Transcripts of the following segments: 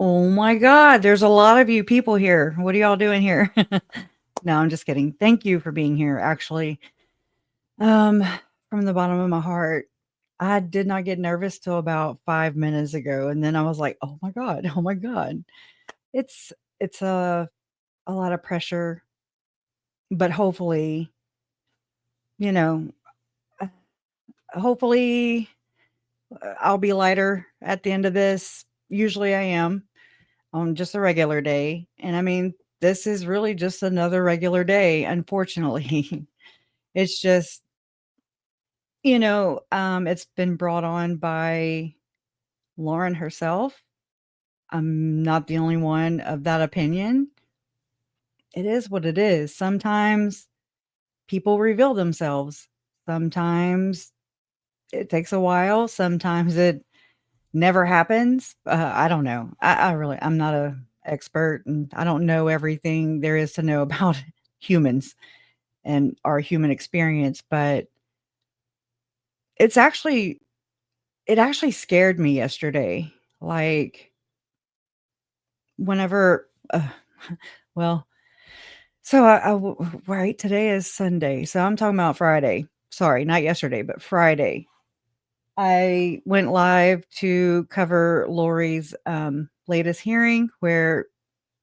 Oh my God, there's a lot of you people here. What are y'all doing here? No, I'm just kidding. Thank you for being here, actually. Um, from the bottom of my heart, I did not get nervous till about 5 minutes ago, and then I was like, "Oh my God, oh my God." It's it's a lot of pressure, but hopefully, you know, uh, hopefully, I'll be lighter at the end of this. Usually I am on just a regular day, and I mean, this is really just another regular day, unfortunately. It's just, it's been brought on by Lauren herself. I'm not the only one of that opinion. It is what it is. Sometimes people reveal themselves. Sometimes it takes a while. Sometimes it never happens. I don't know. I'm not a expert, and I don't know everything there is to know about humans and our human experience, but it's actually it actually scared me yesterday. Like whenever, well, so right, today is Sunday, so I'm talking about Friday. Sorry, not yesterday, but Friday. I went live to cover Lori's latest hearing where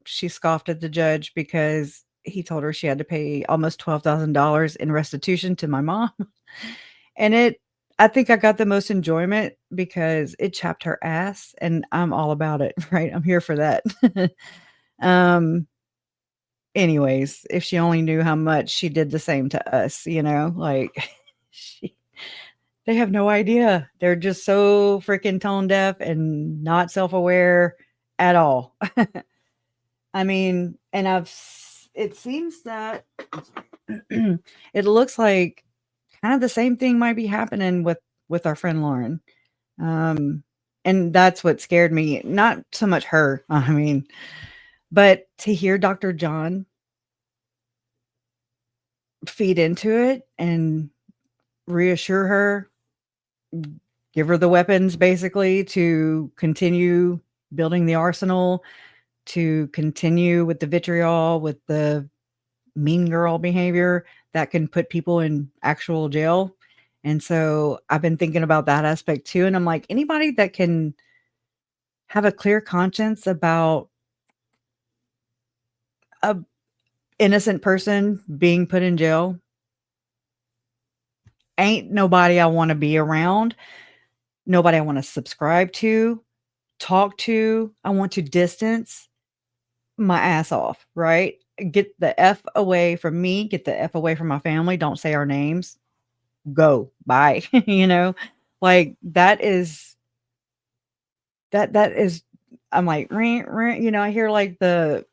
she scoffed at the judge because he told her she had to pay almost $12,000 in restitution to my mom. And I think I got the most enjoyment because it chapped her ass, and I'm all about it, right? I'm here for that. um, anyways, if she only knew how much she did the same to us, like she they have no idea. They're just so freaking tone deaf and not self-aware at all. I mean, and it seems that it looks like kind of the same thing might be happening with our friend Lauren. Um, and that's what scared me. Not so much her, I mean, but to hear Dr. John feed into it and reassure her, give her the weapons basically to continue building the arsenal, to continue with the vitriol, with the mean girl behavior that can put people in actual jail. And so I've been thinking about that aspect too. And I'm like, anybody that can have a clear conscience about a innocent person being put in jail ain't nobody I want to be around, nobody I want to subscribe to, talk to. I want to distance my ass off, right? Get the F away from me, get the F away from my family. Don't say our names. Go. Bye. Like that is I'm like, "Rant, rant," I hear like the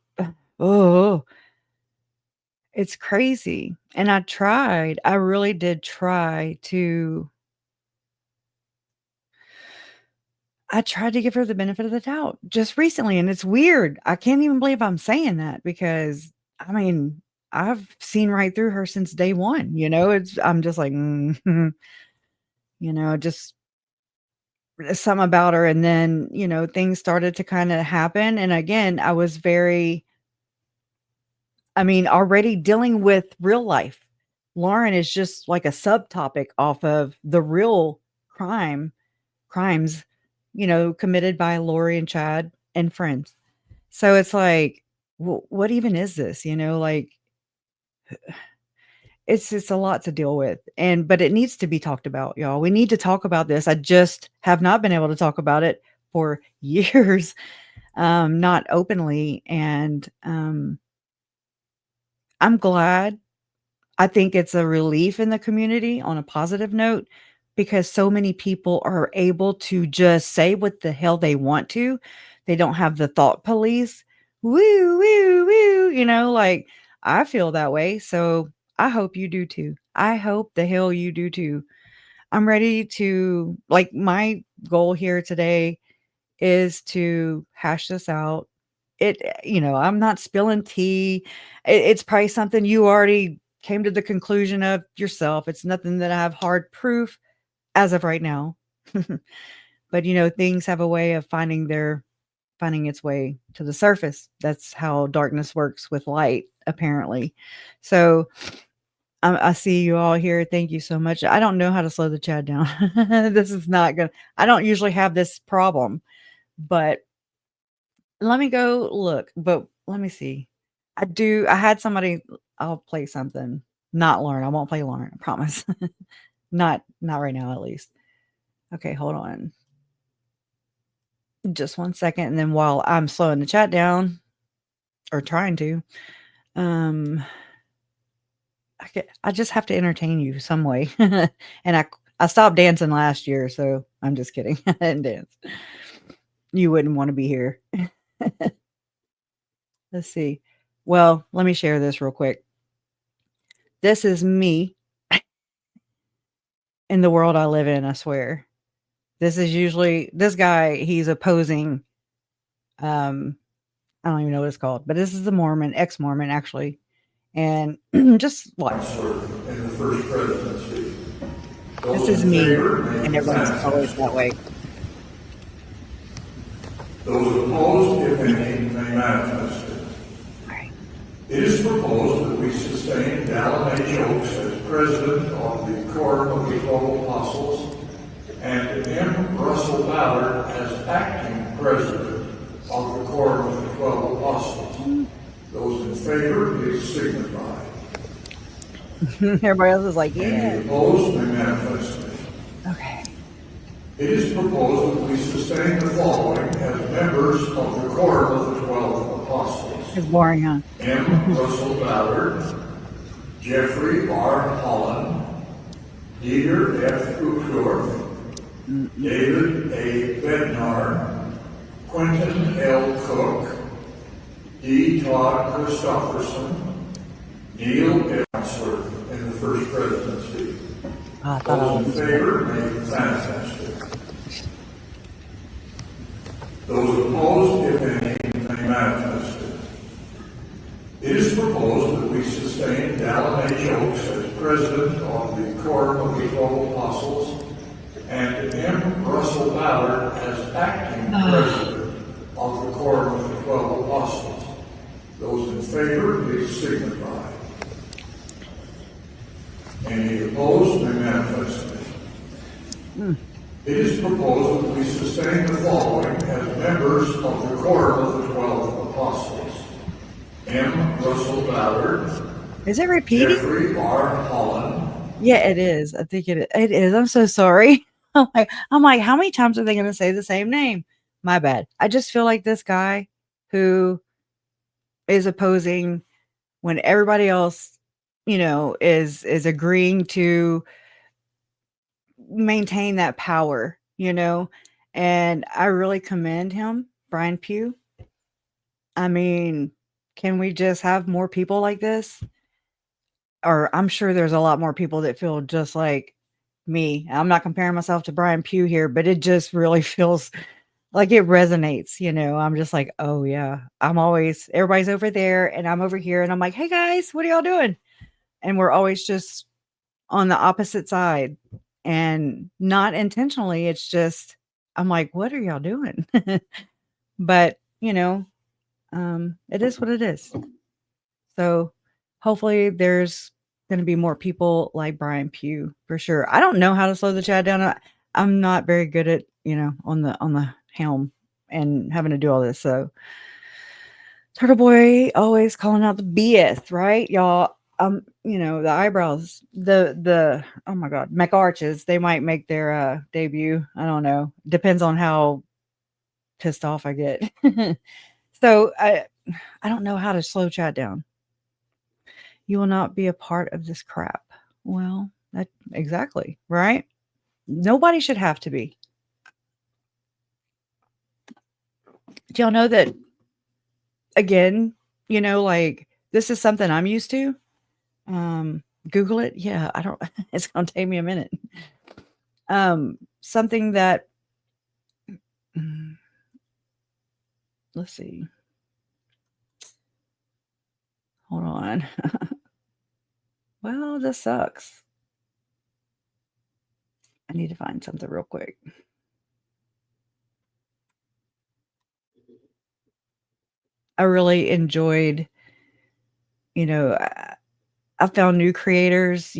oh, it's crazy. And I really did try to I tried to give her the benefit of the doubt just recently, and it's weird. I can't even believe I'm saying that because, I mean, I've seen right through her since day 1, I'm just like, just something about her, and then, things started to kinda happen, and again, I mean, already dealing with real life. Lauren is just like a subtopic off of the real crimes, committed by Lori and Chad and friends. So it's like, what even is this? Like it's a lot to deal with. But it needs to be talked about, y'all. We need to talk about this. I just have not been able to talk about it for years, not openly. And I'm glad. I think it's a relief in the community on a positive note because so many people are able to just say what the hell they want to. They don't have the thought police. Woo, woo, woo. Like I feel that way. So I hope you do too. I hope the hell you do too. I'm ready to, like, my goal here today is to hash this out. I'm not spilling tea. It's probably something you already came to the conclusion of yourself. It's nothing that I have hard proof as of right now. But things have a way of finding its way to the surface. That's how darkness works with light, apparently. So I see you all here. Thank you so much. I don't know how to slow the chat down. This is not good. I don't usually have this problem, but let me go look. But let me see. I had somebody. I'll play something. Not Lauren. I won't play Lauren. I promise. Not right now, at least. Okay, hold on. Just 1 second, and then while I'm slowing the chat down, or trying to, um, I just have to entertain you some way. And I stopped dancing last year, so I'm just kidding. I didn't dance. You wouldn't wanna be here. Let's see. Well, let me share this real quick. This is me in the world I live in, I swear. This is usually this guy, he's opposing, I don't even know what it's called, but this is a Mormon, ex-Mormon, actually. And just watch. In the first presidency. This is me, and everyone's always that way. Those opposed, if any, may manifest it. Right. It is proposed that we sustain Dallin H. Oaks as president of the Quorum of the 12 Apostles and M. Russell Ballard as acting president of the Quorum of the 12 Apostles. Those in favor, please signify. Everybody else is like, yeah. Any opposed may manifest it. Okay. It is proposed that we sustain the following as members of the Quorum of the 12 Apostles. It's boring, huh? M. Russell Ballard, Jeffrey R. Holland, Dieter F. Uchtdorf, David A. Bednar, Quentin L. Cook, D. Todd Christofferson, Neil F. Counselor in the first presidency. Those in favor may manifest it. Those opposed, if any, may manifest it. It is proposed that we sustain Dallin H. Oaks as president of the Quorum of the 12 Apostles and M. Russell Ballard as acting president of the Quorum of the 12 Apostles. Those in favor, please signify. Any opposed may manifest it. It is proposed that we sustain the following as members of the Quorum of the 12 Apostles. M. Russell Ballard. Is it repeating? Jeffrey R. Holland. Yeah, it is. I think it is. I'm so sorry. I'm like, how many times are they going to say the same name? My bad. I just feel like this guy who is opposing when everybody else, is agreeing to maintain that power, and I really commend him, Brian Pugh. I mean, can we just have more people like this? Or I'm sure there's a lot more people that feel just like me. I'm not comparing myself to Brian Pugh here, but it just really feels like it resonates, I'm just like, oh yeah, everybody's over there and I'm over here and I'm like, hey guys, what are y'all doing? And we're always just on the opposite side and not intentionally. It's just, I'm like, what are y'all doing? But, it is what it is. So hopefully there's going to be more people like Brian Pugh for sure. I don't know how to slow the chat down. I'm not very good at, on the helm and having to do all this. So Turtle Boy always calling out the BS, right? Y'all, the eyebrows, the oh my god, McArches, they might make their debut. I don't know. Depends on how pissed off I get. So I don't know how to slow chat down. You will not be a part of this crap. Well, that exactly, right? Nobody should have to be. Do y'all know that, again, like this is something I'm used to? Google it. Yeah, I don't, it's going to take me a minute. Something that, let's see. Hold on. Well, this sucks. I need to find something real quick. I really enjoyed, I found new creators,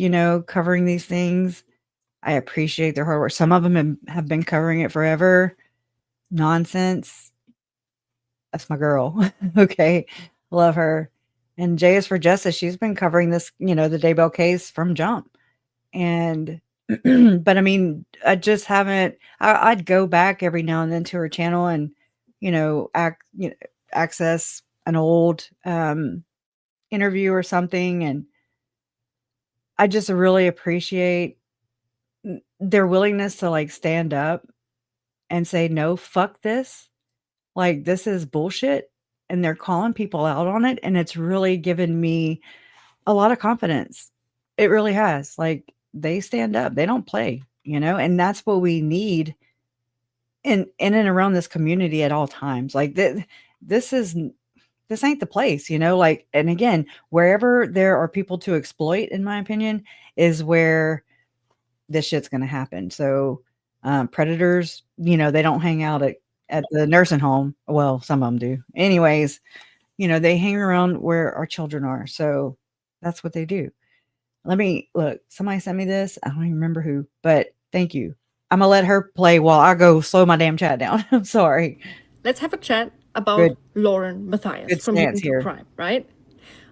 covering these things. I appreciate their hard work. Some of them have been covering it forever. Nonsense. That's my girl. Okay. Love her. And J is for Justice. She's been covering this, the Daybell case from jump. And, but I mean, I just haven't, I'd go back every now and then to her channel and, access an old interview or something. And I just really appreciate their willingness to like stand up and say, no, fuck this. Like, this is bullshit. And they're calling people out on it. And it's really given me a lot of confidence. It really has. Like, they stand up, they don't play, and that's what we need in and around this community at all times. Like, this ain't the place, like, and again, wherever there are people to exploit, in my opinion, is where this shit's going to happen. So, predators, they don't hang out at the nursing home. Well, some of them do. Anyways, they hang around where our children are. So that's what they do. Let me look. Somebody sent me this. I don't even remember who, but thank you. I'm going to let her play while I go slow my damn chat down. I'm sorry. Let's have a chat about Lauren Matthias from Hidden True Crime, right?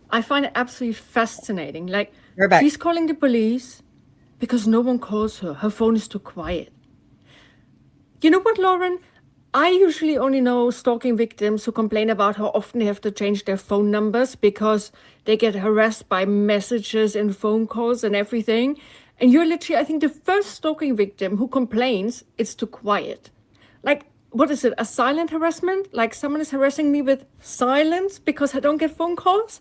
I find it absolutely fascinating. Like, she's calling the police because no one calls her. Her phone is too quiet. You know what, Lauren? I usually only know stalking victims who complain about how often they have to change their phone numbers because they get harassed by messages and phone calls and everything. And you're literally, I think, the first stalking victim who complains it's too quiet. Like, what is it? A silent harassment? Like someone is harassing me with silence because I don't get phone calls?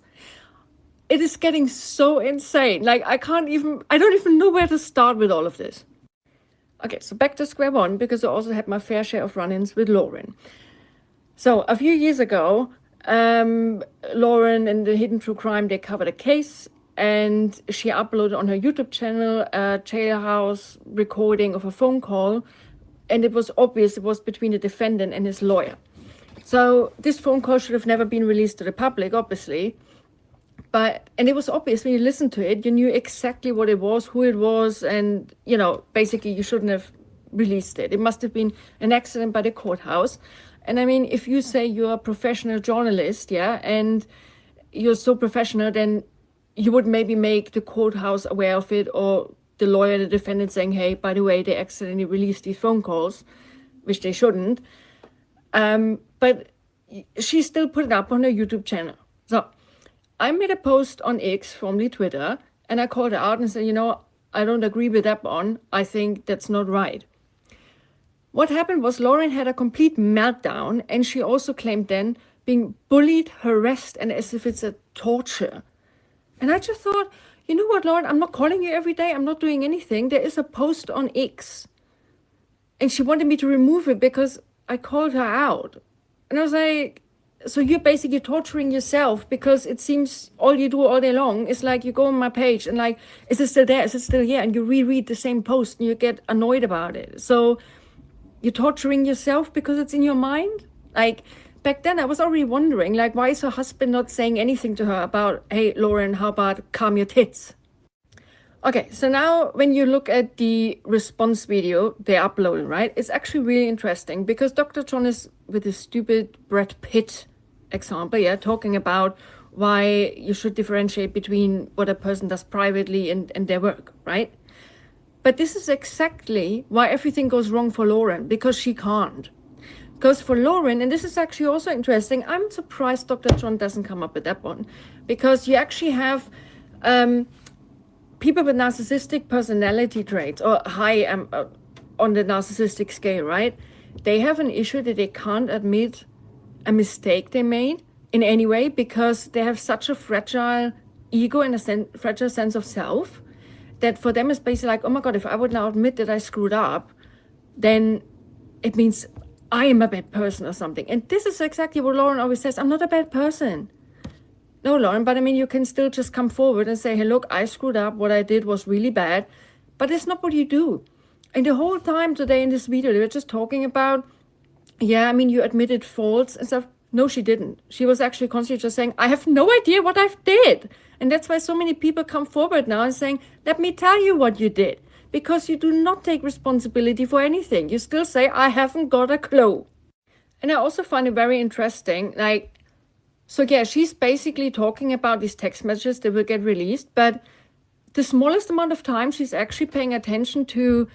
It is getting so insane. Like, I don't even know where to start with all of this. Okay, so back to square one, because I also had my fair share of run-ins with Lauren. So a few years ago, Lauren and the Hidden True Crime, they covered a case, and she uploaded on her YouTube channel a jailhouse recording of a phone call, and it was obvious it was between the defendant and his lawyer. So this phone call should have never been released to the public, obviously. And it was obvious when you listened to it, you knew exactly what it was, who it was, and, basically you shouldn't have released it. It must have been an accident by the courthouse. And I mean, if you say you're a professional journalist, and you're so professional, then you would maybe make the courthouse aware of it, or the lawyer, the defendant saying, hey, by the way, they accidentally released these phone calls, which they shouldn't. But she still put it up on her YouTube channel. So I made a post on X, formerly Twitter, and I called her out and said, I don't agree with that one. I think that's not right. What happened was Lauren had a complete meltdown, and she also claimed then being bullied, harassed, and as if it's a torture. And I just thought, you know what, Lauren, I'm not calling you every day. I'm not doing anything. There is a post on X. And she wanted me to remove it because I called her out. And I was like, so you're basically torturing yourself, because it seems all you do all day long is like you go on my page and like, is it still there? Is it still here? And you reread the same post and you get annoyed about it. So you're torturing yourself because it's in your mind? Like, back then I was already wondering, like, why is her husband not saying anything to her about, hey, Lauren, how about calm your tits? Okay, so now when you look at the response video they uploaded, right, it's actually really interesting, because Dr. John is with his stupid Brad Pitt example, talking about why you should differentiate between what a person does privately and their work, right? But this is exactly why everything goes wrong for Lauren, because she can't. Because for Lauren, and this is actually also interesting, I'm surprised Dr. John doesn't come up with that one, because you actually have people with narcissistic personality traits, or high on the narcissistic scale, right? They have an issue that they can't admit a mistake they made in any way, because they have such a fragile ego and a fragile sense of self that for them it's basically like, oh my God, if I would now admit that I screwed up, then it means I am a bad person or something. And this is exactly what Lauren always says, I'm not a bad person. No, Lauren, but I mean, you can still just come forward and say, hey, look, I screwed up. What I did was really bad. But it's not what you do. And the whole time today in this video, they were just talking about, you admitted faults and stuff. No, she didn't. She was actually constantly just saying, I have no idea what I did. And that's why so many people come forward now and saying, let me tell you what you did. Because you do not take responsibility for anything. You still say, I haven't got a clue. And I also find it very interesting, like, so yeah, she's basically talking about these text messages that will get released, but the smallest amount of time she's actually paying attention to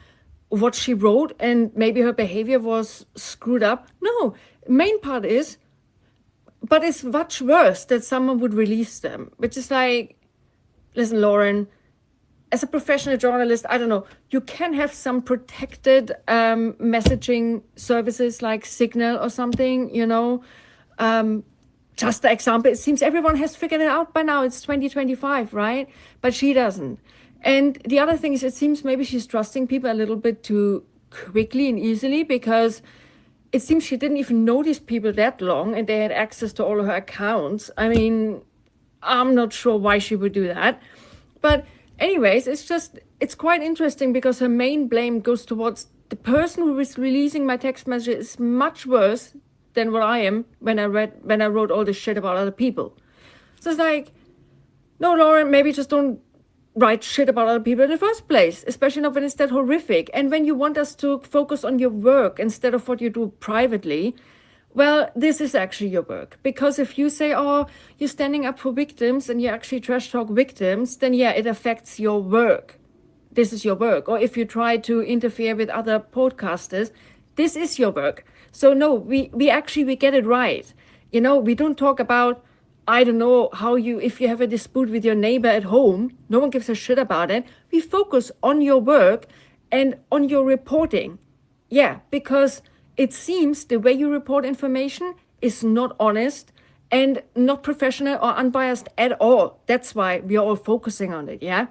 what she wrote and maybe her behavior was screwed up. No, main part is, but it's much worse that someone would release them, which is like, listen, Lauren, as a professional journalist, I don't know, you can have some protected messaging services like Signal or something, you know. Just the example, it seems everyone has figured it out by now. It's 2025, right? But she doesn't. And the other thing is, it seems maybe she's trusting people a little bit too quickly and easily, because it seems she didn't even know these people that long and they had access to all of her accounts. I mean, I'm not sure why she would do that. But anyways, it's quite interesting because her main blame goes towards the person who is releasing my text message is much worse than what I am when I wrote all this shit about other people. So it's like, no, Lauren, maybe just don't write shit about other people in the first place, especially not when it's that horrific. And when you want us to focus on your work instead of what you do privately, well, this is actually your work. Because if you say, oh, you're standing up for victims and you actually trash talk victims, then yeah, it affects your work. This is your work. Or if you try to interfere with other podcasters, this is your work. So no, we get it right. You know, we don't talk about, I don't know, if you have a dispute with your neighbor at home, no one gives a shit about it. We focus on your work and on your reporting. Yeah, because it seems the way you report information is not honest and not professional or unbiased at all. That's why we are all focusing on it, yeah?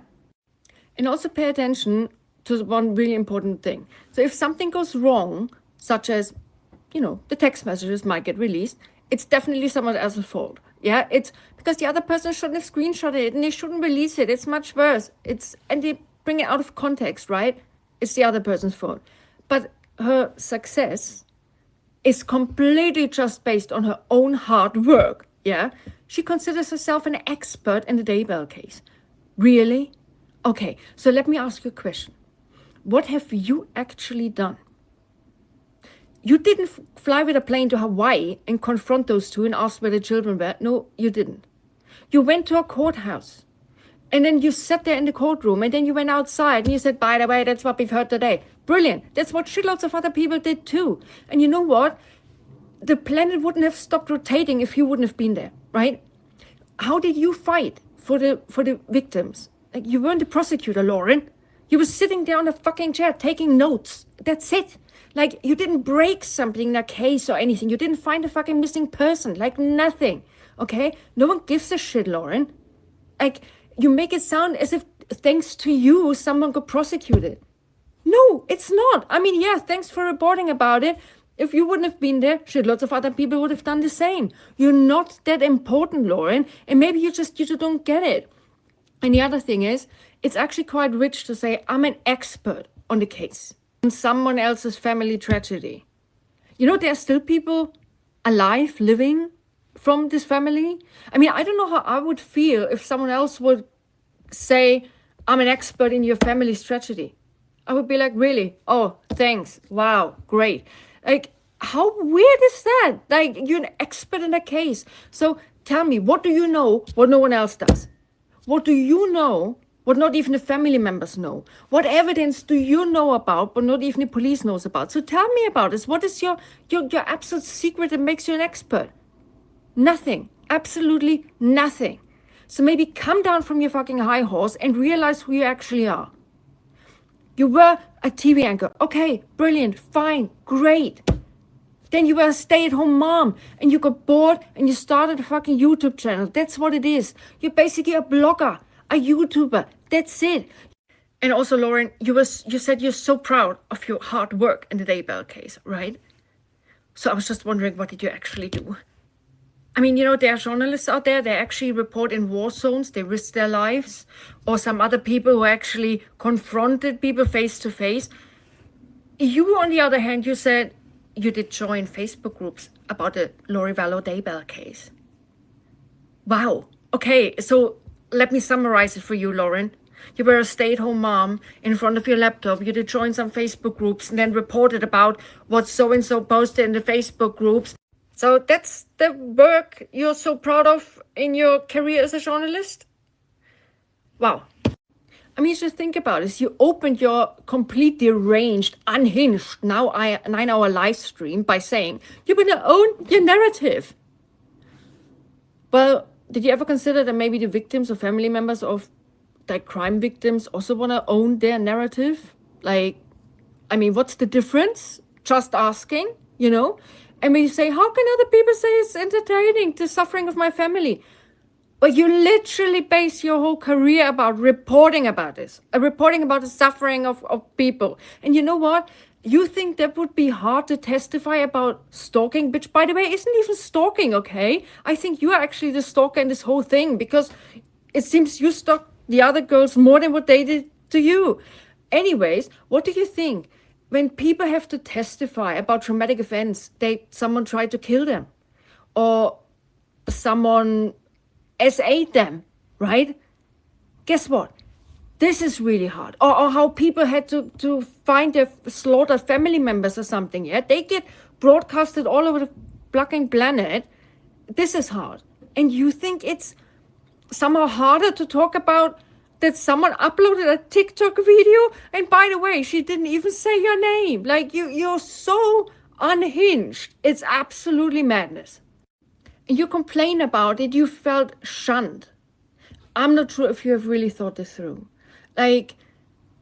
And also pay attention to one really important thing. So if something goes wrong, such as, you know, the text messages might get released, it's definitely someone else's fault. Yeah, it's because the other person shouldn't have screenshotted it and they shouldn't release it. It's much worse. And they bring it out of context, right? It's the other person's fault. But her success is completely just based on her own hard work. Yeah, she considers herself an expert in the Daybell case. Really? Okay, so let me ask you a question. What have you actually done? You didn't fly with a plane to Hawaii and confront those two and ask where the children were. No, you didn't. You went to a courthouse and then you sat there in the courtroom and then you went outside and you said, by the way, that's what we've heard today. Brilliant. That's what shitloads of other people did too. And you know what? The planet wouldn't have stopped rotating if you wouldn't have been there, right? How did you fight for the victims? Like, you weren't the prosecutor, Lauren. You were sitting there on a fucking chair taking notes. That's it. Like, you didn't break something in a case or anything. You didn't find a fucking missing person. Like, nothing. Okay? No one gives a shit, Lauren. Like, you make it sound as if thanks to you, someone got prosecuted. No, it's not. I mean, yeah, thanks for reporting about it. If you wouldn't have been there, shit, lots of other people would have done the same. You're not that important, Lauren. And maybe you just don't get it. And the other thing is, it's actually quite rich to say, I'm an expert on the case. Someone else's family tragedy. You know, there are still people alive living from this family. I mean, I don't know how I would feel if someone else would say, I'm an expert in your family's tragedy. I would be like, really? Oh, thanks. Wow, great. Like, how weird is that? Like, you're an expert in a case. So tell me, what do you know what no one else does? What do you know what not even the family members know? What evidence do you know about, but not even the police knows about? So tell me about this. What is your absolute secret that makes you an expert? Nothing. Absolutely nothing. So maybe come down from your fucking high horse and realize who you actually are. You were a TV anchor. Okay, brilliant, fine, great. Then you were a stay-at-home mom and you got bored and you started a fucking YouTube channel. That's what it is. You're basically a blogger. A YouTuber, that's it. And also, Lauren, you said you're so proud of your hard work in the Daybell case, right? So I was just wondering, what did you actually do? I mean, you know, there are journalists out there, they actually report in war zones, they risk their lives, or some other people who actually confronted people face to face. You, on the other hand, you said, you did join Facebook groups about the Lori Vallow Daybell case. Wow. Okay, so let me summarize it for you, Lauren. You were a stay-at-home mom in front of your laptop. You did join some Facebook groups and then reported about what so-and-so posted in the Facebook groups. So that's the work you're so proud of in your career as a journalist? Wow. I mean, just think about this. You opened your completely deranged, unhinged, now 9-hour live stream by saying you're going to own your narrative. Well, did you ever consider that maybe the victims or family members of like crime victims also want to own their narrative? Like, I mean, what's the difference? Just asking, you know? And when you say, how can other people say it's entertaining, the suffering of my family? But you literally base your whole career about reporting about this, reporting about the suffering of people. And you know what? You think that would be hard to testify about stalking, which, by the way, isn't even stalking, okay? I think you are actually the stalker in this whole thing because it seems you stalked the other girls more than what they did to you. Anyways, what do you think? When people have to testify about traumatic events, someone tried to kill them or someone SA'd them, right? Guess what? This is really hard. Or how people had to find their slaughtered family members or something, yeah? They get broadcasted all over the fucking planet. This is hard. And you think it's somehow harder to talk about that someone uploaded a TikTok video? And by the way, she didn't even say your name. Like, you're so unhinged. It's absolutely madness. And you complain about it, you felt shunned. I'm not sure if you have really thought this through. Like,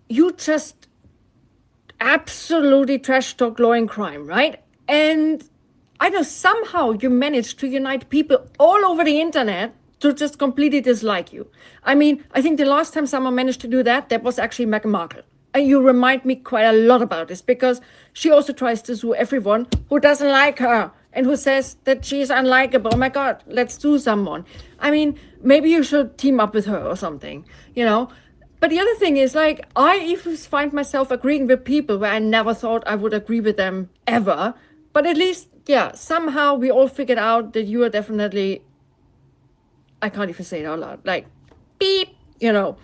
you just absolutely trash talk law and crime, right? And I know somehow you managed to unite people all over the internet to just completely dislike you. I mean, I think the last time someone managed to do that was actually Meghan Markle. And you remind me quite a lot about this because she also tries to sue everyone who doesn't like her and who says that she's unlikable. Oh my God, let's sue someone. I mean, maybe you should team up with her or something, you know? But the other thing is, like, I even find myself agreeing with people where I never thought I would agree with them ever. But at least, yeah, somehow we all figured out that you are definitely, I can't even say it out loud, like, beep, you know.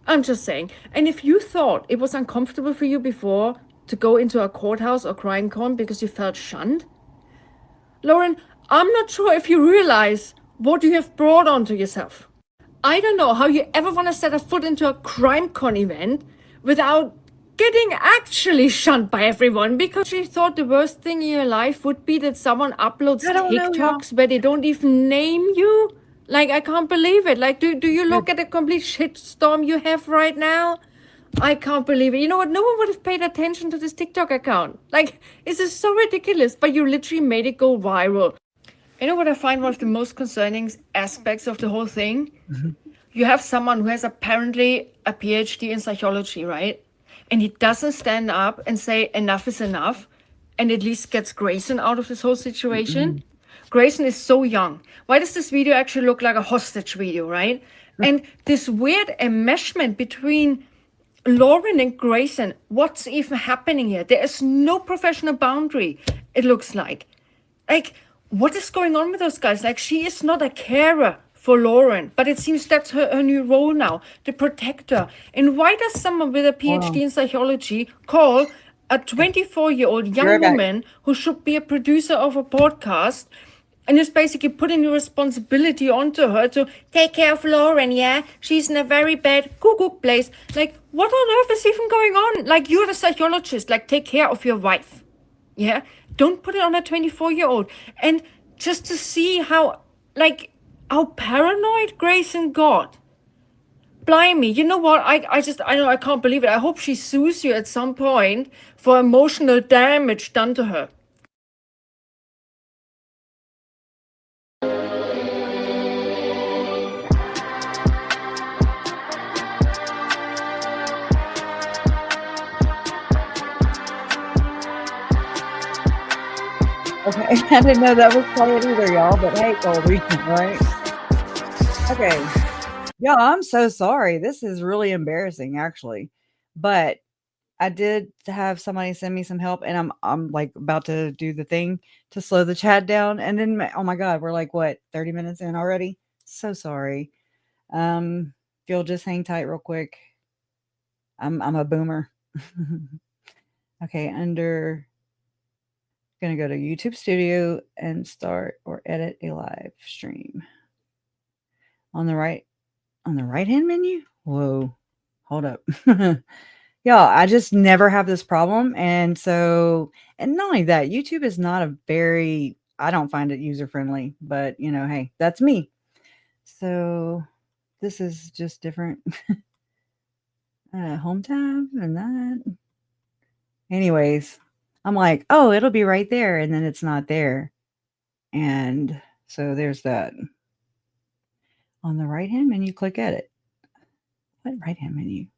I'm just saying. And if you thought it was uncomfortable for you before to go into a courthouse or crime con because you felt shunned, Lauren, I'm not sure if you realize what you have brought onto yourself. I don't know how you ever want to set a foot into a crime con event without getting actually shunned by everyone because you thought the worst thing in your life would be that someone uploads TikToks where they don't even name you. Like, I can't believe it. Like, do you look at the complete shitstorm you have right now? I can't believe it. You know what? No one would have paid attention to this TikTok account. Like, this is so ridiculous, but you literally made it go viral. You know what I find one of the most concerning aspects of the whole thing? Mm-hmm. You have someone who has apparently a PhD in psychology, right? And he doesn't stand up and say enough is enough and at least gets Grayson out of this whole situation. Mm-hmm. Grayson is so young. Why does this video actually look like a hostage video, right? Mm-hmm. And this weird enmeshment between Lauren and Grayson, what's even happening here? There is no professional boundary, it looks like. Like, what is going on with those guys? Like, she is not a carer for Lauren, but it seems that's her new role now, the protector. And why does someone with a PhD in psychology call a 24-year-old young woman who should be a producer of a podcast and is basically putting the responsibility onto her to take care of Lauren, yeah? She's in a very bad cuckoo place. Like, what on earth is even going on? Like, you're the psychologist. Like, take care of your wife, yeah? Don't put it on a 24-year-old. And just to see how paranoid Grayson got. Blimey, you know what? I can't believe it. I hope she sues you at some point for emotional damage done to her. Okay, I didn't know that was quiet either, y'all, but hey, Goldie, right? Okay. Yeah, I'm so sorry. This is really embarrassing, actually. But I did have somebody send me some help, and I'm like about to do the thing to slow the chat down, and then oh my god, we're like what 30 minutes in already. So sorry. If you'll just hang tight real quick. I'm a boomer. Okay, gonna go to YouTube Studio and start or edit a live stream. On the right hand menu? Whoa. Hold up. Yeah, I just never have this problem. And not only that, YouTube is not I don't find it user friendly, but hey, that's me. So this is just different. Home tab and that. Anyways, I'm like, oh, it'll be right there. And then it's not there. And so there's that. On the right hand menu, click edit. What right hand menu?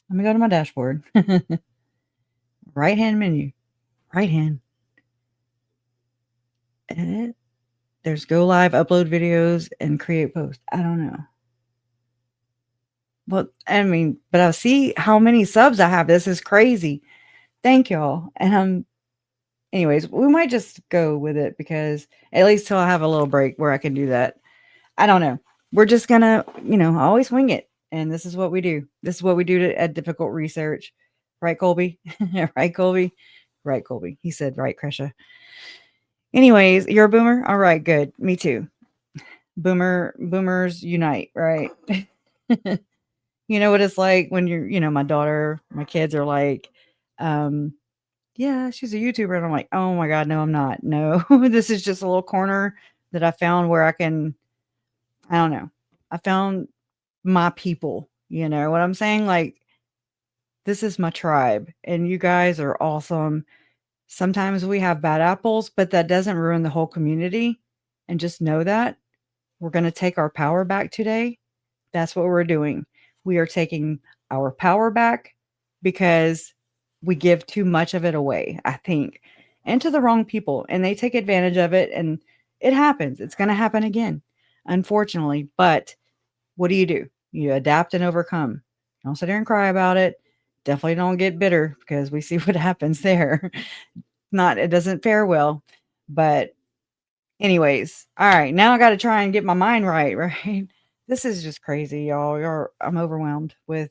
Let me go to my dashboard. Right hand menu. Right hand. Edit. There's go live, upload videos, and create post. I don't know. Well, I mean, but I see how many subs I have. This is crazy. Thank y'all. And anyways, we might just go with it because at least till I have a little break where I can do that. I don't know. We're just gonna, always wing it. And this is what we do. This is what we do at difficult research. Right, Colby? Right, Colby? Right, Colby. He said, right, Krisha. Anyways, you're a boomer? All right, good. Me too. Boomers unite, right? You know what it's like when you're, my kids are like, yeah, she's a YouTuber. And I'm like, oh my God, no, I'm not. No, this is just a little corner that I found where I don't know. I found my people, you know what I'm saying? Like, this is my tribe and you guys are awesome. Sometimes we have bad apples, but that doesn't ruin the whole community. And just know that we're going to take our power back today. That's what we're doing. We are taking our power back because we give too much of it away, I think, and to the wrong people. And they take advantage of it. And it happens. It's going to happen again, unfortunately. But what do? You adapt and overcome. Don't sit there and cry about it. Definitely don't get bitter because we see what happens there. It doesn't fare well. But anyways, all right, now I got to try and get my mind right, right? This is just crazy, y'all. I'm overwhelmed with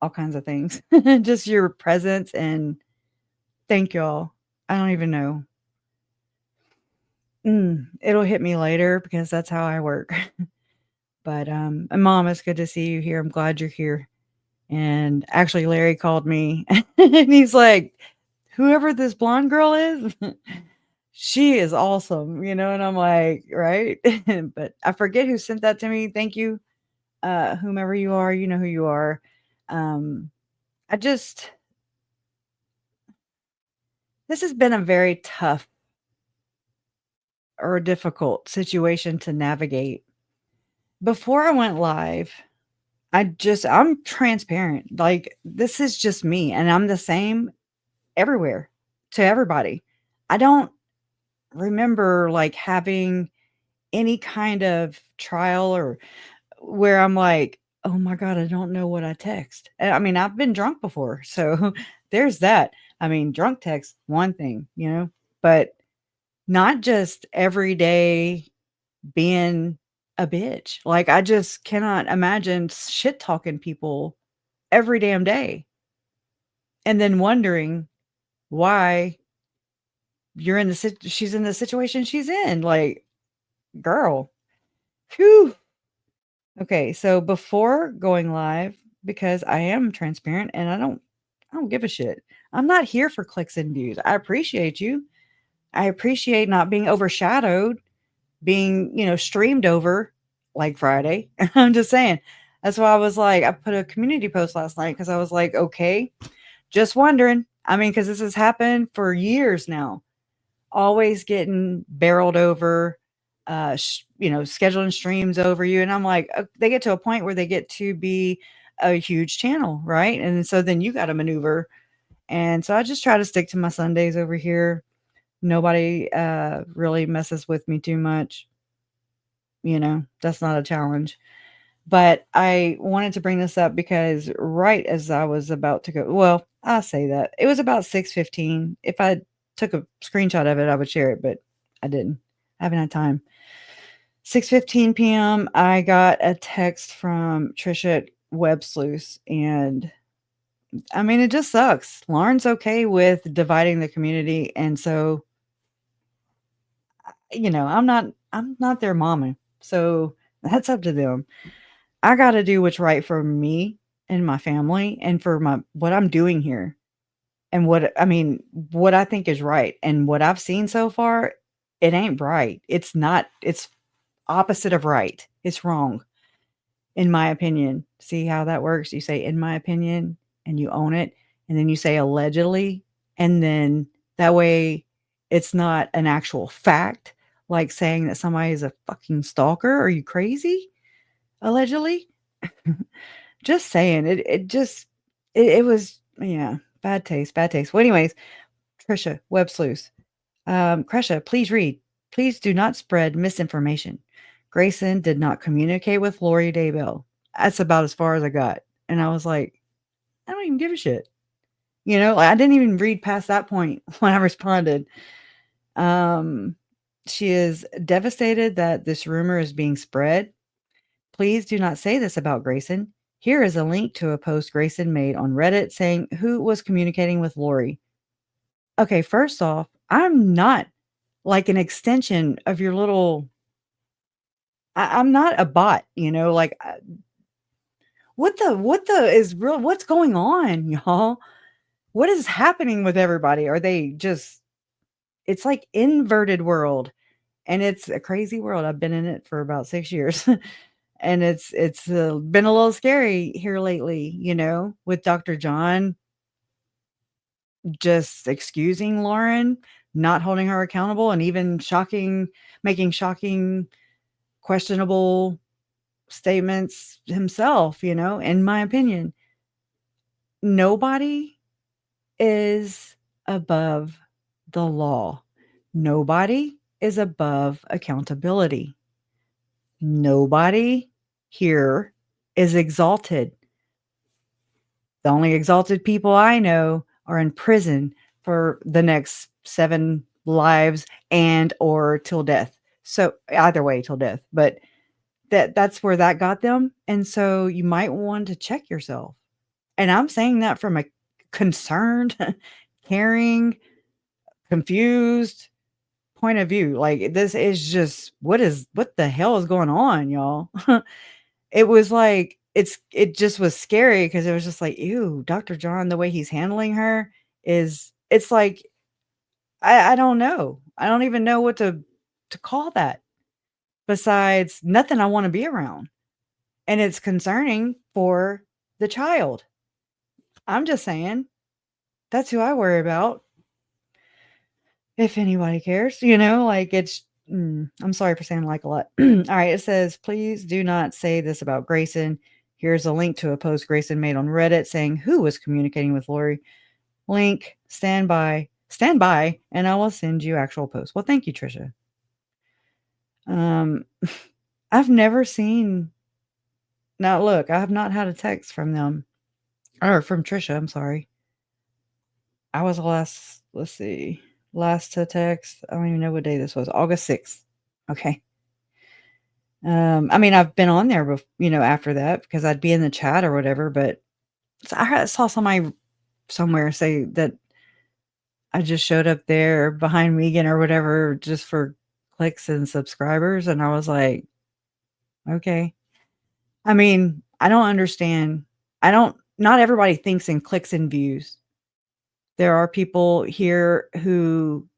all kinds of things. Just your presence and thank y'all. I don't even know. It'll hit me later because that's how I work. But and Mom, it's good to see you here. I'm glad you're here. And actually Larry called me and he's like, whoever this blonde girl is, she is awesome, and I'm like, right? But I forget who sent that to me. Thank you. Whomever you are, you know who you are. This has been a very tough or difficult situation to navigate. Before I went live, I'm transparent. Like, this is just me, and I'm the same everywhere to everybody. I don't remember like having any kind of trial or where I'm like, oh my God, I don't know what I text. I mean, I've been drunk before. So there's that. I mean, drunk text, one thing, but not just every day being a bitch. Like, I just cannot imagine shit talking people every damn day. And then wondering why she's in the situation she's in. Like, girl, whew. Okay, so before going live, because I am transparent and I don't give a shit. I'm not here for clicks and views. I appreciate you. I appreciate not being overshadowed, being, streamed over like Friday. I'm just saying. That's why I was like, I put a community post last night because I was like, okay, just wondering. I mean, because this has happened for years now. Always getting barreled over, scheduling streams over you. And I'm like, they get to a point where they get to be a huge channel, right? And so then you got to maneuver. And so I just try to stick to my Sundays over here. Nobody really messes with me too much. That's not a challenge. But I wanted to bring this up because right as I was about to go, well, I'll say that it was about 6:15. If I took a screenshot of it, I would share it, but I didn't. I haven't had time. 6:15 p.m. I got a text from Trisha at Web Sleuth, and I mean, it just sucks. Lauren's okay with dividing the community, and so I'm not their mama. So that's up to them. I got to do what's right for me and my family and for what I'm doing here. And what I think is right and what I've seen so far, it ain't right. It's not, it's opposite of right. It's wrong, in my opinion. See how that works? You say, in my opinion, and you own it. And then you say, allegedly. And then that way it's not an actual fact, like saying that somebody is a fucking stalker. Are you crazy? Allegedly. Just saying, it was, yeah, bad taste, bad taste. Well, anyways, Trisha, Web Sleuth. Kresha, please read. Please do not spread misinformation. Grayson did not communicate with Lori Daybell. That's about as far as I got. And I was like, I don't even give a shit. I didn't even read past that point when I responded. She is devastated that this rumor is being spread. Please do not say this about Grayson. Here is a link to a post Grayson made on Reddit saying who was communicating with Lori. Okay, first off, I'm not like an extension of your little. I'm not a bot, like what the is real? What's going on, y'all? What is happening with everybody? Are they just? It's like inverted world, and it's a crazy world. I've been in it for about 6 years. And it's been a little scary here lately, with Dr. John just excusing Lauren, not holding her accountable, and even making shocking, questionable statements himself, in my opinion. Nobody is above the law. Nobody is above accountability. Nobody here is exalted. The only exalted people I know are in prison for the next 7 lives and or till death. So either way, till death. But that's where that got them. And so you might want to check yourself. And I'm saying that from a concerned, caring, confused point of view. Like, this is just what the hell is going on, y'all? It was like, it just was scary because it was just like, ew, Dr. John, the way he's handling her it's like, I don't know. I don't even know what to call that besides nothing I want to be around. And it's concerning for the child. I'm just saying, that's who I worry about. If anybody cares, like I'm sorry for saying like a lot. All right, it says, please do not say this about Grayson. Here's a link to a post Grayson made on Reddit saying who was communicating with Lori. Link, stand by, and I will send you actual posts. Well, thank you, Trisha. I've never seen. Now, look, I have not had a text from them or from Trisha. I'm sorry. I was last. Let's see. Last to text. I don't even know what day this was. August 6th. Okay. I mean, I've been on there, after that because I'd be in the chat or whatever. But I saw somebody somewhere say that I just showed up there behind Megan or whatever just for clicks and subscribers. And I was like, okay. I mean, I don't understand. Not everybody thinks in clicks and views. There are people here who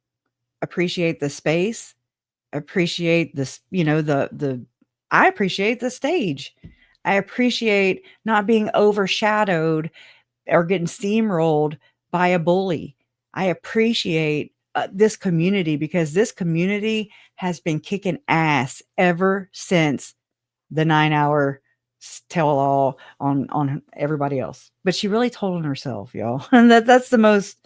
appreciate the space, appreciate this, I appreciate the stage. I appreciate not being overshadowed or getting steamrolled by a bully. I appreciate this community because this community has been kicking ass ever since the 9-hour tell all on everybody else. But she really told on herself, y'all. And that's the most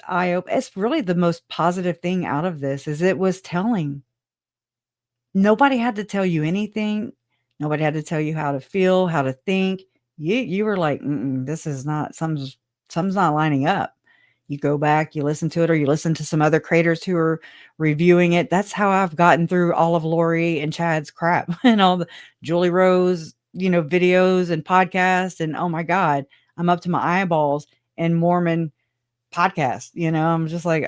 eye opening. It's really the most positive thing out of this is it was telling. Nobody had to tell you anything. Nobody had to tell you how to feel, how to think. You were like, this is not, something's not lining up. You go back, you listen to it, or you listen to some other creators who are reviewing it. That's how I've gotten through all of Lori and Chad's crap and all the Julie Rose, videos and podcasts. And oh my God, I'm up to my eyeballs in Mormon podcasts. I'm just like,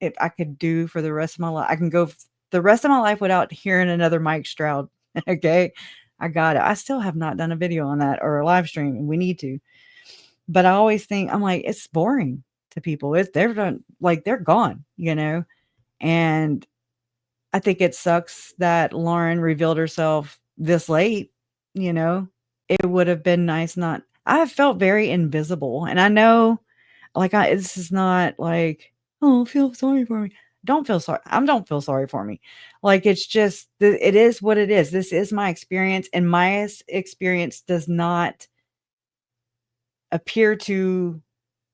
if I could do for the rest of my life, I can go the rest of my life without hearing another Mike Stroud. Okay. I got it. I still have not done a video on that or a live stream, and we need to. But I always think, I'm like, it's boring to people. They're done, like they're gone, And I think it sucks that Lauren revealed herself this late. It would have been nice not. I felt very invisible, and I know, like, this is not like, oh, feel sorry for me. Don't feel sorry. Don't feel sorry for me. Like, it's just, it is what it is. This is my experience, and my experience does not appear to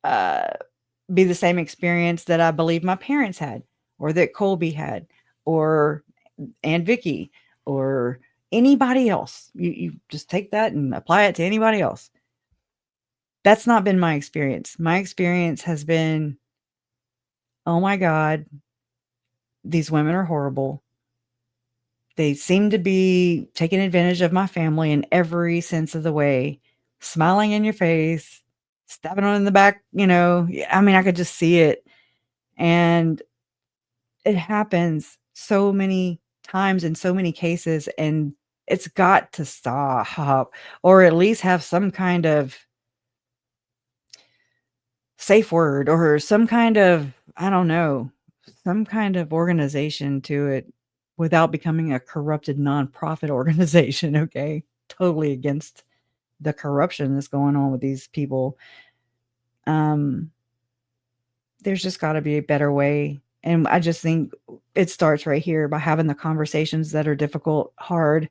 be the same experience that I believe my parents had, or that Colby had, or Aunt Vicky, or anybody else. You just take that and apply it to anybody else. That's not been my experience. My experience has been, oh my God, these women are horrible. They seem to be taking advantage of my family in every sense of the way, smiling in your face, stabbing on in the back, I mean, I could just see it. And it happens so many times in so many cases, and it's got to stop, or at least have some kind of safe word or some kind of, I don't know, some kind of organization to it without becoming a corrupted nonprofit organization. Okay. Totally against the corruption that's going on with these people. There's just got to be a better way. And I just think it starts right here by having the conversations that are difficult, hard,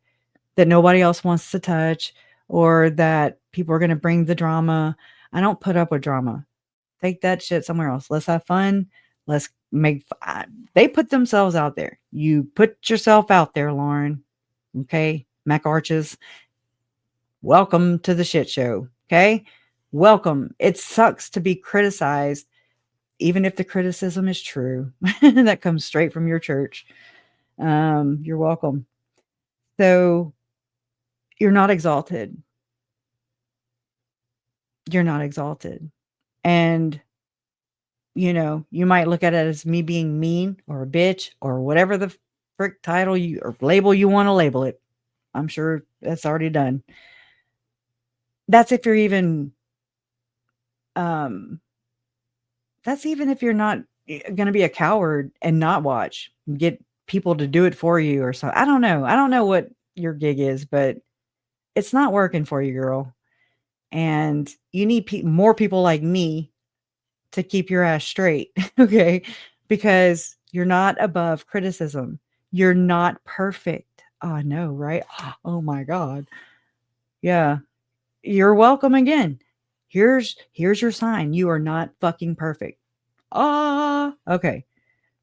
that nobody else wants to touch, or that people are going to bring the drama. I don't put up with drama. Take that shit somewhere else. Let's have fun. Let's make, they put themselves out there. You put yourself out there, Lauren. Okay. Mac Arches. Welcome to the shit show. Okay. Welcome. It sucks to be criticized, even if the criticism is true. That comes straight from your church. You're welcome. So you're not exalted. You're not exalted. And you might look at it as me being mean or a bitch or whatever the frick title or label you want to label it. I'm sure that's already done. That's if you're even, that's even if you're not going to be a coward and not watch, get people to do it for you or something. I don't know. I don't know what your gig is, but it's not working for you, girl. And you need more people like me to keep your ass straight. Okay. Because you're not above criticism. You're not perfect. Oh, no, right? Oh my God. Yeah. You're welcome again. Here's your sign. You are not fucking perfect. Okay.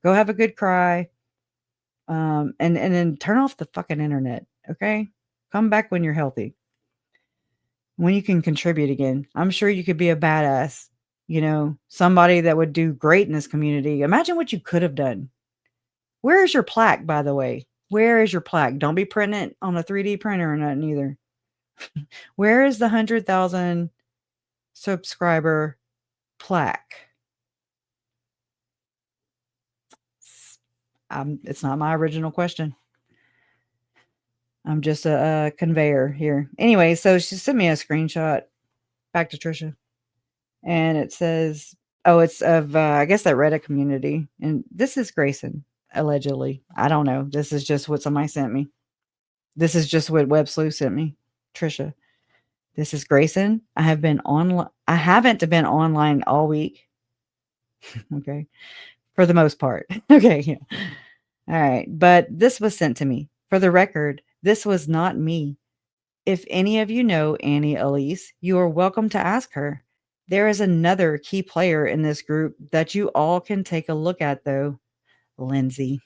Go have a good cry. And then turn off the fucking internet. Okay. Come back when you're healthy. When you can contribute again. I'm sure you could be a badass. Somebody that would do great in this community. Imagine what you could have done. Where is your plaque, by the way? Where is your plaque? Don't be printing it on a 3D printer or nothing either. Where is the 100,000 subscriber plaque? It's not my original question. I'm just a conveyor here. Anyway, so she sent me a screenshot. Back to Trisha. And it says, oh, it's of, I guess, that Reddit community. And this is Grayson, allegedly. I don't know. This is just what somebody sent me. This is just what Web Slew sent me. Trisha. This is Grayson. I haven't been online all week. Okay. For the most part. Okay. Yeah. All right. But this was sent to me. For the record, this was not me. If any of you know Annie Elise, you are welcome to ask her. There is another key player in this group that you all can take a look at, though. Lindsay.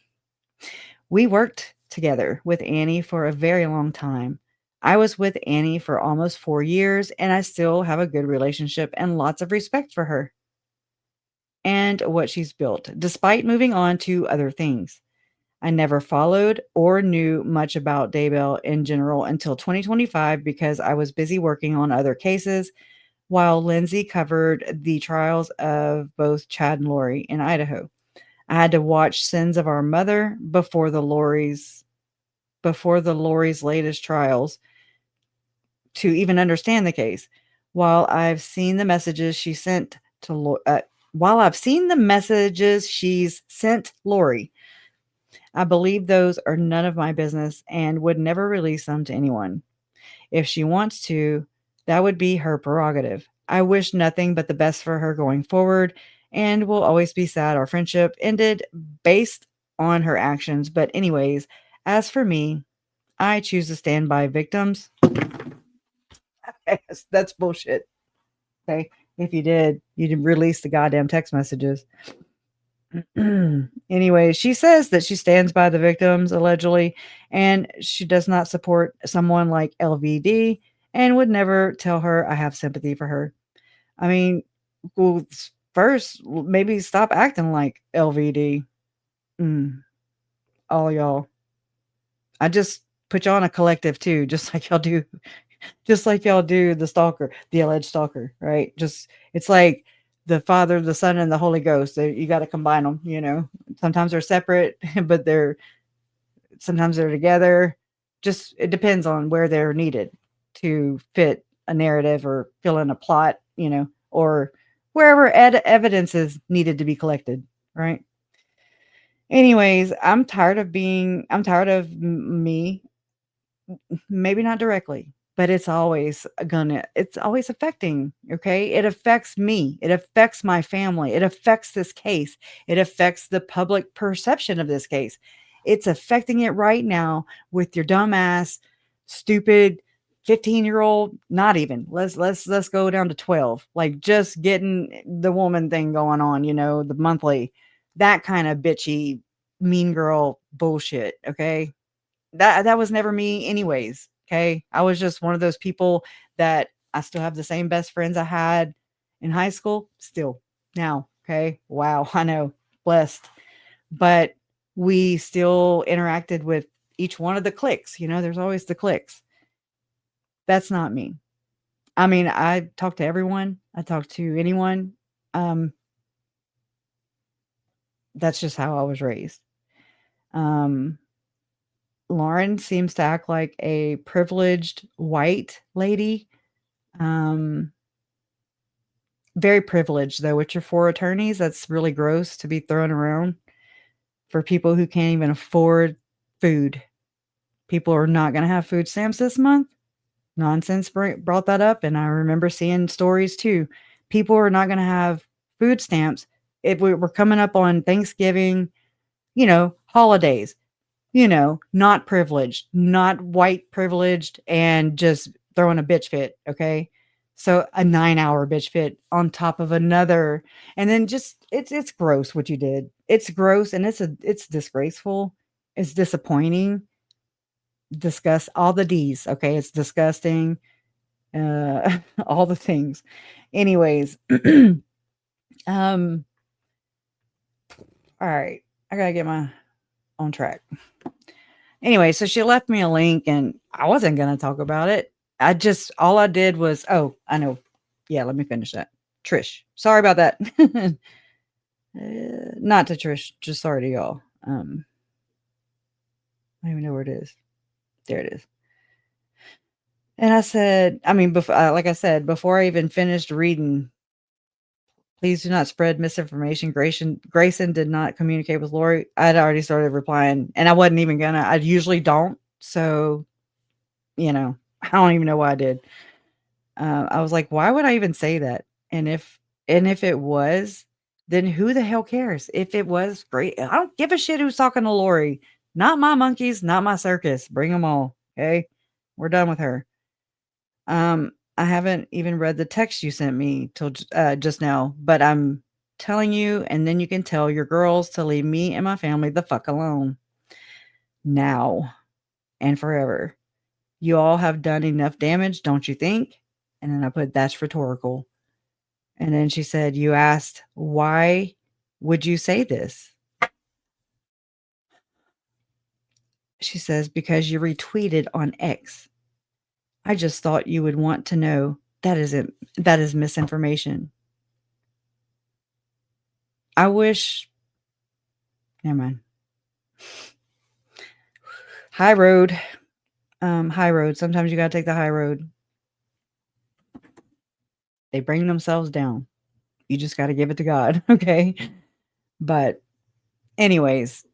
We worked together with Annie for a very long time. I was with Annie for almost 4 years, and I still have a good relationship and lots of respect for her and what she's built, despite moving on to other things. I never followed or knew much about Daybell in general until 2025 because I was busy working on other cases while Lindsay covered the trials of both Chad and Lori in Idaho. I had to watch Sins of Our Mother before the Lori's latest trials to even understand the case. While I've seen the messages she sent to while I've seen the messages she's sent Lori, I believe those are none of my business and would never release them to anyone. If she wants to, that would be her prerogative. I wish nothing but the best for her going forward and will always be sad our friendship ended based on her actions. But, anyways, as for me, I choose to stand by victims. That's bullshit. Okay. If you did, you'd release the goddamn text messages. Anyway, she says that she stands by the victims, allegedly, and she does not support someone like LVD and would never tell her I have sympathy for her. I mean, well, first, maybe stop acting like LVD. All y'all. I just put y'all in a collective too, just like y'all do the stalker, the alleged stalker, right? Just it's like the Father, the Son, and the Holy Ghost. You got to combine them, you know. Sometimes they're separate, but sometimes they're together. Just it depends on where they're needed to fit a narrative or fill in a plot, you know, or wherever evidence is needed to be collected, right? Anyways, I'm tired of me. Maybe not directly, but it's always affecting, okay? It affects me. It affects my family. It affects this case. It affects the public perception of this case. It's affecting it right now with your dumbass, stupid 15-year-old, not even. Let's go down to 12. Like just getting the woman thing going on, you know, the monthly, that kind of bitchy, mean girl bullshit, okay? That was never me anyways, okay? I was just one of those people that I still have the same best friends I had in high school, still now, okay? Wow, I know, blessed. But we still interacted with each one of the cliques, you know, there's always the cliques. That's not me. I mean, I talk to everyone. I talk to anyone. That's just how I was raised. Lauren seems to act like a privileged white lady. Very privileged, though, with your 4 attorneys. That's really gross to be thrown around for people who can't even afford food. People are not going to have food stamps this month. Nonsense brought that up, and I remember seeing stories too. People are not going to have food stamps if we're coming up on Thanksgiving, you know, holidays. You know, not privileged, not white privileged, and just throwing a bitch fit, okay? So a 9-hour bitch fit on top of another, and then just it's gross what you did. It's gross and it's disgraceful. It's disappointing. Disgust all the D's, okay? It's disgusting. All the things. Anyways, all right. I gotta get my on track. Anyway, so she left me a link and I wasn't going to talk about it. All I did was, oh, I know. Yeah, let me finish that. Trish. Sorry about that. Not to Trish, just sorry to y'all. I don't even know where it is. There it is. And I said, I mean, like I said, before I even finished reading, please do not spread misinformation. Grayson did not communicate with Lori. I'd already started replying and I wasn't even gonna, I usually don't. So, you know, I don't even know why I did. I was like, why would I even say that? And if it was, then who the hell cares? If it was great, I don't give a shit who's talking to Lori. Not my monkeys, not my circus. Bring them all. Okay, we're done with her. I haven't even read the text you sent me till just now, but I'm telling you, and then you can tell your girls to leave me and my family the fuck alone. now and forever. You all have done enough damage, don't you think? And then I put, that's rhetorical. And then she said, you asked, why would you say this? She says, because you retweeted on X. I just thought you would want to know that is misinformation. I wish, never mind. High road. High road. Sometimes you got to take the high road. They bring themselves down. You just got to give it to God. Okay. But anyways,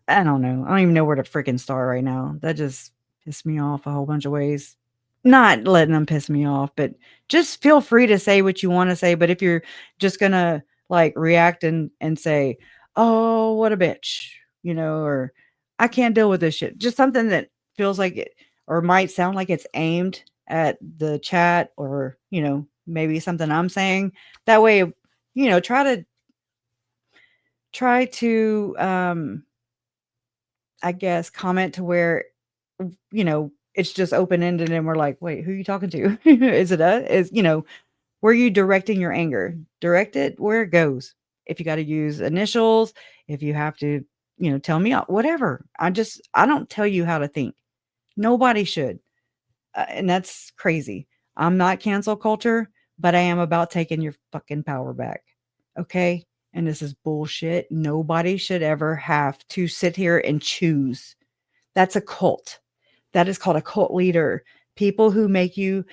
I don't know. I don't even know where to freaking start right now. That just pissed me off a whole bunch of ways. Not letting them piss me off, but just feel free to say what you want to say. But if you're just going to like react and say, oh, what a bitch, or I can't deal with this shit. Just something that feels like it or might sound like it's aimed at the chat or, maybe something I'm saying. That way, try to I guess comment to where it's just open-ended and we're like, wait, who are you talking to? Is it us? Where are you directing your anger? Direct it where it goes. If you got to use initials, if you have to, tell me out, whatever. I don't tell you how to think. Nobody should. And that's crazy. I'm not cancel culture, but I am about taking your fucking power back. Okay? And this is bullshit. Nobody should ever have to sit here and choose. That's a cult. That is called a cult leader. People who make you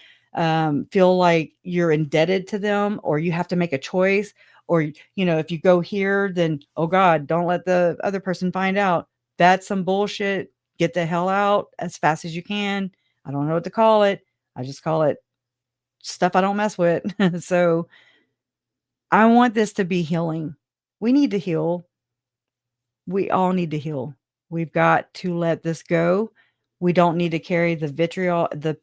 feel like you're indebted to them or you have to make a choice or, if you go here, then, oh God, don't let the other person find out. That's some bullshit. Get the hell out as fast as you can. I don't know what to call it. I just call it stuff I don't mess with. So I want this to be healing. We need to heal. We all need to heal. We've got to let this go. We don't need to carry the vitriol, the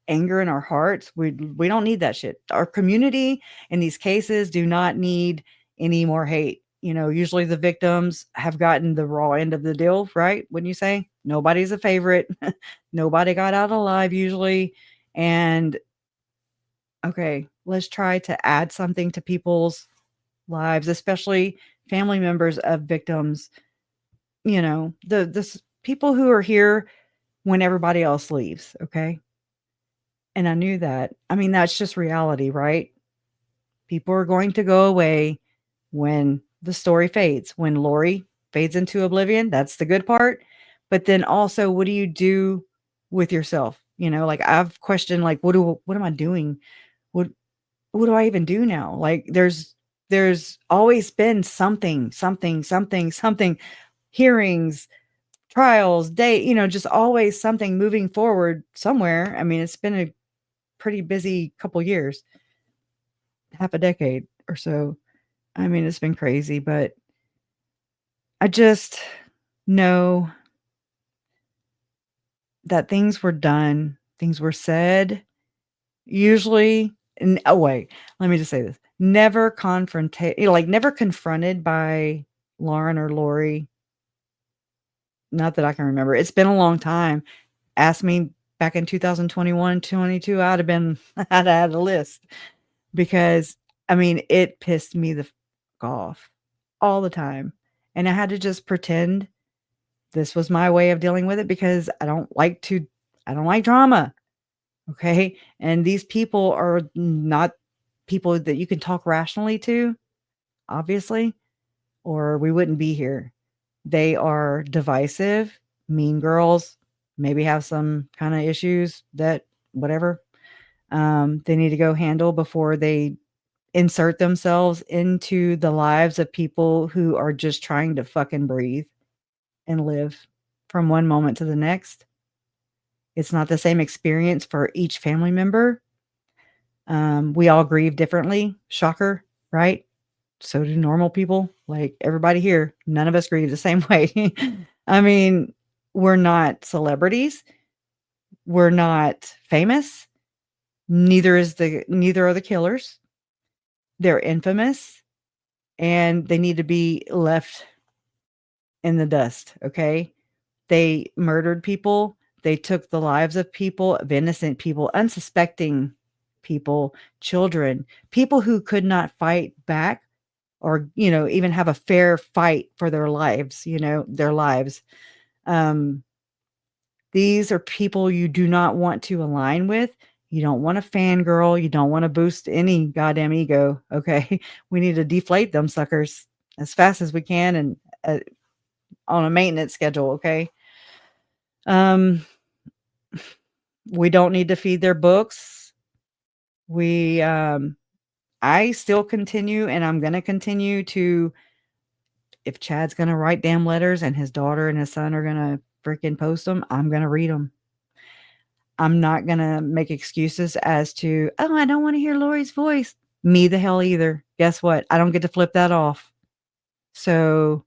anger in our hearts. We don't need that shit. Our community in these cases do not need any more hate. Usually the victims have gotten the raw end of the deal, right? Wouldn't you say? Nobody's a favorite. Nobody got out alive usually. And okay, let's try to add something to people's lives, especially family members of victims. The people who are here when everybody else leaves, okay? And I knew that. I mean, that's just reality, right? People are going to go away when the story fades. When Lori fades into oblivion, that's the good part. But then also, what do you do with yourself? Like I've questioned, like, what am I doing? What do I even do now? Like there's always been something, hearings, trials, date, just always something moving forward somewhere. I mean, it's been a pretty busy couple years, half a decade or so. I mean, it's been crazy, but I just know that things were done, things were said, usually. Oh, wait, let me just say this. Never never confronted by Lauren or Lori. Not that I can remember. It's been a long time. Ask me back in 2021, 22, I'd have had a list because I mean, it pissed me the fuck off all the time. And I had to just pretend this was my way of dealing with it because I don't like drama. Okay. And these people are not people that you can talk rationally to, obviously, or we wouldn't be here. They are divisive, mean girls, maybe have some kind of issues that whatever they need to go handle before they insert themselves into the lives of people who are just trying to fucking breathe and live from one moment to the next. It's not the same experience for each family member. We all grieve differently. Shocker, right? So do normal people. Like everybody here, none of us grieve the same way. I mean, we're not celebrities. We're not famous. Neither are the killers. They're infamous and they need to be left in the dust, okay? They murdered people. They took the lives of people, of innocent people, unsuspecting people, children, people who could not fight back or, even have a fair fight for their lives, their lives. These are people you do not want to align with. You don't want to fangirl. You don't want to boost any goddamn ego. Okay. We need to deflate them suckers as fast as we can and on a maintenance schedule. Okay. We don't need to feed their books. I still continue and I'm going to continue to, if Chad's going to write damn letters and his daughter and his son are going to freaking post them, I'm going to read them. I'm not going to make excuses as to, oh, I don't want to hear Lori's voice. Me the hell either. Guess what? I don't get to flip that off. So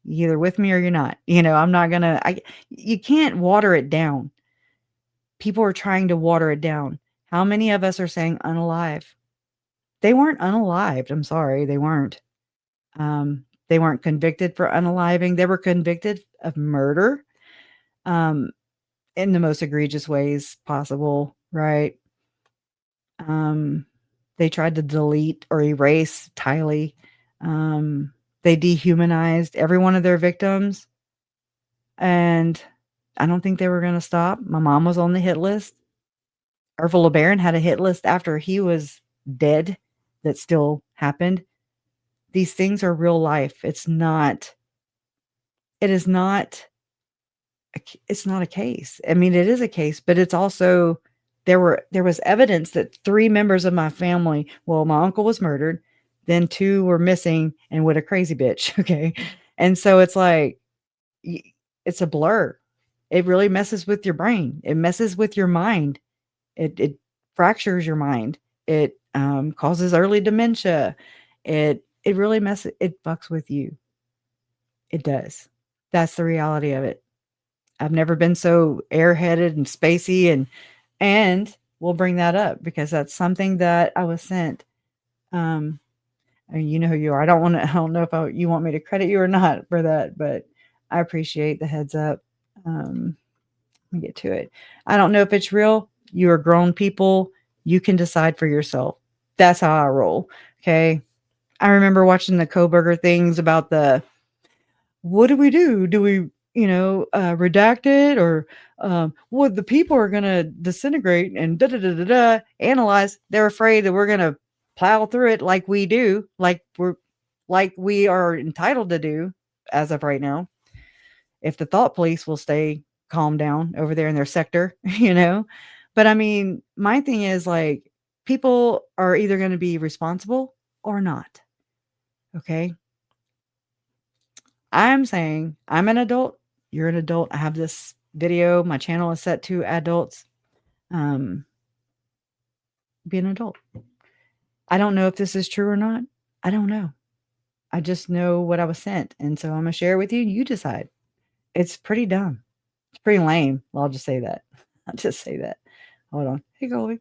you're either with me or you're not. I'm not going to, you can't water it down. People are trying to water it down. How many of us are saying unalive? They weren't unalived. I'm sorry. They weren't. They weren't convicted for unaliving. They were convicted of murder. In the most egregious ways possible, right? They tried to delete or erase Tylee. They dehumanized every one of their victims. And I don't think they were going to stop. My mom was on the hit list. Ervil LeBaron had a hit list after he was dead that still happened. These things are real life. It's not a case. I mean, it is a case, but it's also, there was evidence that 3 members of my family, well, my uncle was murdered, then 2 were missing and with a crazy bitch. Okay. And so it's like, it's a blur. It really messes with your brain. It messes with your mind. It fractures your mind. It causes early dementia. It really it fucks with you. It does. That's the reality of it. I've never been so airheaded and spacey and we'll bring that up because that's something that I was sent. And you know who you are. I don't know if you want me to credit you or not for that, but I appreciate the heads up. Let me get to it. I don't know if it's real. You are grown people. You can decide for yourself. That's how I roll. Okay. I remember watching the Koberger things about what do we do? Do we, redact it or what the people are going to disintegrate and analyze. They're afraid that we're going to plow through it like we do, like we are entitled to do as of right now. If the thought police will stay calm down over there in their sector, But I mean, my thing is like people are either going to be responsible or not. Okay. I'm saying I'm an adult. You're an adult. I have this video. My channel is set to adults. Be an adult. I don't know if this is true or not. I don't know. I just know what I was sent. And so I'm going to share it with you. You decide. It's pretty dumb. It's pretty lame. Well, I'll just say that. Hold on. Hey, Goldie.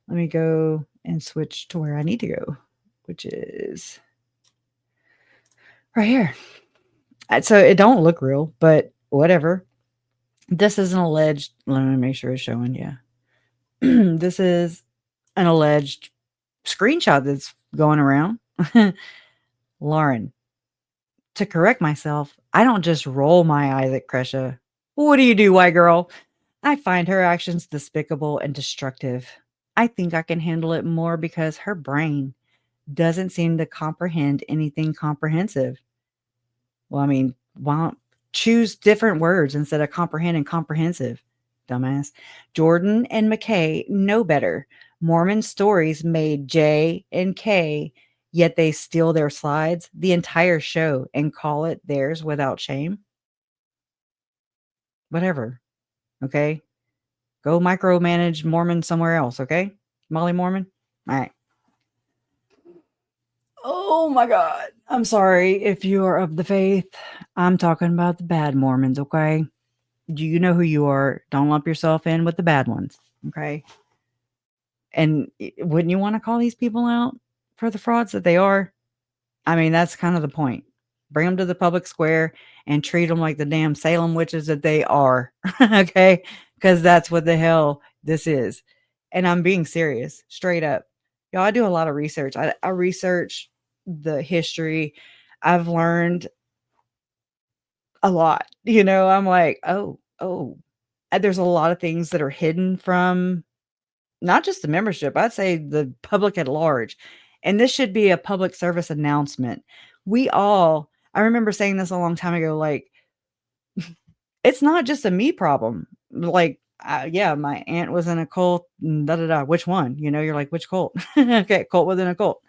Let me go and switch to where I need to go, which is right here. So it don't look real, but whatever. This is an alleged, let me make sure it's showing. Yeah. This is an alleged screenshot that's going around. Lauren, to correct myself, I don't just roll my eyes at Kresha. What do you do, white girl? I find her actions despicable and destructive. I think I can handle it more because her brain doesn't seem to comprehend anything comprehensive. Well, I mean, why don't choose different words instead of comprehend and comprehensive, dumbass. Jordan and McKay know better. Mormon stories made J and K, yet they steal their slides, the entire show, and call it theirs without shame. Whatever. Okay. Go micromanage Mormon somewhere else. Okay. Molly Mormon. All right. Oh my God. I'm sorry if you are of the faith. I'm talking about the bad Mormons, okay? You know who you are. Don't lump yourself in with the bad ones, okay? And wouldn't you want to call these people out for the frauds that they are? I mean, that's kind of the point. bring them to the public square and treat them like the damn Salem witches that they are. Okay? Because that's what the hell this is. And I'm being serious, straight up. Y'all, I do a lot of research. I research the history. I've learned a lot. I'm like, oh, there's a lot of things that are hidden from not just the membership, I'd say the public at large. And this should be a public service announcement. I remember saying this a long time ago, like, it's not just a me problem. Like, yeah, my aunt was in a cult, da da da. Which one? You're like, which cult? Okay, cult within a cult.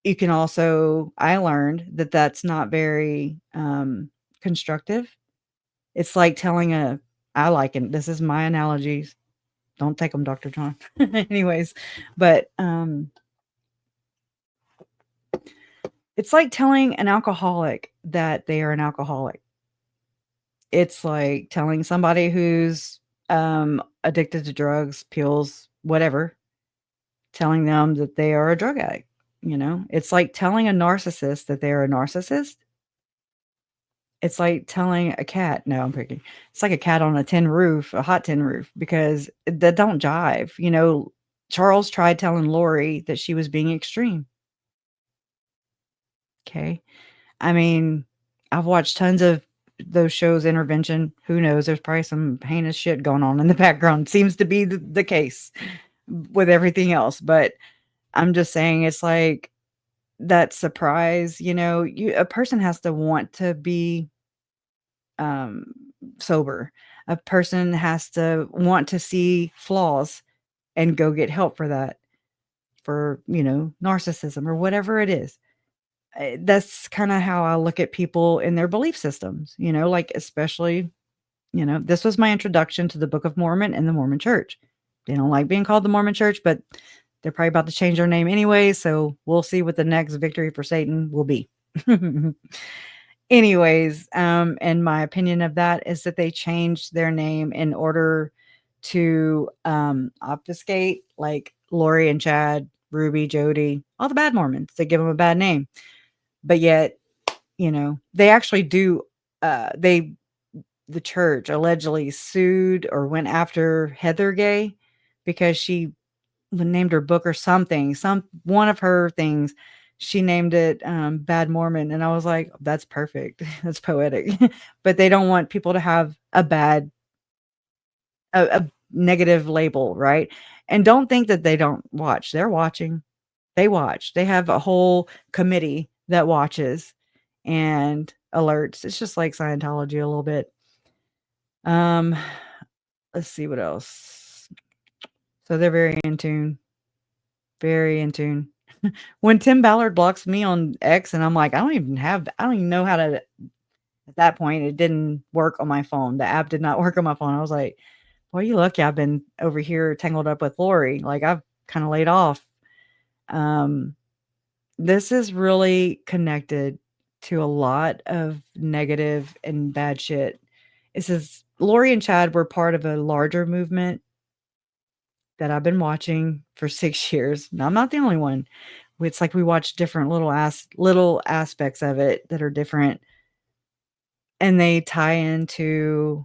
You can also, I learned that that's not very constructive. It's like telling this is my analogies. Don't take them, Dr. John. Anyways, but it's like telling an alcoholic that they are an alcoholic. It's like telling somebody who's addicted to drugs, pills, whatever, telling them that they are a drug addict. It's like telling a narcissist that they're a narcissist. It's like telling a cat, no, I'm picking. It's like a cat on a hot tin roof, because that don't jive. Charles tried telling Lori that she was being extreme. Okay. I mean, I've watched tons of those shows, Intervention. Who knows? There's probably some heinous shit going on in the background. Seems to be the case with everything else. But I'm just saying, it's like that surprise, a person has to want to be sober. A person has to want to see flaws and go get help for that, for, narcissism or whatever it is. That's kind of how I look at people in their belief systems, like, especially, this was my introduction to the Book of Mormon and the Mormon Church. They don't like being called the Mormon Church, but they're probably about to change their name anyway. So we'll see what the next victory for Satan will be. Anyways, and my opinion of that is that they changed their name in order to obfuscate, like, Lori and Chad, Ruby, Jody, all the bad Mormons. They give them a bad name. But yet, they actually do, the church allegedly sued or went after Heather Gay because she named her book or something, one of her things, she named it Bad Mormon. And I was like, that's perfect. That's poetic. But they don't want people to have a negative label, right? And don't think that they don't watch. They're watching. They watch. They have a whole committee that watches and alerts. It's just like Scientology a little bit. Let's see what else. So they're very in tune. Very in tune. When Tim Ballard blocks me on X and I'm like, I don't even know how to, at that point, it didn't work on my phone. The app did not work on my phone. I was like, well, you lucky I've been over here tangled up with Lori. Like, I've kind of laid off. This is really connected to a lot of negative and bad shit. It says Lori and Chad were part of a larger movement that I've been watching for 6 years. Now, I'm not the only one. It's like we watch different little aspects of it that are different, and they tie into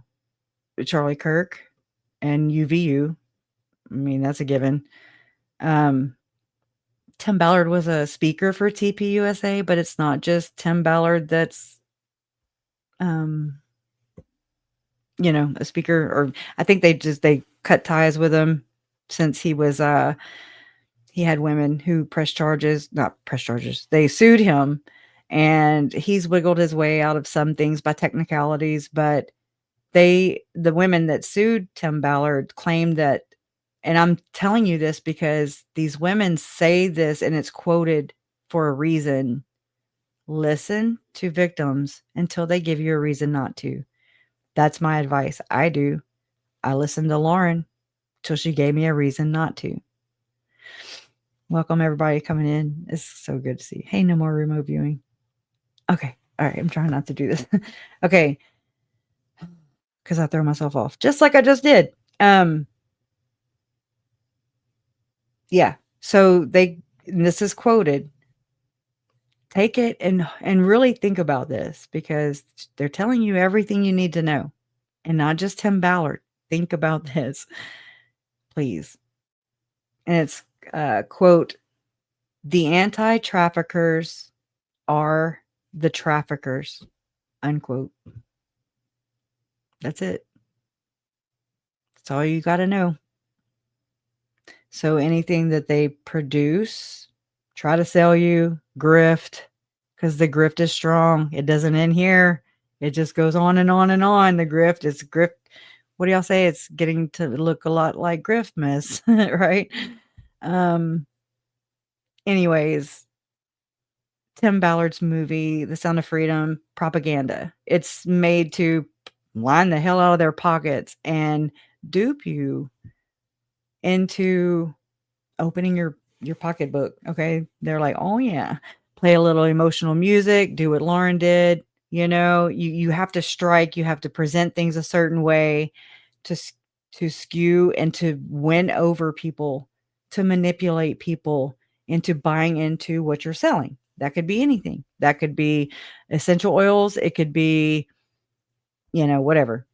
Charlie Kirk and UVU. I mean, that's a given. Tim Ballard was a speaker for TPUSA, but it's not just Tim Ballard that's, a speaker. Or I think they cut ties with him since he was, he had women who not press charges. They sued him, and he's wiggled his way out of some things by technicalities. But the women that sued Tim Ballard claimed that, and I'm telling you this because these women say this and it's quoted for a reason. Listen to victims until they give you a reason not to. That's my advice. I do. I listened to Lauren till she gave me a reason not to. Welcome everybody coming in. It's so good to see. Hey, no more remote viewing. Okay. All right. I'm trying not to do this. Okay. Because I throw myself off just like I just did. Yeah. So this is quoted. take it and really think about this, because they're telling you everything you need to know, and not just Tim Ballard. Think about this, please. And it's quote, "The anti-traffickers are the traffickers," unquote. That's it. That's all you got to know. So anything that they produce, try to sell you, grift, because the grift is strong. It doesn't end here. It just goes on and on and on. The grift is grift. What do y'all say? It's getting to look a lot like Griftmas, right? Anyways, Tim Ballard's movie, The Sound of Freedom, propaganda. It's made to line the hell out of their pockets and dupe you into opening your pocketbook. Okay. They're like, oh yeah, play a little emotional music, do what Lauren did. You know, you have to strike, you have to present things a certain way to skew and to win over people, to manipulate people into buying into what you're selling. That could be anything. That could be essential oils. It could be, whatever.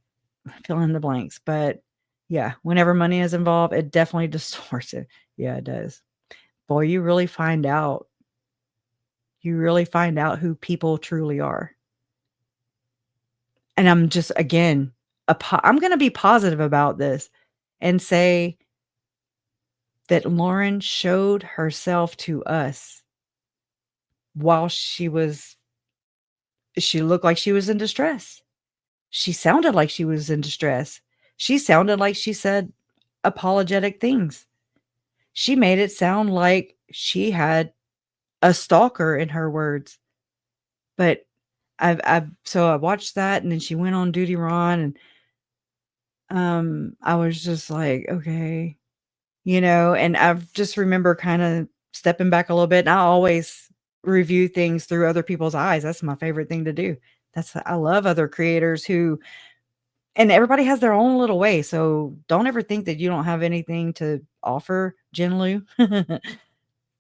Fill in the blanks. But yeah, whenever money is involved, it definitely distorts it. Yeah, it does. Boy, you really find out who people truly are. And I'm just, again, I'm going to be positive about this and say that Lauren showed herself to us while she looked like she was in distress. She sounded like she was in distress. She sounded like she said apologetic things. She made it sound like she had a stalker, in her words. But so I watched that, and then she went on Duty Ron, and I was just like, okay, and I just remember kind of stepping back a little bit. And I always review things through other people's eyes. That's my favorite thing to do. I love other creators and everybody has their own little way. So don't ever think that you don't have anything to offer, Jen Lu.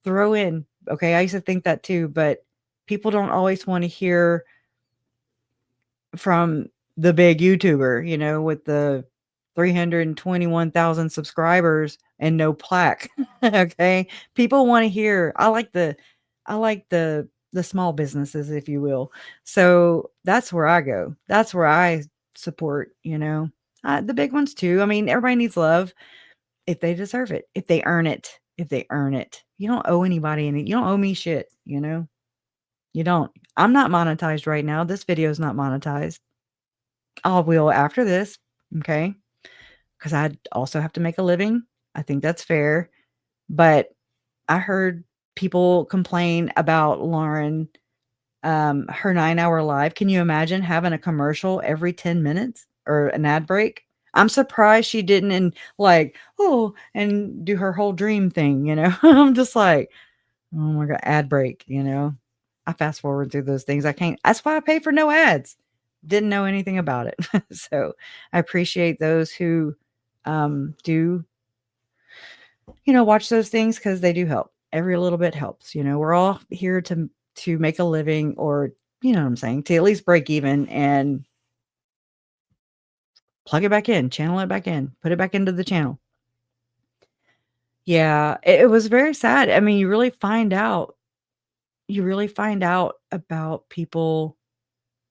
Throw in. Okay. I used to think that too, but people don't always want to hear from the big YouTuber, with the 321,000 subscribers and no plaque. Okay. People want to hear, I like the small businesses, if you will. So that's where I go. That's where I support, the big ones too. I mean, everybody needs love if they deserve it, if they earn it, You don't owe anybody any, you don't owe me shit, You don't. I'm not monetized right now. This video is not monetized. I will after this, okay? Because I also have to make a living. I think that's fair. But I heard people complain about Lauren, her 9-hour live. Can you imagine having a commercial every 10 minutes or an ad break? I'm surprised she didn't and do her whole dream thing, I'm just like, oh my God, ad break, I fast forward through those things. I can't. That's why I pay for no ads. Didn't know anything about it. So I appreciate those who do, watch those things, because they do help. Every little bit helps. We're all here to make a living, or, what I'm saying, to at least break even and plug it back in, channel it back in, put it back into the channel. Yeah, it was very sad. I mean, you really find out about people.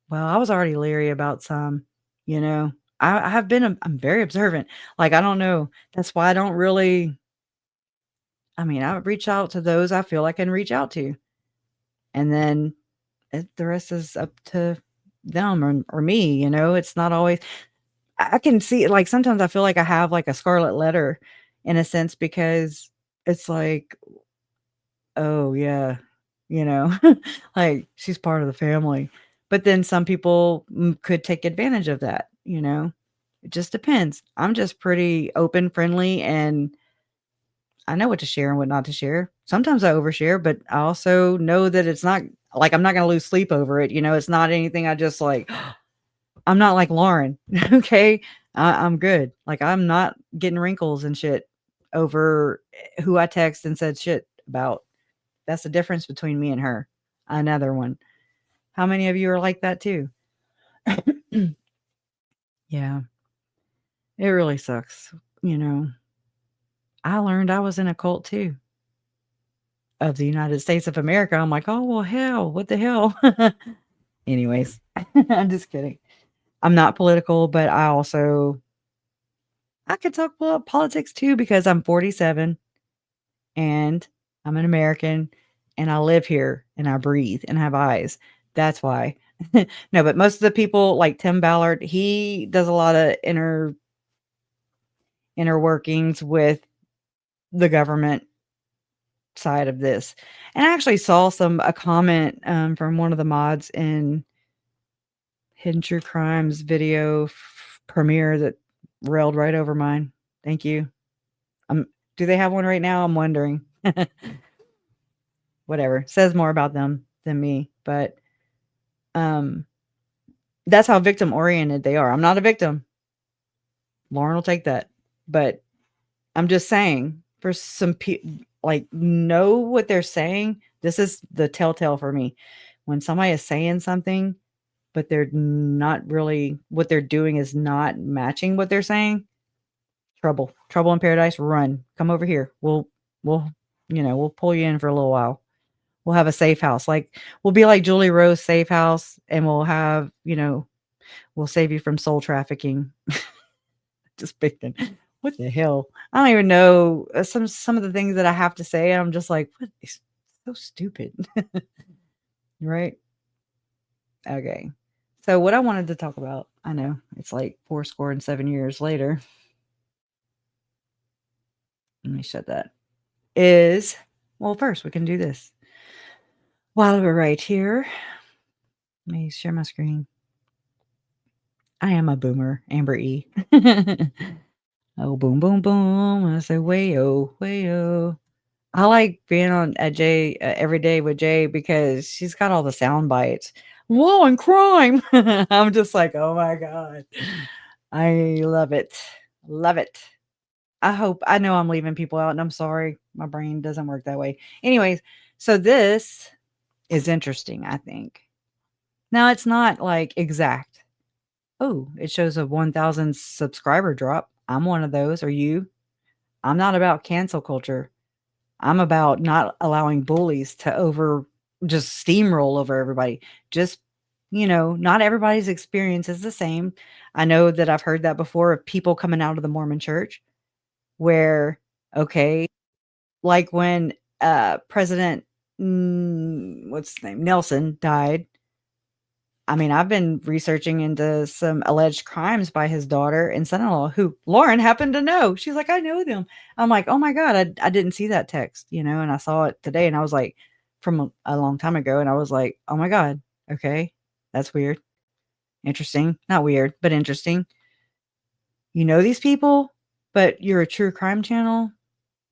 Well, I was already leery about some, I'm very observant. Like, I don't know. That's why I don't really, I reach out to those I feel I can reach out to. And then the rest is up to them or me, it's not always, I can see it. Like, sometimes I feel like I have like a scarlet letter in a sense, because it's like, oh yeah, like, she's part of the family. But then some people could take advantage of that, It just depends. I'm just pretty open, friendly, and I know what to share and what not to share. Sometimes I overshare, but I also know that it's not like I'm not going to lose sleep over it. It's not anything I just like. I'm not like Lauren. Okay. I'm good. Like, I'm not getting wrinkles and shit over who I text and said shit about. That's the difference between me and her. Another one. How many of you are like that too? Yeah. It really sucks. I learned I was in a cult too of the United States of America. I'm like, oh, well, hell, what the hell? Anyways, I'm just kidding. I'm not political, but I could talk about politics too because I'm 47 and I'm an American and I live here and I breathe and have eyes. That's why. No, but most of the people like Tim Ballard, he does a lot of inner workings with the government side of this. And I actually saw a comment from one of the mods in Hidden True Crimes video premiere that railed right over mine. Thank you. Do they have one right now? I'm wondering. Whatever. Says more about them than me, but that's how victim oriented they are. I'm not a victim. Lauren will take that. But I'm just saying for some people know what they're saying. This is the telltale for me. When somebody is saying something, but they're not really, what they're doing is not matching what they're saying. Trouble in paradise. Run. Come over here. We'll pull you in for a little while. We'll have a safe house. We'll be like Julie Rose Safe House, and we'll have, we'll save you from soul trafficking. Just picking. What the hell? I don't even know some of the things that I have to say. I'm just like, what is so stupid, right? Okay. So what I wanted to talk about, I know it's like 7 years later. Let me shut that. Well, first we can do this. While we're right here, let me share my screen. I am a boomer, Amber E. Oh, boom, boom, boom. I say, way-o, way-o. I like being at Jay every day with Jay because she's got all the sound bites. Law and crime. I'm just like, oh my God. I love it. Love it. I know I'm leaving people out and I'm sorry. My brain doesn't work that way. Anyways, so this is interesting, I think. Now it's not like exact. Oh, it shows a 1,000 subscriber drop. I'm one of those. Are you? I'm not about cancel culture. I'm about not allowing bullies to just steamroll over everybody. Just, not everybody's experience is the same. I know that I've heard that before of people coming out of the Mormon church where, okay, like when President, what's his name, Nelson died. I mean, I've been researching into some alleged crimes by his daughter and son-in-law who Lauren happened to know. She's like, I know them. I'm like, oh my God, I didn't see that text, and I saw it today and I was like, from a long time ago. And I was like, oh my God, okay, that's weird. Interesting. Not weird, but interesting. You know these people, but you're a true crime channel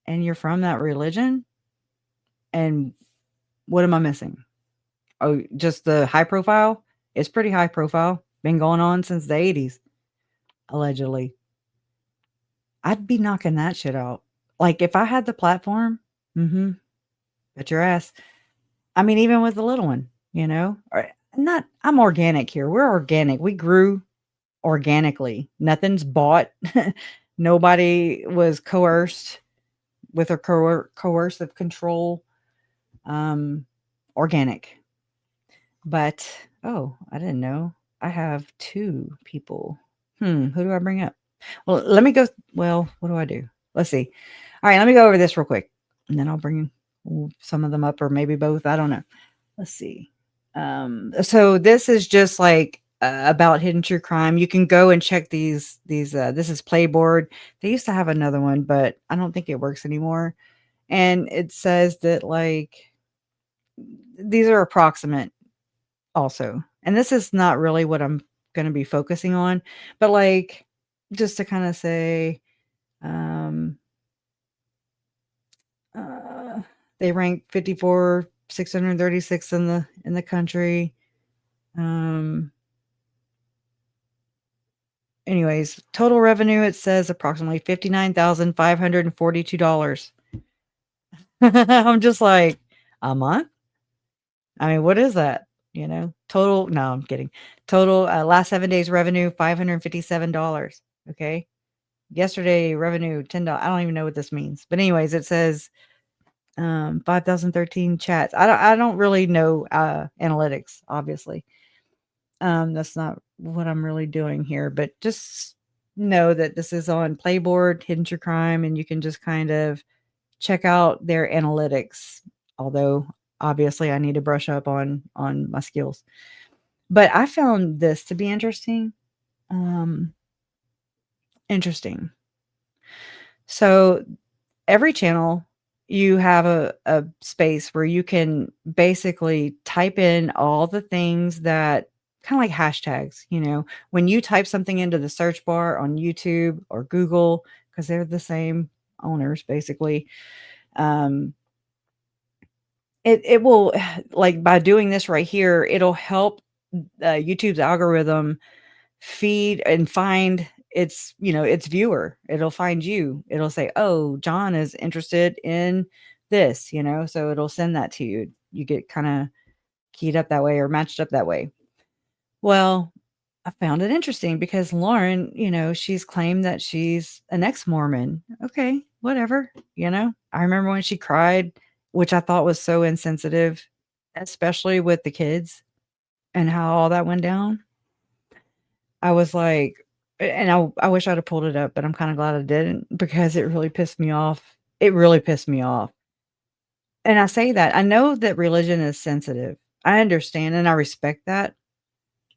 and you're from that religion. And what am I missing? Oh, just the high profile? It's pretty high profile. Been going on since the 80s, allegedly. I'd be knocking that shit out. Like, if I had the platform, bet your ass. I mean, even with the little one, I'm organic here. We're organic. We grew organically. Nothing's bought. Nobody was coerced with a coercive control. Organic. But, I didn't know. I have 2 people. Who do I bring up? Well, let me go. Well, what do I do? Let's see. All right, let me go over this real quick. And then I'll bring some of them up or maybe both. I don't know. Let's see. So this is just like about Hidden True Crime. You can go and check these. This is Playboard. They used to have another one, but I don't think it works anymore. And it says that these are approximate also. And this is not really what I'm going to be focusing on, but just to kind of say, they rank 54, 636 in the country. Anyways, total revenue, it says approximately $59,542. I'm just like, a month? I mean, what is that? Total, no, I'm kidding. Total, last 7 days revenue, $557. Okay. Yesterday revenue, $10. I don't even know what this means. But anyways, it says 5,013 chats. I don't really know analytics, obviously. That's not what I'm really doing here, but just know that this is on Playboard, Hidden True Crime, and you can just kind of check out their analytics. Although obviously I need to brush up on my skills. But I found this to be interesting. Interesting. So every channel, you have a space where you can basically type in all the things that kind of like hashtags, when you type something into the search bar on YouTube or Google, because they're the same owners, basically. It will, like, by doing this right here, it'll help YouTube's algorithm feed and find its viewer. It'll find you. It'll say, oh, John is interested in this, so it'll send that to you. You get kind of keyed up that way or matched up that way. Well, I found it interesting because Lauren, she's claimed that she's an ex-Mormon. Okay, whatever. I remember when she cried, which I thought was so insensitive, especially with the kids and how all that went down. I was like, and I wish I'd have pulled it up, but I'm kind of glad I didn't because it really pissed me off. It really pissed me off. And I say that. I know that religion is sensitive. I understand and I respect that.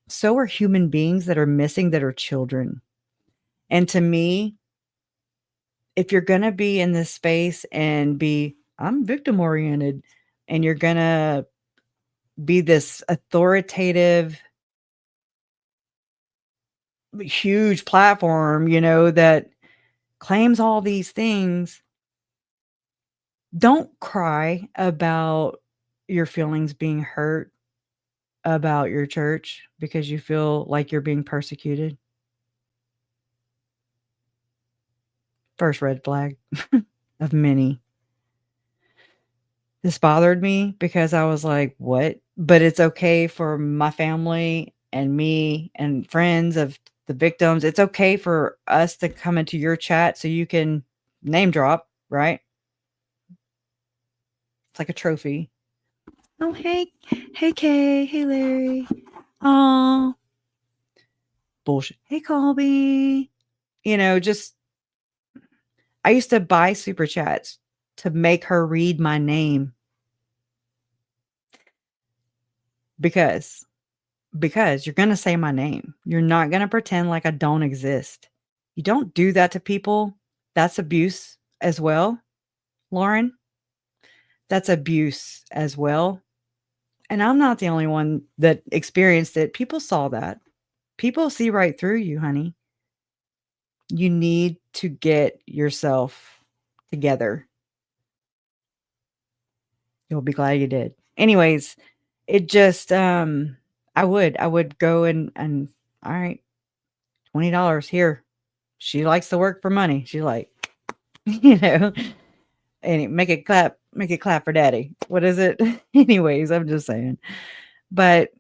So are human beings that are missing, that are children. And to me, if you're going to be in this space and I'm victim oriented, and you're going to be this authoritative, huge platform, that claims all these things, don't cry about your feelings being hurt about your church because you feel like you're being persecuted. First red flag of many. This bothered me because I was like, what? But it's okay for my family and me and friends of the victims. It's okay for us to come into your chat so you can name drop, right? It's like a trophy. Oh, hey Kay, hey Larry. Oh, bullshit. Hey Colby. Just, I used to buy super chats to make her read my name. Because you're going to say my name. You're not going to pretend like I don't exist. You don't do that to people. That's abuse as well, Lauren. That's abuse as well. And I'm not the only one that experienced it. People saw that. People see right through you, honey. You need to get yourself together. You'll be glad you did. Anyways, it just, I would go and all right, $20 here. She likes to work for money. She's like, and make it clap for daddy. What is it? Anyways, I'm just saying. But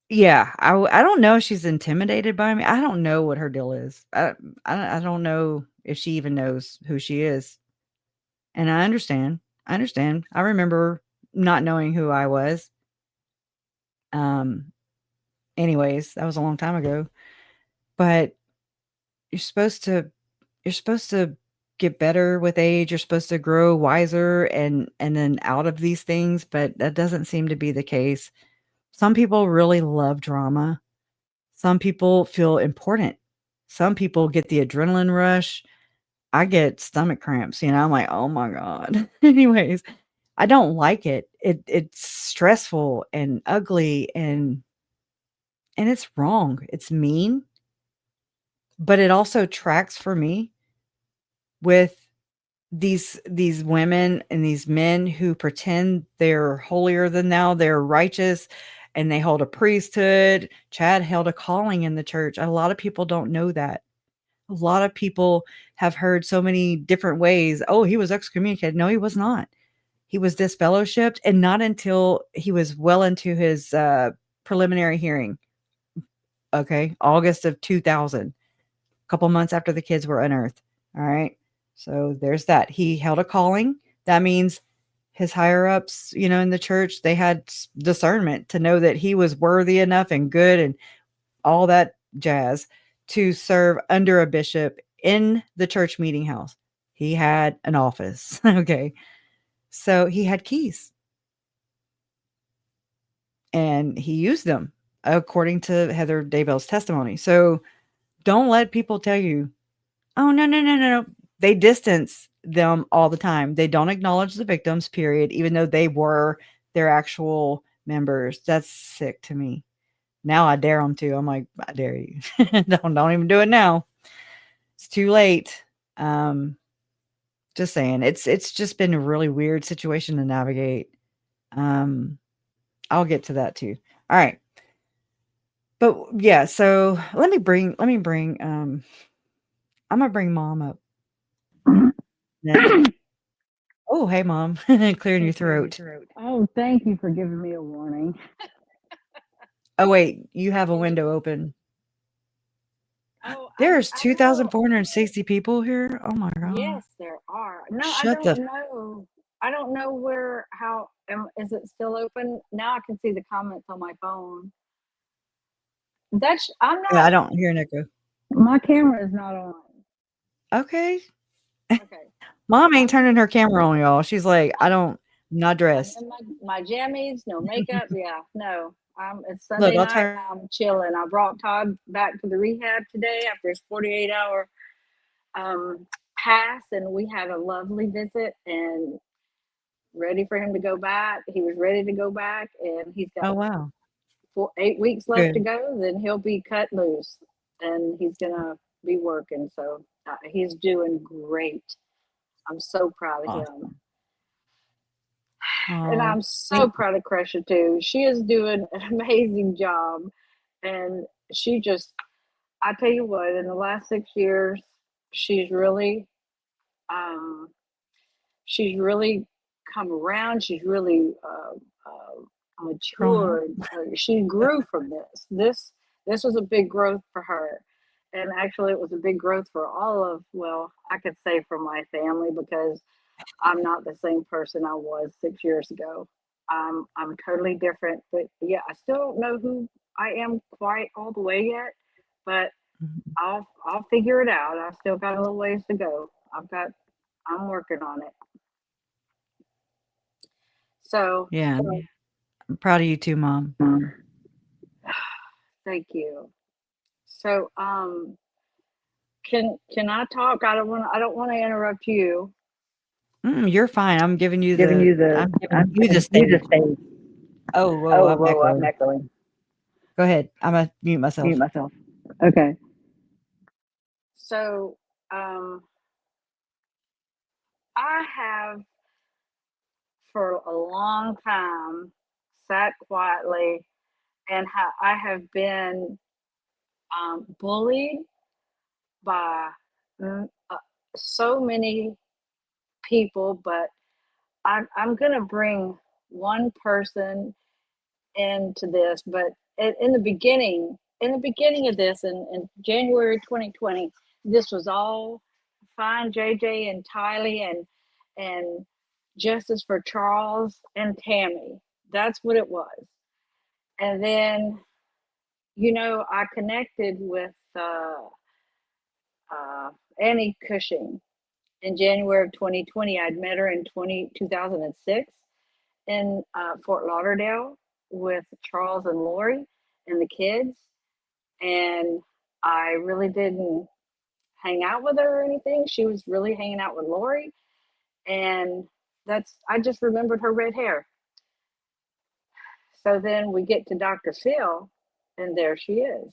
yeah, I don't know if she's intimidated by me. I don't know what her deal is. I don't know if she even knows who she is. And I understand. I remember not knowing who I was. Anyways, that was a long time ago. But you're supposed to get better with age. You're supposed to grow wiser and then out of these things, but that doesn't seem to be the case. Some people really love drama. Some people feel important. Some people get the adrenaline rush. I get stomach cramps, I'm like, "Oh my God." Anyways, I don't like it. It's stressful and ugly and it's wrong. It's mean. But it also tracks for me with these women and these men who pretend they're holier than thou, they're righteous, and they hold a priesthood. Chad held a calling in the church. A lot of people don't know that. A lot of people have heard so many different ways. Oh, he was excommunicated. No, he was not. he was disfellowshipped, and not until he was well into his preliminary hearing. Okay, August of 2000, a couple months after the kids were unearthed. All right, so there's that. He held a calling. That means his higher ups, in the church, they had discernment to know that he was worthy enough and good and all that jazz to serve under a bishop in the church meeting house. He had an office. Okay. So he had keys and he used them according to Heather Daybell's testimony. So don't let people tell you, oh, no, no, no, no, no. They distance them all the time. They don't acknowledge the victims, period, even though they were their actual members. That's sick to me. Now I dare them to. I'm like, I dare you. don't even do it now. It's too late. Just saying. It's just been a really weird situation to navigate. I'll get to that too. All right. But yeah, so let me bring I'm gonna bring mom up. Oh, hey mom. Clearing your throat. Oh, thank you for giving me a warning. Oh wait, you have a window open. Oh, There's 2,460 people here. Oh my god. Yes, there are. No, Shut I don't know. I don't know is it still open? Now I can see the comments on my phone. I'm not. Yeah, I don't hear an echo. My camera is not on. Okay. Okay. Mom ain't turning her camera on, y'all. She's like, I'm not dressed. I'm in my jammies, no makeup. Yeah, no. It's Look, Sunday night. I'm chilling. I brought Todd back to the rehab today after his 48-hour pass, and we had a lovely visit and ready for him to go back. He was ready to go back, and he's got oh wow. 8 weeks left Good. to go. Then he'll be cut loose, and he's gonna be working. So he's doing great. I'm so proud of him. And I'm so proud of Kresha too. She is doing an amazing job. And I tell you what, in the last 6 years, she's really come around. She's really matured. She grew from this. This was a big growth for her. And actually, it was a big growth for I could say for my family, because I'm not the same person I was 6 years ago. I'm totally different, but yeah, I still don't know who I am quite all the way yet, but I'll figure it out. I still got a little ways to go. I'm working on it. So yeah, I'm proud of you too, Mom. Thank you. So can I talk? I don't want to interrupt you. You're fine. I'm giving you the stage. Oh, whoa, I'm echoing. Go ahead. I'm gonna mute myself. Okay. So I have for a long time sat quietly, and I have been bullied by so many people, but I'm going to bring one person into this. But in the beginning of this, in January 2020, this was all fine. JJ and Tylee and justice for Charles and Tammy. That's what it was. And then, I connected with Annie Cushing in January of 2020. I'd met her in 2006 in Fort Lauderdale with Charles and Lori and the kids. And I really didn't hang out with her or anything. She was really hanging out with Lori. And I just remembered her red hair. So then we get to Dr. Phil, and there she is.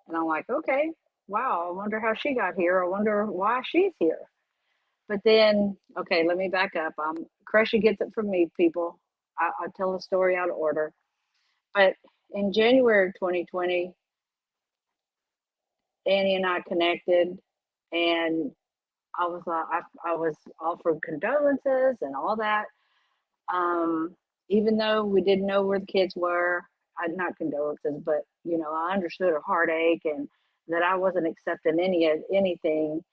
And I'm like, okay, wow, I wonder how she got here. I wonder why she's here. But then, okay, let me back up. Kresha gets it from me, people. I'll tell the story out of order. But in January 2020, Annie and I connected, and I was I was offered condolences and all that. Even though we didn't know where the kids were, not condolences, but you know, I understood her heartache and that I wasn't accepting anything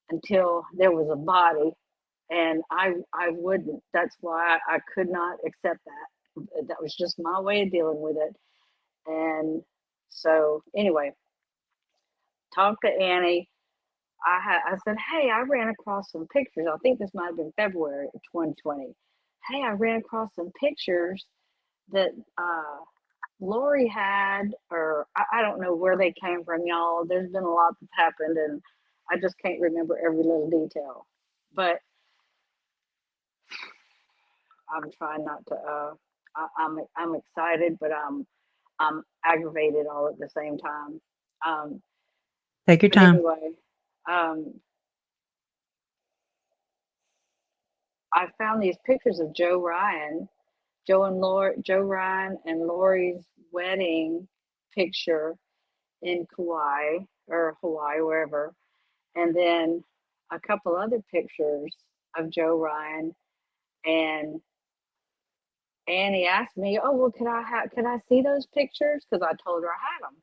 until there was a body, and I wouldn't. That's why I could not accept that. That was just my way of dealing with it. And so anyway, talked to Annie. I said, hey, I ran across some pictures. I think this might have been February of 2020. Hey, I ran across some pictures that Lori had, or I don't know where they came from, y'all. There's been a lot that's happened, and I just can't remember every little detail. But I'm trying not to. I'm excited, but I'm aggravated all at the same time. Take your but time. Anyway, I found these pictures of Joe Ryan Joe Ryan and Lori's wedding picture in Kauai or Hawaii, wherever, and then a couple other pictures of Joe Ryan. And Annie asked me, "Oh, well, could I see those pictures?" Because I told her I had them,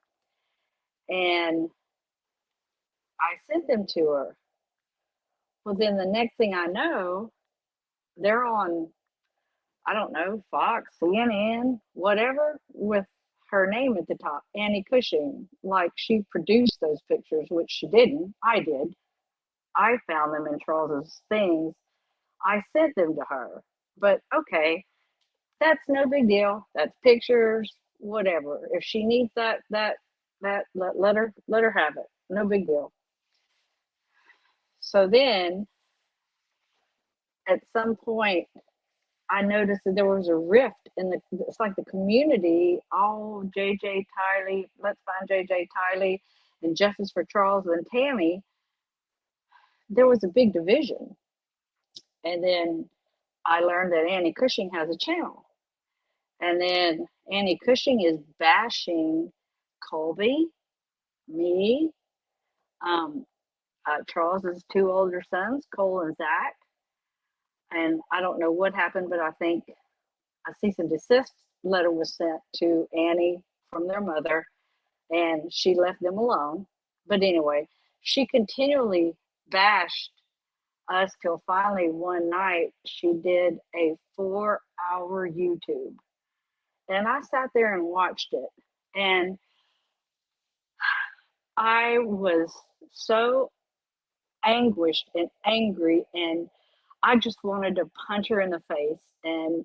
and I sent them to her. Well, then the next thing I know, they're on, I don't know, Fox, CNN, whatever, with her name at the top, Annie Cushing, like she produced those pictures, which she didn't. I did. I found them in Charles's things. I sent them to her. But okay, that's no big deal. That's pictures, whatever. If she needs that let her have it. No big deal. So then at some point I noticed that there was a rift in it's like the community, all JJ Tylee, let's find JJ Tylee, and Justice for Charles and Tammy. There was a big division. And then I learned that Annie Cushing has a channel. And then Annie Cushing is bashing Colby, me, Charles's two older sons, Cole and Zach. And I don't know what happened, but I think a cease and desist letter was sent to Annie from their mother, and she left them alone. But anyway, she continually bashed us till finally one night she did a 4-hour YouTube. And I sat there and watched it. And I was so anguished and angry, and I just wanted to punch her in the face. And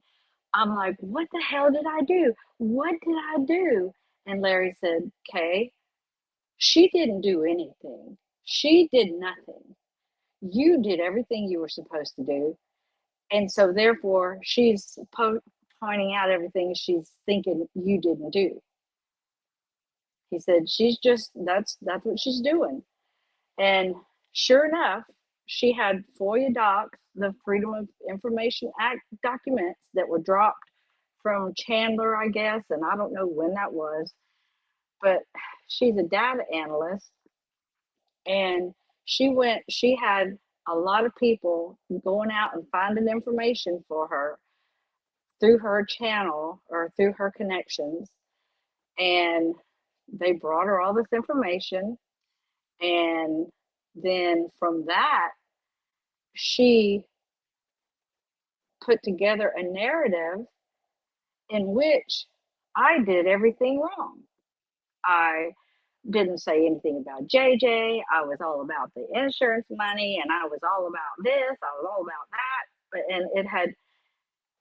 I'm like, what the hell did I do? What did I do? And Larry said, Kay, she didn't do anything. She did nothing. You did everything you were supposed to do. And so therefore she's pointing out everything she's thinking you didn't do. He said, she's just, that's what she's doing. And sure enough, she had FOIA docs, the Freedom of Information Act documents that were dropped from Chandler, I guess, and I don't know when that was, but she's a data analyst, and she had a lot of people going out and finding information for her through her channel or through her connections, and they brought her all this information, and then from that she put together a narrative in which I did everything wrong. I didn't say anything about JJ. I was all about the insurance money, and I was all about this. I was all about that.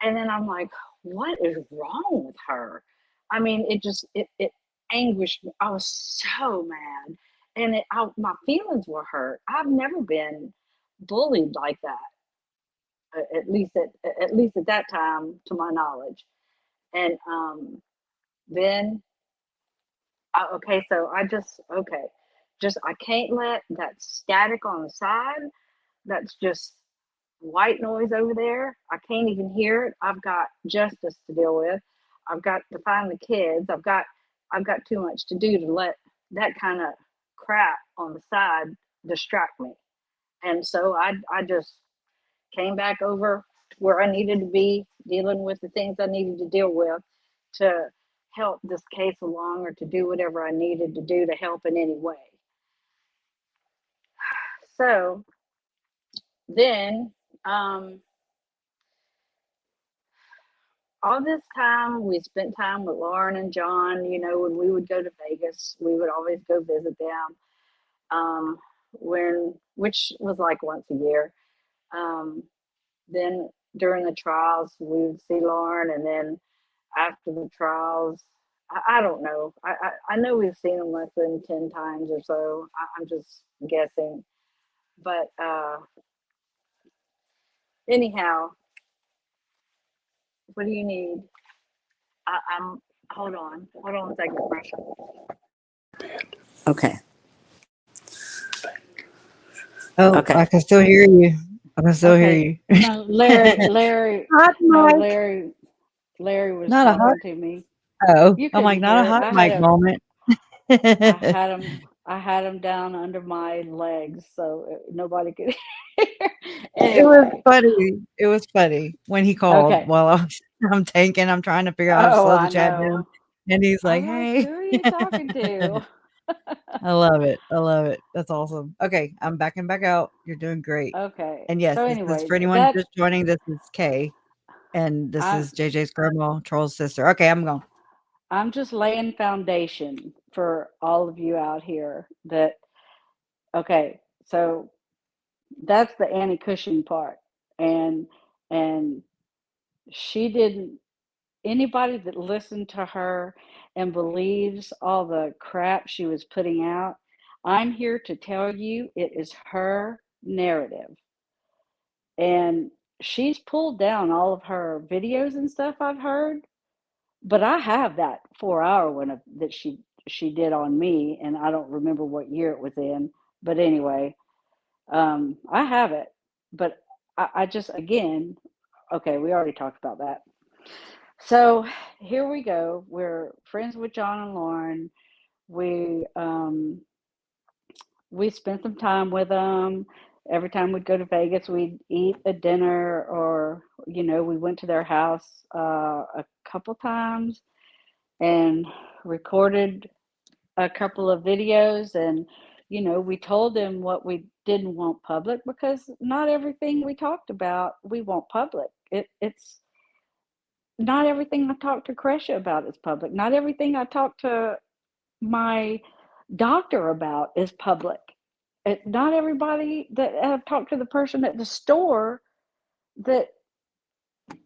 And then I'm like, what is wrong with her? I mean, it anguished me. I was so mad, and my feelings were hurt. I've never been bullied like that, at least at that time, to my knowledge. And then okay, so I can't let that static on the side. That's just white noise over there. I can't even hear it. I've got justice to deal with. I've got to find the kids. I've got too much to do to let that kind of crap on the side distract me. And so I just came back over to where I needed to be, dealing with the things I needed to deal with to help this case along, or to do whatever I needed to do to help in any way. So then, all this time we spent time with Lauren and John. You know, when we would go to Vegas, we would always go visit them. Which was like once a year. Then during the trials, we would see Lauren, and then after the trials, I don't know. I know we've seen them less than 10 times or so. I'm just guessing. But anyhow, what do you need? I'm hold on a second, Russia. Okay. Oh, Okay. I can still hear you. I can still hear you. No, Larry Hot mic. Larry was Not a hot. talking to me. Oh, You I'm like, couldn't not a hear it. hot mic moment. I had him down under my legs so nobody could hear. It was Anyway, funny. It was funny when he called okay. while I'm tanking. I'm trying to figure out how to Oh, slow the I chat down. know. And he's like, I'm like, who hey. are you talking to? I love it. I love it. That's awesome. Okay, I'm backing back out. You're doing great. Okay. And yes, So this is anyway, for anyone just joining. This is Kay, and this is JJ's grandma, Troll's sister. Okay, I'm going. I'm just laying foundation for all of you out here that, okay, so that's the Annie Cushing part. And she didn't, anybody that listened to her and believes all the crap she was putting out, I'm here to tell you it is her narrative. And she's pulled down all of her videos and stuff, I've heard, but I have that 4-hour one that she did on me, and I don't remember what year it was in, but anyway, I have it. But I just, again, okay, we already talked about that. So here we go. We're friends with John and Lauren. We spent some time with them. Every time we'd go to Vegas, we'd eat a dinner, or we went to their house a couple times and recorded a couple of videos. And we told them what we didn't want public, because not everything we talked about we want public. It's not everything I talk to Kresha about is public. Not everything I talk to my doctor about is public. Not everybody that I've talked to the person at the store that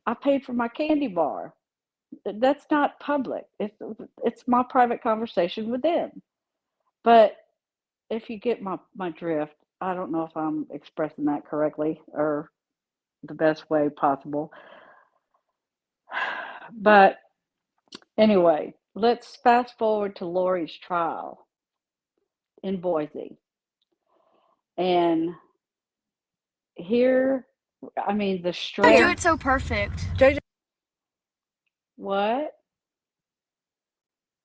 I paid for my candy bar. That's not public. It's my private conversation with them. But if you get my drift, I don't know if I'm expressing that correctly or the best way possible. But anyway, let's fast forward to Lori's trial in Boise. And here, I mean, the stress. You do it so perfect. JJ. What?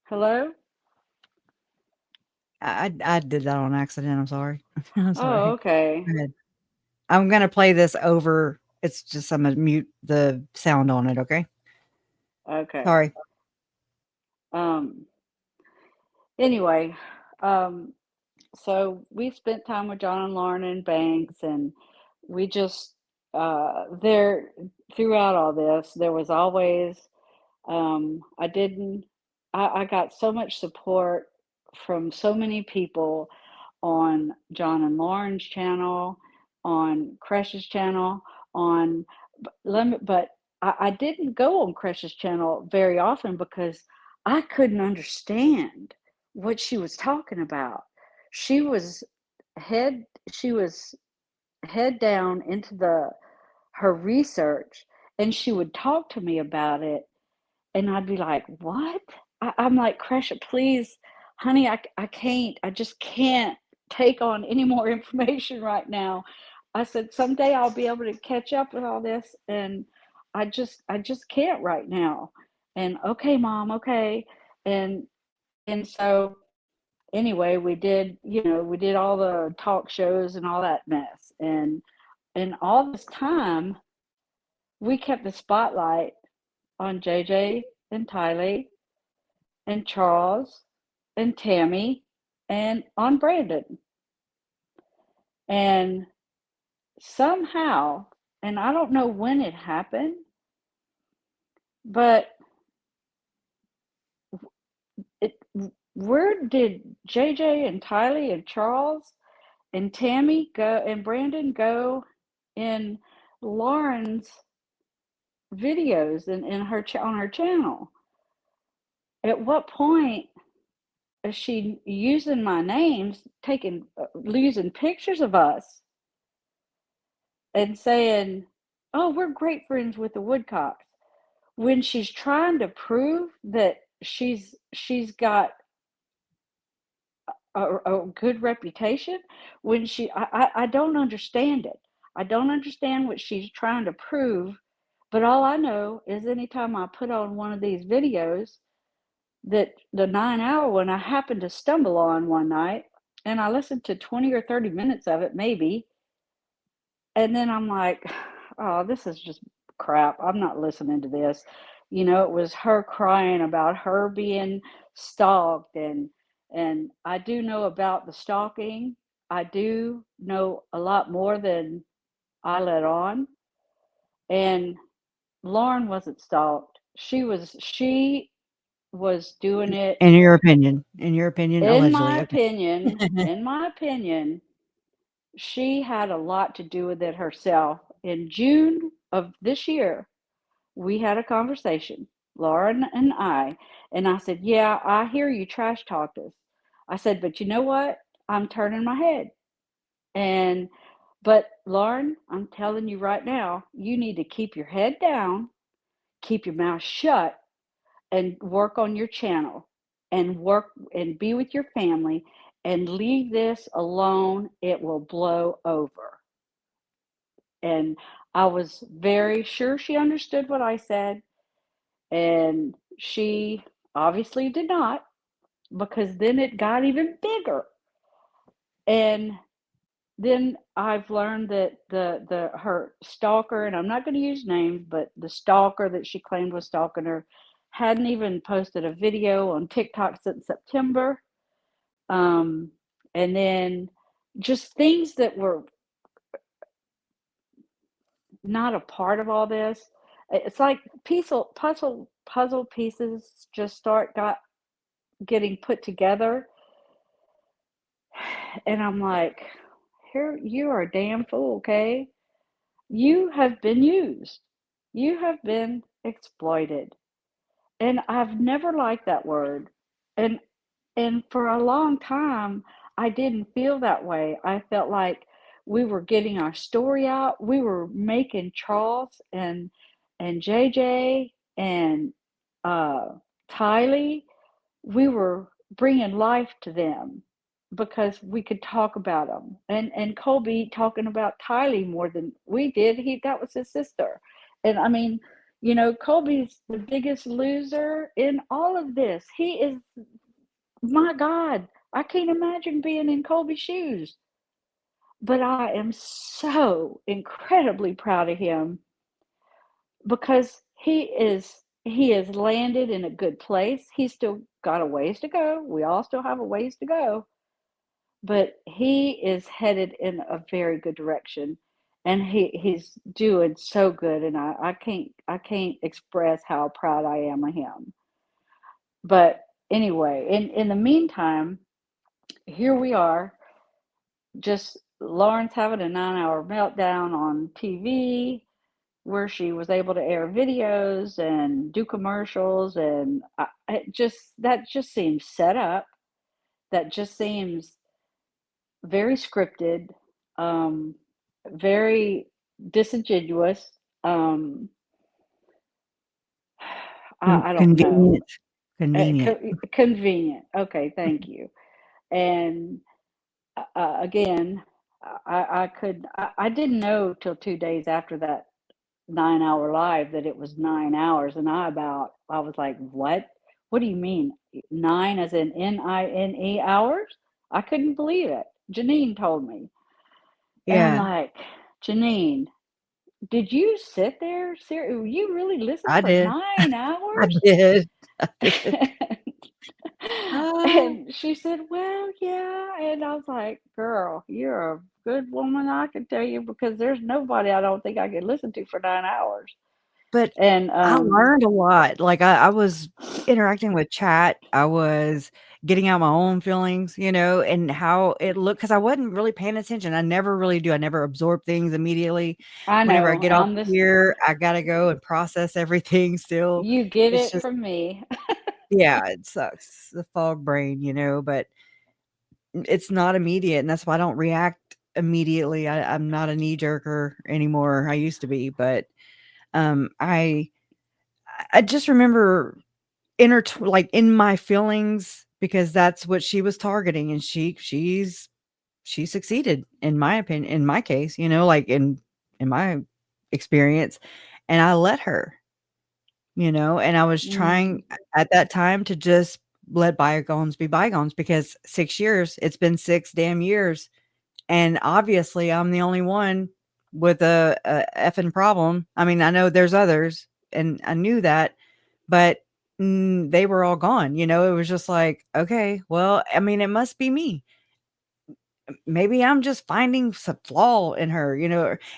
Hello? I did that on accident. I'm sorry. I'm sorry. Oh, okay. Go ahead. I'm gonna play this over. It's just I'm gonna mute the sound on it. Okay. Okay. Sorry. Anyway, so we spent time with John and Lauren and Banks, and we just there throughout all this, there was always I got so much support from so many people on John and Lauren's channel, on Kresh's channel, but I didn't go on Kresh's channel very often because I couldn't understand what she was talking about. She was head down into her research, and she would talk to me about it, and I'd be like, what? I'm like, Kresha, please, honey, I can't, I just can't take on any more information right now. I said, someday I'll be able to catch up with all this, and I just can't right now. And okay, Mom, okay. And so anyway, we did all the talk shows and all that mess. And all this time, we kept the spotlight on JJ and Tylee and Charles and Tammy and on Brandon. And somehow, and I don't know when it happened, but where did JJ and Tylee and Charles and Tammy go and Brandon go in Lauren's videos and in her on her channel? At what point is she using my names, using pictures of us and saying, oh, we're great friends with the Woodcocks, when she's trying to prove that she's got a good reputation? When I don't understand it. I don't understand what she's trying to prove, but all I know is anytime I put on one of these videos, that the 9-hour one I happened to stumble on one night, and I listened to 20 or 30 minutes of it maybe, and then I'm like, oh, this is just crap. I'm not listening to this. It was her crying about her being stalked, and I do know about the stalking. I do know a lot more than I let on. And Lauren wasn't stalked. She was doing it. In your opinion, allegedly. In my opinion, she had a lot to do with it herself. In June of this year, we had a conversation, Lauren and I said, yeah, I hear you trash talk this. I said, but you know what? I'm turning my head. But Lauren, I'm telling you right now, you need to keep your head down, keep your mouth shut, and work on your channel, and work and be with your family, and leave this alone. It will blow over. And I was very sure she understood what I said, and she obviously did not, because then it got even bigger. And then I've learned that her stalker, and I'm not going to use names, but the stalker that she claimed was stalking her hadn't even posted a video on TikTok since September. And then just things that were not a part of all this. It's like puzzle pieces just got getting put together. And I'm like, here, you are a damn fool, okay? You have been used. You have been exploited. And I've never liked that word. And for a long time, I didn't feel that way. I felt like we were getting our story out. We were making Charles and JJ and Tylee, we were bringing life to them because we could talk about them. And Colby talking about Tylee more than we did. That was his sister. And I mean, Colby's the biggest loser in all of this. He is, my God, I can't imagine being in Colby's shoes. But I am so incredibly proud of him, because he has landed in a good place. He's still got a ways to go. We all still have a ways to go. But he is headed in a very good direction. And he's doing so good. And I can't express how proud I am of him. But anyway, in the meantime, here we are. Just Lauren's having a 9-hour meltdown on TV, where she was able to air videos and do commercials, and that just seems set up. That just seems very scripted, very disingenuous. I don't know. Convenient. Okay, thank you. And again, I didn't know till 2 days after that 9-hour live that it was 9 hours, and I was like, what do you mean 9 as in NINE hours. I couldn't believe it. Janine told me. And I'm Yeah. like, Janine, did you sit there? You really listened I for did. 9 I hours? did. I did. Oh. And she said, well, yeah. And I was like, girl, you're a good woman, I can tell you, because there's nobody I don't think I could listen to for 9 hours. But And I learned a lot. Like, I was interacting with chat. I was getting out my own feelings, and how it looked, because I wasn't really paying attention. I never really do. I never absorb things immediately. I Whenever I know get off I'm this, here, I gotta go and process everything still. you get It's it just, from me. yeah, it sucks, the fog brain, but it's not immediate, and that's why I don't react immediately. I'm not a knee jerker anymore. I used to be, but I just remember like in my feelings, because that's what she was targeting, and she succeeded, in my opinion, in my case, like in my experience, and I let her, and I was trying at that time to just let bygones be bygones, because 6 years, it's been 6 damn years. And obviously, I'm the only one with a effing problem. I mean, I know there's others, and I knew that, but they were all gone. It was just like, okay, well, I mean, it must be me. Maybe I'm just finding some flaw in her,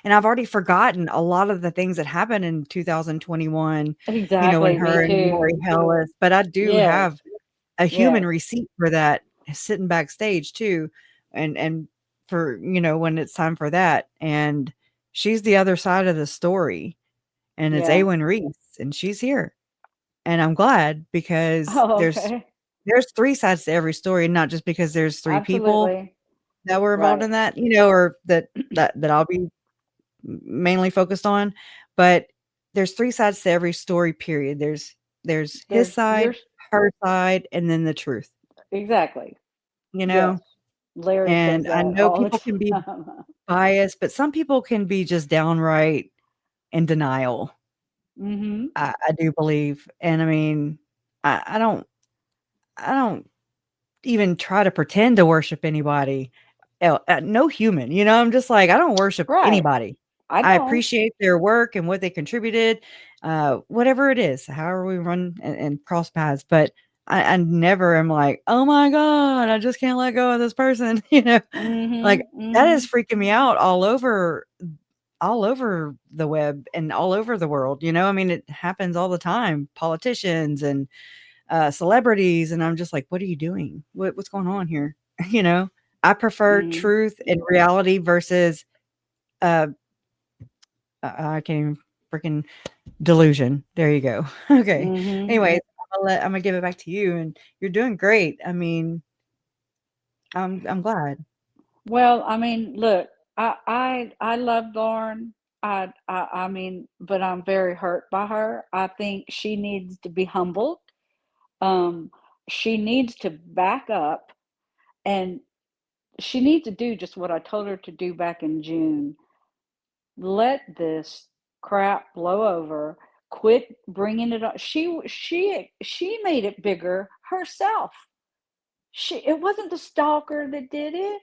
and I've already forgotten a lot of the things that happened in 2021, when Exactly, me her and too. Lori Hellis, but I do Yes, have a human yes, receipt for that, sitting backstage too, and for, when it's time for that, and she's the other side of the story, and it's yeah. Awen Reese, and she's here, and I'm glad, because Oh, there's okay. there's 3 sides to every story, not just because there's 3 people Absolutely. that were involved Right. in that, or that I'll be mainly focused on, but there's 3 sides to every story, period. There's his There's side, yours. her side, and then the truth, Exactly. you Yes. know? Larry says And I that know all the people can be time. biased, but some people can be just downright in denial. Mm-hmm. I do believe, and I mean, I don't even try to pretend to worship anybody, no human, I'm just like, I don't worship Right. anybody. I I don't. appreciate their work and what they contributed, whatever it is, however we run and cross paths, but I never am like, "Oh my god, I just can't let go of this person," Like, Mm-hmm. that is Mm-hmm. freaking me out all over the web and all over the world, I mean, it happens all the time, politicians and celebrities, and I'm just like, "What are you doing? What's going on here?" You know? I prefer Mm-hmm. truth and reality versus, uh, I can't even freaking delusion. There you go. Okay. Mm-hmm. Anyways, Imma give it back to you, and you're doing great. I mean, I'm glad. Well, I mean, look, I love Lauren. I mean, but I'm very hurt by her. I think she needs to be humbled. Um, she needs to back up, and she needs to do just what I told her to do back in June. Let this crap blow over. Quit bringing it up. She made it bigger herself. It wasn't the stalker that did it,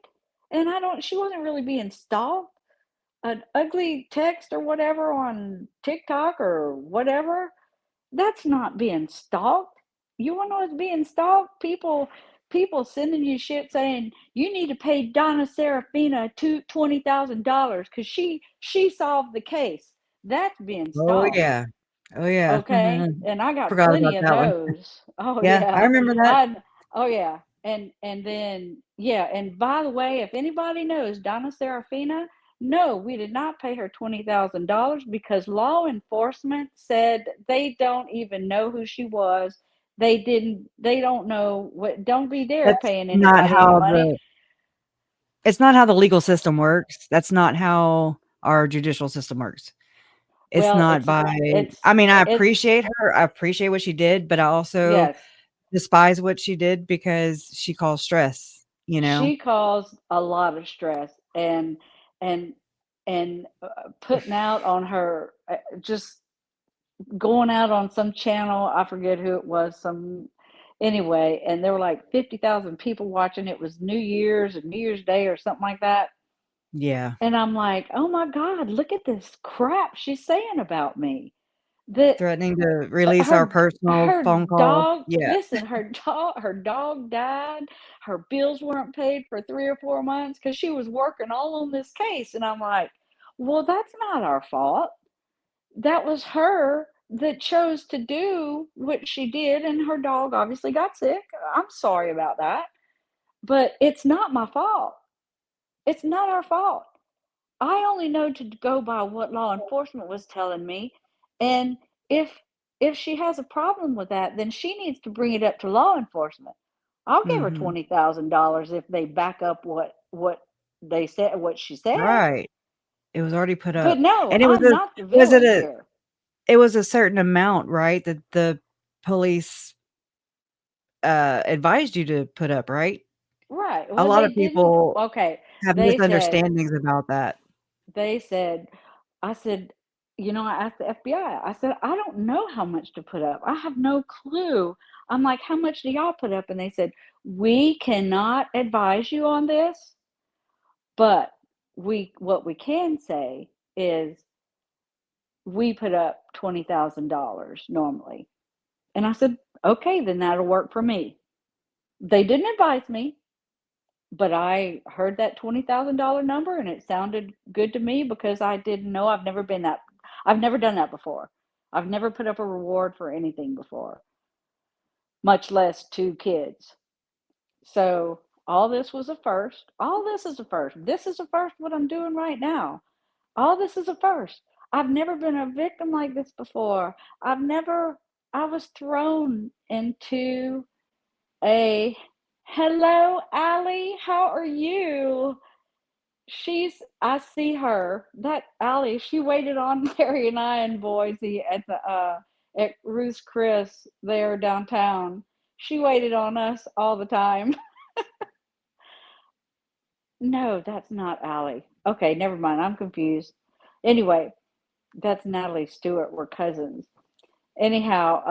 and I don't. She wasn't really being stalked. An ugly text or whatever on TikTok or whatever, that's not being stalked. You want to know what's being stalked? People sending you shit saying you need to pay Donna Serafina $20,000 because she solved the case. That's being Oh, stalked. yeah. Oh, yeah. Okay, and I got Forgot plenty about of that one. those. Oh Yeah, I yeah, remember that. I oh yeah, and then yeah, and by the way, if anybody knows Donna Serafina, no, we did not pay her $20,000 because law enforcement said they don't even know who she was. They didn't. They don't know what. Don't be there That's paying not anybody any how money. the it's not how the legal system works. That's not how our judicial system works. It's Well, not by it's I mean, I it's appreciate her, I appreciate what she did, but I also yes. despise what she did because she caused stress, you know? She caused a lot of stress and putting out on her just going out on some channel. I forget who it was. Some Anyway, and there were like 50,000 people watching. It was New Year's or New Year's Day or something like that. Yeah. And I'm like, oh my God, look at this crap she's saying about me. Threatening to release our personal her phone call. dog, Yeah. listen, her dog died. Her bills weren't paid for 3 or 4 months because she was working all on this case. And I'm like, well, that's not our fault. That was her that chose to do what she did, and her dog obviously got sick. I'm sorry about that, but it's not my fault. It's not our fault. I only know to go by what law enforcement was telling me, and if she has a problem with that, then she needs to bring it up to law enforcement. I'll give her Mhm. $20,000 if they back up what they said, what she said. Right. It was already put But up. no, And it I'm not the was it villain here. it was a certain amount, right, that the police, advised you to put up, right? Right. A Well, lot they of didn't. people Okay. have They said, misunderstandings about that. they said, I said, I asked the FBI, I said, I don't know how much to put up. I have no clue. I'm like, how much do y'all put up? And they said, we cannot advise you on this, but what we can say is we put up $20,000 normally. And I said, okay, then that'll work for me. They didn't advise me, but I heard that $20,000 number and it sounded good to me because I didn't know. I've never done that before. I've never put up a reward for anything before, much less 2 kids. So all this was a first. All this is a first. This is a first what I'm doing right now. All this is a first. I've never been a victim like this before. I was thrown into a, hello, Allie, how are you? I see her, that Allie, she waited on Larry and I in Boise at Ruth's Chris there downtown. She waited on us all the time. No, that's not Allie. Okay, never mind. I'm confused. Anyway, that's Natalie Stewart. We're cousins. Anyhow,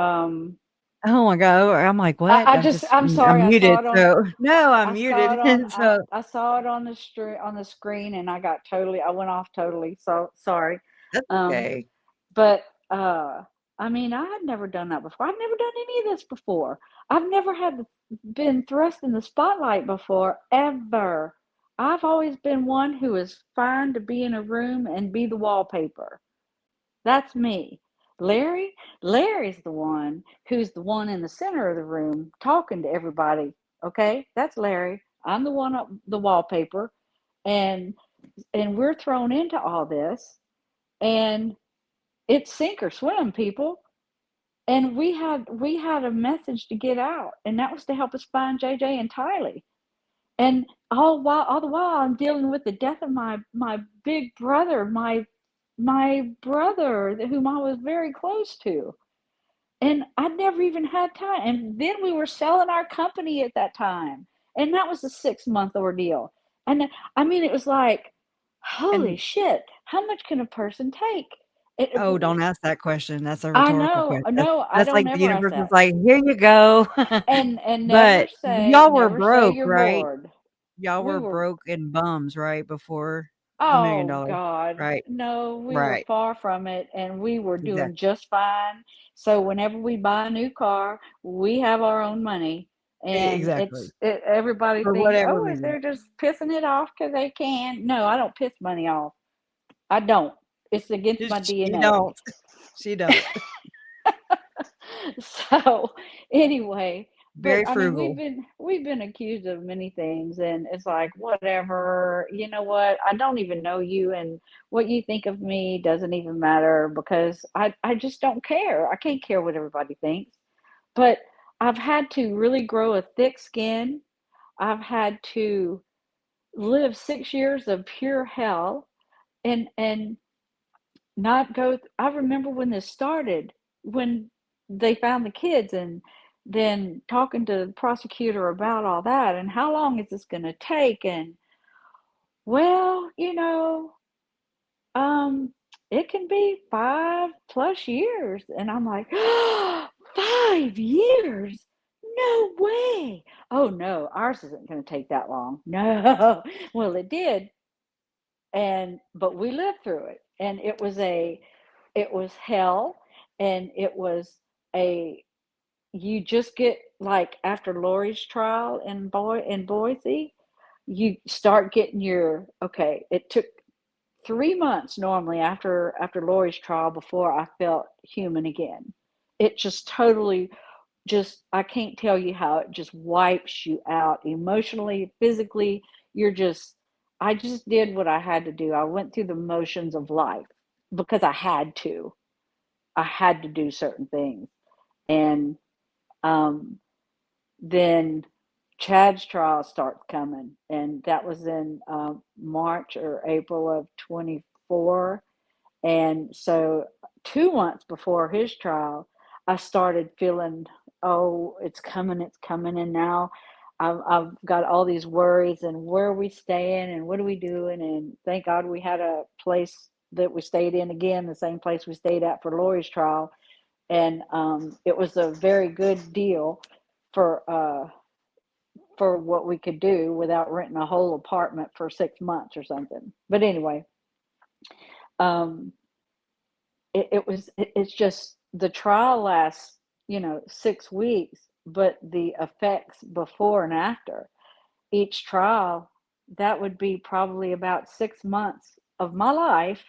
Oh my god, I'm like, "What?" I'm sorry. I'm muted, so no, I'm muted, and so I saw it on the screen, and I went off totally. So sorry. that's Um, okay. but I mean, I had never done that before. I've never done any of this before. I've never been thrust in the spotlight before, ever. I've always been one who is fine to be in a room and be the wallpaper. That's me. Larry's the one who's the one in the center of the room talking to everybody. Okay, that's Larry. I'm the one up the wallpaper, and we're thrown into all this, and it's sink or swim, people. And we had a message to get out, and that was to help us find JJ and Tylee. And all the while, I'm dealing with the death of my big brother, my brother, whom I was very close to. And I never even had time. And then we were selling our company at that time. And that was a 6-month ordeal. And I mean, it was like, holy And shit, how much can a person take? oh, don't ask that question, that's a I rhetorical know, question. no, I That's don't like the ever ask universe is that. like, "Here you go." And But y'all were never say broke, you're right? bored. Y'all We were were broke and bums, right, before the Oh $1,000,000, God, right? no, we were Right, far from it, and we were doing exactly. just fine. So whenever we buy a new car, we have our own money, and Exactly. everybody For thinks, whatever oh, reason. they're just pissing it off because they can. No, I don't piss money off. I don't. It's against my She DNA. don't. She don't. So anyway, but Very I mean, frugal. we've been accused of many things, and it's like whatever. You know what? I don't even know you, and what you think of me doesn't even matter because I just don't care. I can't care what everybody thinks. But I've had to really grow a thick skin. I've had to live 6 years of pure hell, and not go I remember when this started, when they found the kids, and then talking to the prosecutor about all that and how long is this going to take, and well, um it can be 5+ years, and I'm like, 5 years, no way. Oh no, ours isn't going to take that long. No. Well, it did. But we lived through it, and it was hell. And it was you just get, like, after Lori's trial in Boise, you start getting okay, it took 3 months normally after Lori's trial before I felt human again. It just totally, I can't tell you how it just wipes you out emotionally, physically. I just did what I had to do. I went through the motions of life because I had to. I had to do certain things. And then Chad's trial starts coming, and that was in March or April of 24. And so 2 months before his trial, I started feeling, oh, it's coming. And now I've got all these worries, and where are we staying, and what are we doing? And thank God we had a place that we stayed in again, the same place we stayed at for Lori's trial. And it was a very good deal for what we could do without renting a whole apartment for 6 months or something. But anyway, it's just, the trial lasts 6 weeks, but the effects before and after each trial, that would be probably about 6 months of my life,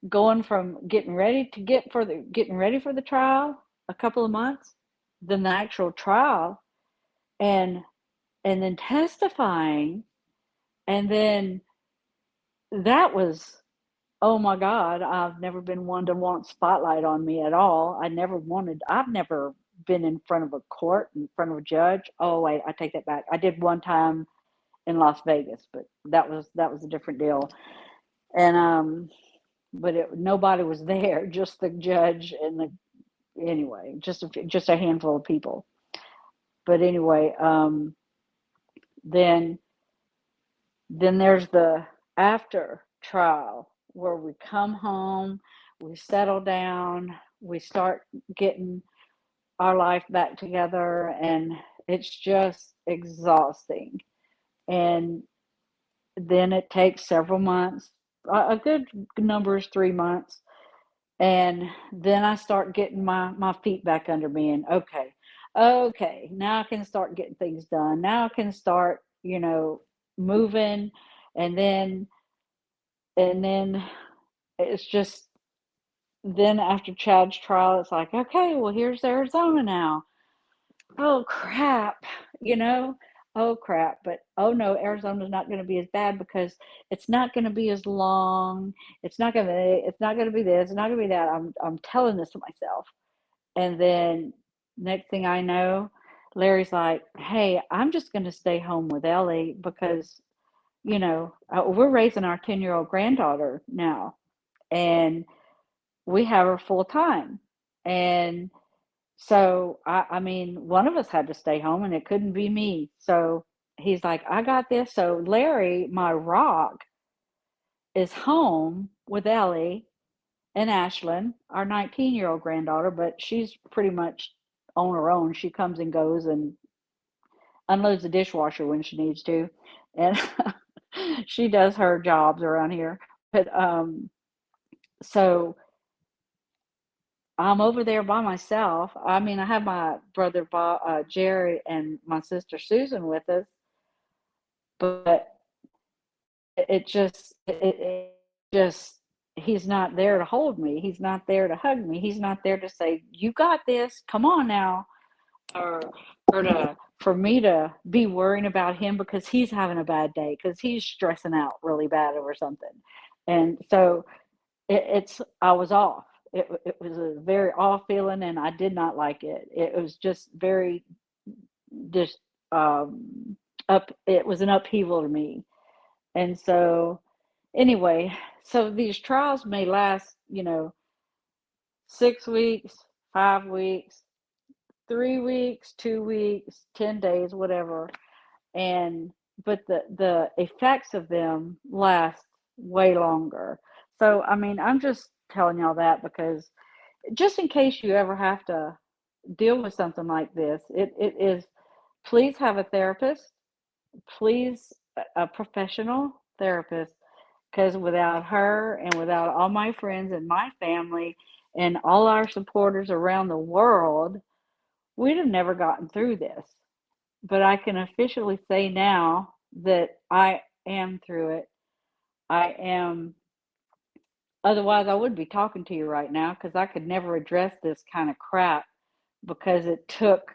going from getting ready for the trial, a couple of months, then the actual trial, and then testifying. And then that was, oh my God, I've never been one to want spotlight on me at all. I've never been in front of a court, in front of a judge. Oh wait, I take that back. I did one time in Las Vegas, but that was a different deal. And but nobody was there, just the judge and anyway, just a handful of people. But anyway, then there's the after trial, where we come home, we settle down, we start getting our life back together, and it's just exhausting. And then it takes several months, a good number is 3 months. And then I start getting my feet back under me, and okay, now I can start getting things done. Now I can start, moving. And then it's just, then after Chad's trial, it's like, okay, well, here's Arizona now. Oh crap, oh crap. But oh no, Arizona's not going to be as bad, because it's not going to be as long. It's not going to be this, it's not going to be that. I'm telling this to myself. And then next thing I know, Larry's like, hey, I'm just going to stay home with Ellie, because we're raising our 10-year-old granddaughter now, and we have her full time. And so, I mean, one of us had to stay home, and it couldn't be me. So he's like, I got this. So Larry, my rock, is home with Ellie and Ashlyn, our 19-year-old granddaughter, but she's pretty much on her own. She comes and goes and unloads the dishwasher when she needs to. And she does her jobs around here. But so I'm over there by myself. I mean, I have my brother Jerry and my sister Susan with us, but it just, he's not there to hold me. He's not there to hug me. He's not there to say, "You got this. Come on now," or for me to be worrying about him because he's having a bad day, because he's stressing out really bad over something. And so I was off. It was a very off feeling, and I did not like it. It was just very, just it was an upheaval to me. And so anyway, so these trials may last, 6 weeks, 5 weeks, 3 weeks, 2 weeks, 10 days, whatever. But the effects of them last way longer. So, I mean, I'm just telling y'all that because just in case you ever have to deal with something like this, it is, please have a therapist, please, a professional therapist, because without her and without all my friends and my family and all our supporters around the world, we'd have never gotten through this. But I can officially say now that I am through it. I am, otherwise I would be talking to you right now, because I could never address this kind of crap, because it took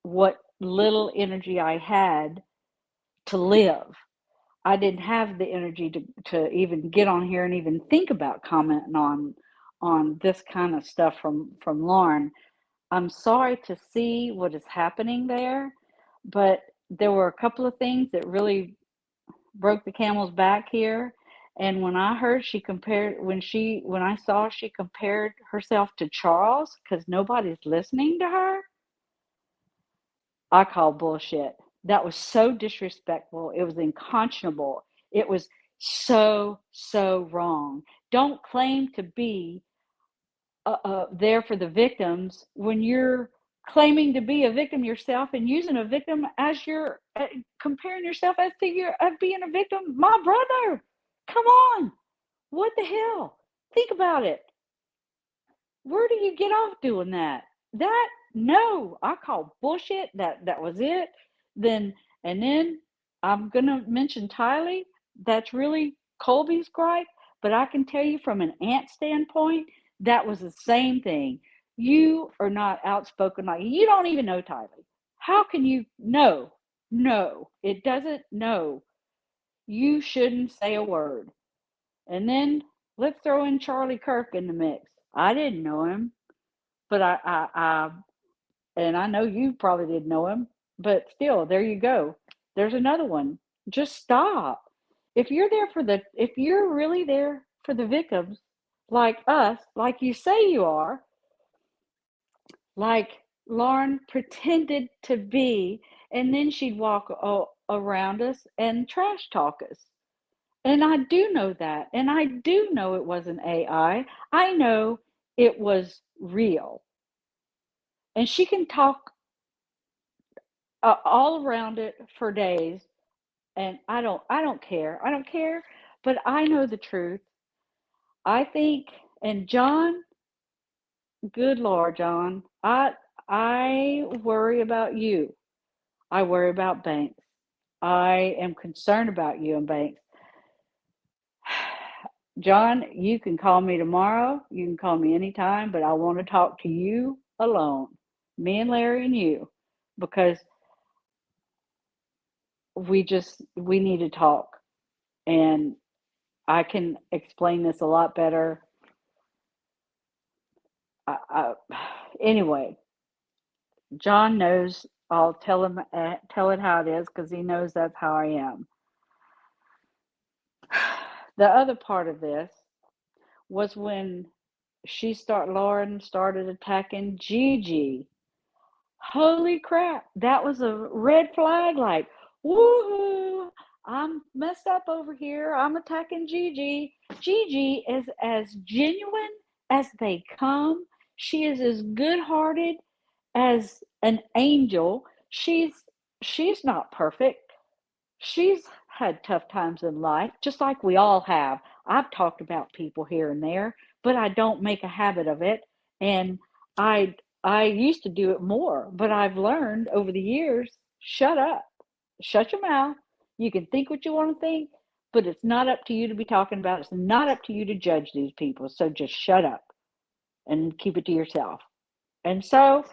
what little energy I had to live. I didn't have the energy to even get on here and even think about commenting on this kind of stuff from Lauren. I'm sorry to see what is happening there, but there were a couple of things that really broke the camel's back here. And when I heard when I saw she compared herself to Charles because nobody's listening to her, I call bullshit. That was so disrespectful. It was unconscionable. It was so wrong. Don't claim to be there for the victims when you're claiming to be a victim yourself and using a victim as your comparing yourself as figure of being a victim. My brother, come on, what the hell? Think about it. Where do you get off doing that? No, I call bullshit. That was it. Then I'm gonna mention Tylee. That's really Colby's gripe, but I can tell you from an aunt standpoint, that was the same thing. You are not outspoken like you don't even know Tylee. How can you? No, it doesn't. No, you shouldn't say a word. And then let's throw in Charlie Kirk in the mix. I didn't know him, but and I know you probably didn't know him, but still, there you go. There's another one. Just stop. If you're really there for the victims, like us, like you say you are, like Lauren pretended to be, and then she'd walk around us and trash talk us. And I do know that. And I do know it wasn't AI. I know it was real. And she can talk all around it for days. And I don't care. I don't care. But I know the truth. I think, and John, good Lord, John, I worry about you. I worry about Banks. I am concerned about you and Banks. John, you can call me tomorrow. You can call me anytime, but I want to talk to you alone, me and Larry and you, because we need to talk. And I can explain this a lot better. Anyway, John knows. I'll tell him how it is because he knows that's how I am. The other part of this was when Lauren started attacking Gigi. Holy crap, that was a red flag, like, woohoo, I'm messed up over here, I'm attacking Gigi. Gigi is as genuine as they come. She is as good-hearted as an angel. She's not perfect. She's had tough times in life, just like we all have. I've talked about people here and there, but I don't make a habit of it. And I used to do it more, but I've learned over the years, shut up, shut your mouth. You can think what you want to think, but it's not up to you to be talking about it. It's not up to you to judge these people. So just shut up and keep it to yourself. And so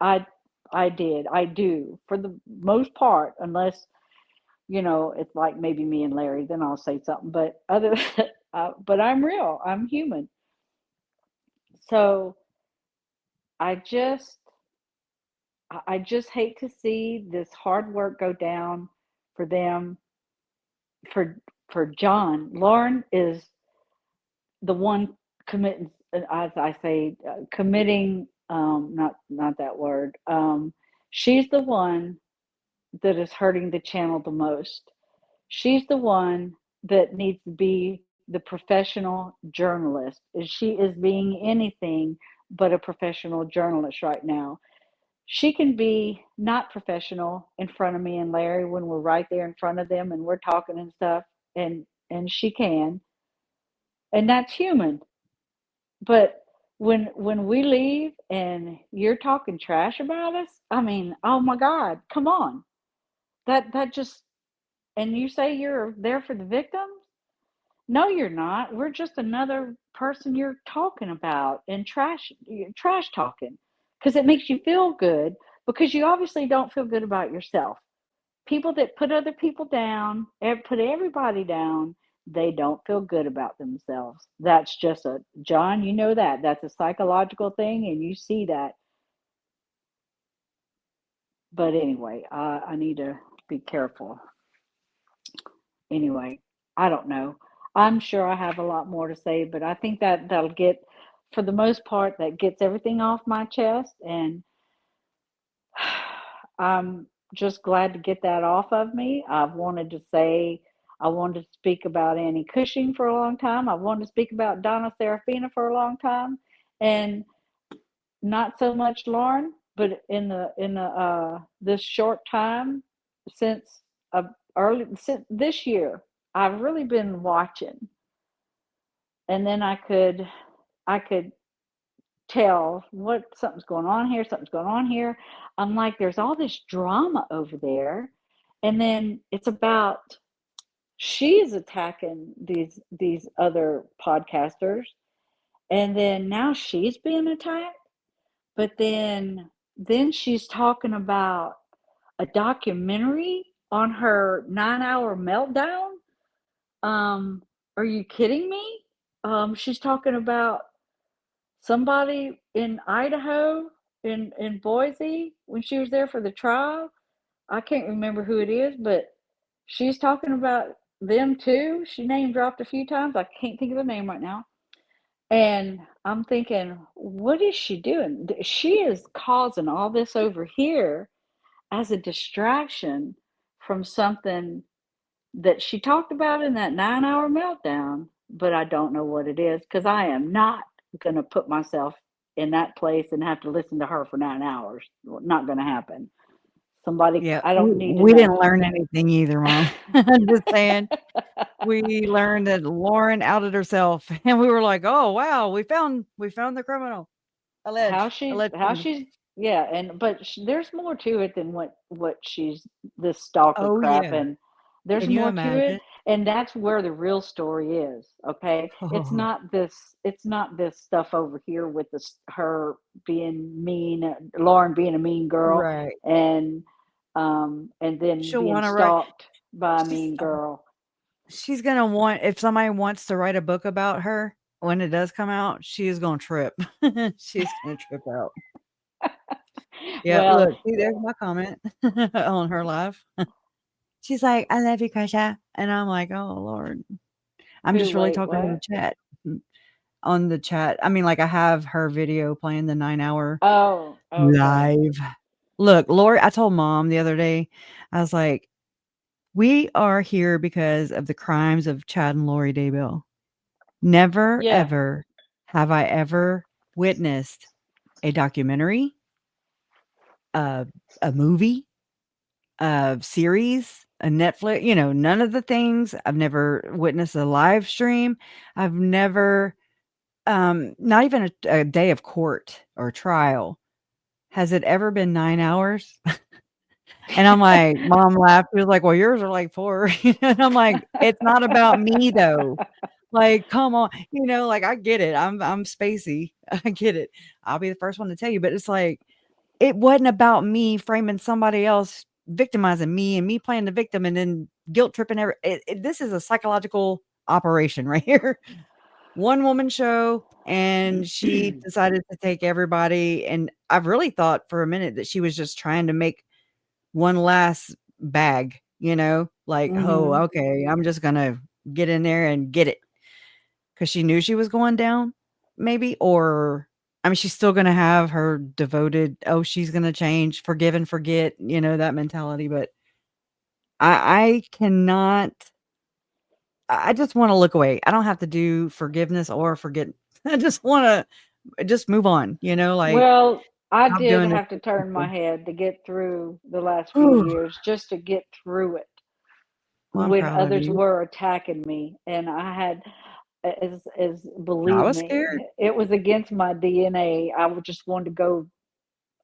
I do for the most part, unless, it's like maybe me and Larry, then I'll say something. But but I'm real. I'm human. So I just hate to see this hard work go down for them, for John. Lauren is the one committing, as I say, committing. Not that word. She's the one that is hurting the channel the most. She's the one that needs to be the professional journalist. She is being anything but a professional journalist right now. she can be not professional in front of me and Larry when we're right there in front of them and we're talking and stuff, and she can, and that's human. But when we leave and you're talking trash about us, I mean, oh my God, come on. That just, and you say you're there for the victims? No, you're not. We're just another person you're talking about and trash talking because it makes you feel good because you obviously don't feel good about yourself. People that put other people down, put everybody down, they don't feel good about themselves. That's just a, John, you know that. That's a psychological thing, and you see that. But anyway, I need to be careful. Anyway, I don't know. I'm sure I have a lot more to say, but I think that that'll get, for the most part, that gets everything off my chest. And I'm just glad to get that off of me. I've wanted to say, I wanted to speak about Annie Cushing for a long time. I've wanted to speak about Donna Serafina for a long time. And not so much Lauren, but in the this short time since since this year, I've really been watching, and then I could tell what something's going on here, something's going on here. I'm like, there's all this drama over there, and then it's about she's attacking these other podcasters, and then now she's being attacked. But then she's talking about a documentary on her 9-hour meltdown. Are you kidding me? She's talking about somebody in Idaho, in Boise, when she was there for the trial. I can't remember who it is, but she's talking about them too. She name dropped a few times. I can't think of the name right now. And I'm thinking, what is she doing? She is causing all this over here as a distraction from something that she talked about in that 9-hour meltdown, but I don't know what it is because I am not going to put myself in that place and have to listen to her for 9 hours. Not going to happen. Somebody, Yeah, I don't need to we know. didn't learn anything either, Mom. I'm just saying. We learned that Lauren outed herself, and we were like, "Oh, wow, we found the criminal." How Allegedly. she's yeah, and but there's more to it than what she's this stalker Oh, crap, yeah. and there's Can you more to it, imagine? and that's where the real story is. Okay, Oh, it's not this stuff over here with this her being mean, Lauren being a mean girl, right. and then She'll being wanna write stalked by a she's mean girl. she's gonna want if somebody wants to write a book about her, when it does come out, she is gonna trip. She's gonna trip out. Yeah, Well, look, see, there's my comment on her live. She's like, "I love you, Krisha," and I'm like, "Oh, Lord." I'm who? just really Wait, talking on the what? chat. On the chat. I mean, like, I have her video playing the 9-hour Oh, okay. live. Look, Lori I told Mom the other day, I was like, "We are here because of the crimes of Chad and Lori Daybell. Never, Yeah. ever have I ever witnessed a documentary, a a movie, a series, a Netflix, none of the things. I've never witnessed a live stream. I've never, not even a day of court or trial. Has it ever been 9 hours?" And I'm like Mom laughed. She was like, "Well, yours are like 4." And I'm like, "It's not about me, though. Like, come on." Like, I get it. I'm spacey. I get it. I'll be the first one to tell you, but it's like, it wasn't about me framing somebody else, victimizing me and me playing the victim and then guilt tripping this is a psychological operation right here. One woman show, and she decided to take everybody, and I've really thought for a minute that she was just trying to make one last bag, like, "Oh, Mhm. okay, I'm just gonna get in there and get it," because she knew she was going down, maybe, or I mean, she's still gonna have her devoted, "Oh, she's gonna change, forgive and forget," that mentality, but I cannot I just wanna look away. I don't have to do forgiveness or forget. I just wanna just move on, like Well, I Stop did doing this have to to turn my people. head to get through the last few Whew. years, just to get through it Well, I'm when proud of others you. were attacking me, and I had, as I believe was me, scared. it was against my DNA. Just wanted to go.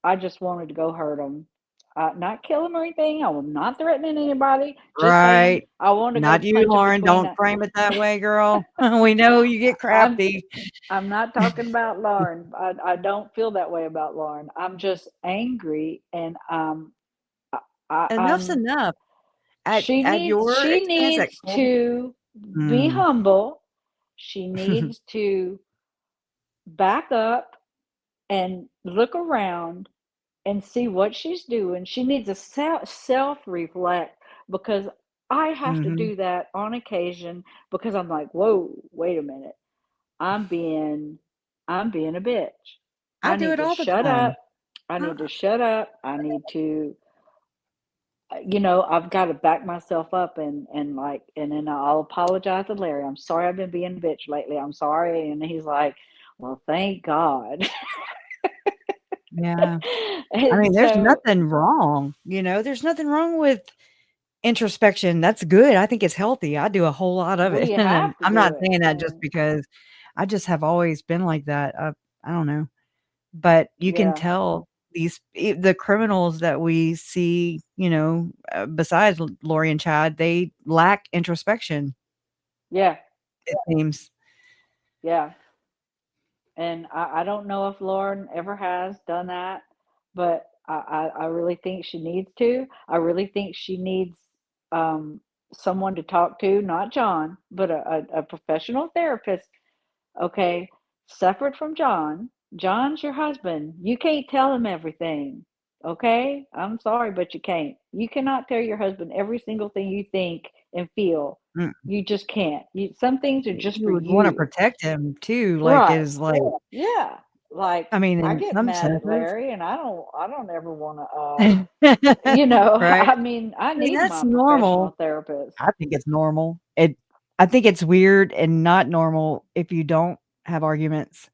I just wanted to go hurt them, not kill them or anything. I was not threatening anybody. Just saying, Right. I wanted to go Not you, punch them Lauren. between. Don't frame it that way, girl. We know you get I'm crafty. I'm not talking about Lauren. I don't feel that way about Lauren. I'm just angry, and Enough's I'm. enough. She At needs your she expense, at needs Candy. to be Mm. humble. She needs to back up and look around and see what she's doing. She needs to self reflect, because I have to Mhm. do that on occasion, because I'm like, whoa, wait a minute. I'm being I'm being a bitch. I I do need it to all the shut time. up. I Uh, need to shut up. I need to, I've got to back myself up, and then I'll apologize to Larry. I'm sorry I've been being a bitch lately. I'm sorry. And he's like, well, thank God. yeah. I And mean, there's so nothing wrong, there's nothing wrong with introspection. That's good. I think it's healthy. I do a whole lot of we it, and have to I'm do not it. saying that just And because I just have always been like that. I don't know. But you can yeah, tell the criminals that we see, besides Lori and Chad, they lack introspection, yeah, it seems. yeah. And I don't know if Lauren ever has done that, but I really think she needs to. I really think she needs, um, someone to talk to, not John, but a professional therapist. Okay, separate from John. John's your husband. You can't tell him everything. Okay? I'm sorry, but you can't. You cannot tell your husband every single thing you think and feel. Mm, You just can't. Some things are just for you would wanna you. protect him too, like, Right. is like Yeah. Like, I mean, I in get some mad at senses. Larry, and I don't ever want to, Right? I mean, I I mean, need that's my professional normal. therapist. I think it's normal. I think it's weird and not normal if you don't have arguments.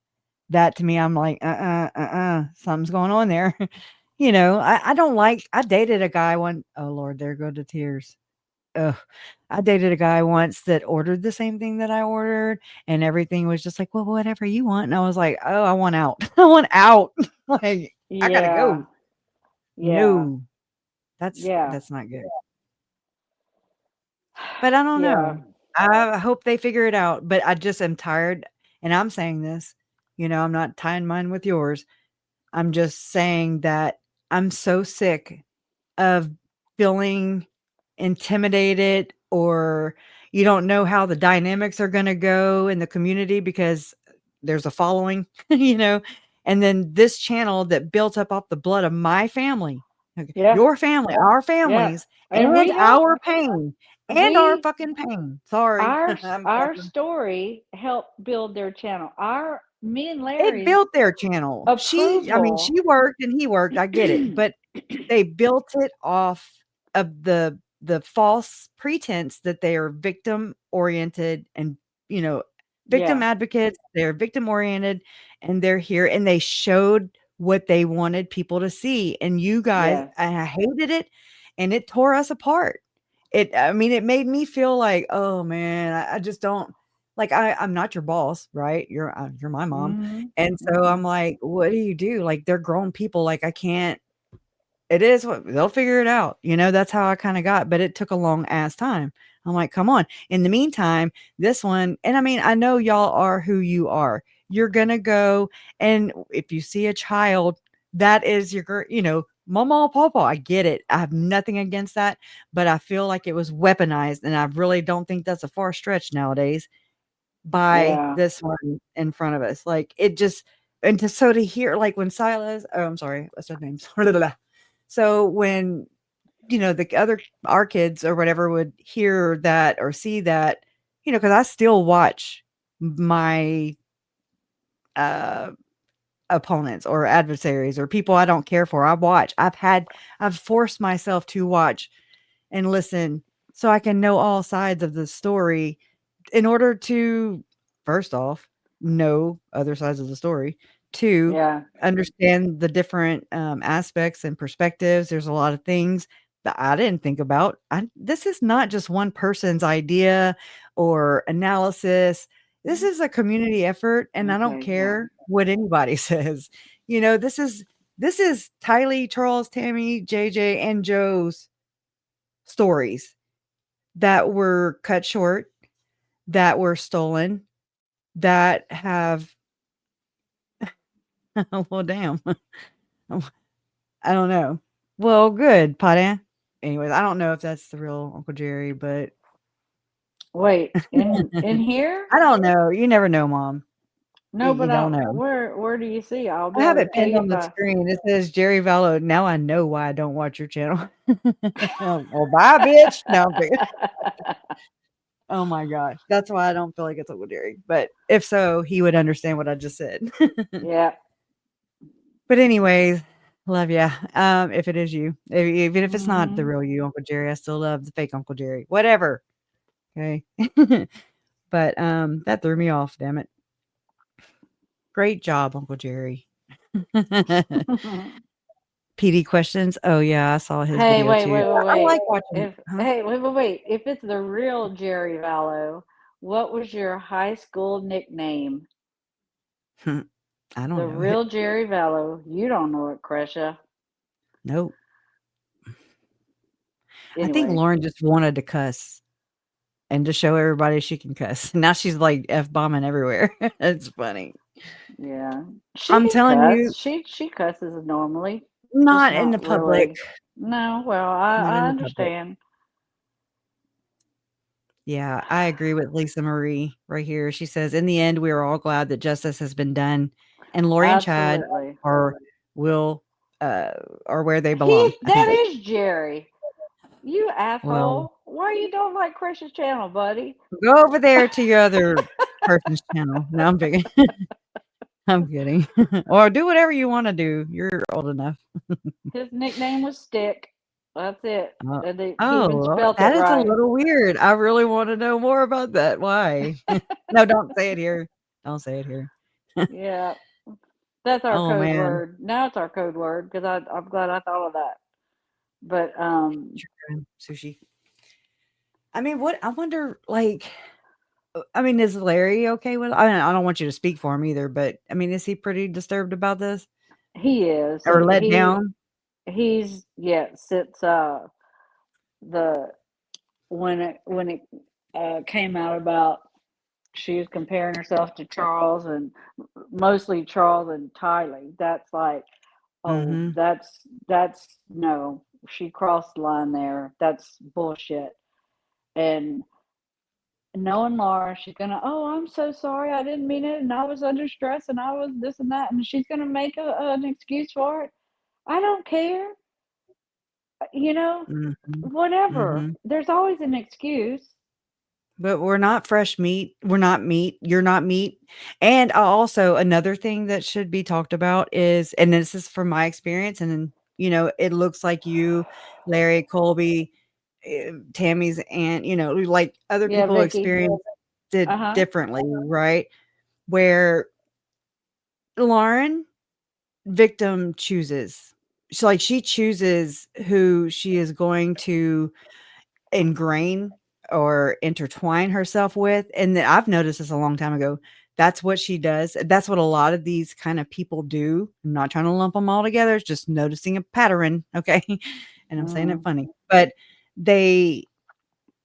That to me, I'm like, something's going on there. I don't like I dated a guy one oh Lord, there go the tears. Ugh. I dated a guy once that ordered the same thing that I ordered, and everything was just like, "Well, whatever you want." And I was like, "Oh, I want out. I want out." Like, I gotta Yeah. go. Yeah. No, Yeah. that's not good. But I don't Yeah. know. I hope they figure it out, but I just am tired, and I'm saying this, I'm not tying mine with yours. I'm just saying that I'm so sick of feeling intimidated, or you don't know how the dynamics are gonna go in the community because there's a following, and then this channel that built up off the blood of my family, okay, Yeah. your family, our Yeah. families, And and we help our pain, and our we fucking pain. Sorry, I'm our talking. story helped build their channel. Our Me and It Larry's built their channel. I mean, she approval. worked and he worked, I get it, but they built it off of the false pretense that they are victim oriented and, you know, victim Yeah. advocates, they're victim oriented, and they're here and they showed what they wanted people to see, and you guys Yes. and I hated it, and it tore us apart. I mean, it made me feel like, "Oh, man, I just don't." Like, I'm not your boss, right? You're my mom, Mhm. and so I'm Mhm. like, "What do you do?" Like, they're grown people, like, I can't it is what they'll figure it out, that's how I kinda got, but it took a long ass time. I'm like, "Come on." In the meantime, this one and I mean, I know y'all are who you are. You're gonna go, and if you see a child, that is your mama, papa, I get it. I have nothing against that, but I feel like it was weaponized, and I really don't think that's a far stretch nowadays by Yeah. this one in front of us. Like, it just and to hear, like, when Silas I'm sorry, what's their names? So when, the other our kids or whatever would hear that or see that, because I still watch my, uh, opponents or adversaries or people I don't care for. I've forced myself to watch and listen so I can know all sides of the story in order to, first off, know other sides of the story. to understand the different aspects and perspectives. There's a lot of things that I didn't think about. This is not just one person's idea or analysis. This is a community effort, and I don't care what anybody says. This is Tylee, Charles, Tammy, JJ, and Joe's stories that were cut short, that were stolen, that have well, damn. I don't know. Well, good, Potta. Anyways, I don't know if that's the real Uncle Jerry, but wait, in here? I don't know. You never know, Mom. No, you but don't know. Where do you see? I'll be I have able it to tell pinned you on the screen. It says Jerry Vallow. Now I know why I don't watch your channel. Well, bye, bitch. No, I'm kidding. Oh my gosh. That's why I don't feel like it's Uncle Jerry. But if so, he would understand what I just said. Yeah. But anyways, love ya. If it is you, even if it's not the real you, Uncle Jerry, I still love the fake Uncle Jerry. Whatever. Okay. But that threw me off, damn it. Great job, Uncle Jerry. PD questions. Oh yeah, I saw his video too. Wait. I like watching. Hey, wait. If it's the real Jerry Vallow, what was your high school nickname? I don't know. The real Jerry Vallow. You don't know it, Cresha. Nope. Anyway. I think Lauren just wanted to cuss and to show everybody she can cuss. Now she's like F-bombing everywhere. It's funny. Yeah. I'm telling you. She cusses normally. Not in the public. Really. No, well, I understand. Yeah, I agree with Lisa Marie right here. She says, in the end, we are all glad that justice has been done. And Lori and Chad are where they belong. That is Jerry. You asshole. Well, why you don't like Chris's channel, buddy? Go over there to your other person's channel. No, I'm kidding. I'm kidding. Or do whatever you want to do. You're old enough. His nickname was Stick. That's it. That is a little weird. I really want to know more about that. Why? No, don't say it here. Don't say it here. Yeah. That's our code word. Now it's our code word because I'm glad I thought of that. But sushi. I mean, I wonder, like, is Larry okay with it? I don't want you to speak for him either, but I mean, is he pretty disturbed about this? He is. Or let down? He's since when it came out about she was comparing herself to Charles and mostly Charles and Tylee. That's like, that's no, she crossed the line there. That's bullshit. And knowing Laura, she's gonna, I'm so sorry, I didn't mean it, and I was under stress, and I was this and that, and she's gonna make an excuse for it. I don't care. Whatever. There's always an excuse. But we're not fresh meat. We're not meat. You're not meat. And also another thing that should be talked about is, and this is from my experience, and it looks like you, Larry, Colby, Tammy's aunt, like other people Vicky. experienced it differently, right? Where Lauren, victim chooses. She chooses who she is going to ingrain or intertwine herself with. And I've noticed this a long time ago. That's what she does. That's what a lot of these kind of people do. I'm not trying to lump them all together. It's just noticing a pattern. Okay. And I'm saying it funny, but they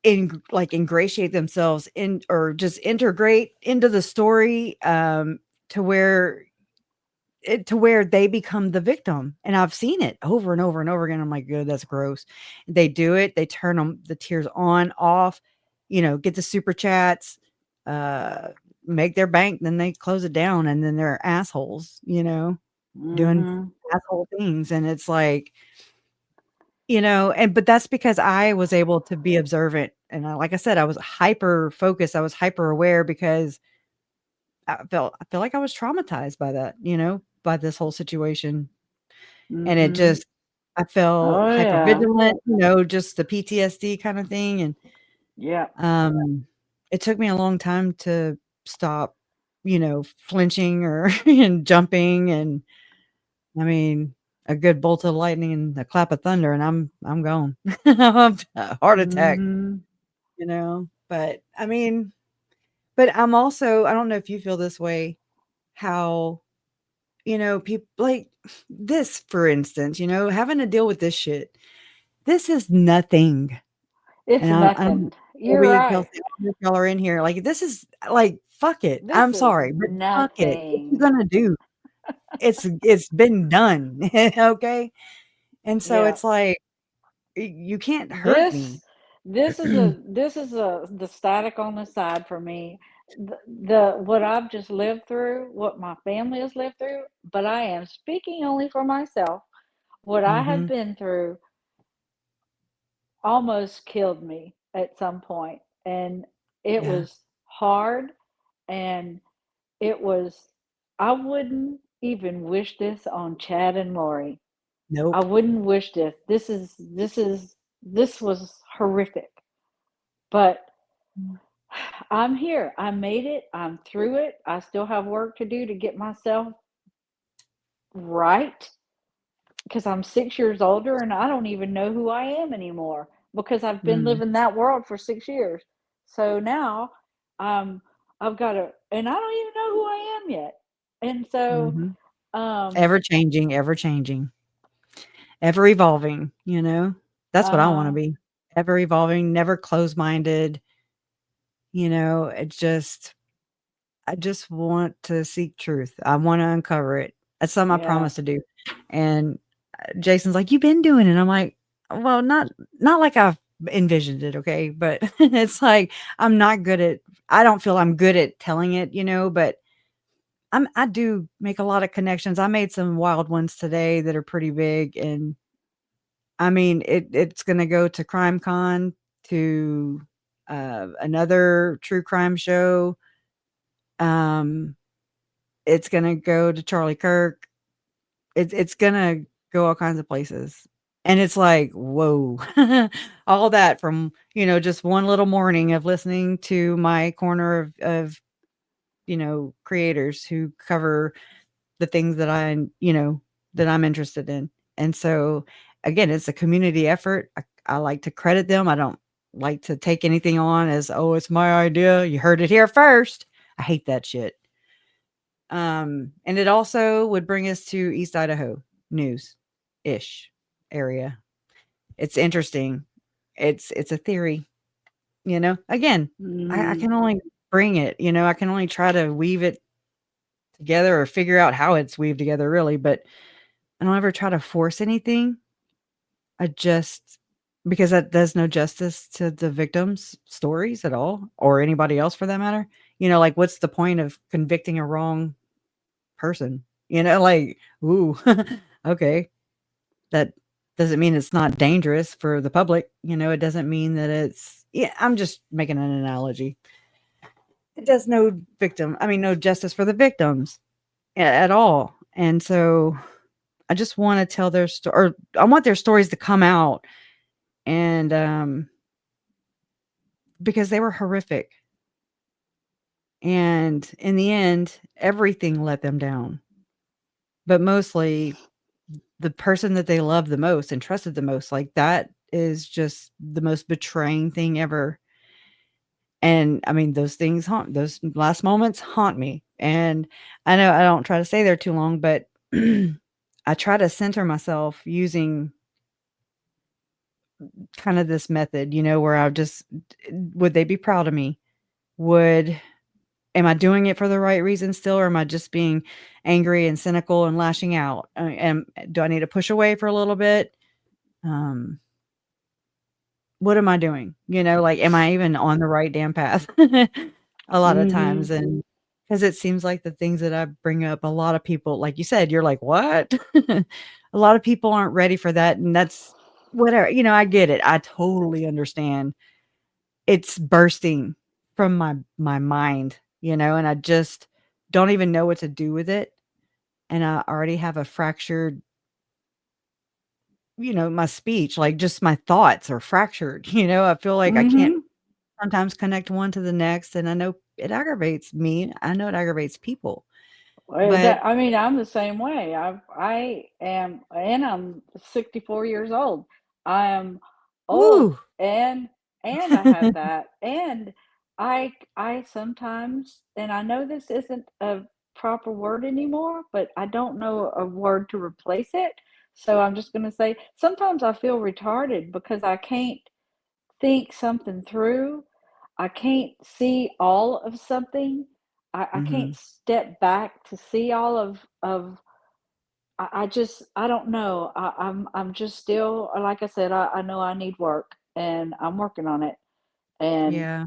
ingratiate themselves in, or just integrate into the story, to where they become the victim. And I've seen it over and over and over again. I'm like, good, that's gross. They do it. They turn the tears on, off, get the super chats, make their bank, then they close it down, and then they're assholes, doing asshole things. And it's like, but that's because I was able to be observant. And like I said, I was hyper focused. I was hyper aware because I feel like I was traumatized by that, by this whole situation. And it just, I felt hyper vigilant, just the PTSD kind of thing. And it took me a long time to stop flinching or and jumping, and I mean, a good bolt of lightning and a clap of thunder, and I'm gone. Heart attack, but I mean, but I'm also, I don't know if you feel this way, how, people like this, for instance, having to deal with this shit. This is nothing. It's And I'm nothing. You're Colby, right. Kelsey, all of y'all are in here. Like, this is like, fuck it. This I'm is sorry, but fuck it. What you nothing. gonna do? It's been done. Okay. And so Yeah. it's like, you can't hurt me. This is the static on the side for me. The what I've just lived through, what my family has lived through, but I am speaking only for myself. What I have Mhm. been through almost killed me at some point, and it Yeah. was hard, and it was I wouldn't even wish this on Chad and Lori. I Nope. wouldn't wish this. This was horrific. But I'm here. I made it. I'm through it. I still have work to do to get myself right because I'm 6 years older and I don't even know who I am anymore because I've been Mm. living that world for 6 years. So now um, I've got to, and I don't even know who I am yet. And so, Mhm. um, Ever changing, ever evolving, That's what I wanna uh-huh, be. Ever evolving, never close-minded, I just want to seek truth. I wanna uncover it. That's something I yeah, promise to do. And, Jason's like, "You've been doing it." I'm like, "Well, not like I've envisioned it, okay?" But it's like, I'm not good at I don't feel I'm good at telling it, but I do make a lot of connections. I made some wild ones today that are pretty big, and I mean, it's gonna go to CrimeCon, to, another true crime show. Um, it's gonna go to Charlie Kirk. It's gonna go all kinds of places. And it's like, "Whoa." All that from, just one little morning of listening to my corner of, creators who cover the things that that I'm interested in. And so, again, it's a community effort. I like to credit them. I don't like to take anything on as, "Oh, it's my idea. You heard it here first." I hate that shit. And it also would bring us to East Idaho news-ish area. It's interesting. It's a theory, Again, I mm, can only bring it, I can only try to weave it together or figure out how it's weaved together really, but I don't ever try to force anything. I just because that does no justice to the victims' stories at all, or anybody else for that matter. Like, what's the point of convicting a wrong person? Like, ooh, okay. That doesn't mean it's not dangerous for the public. It doesn't mean that it's yeah, I'm just making an analogy. It does no justice for the victims at all. And so I just want to tell their story, or I want their stories to come out, and because they were horrific, and in the end, everything let them down. But mostly, the person that they loved the most and trusted the most, like that is just the most betraying thing ever. And I mean, those last moments haunt me. And I know I don't try to stay there too long, but I try to center myself using kind of this method, where I just would they be proud of me? Would Am I doing it for the right reason still, or am I just being angry and cynical and lashing out? Do I need to push away for a little bit? Um, what am I doing? Like, am I even on the right damn path? A lot of mm-hmm, times, and because it seems like the things that I bring up, a lot of people, like you said, you're like, "What?" A lot of people aren't ready for that, and that's whatever, I get it. I totally understand. It's bursting from my mind, and I just don't even know what to do with it, and I already have a fractured, my speech, like, just my thoughts are fractured, I feel like I can't mm-hmm. sometimes connect one to the next, and I know it aggravates me. I know it aggravates people. That, But I mean, I'm the same way. I am, and I'm 64 years old. I am old, woo. and I have that, and I sometimes, and I know this isn't a proper word anymore, but I don't know a word to replace it. So I'm just going to say sometimes I feel retarded because I can't think something through. I can't see all of something. I can't Mhm. step back to see all of I just I don't know. I'm just still like I said, I know I need work and I'm working on it. And Yeah,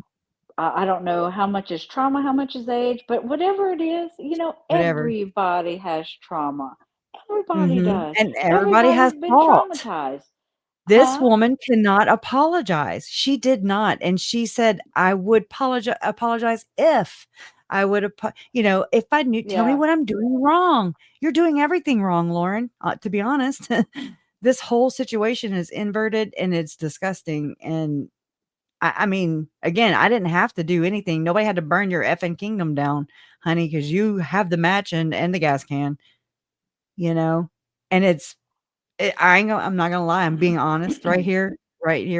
I don't know how much is trauma, how much is age, but whatever it is, whatever. everybody has trauma. Everybody Mhm, does. and everybody has Everybody's been fault. traumatized. This Huh? woman cannot apologize. She did not, and she said, "I would apologize if I would if I knew tell me Yeah. what I'm doing wrong." You're doing everything wrong, Lauren, to be honest. This whole situation is inverted, and it's disgusting, and I mean, again, I didn't have to do anything. Nobody had to burn your effing kingdom down, honey, because you have the match and the gas can, you know? And I'm not gonna lie, I'm being honest right here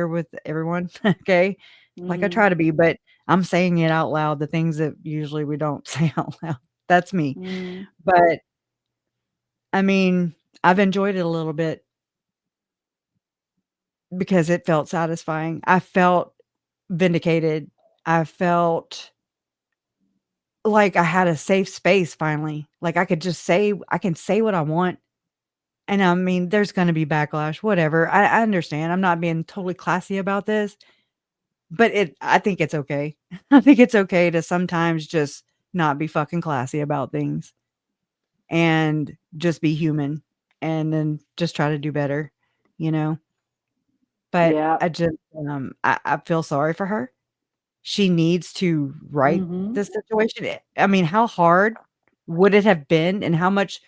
with everyone, okay? Like I Mhm. try to be, but I'm saying it out loud, the things that usually we don't say out loud. That's me. Mhm. But, I mean, I've enjoyed it a little bit because it felt satisfying. I felt vindicated. I felt like I had a safe space finally. Like I can say what I want. And I mean, there's gonna be backlash, whatever. I understand. I'm not being totally classy about this, but I think it's okay. I think it's okay to sometimes just not be fucking classy about things and just be human and then just try to do better, you know? But Yeah. I feel sorry for her. She needs to right Mhm. this situation. I mean, how hard would it have been and how much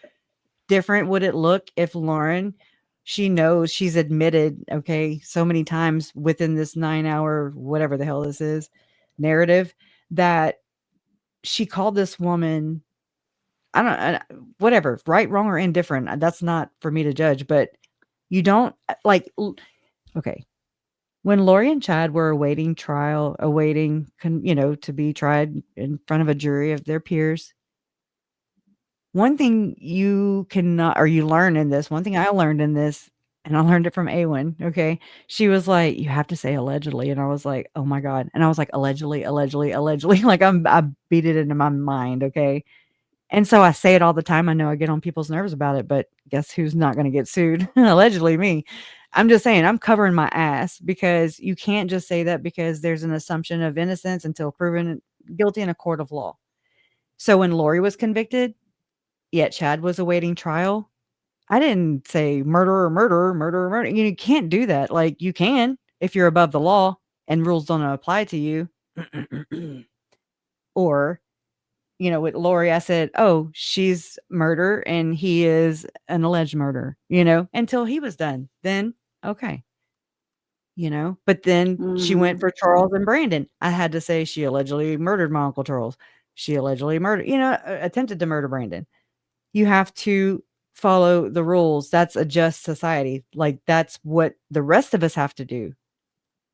different would it look if Lauren she knows she's admitted, okay, so many times within this 9-hour, whatever the hell this is, narrative that she called this woman, whatever, right, wrong, or indifferent. That's not for me to judge, but you don't okay. When Lori and Chad were awaiting trial, to be tried in front of a jury of their peers, one thing you cannot or you learn in this, one thing I learned in this, and I learned it from Awen, okay? She was like, "You have to say allegedly," and I was like, "Oh my god," and I was like, "Allegedly, allegedly, allegedly," like, I beat it into my mind, okay? And so I say it all the time. I know I get on people's nerves about it, but guess who's not gonna get sued? Allegedly me. I'm just saying, I'm covering my ass because you can't just say that because there's an assumption of innocence until proven guilty in a court of law. So when Lori was convicted, yet Chad was awaiting trial, I didn't say murderer, murderer, murderer, murder. You can't do that. Like, you can if you're above the law and rules don't apply to you. Or, with Lori, I said, "Oh, she's murder and he is an alleged murderer," until he was done. Then, okay, but then she went Mhm. for Charles and Brandon. I had to say she allegedly murdered my Uncle Charles. She allegedly attempted to murder Brandon. You have to follow the rules. That's a just society. Like, that's what the rest of us have to do.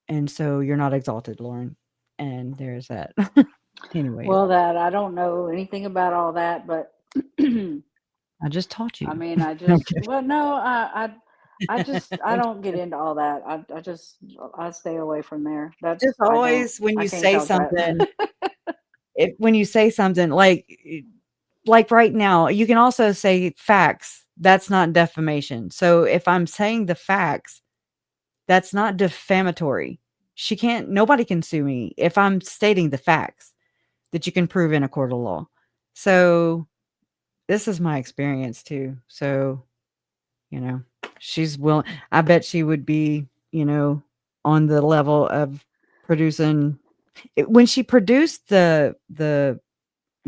And so you're not exalted, Lauren. And there's that. Anyways, Well, that I don't know anything about all that, but I just taught I you. mean, Okay. well, no, I just, I don't get into all that. I stay away from there. Just always when I you can't say talk that. something, when you say something like right now, you can also say facts. That's not defamation. So if I'm saying the facts, that's not defamatory. Nobody can sue me if I'm stating the facts that you can prove in a court of law. So this is my experience too. So, you know, she's willing. I bet she would be, on the level of producing when she produced the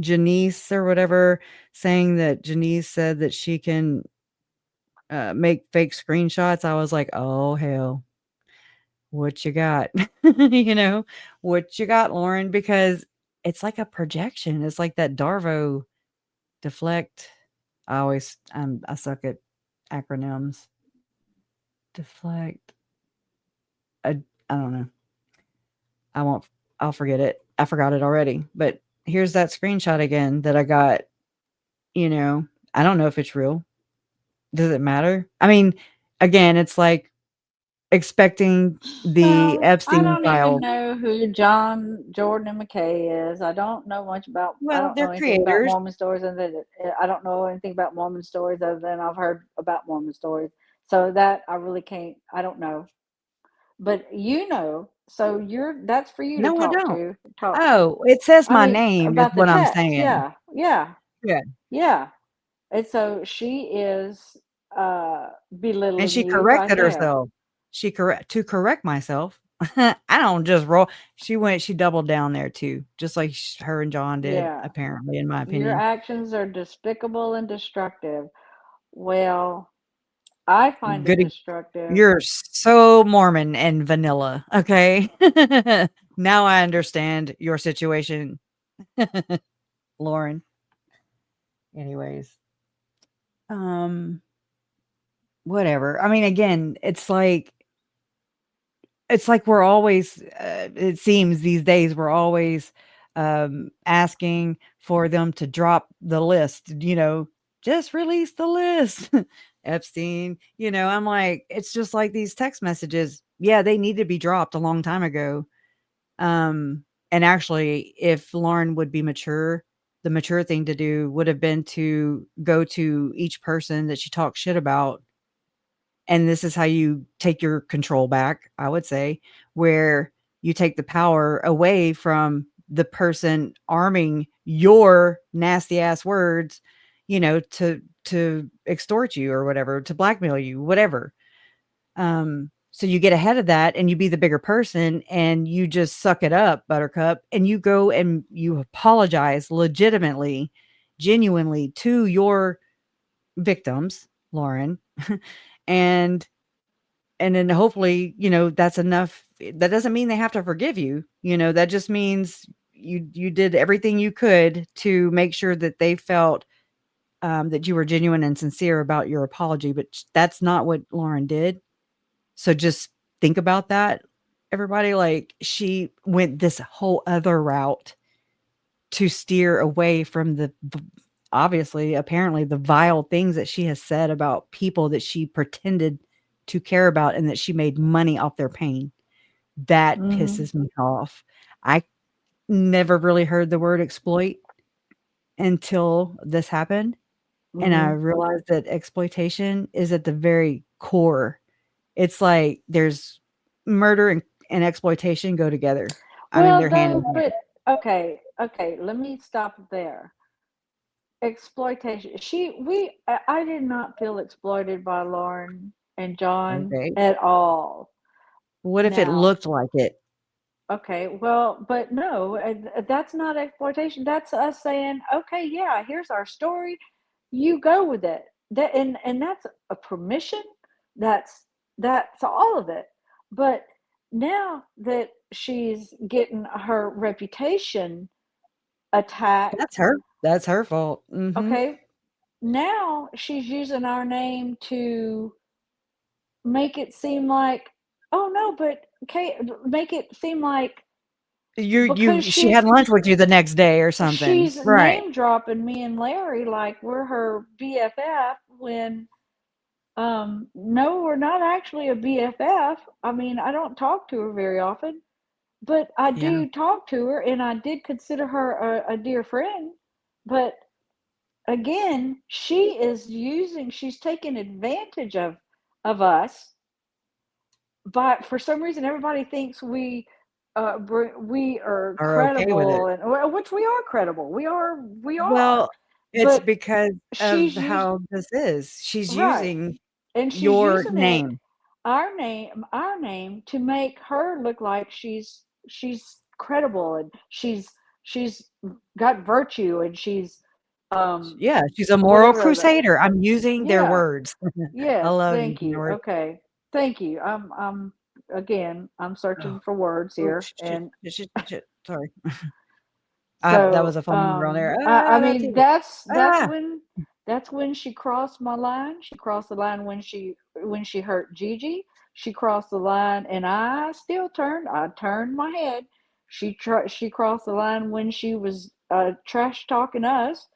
Janice or whatever, saying that Janice said that she can make fake screenshots. I was like, oh hell, what you got? What you got, Lauren? Because it's like a projection. It's like that Darvo deflect. I suck at acronyms. Deflect. I, I don't know. I won't. I'll forget it. I forgot it already. But here's that screenshot again that I got. You know, I don't know if it's real. Does it matter? I mean, again, it's like expecting the So I Epstein don't even file. know who John Jordan and McKay is. I don't know much about. I Well, don't know they're anything about creators. Mormon stories, and I don't know anything about Mormon stories other than I've heard about Mormon stories. So that I really can't. I don't know. But so that's for you to No, I talk don't. to. Talk. Oh, it says I my mean, name is about the what I'm text. saying. Yeah, yeah, Yeah. yeah. And so she is And belittling she you right corrected there. herself. To correct myself. I don't just roll. She doubled down there too, just like her and John did, Yeah. apparently, in my Your opinion. actions are despicable and destructive. Well, I find it Goody. destructive. You're so Mormon and vanilla. Okay. Now I understand your situation, Lauren. Anyways, um, whatever. I mean, again, it's like we're always, it seems these days we're always asking for them to drop the list, just release the list. Epstein, I'm like, it's just like these text messages. Yeah, they need to be dropped a long time ago. And actually, if Lauren would be mature, the mature thing to do would have been to go to each person that she talks shit about, and this is how you take your control back, I would say, where you take the power away from the person arming your nasty ass words, to extort you or whatever, to blackmail you, whatever. So you get ahead of that and you be the bigger person and you just suck it up, buttercup, and you go and you apologize legitimately, genuinely to your victims, Lauren. and and then hopefully, that's enough. That doesn't mean they have to forgive you. That just means you did everything you could to make sure that they felt that you were genuine and sincere about your apology, but that's not what Lauren did. So just think about that, everybody. Like, she went this whole other route to steer away from obviously, apparently, the vile things that she has said about people that she pretended to care about and that she made money off their pain. That Mhm. pisses me off. I never really heard the word exploit until this happened, and I Mhm. realized that exploitation is at the very core. It's like there's murder and exploitation go together. I mean, Well, they're hand in though, hand. but okay, let me stop there. Exploitation. I did not feel exploited by Lauren and John Okay. at all. What if it Now, looked like it? okay, well, but no, that's not exploitation. That's us saying, okay, yeah, here's our story. You go with it. And that's a permission. That's that's all of it. But now that she's getting her reputation attacked, That's her fault. Mhm. okay, now she's using our name to make it seem like, oh no, but Kate, make it seem like because She had lunch with you the next day or something. she's Right. name dropping me and Larry like we're her BFF when no, we're not actually a BFF. I mean, I don't talk to her very often, but I Yeah. do talk to her and I did consider her a dear friend. But again, she's taking advantage of us. But for some reason everybody thinks we are Are okay with it. credible, and which we are credible. We are, Well, it's but because of she's used how this is. She's right, using and she's your using it name. our name to make her look like she's credible, and she's got virtue, and she's Yeah, she's a moral whatever crusader. I'm using their yeah. words. I Yes, love thank using you. your words. Okay. Thank you. I'm again, I'm Oh. searching for words Oh, here, shit, and shit, shit, shit, shit. Sorry. that was a phone number on there. I That's mean, it. that's when she crossed my line. She crossed the line when she hurt Gigi. She crossed the line, and I still turned. I turned my head. She crossed the line when she was trash talking us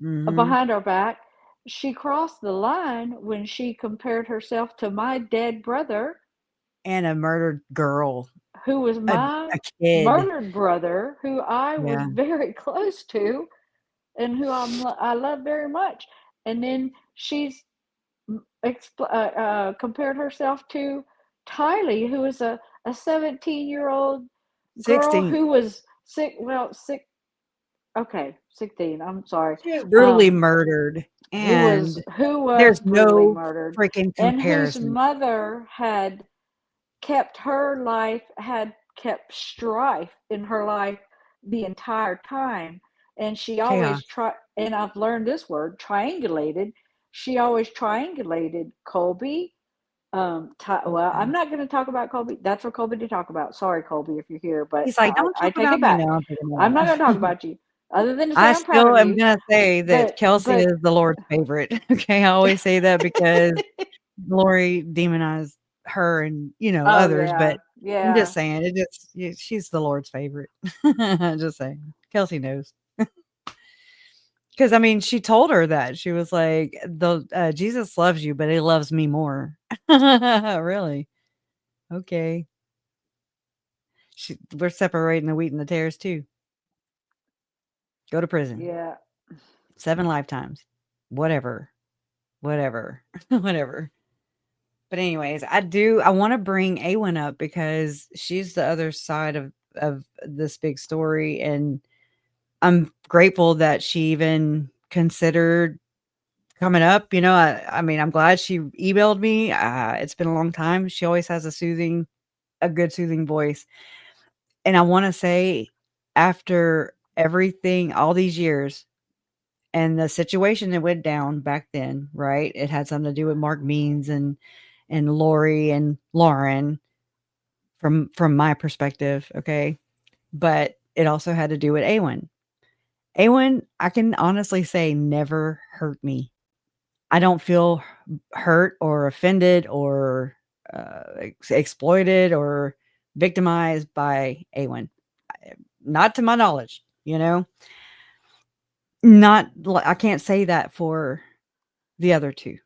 behind our back. She crossed the line when she compared herself to my dead brother. And a murdered girl. Who was my a kid. murdered brother, who I was very close to and who I love very much. And then she's compared herself to Tylee, who is a 17-year-old girl 16. who was sick. Well, sick. Okay, 16. I'm sorry. She was brutally murdered. And who was there's brutally no murdered, freaking and comparison. whose mother had kept strife in her life the entire time. And she always and I've learned this word, triangulated. She always triangulated Colby. Well, I'm not going to talk about Colby. That's for Colby to talk about. Sorry, Colby, if you're here, but he's like, don't talk I take about it back. me. No, I'm not going to talk about you. Other than to say I I'm proud still of am you. going to say that Kelsey is the Lord's favorite. Okay, I always say that because Lori demonized her and others, but I'm just saying she's the Lord's favorite. Just saying, Kelsey knows. Because I mean, she told her that she was like, Jesus loves you, but he loves me more. Really? Okay. We're separating the wheat and the tares too. Go to prison. Yeah. 7 lifetimes. Whatever. Whatever. But anyways, I want to bring Awen up because she's the other side of this big story, and I'm grateful that she even considered coming up. I mean, I'm glad she emailed me. It's been a long time. She always has a good soothing voice. And I want to say, after everything, all these years, and the situation that went down back then, right? It had something to do with Mark Means and Lori and Lauren from my perspective, okay? But it also had to do with Awen. Awen, I can honestly say, never hurt me. I don't feel hurt or offended or exploited or victimized by Awen. Not to my knowledge, Not, I can't say that for the other two.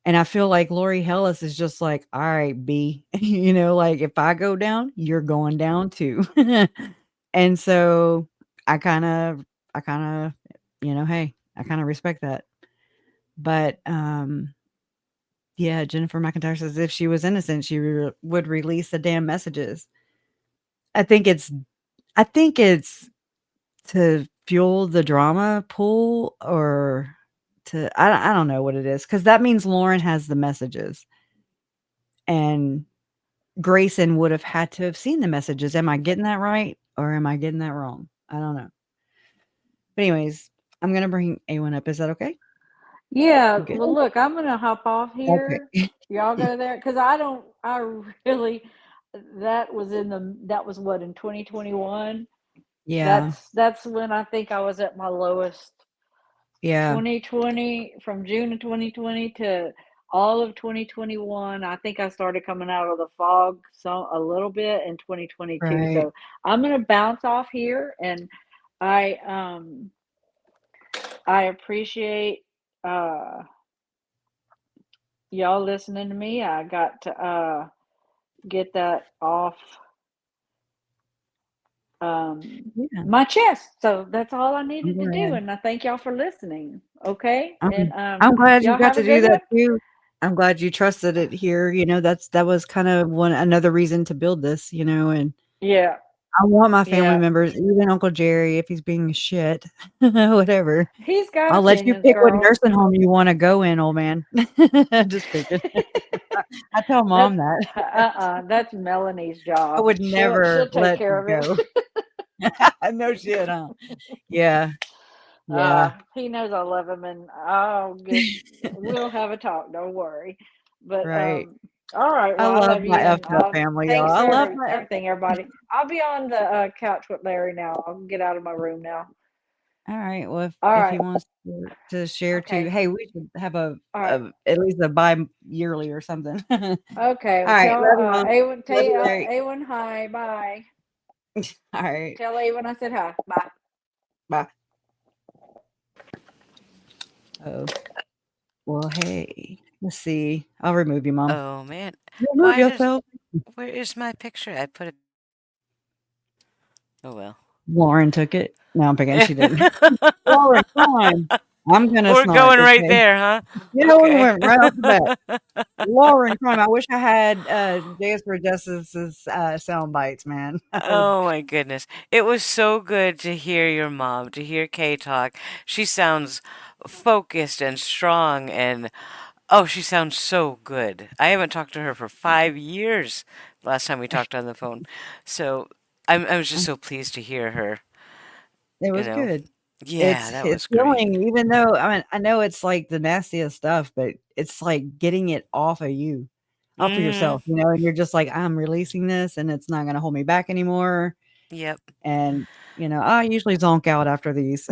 And I feel like Lori Hellis is just like, all right, B, like if I go down, you're going down too. And so I kind of, hey, I kind of respect that. But, yeah, Jennifer McIntyre says if she was innocent, she would release the damn messages. I think it's to fuel the drama pool or I don't know what it is, because that means Lauren has the messages. And Grayson would have had to have seen the messages. Am I getting that right or am I getting that wrong? I don't know. But anyways, I'm going to bring Awen up. Is that okay? Yeah. Well, look, I'm going to hop off here. Okay. Y'all go there. Because that was what, in 2021? Yeah. That's when I think I was at my lowest. Yeah. 2020, from June of 2020 to all of 2021. I think I started coming out of the fog a little bit in 2022. Right. So I'm going to bounce off here, and I appreciate y'all listening to me. I got to get that off my chest. So that's all I needed to do, and I thank y'all for listening. Okay. I'm glad you got to do that too. I'm glad you trusted it here. That was kind of another reason to build this, and yeah, I want my family members, even Uncle Jerry, if he's being shit, whatever. He's got I'll let you opinions, pick what girl. nursing home you want to go in, old man. Just picking. I tell Mom that. That's Melanie's job. I would never she'll take let care you of it. No shit, huh? Yeah. Yeah. He knows I love him, and we'll have a talk. Don't worry. But right. All right. I Well, I love love my you, and effed up family, y'all. thanks I love for my effed everything, everybody. I'll be on the couch with Larry now. I'll get out of my room now. All right. Well, All if he right. wants to share too, Okay. hey, we should have All right. at least a bi-yearly or something. All Okay. Well, right. tell Love you, Mom. A1, Love you, tell Larry. A1 hi. Bye. All right. Tell A1 I said hi. Bye. Bye. Oh, well, hey. Let's see. I'll remove you, Mom. Oh man. Remove Why does yourself. where is my picture? I put it. Oh well. Lauren took it. No, I'm picking. She didn't. Lauren, fine. I'm gonna We're snark, going right okay? there, huh? You know, we Okay. went right off the bat. Lauren crime. I wish I had Dance for Justice's sound bites, man. I would Oh my goodness. It was so good to hear your mom, to hear Kay talk. She sounds focused and strong and oh, she sounds so good. I haven't talked to her for 5 years last time we talked on the phone. So I was just so pleased to hear her, it you was know. good. Yeah, that It's was great. healing, even though I mean I know it's like the nastiest stuff, but it's like getting it off of Mm-hmm. yourself, and you're just like, I'm releasing this and it's not gonna hold me back anymore. Yep. And I usually zonk out after these.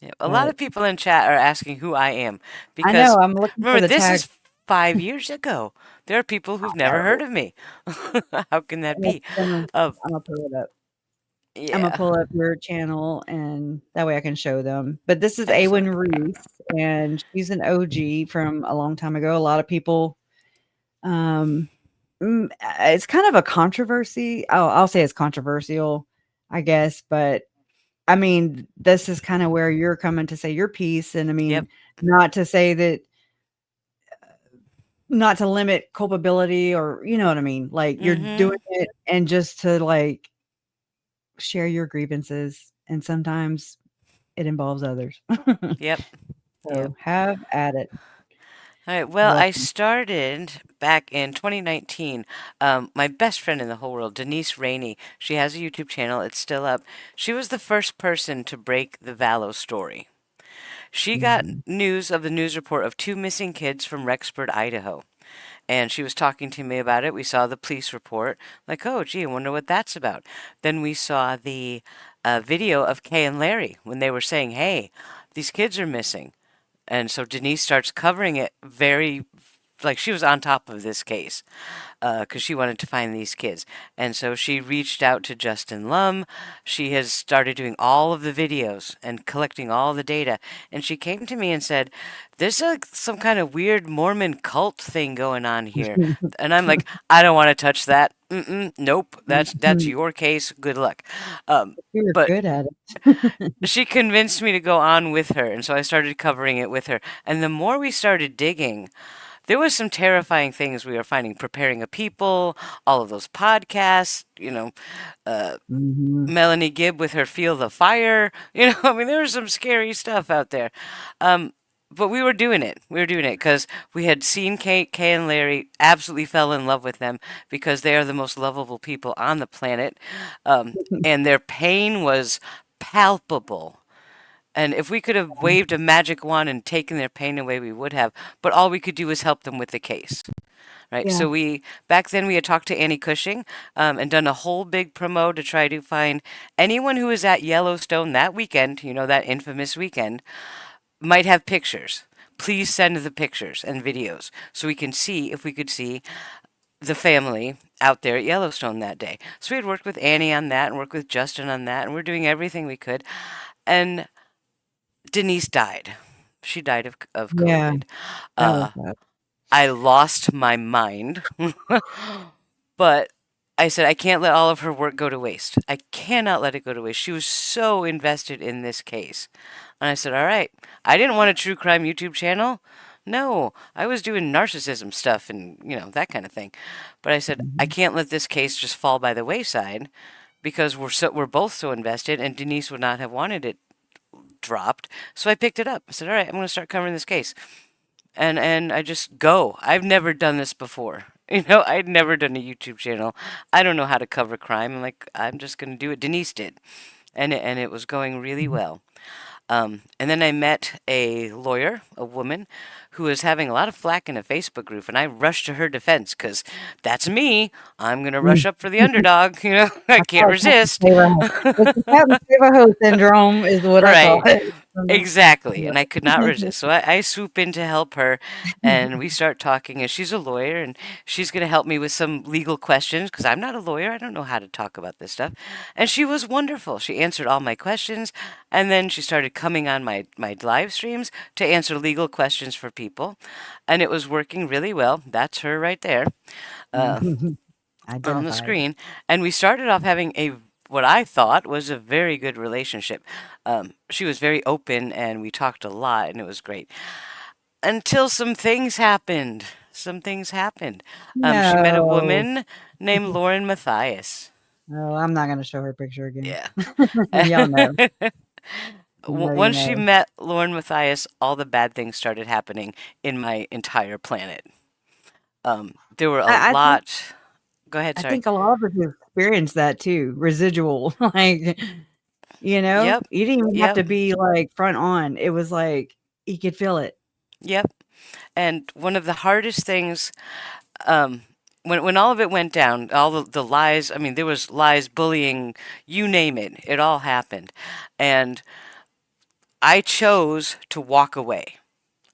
Yeah, a lot But of people in chat are asking who I am I know because I'm looking for remember, the this tag. is 5 years ago. There are people I who've never heard know. of me. How can that It's be? gonna Uh, Imma pull it up. Imma yeah, pull up your channel, and that way I can show them. But this is Awen excellent. Reese, and she's an OG from a long time ago. A lot of people, um, it's kind of a controversy. I'll say it's controversial, I guess, but I mean, this is kinda where you're coming to say your piece, and I Yep. mean, not to say that not to limit culpability or you know what I mean? Like, you're doing Mm-hmm. it and just to, like, share your grievances, and sometimes it involves others. Yep. Yep. So, have at it. All right. Well, I Welcome. started back in 2019. My best friend in the whole world, Denise Rainey, she has a YouTube channel. It's still up. She was the first person to break the Vallow story. She got Mhm. news of the news report of two missing kids from Rexburg, Idaho. And she was talking to me about it. We saw the police report, like, oh, gee, I wonder what that's about. Then we saw the video of Kay and Larry when they were saying, hey, these kids are missing. And so Denise starts covering it very, like she was on top of this case because she wanted to find these kids. And so she reached out to Justin Lum. She has started doing all of the videos and collecting all the data. And she came to me and said, there's some kind of weird Mormon cult thing going on here. And I'm like, I don't want to touch that. Nope, that's Mhm. your case. Good luck. Um, You're but good at it. she convinced me to go on with her, and so I started covering it with her. And the more we started digging, there was some terrifying things we were finding. Preparing a people, all of those podcasts, uh, Mhm. Melanie Gibb with her Feel the Fire. I mean, there was some scary stuff out there. Um, but we were doing it. We were doing it because we had seen Kay and Larry, absolutely fell in love with them because they are the most lovable people on the planet. And their pain was palpable. And if we could have waved a magic wand and taken their pain away, we would have. But all we could do was help them with the case. Right. Yeah. So back then we had talked to Annie Cushing and done a whole big promo to try to find anyone who was at Yellowstone that weekend, that infamous weekend, might have pictures. Please send the pictures and videos so we can see if we could see the family out there at Yellowstone that day. So we had worked with Annie on that and worked with Justin on that, and we're doing everything we could. And Denise died. She died of Yeah. COVID. That was Uh, bad. I lost my mind. But I said, I can't let all of her work go to waste. I cannot let it go to waste. She was so invested in this case. And I said, all right. I didn't want a true crime YouTube channel. No, I was doing narcissism stuff and, that kind of thing. But I said, I Mhm. can't let this case just fall by the wayside because we're both so invested and Denise would not have wanted it dropped. So I picked it up. I said, all right, I'm going to start covering this case. And I just go. I've never done this before. I'd never done a YouTube channel. I don't know how to cover crime. I'm like, I'm just going to do it. Denise did. And it was going really well. And then I met a lawyer, a woman, who was having a lot of flack in a Facebook group, and I rushed to her defense because that's me. I'm going to rush up for the underdog. I can't resist. It's the Captain Save-A-Ho syndrome is what I call Right. it. Exactly. And I could not resist. So I swoop in to help her, and we start talking. And she's a lawyer, and she's going to help me with some legal questions because I'm not a lawyer. I don't know how to talk about this stuff. And she was wonderful. She answered all my questions, and then she started coming on my live streams to answer legal questions for people. And it was working really well. That's her right there on the Identified. screen. And we started off having what I thought was a very good relationship. She was very open and we talked a lot and it was great. Until some things happened. Some things happened. She met a No. woman named Lauren Matthias. No, I'm not gonna show her picture again. Yeah. Y'all know. You know, you Once she know. met Lauren Matthias, all the bad things started happening in my entire planet. There were a I think lot. Go ahead, I sorry. think a lot of us have experienced that too, residual, like, you Yep. didn't even have Yep. to be, like, front on. It was like, you could feel it. Yep. And one of the hardest things, um, when all of it went down, all the lies, I mean, there was lies, bullying, you name it, it all happened. And I chose to walk away.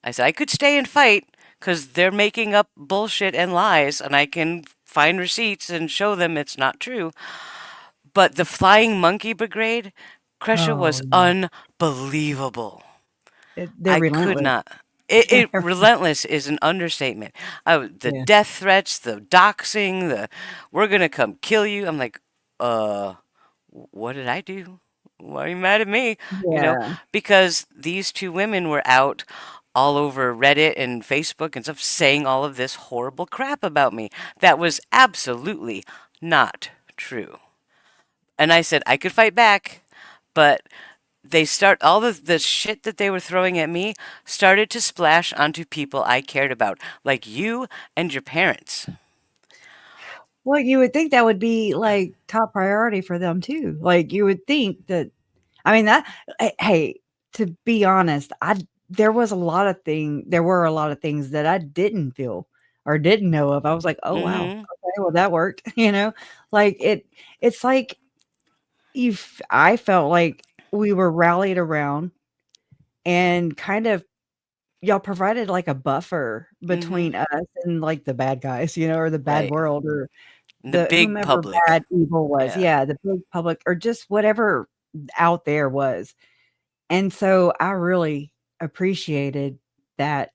I said I could stay and fight because they're making up bullshit and lies, and I can find receipts and show them it's not true. But the Flying Monkey Brigade, Kresha, was Oh, yeah. unbelievable. They're I could relentless. not. It relentless is an understatement. The Yeah. death threats, the doxing, the we're gonna come kill you. I'm like, uh, what did I do? Why are you mad at me? Yeah. Because these two women were out all over Reddit and Facebook and stuff saying all of this horrible crap about me that was absolutely not true. And I said I could fight back, but all the shit that they were throwing at me started to splash onto people I cared about, like you and your parents. Well, you would think that would be, like, top priority for them too. Like, you would think that I mean, hey, to be honest, there were a lot of things that I didn't feel or didn't know of. I was like, "Oh, wow. Mm-hmm. Okay, well, that worked," you know? Like, it's like I felt like we were rallied around and kind of y'all provided, like, a buffer Mm-hmm. between us and, like, the bad guys, or the bad Right. world or The the big whomever public. bad evil was. Yeah. Yeah, the big public or just whatever out there was. And so I really appreciated that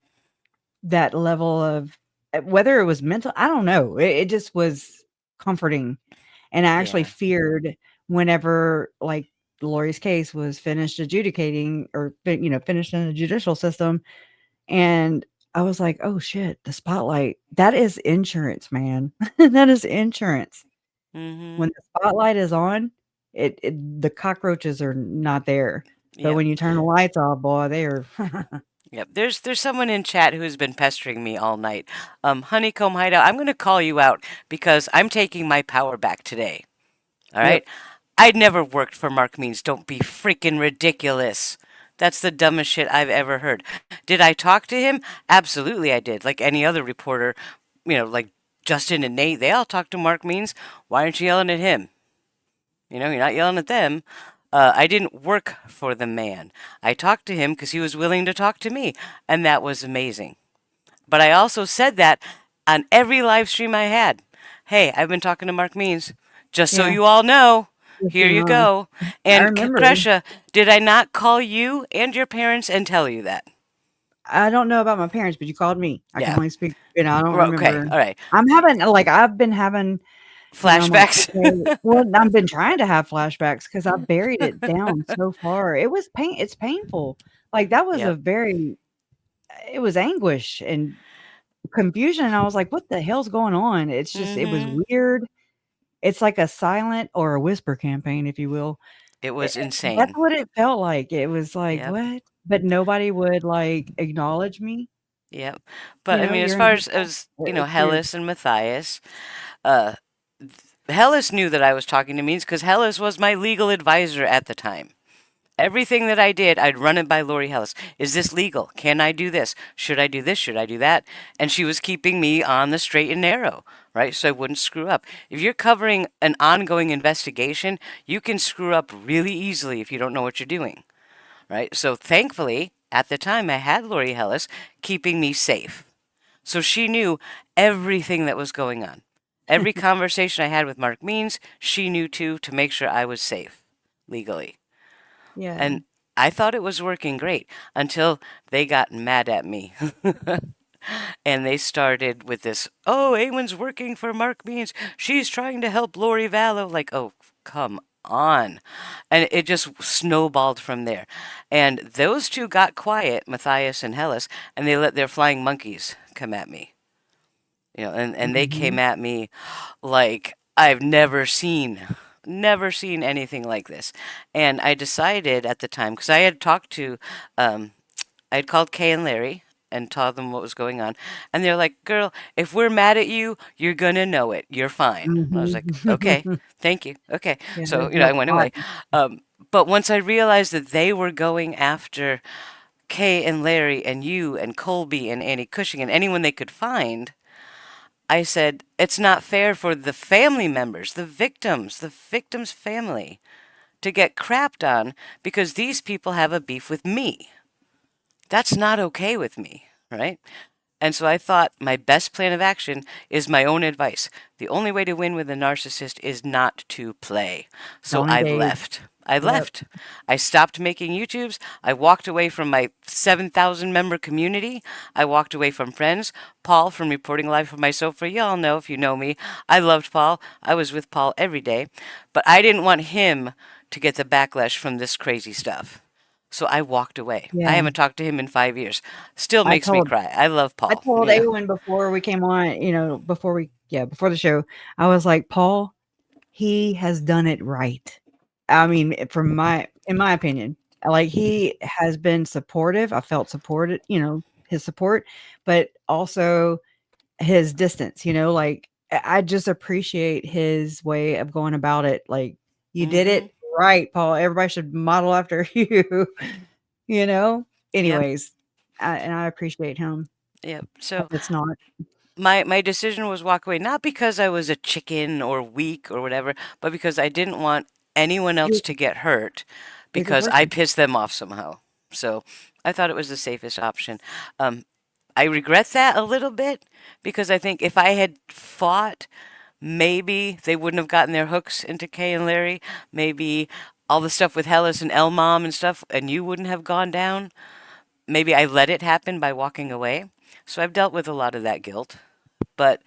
that level of whether it was mental, I don't know. It just was comforting. And I actually Yeah. feared whenever like Lori's case was finished adjudicating or finished in the judicial system. And I was like, oh shit, the spotlight. That is insurance, man. That is insurance. Mm-hmm. When the spotlight is on, the cockroaches are not there. But Yep. when you turn the lights off, boy, they are Yep. There's someone in chat who's been pestering me all night. Honeycomb Hideout, I'm gonna call you out because I'm taking my power back today. All right? Yep. I'd never worked for Mark Means. Don't be freaking ridiculous. That's the dumbest shit I've ever heard. Did I talk to him? Absolutely I did. Like any other reporter, like Justin and Nate, they all talk to Mark Means. Why aren't you yelling at him? You're not yelling at them. I didn't work for the man. I talked to him because he was willing to talk to me, and that was amazing. But I also said that on every live stream I had. Hey, I've been talking to Mark Means. Just so Yeah. you all know, Just here being you honest. go. I And remember. Kresha, did I not call you and your parents and tell you that? I don't know about my parents, but you called me. I can Yeah. only speak I don't Okay. remember. All right. I've been having, I'm like, Flashbacks. okay. Well, I've been trying to have flashbacks because I buried it down so far. It's painful. Like that was Yep. it was anguish and confusion. And I was like, what the hell's going on? It was Mm-hmm. weird. It's like a silent or a whisper campaign, if you will. It Eh, was that's insane. what it felt like. It was like, Yep. "What?" But nobody would, like, acknowledge me. Yep. But I mean, as You're far invisible. It was weird. Hellas and Matthias, uh, Hellas knew that I was talking to Means because Hellas was my legal advisor at the time. Everything that I did, I'd run it by Lori Hellis. Is this legal? Can I do this? Should I do this? Should I do that? And she was keeping me on the straight and narrow, right? So I wouldn't screw up. If you're covering an ongoing investigation, you can screw up really easily if you don't know what you're doing, right? So thankfully, at the time, I had Lori Hellis keeping me safe. So she knew everything that was going on. Every conversation I had with Mark Means, she knew too, to make sure I was safe legally. Yeah. And I thought it was working great until they got mad at me. And they started with this, oh, Awen's working for Mark Means. She's trying to help Lori Vallow. Like, oh, come on. And it just snowballed from there. And those two got quiet, Matthias and Hellis, and they let their flying monkeys come at me. And they came at me like I've never seen anything like this. And I decided at the time, because I had talked to, I had called Kay and Larry and told them what was going on. And they're like, girl, if we're mad at you, you're going to know it. You're fine. And I was like, okay, thank you. Okay. Yeah, So, I went away. But once I realized that they were going after Kay and Larry and you and Colby and Annie Cushing and anyone they could find, I said, it's not fair for the family members, the victim's family, to get crapped on because these people have a beef with me. That's not okay with me, right? And so I thought my best plan of action is my own advice. The only way to win with a narcissist is not to play. So I left. I left. I stopped making YouTubes. I walked away from my 7,000 member community. I walked away from friends. Paul from reporting live from my sofa. Y'all know if you know me. I loved Paul. I was with Paul every day. But I didn't want him to get the backlash from this crazy stuff. So I walked away. Yeah. I haven't talked to him in 5 years. Still makes me cry. I love Paul. I told Awen before we came on, before the show, I was like, Paul, he has done it right. I mean, in my opinion, like he has been supportive. I felt supported, his support, but also his distance, like I just appreciate his way of going about it. Like you did it right, Paul. Everybody should model after you, anyways. And I appreciate him. Yeah. So it's not. My decision was walk away, not because I was a chicken or weak or whatever, but because I didn't want anyone else to get hurt because I pissed them off somehow. So I thought it was the safest option. I regret that a little bit because I think if I had fought, maybe they wouldn't have gotten their hooks into Kay and Larry. Maybe all the stuff with Hellis and El Mom and stuff, and you wouldn't have gone down. Maybe I let it happen by walking away. So I've dealt with a lot of that guilt. But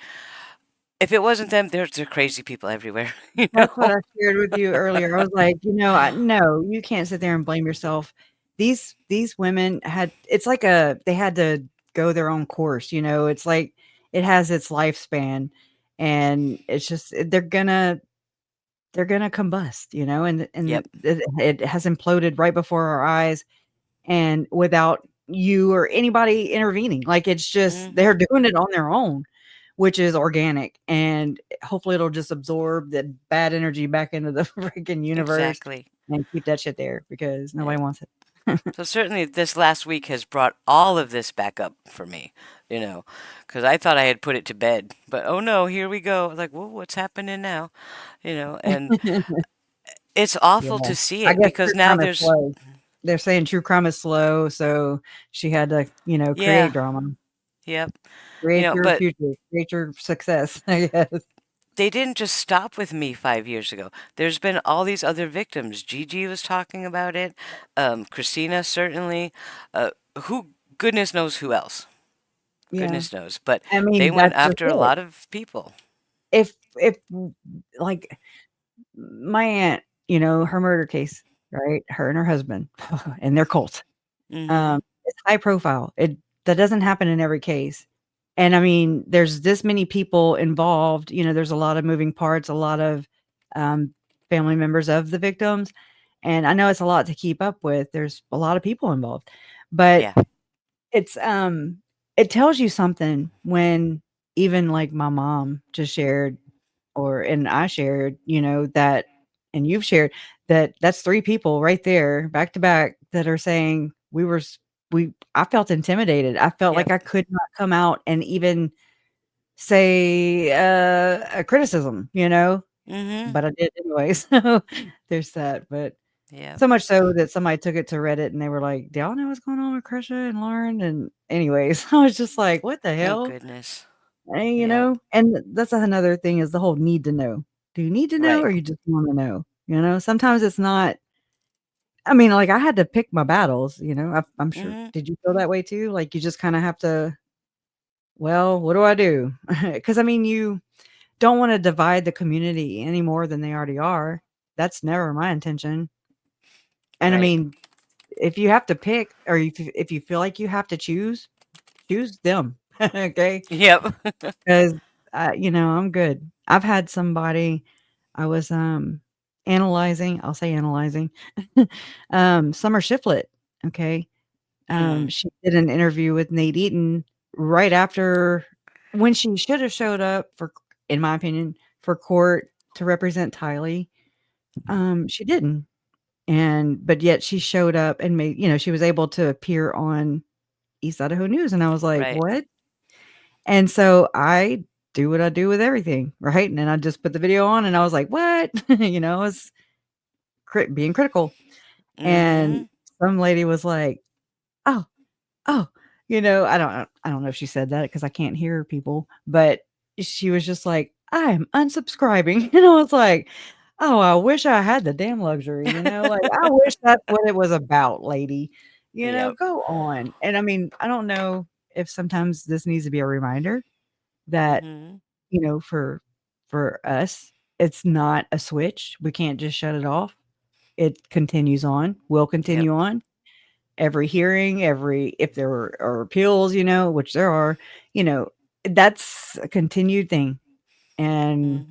if it wasn't them, there's crazy people everywhere. That's what I shared with you earlier. I was like, no, you can't sit there and blame yourself. These women it's like they had to go their own course. It's like it has its lifespan, and it's just they're gonna combust. And Yep. it has imploded right before our eyes, and without you or anybody intervening. Like it's just they're doing it on their own, which is organic, and hopefully it'll just absorb the bad energy back into the freaking universe. Exactly. And keep that shit there because nobody wants it. So certainly this last week has brought all of this back up for me, because I thought I had put it to bed, but oh no, here we go. Like, whoa, what's happening now? And it's awful to see it because now they're saying true crime is slow, so she had to, create drama. Yep. Create your future, create your success, I guess. They didn't just stop with me 5 years ago. There's been all these other victims. Gigi was talking about it. Christina, certainly. Goodness knows who else. Yeah. Goodness knows. But they went after a lot of people. If like my aunt, her murder case, right? Her and her husband and their cult. It's high profile. That doesn't happen in every case. And I mean, there's this many people involved, there's a lot of moving parts, a lot of family members of the victims. And I know it's a lot to keep up with. There's a lot of people involved, but it's, it tells you something when even like my mom just shared and I shared, that and you've shared that that's 3 people right there back to back that are saying I felt intimidated. I felt like Yep. I could not come out and even say, a criticism, Mm-hmm. but I did anyway, so there's that, but Yep. so much so that somebody took it to Reddit and they were like, "Do y'all know what's going on with Krisha and Lauren?" And anyways, I was just like, "What the Oh hell?" goodness. And, Yep. and that's another thing is the whole need to know. Do you need to know Right. or you just wanna know? Sometimes it's not I mean, like, I had to pick my battles, I'm sure. Mm-hmm. Did you feel that way too? Like, you just kinda have to, "Well, what do I do?" Because I mean, you don't wanna divide the community any more than they already are. That's never my intention. And I Right. mean, if you have to pick or if you feel like you have to choose them, okay? Yep. 'Cause, I'm good. I've had somebody I was, I'll say analyzing, Summer Shiflett, okay? Mm. She did an interview with Nate Eaton right after when she should have showed up in my opinion, for court to represent Tylee, she didn't. But yet she showed up and she was able to appear on East Idaho News, and I was like, Right. "What?" And so I do what I do with everything, right? And then I just put the video on and I was like, "What?" I was being critical. Mm-hmm. And some lady was like, "Oh, oh," I don't know if she said that because I can't hear people, but she was just like, "I'm unsubscribing." And I was like, "Oh, I wish I had the damn luxury," like, I wish that's what it was about, lady. Yep. Go on. And I mean, I don't know if sometimes this needs to be a reminder that, Mm-hmm. for us, it's not a switch. We can't just shut it off. It continues on, will Yep. continue on. Every hearing, if there are appeals, which there are, you know, that's a continued thing. And,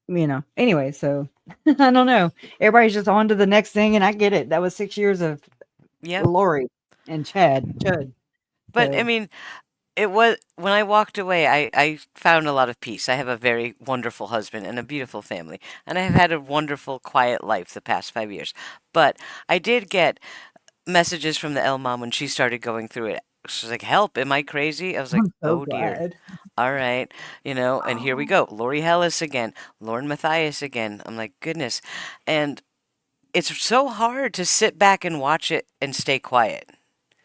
Mm-hmm. anyway, so I don't know. Everybody's just on to the next thing, and I get it. That was 6 years of Yep. Lori and Chud. But I So, mean, it was when I walked away, I found a lot of peace. I have a very wonderful husband and a beautiful family, and I have had a wonderful, quiet life the past 5 years. But I did get messages from the L mom when she started going through it. She's like, "Help! Am I crazy?" I was like, I'm so "Oh dear." glad. All right, and here we go. Lori Hellis again, Lauren Matthias again. I'm like, goodness. And it's so hard to sit back and watch it and stay quiet.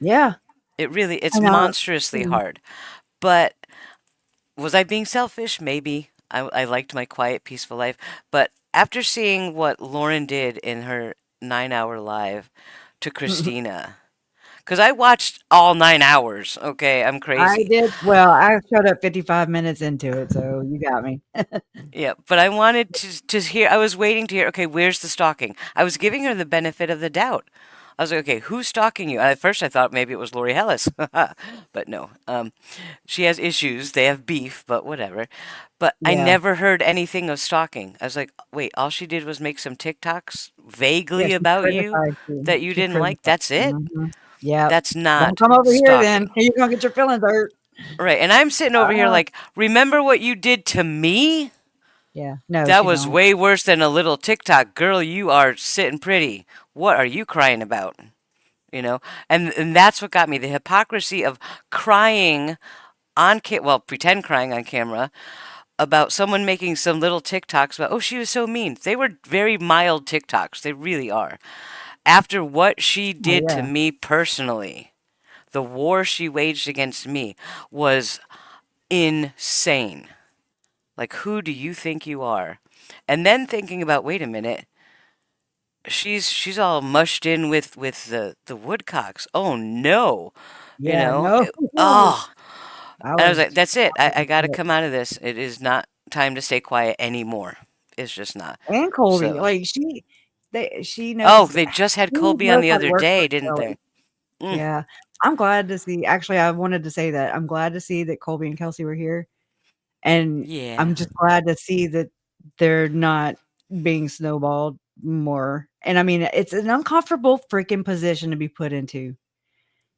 Yeah. It's And, monstrously mm, hard. But was I being selfish? Maybe. I liked my quiet, peaceful life. But after seeing what Lauren did in her 9 hour live to Christina, because I watched all 9 hours, okay? I'm I crazy. did well, I showed up 55 minutes into it, so you got me. Yeah, but I wanted to hear. I was waiting to hear. Okay, where's the stalking? I was giving her the benefit of the doubt. I was like, okay, who's stalking you? At first, I thought maybe it was Lori Hellis, but no. She has issues. They have beef, but whatever. But I Yeah. never heard anything of stalking. I was like, wait, all she did was make some TikToks Yeah, vaguely she about you criticized you. that you She didn't like. criticized That's it. mhm. Yep. That's "Don't not come over here then. stalking. You're gonna get your feelings hurt." Right. And I'm sitting over here Uh, like, remember what you did to me? yeah. No, That she was don't. way worse than a little TikTok. Girl, you are sitting pretty. What are you crying about? You know? And that's what got me. The hypocrisy of crying well, pretend crying on camera about someone making some little TikToks about, oh, she was so mean. They were very mild TikToks. They really are. After what she Oh, did to yeah. me personally, the war she waged against me was insane. Like, who do you think you are? And then thinking about, wait a minute, she's all mushed in with the Woodcocks. Oh no, Yeah, no. oh, I and I was was like, that's it. I I was got to upset. come out of this. It is not time to stay quiet anymore. It's just not. And Colby, So, like, oh, they just had she Colby on knows the how to other work with day, didn't Kelly. they? Mm, Yeah. I'm glad to see actually, I wanted to say that. I'm glad to see that Colby and Kelsey were here, and I'm yeah. just glad to see that they're not being snowballed more, and I mean, it's an uncomfortable freaking position to be put into,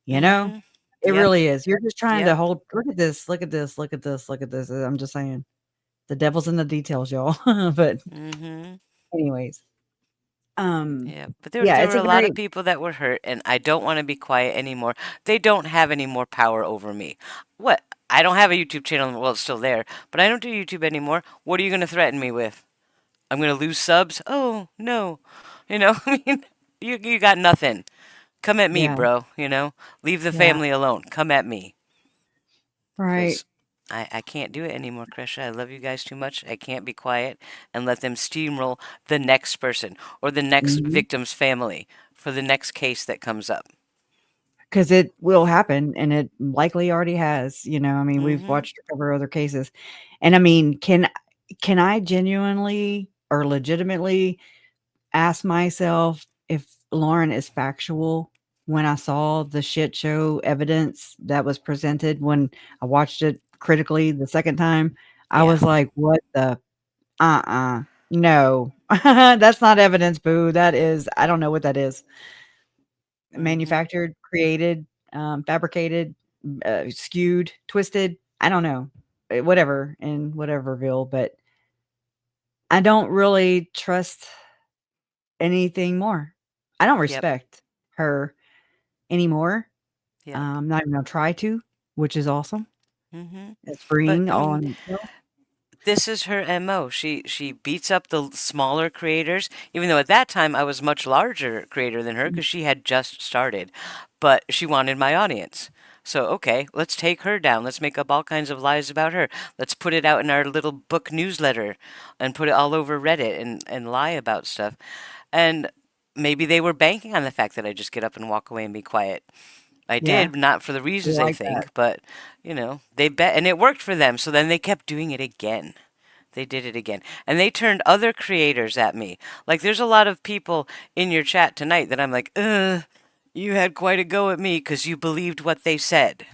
you know? Mm-hmm. It Yep. really is. You're just trying Yep. to look at this, look at this, look at this, look at this. I'm just saying, the devil's in the details, y'all. But Mm-hmm. Anyways, Yeah, but there yeah, there it's were a a lot very of people that were hurt, and I don't want to be quiet anymore. They don't have any more power over me. What? I don't have a YouTube channel. Well, it's still there, but I don't do YouTube anymore. What are you going to threaten me with? I'm going to lose subs? Oh, no. I mean, you got nothing. Come at me, yeah, bro, Leave the yeah, family alone. Come at me. right. Because I can't do it anymore, Krisha. I love you guys too much. I can't be quiet and let them steamroll the next person or the next Mhm. victim's family for the next case that comes up. 'Cause it will happen, and it likely already has, I mean, we've Mm-hmm. watched her cover other cases, and I mean, can I genuinely or legitimately ask myself if Lauren is factual when I saw the shit show evidence that was presented when I watched it critically the second time? I Yeah. was like, "What the no. That's not evidence, boo. That is I don't know what that is." Mm-hmm. Manufactured, created, fabricated, skewed, twisted, I don't know, whatever in whateverville, but I don't really trust anything more. I don't Yep. respect her anymore. Yep. Not even gonna try to, which is awesome. Mm-hmm. It's But freeing I all mean, in itself. this is her MO. She beats up the smaller creators, even though at that time I was much larger creator than her Mm, because she had just started. But she wanted my audience. So, okay, let's take her down. Let's make up all kinds of lies about her. Let's put it out in our little book newsletter and put it all over Reddit and lie about stuff. And maybe they were banking on the fact that I just get up and walk away and be quiet. I yeah, did, not for the we reasons they like that. think, but, they bet, and it worked for them. So then they kept doing it again. They did it again. And they turned other creators at me. Like, there's a lot of people in your chat tonight that I'm like, you had quite a go at me because you believed what they said.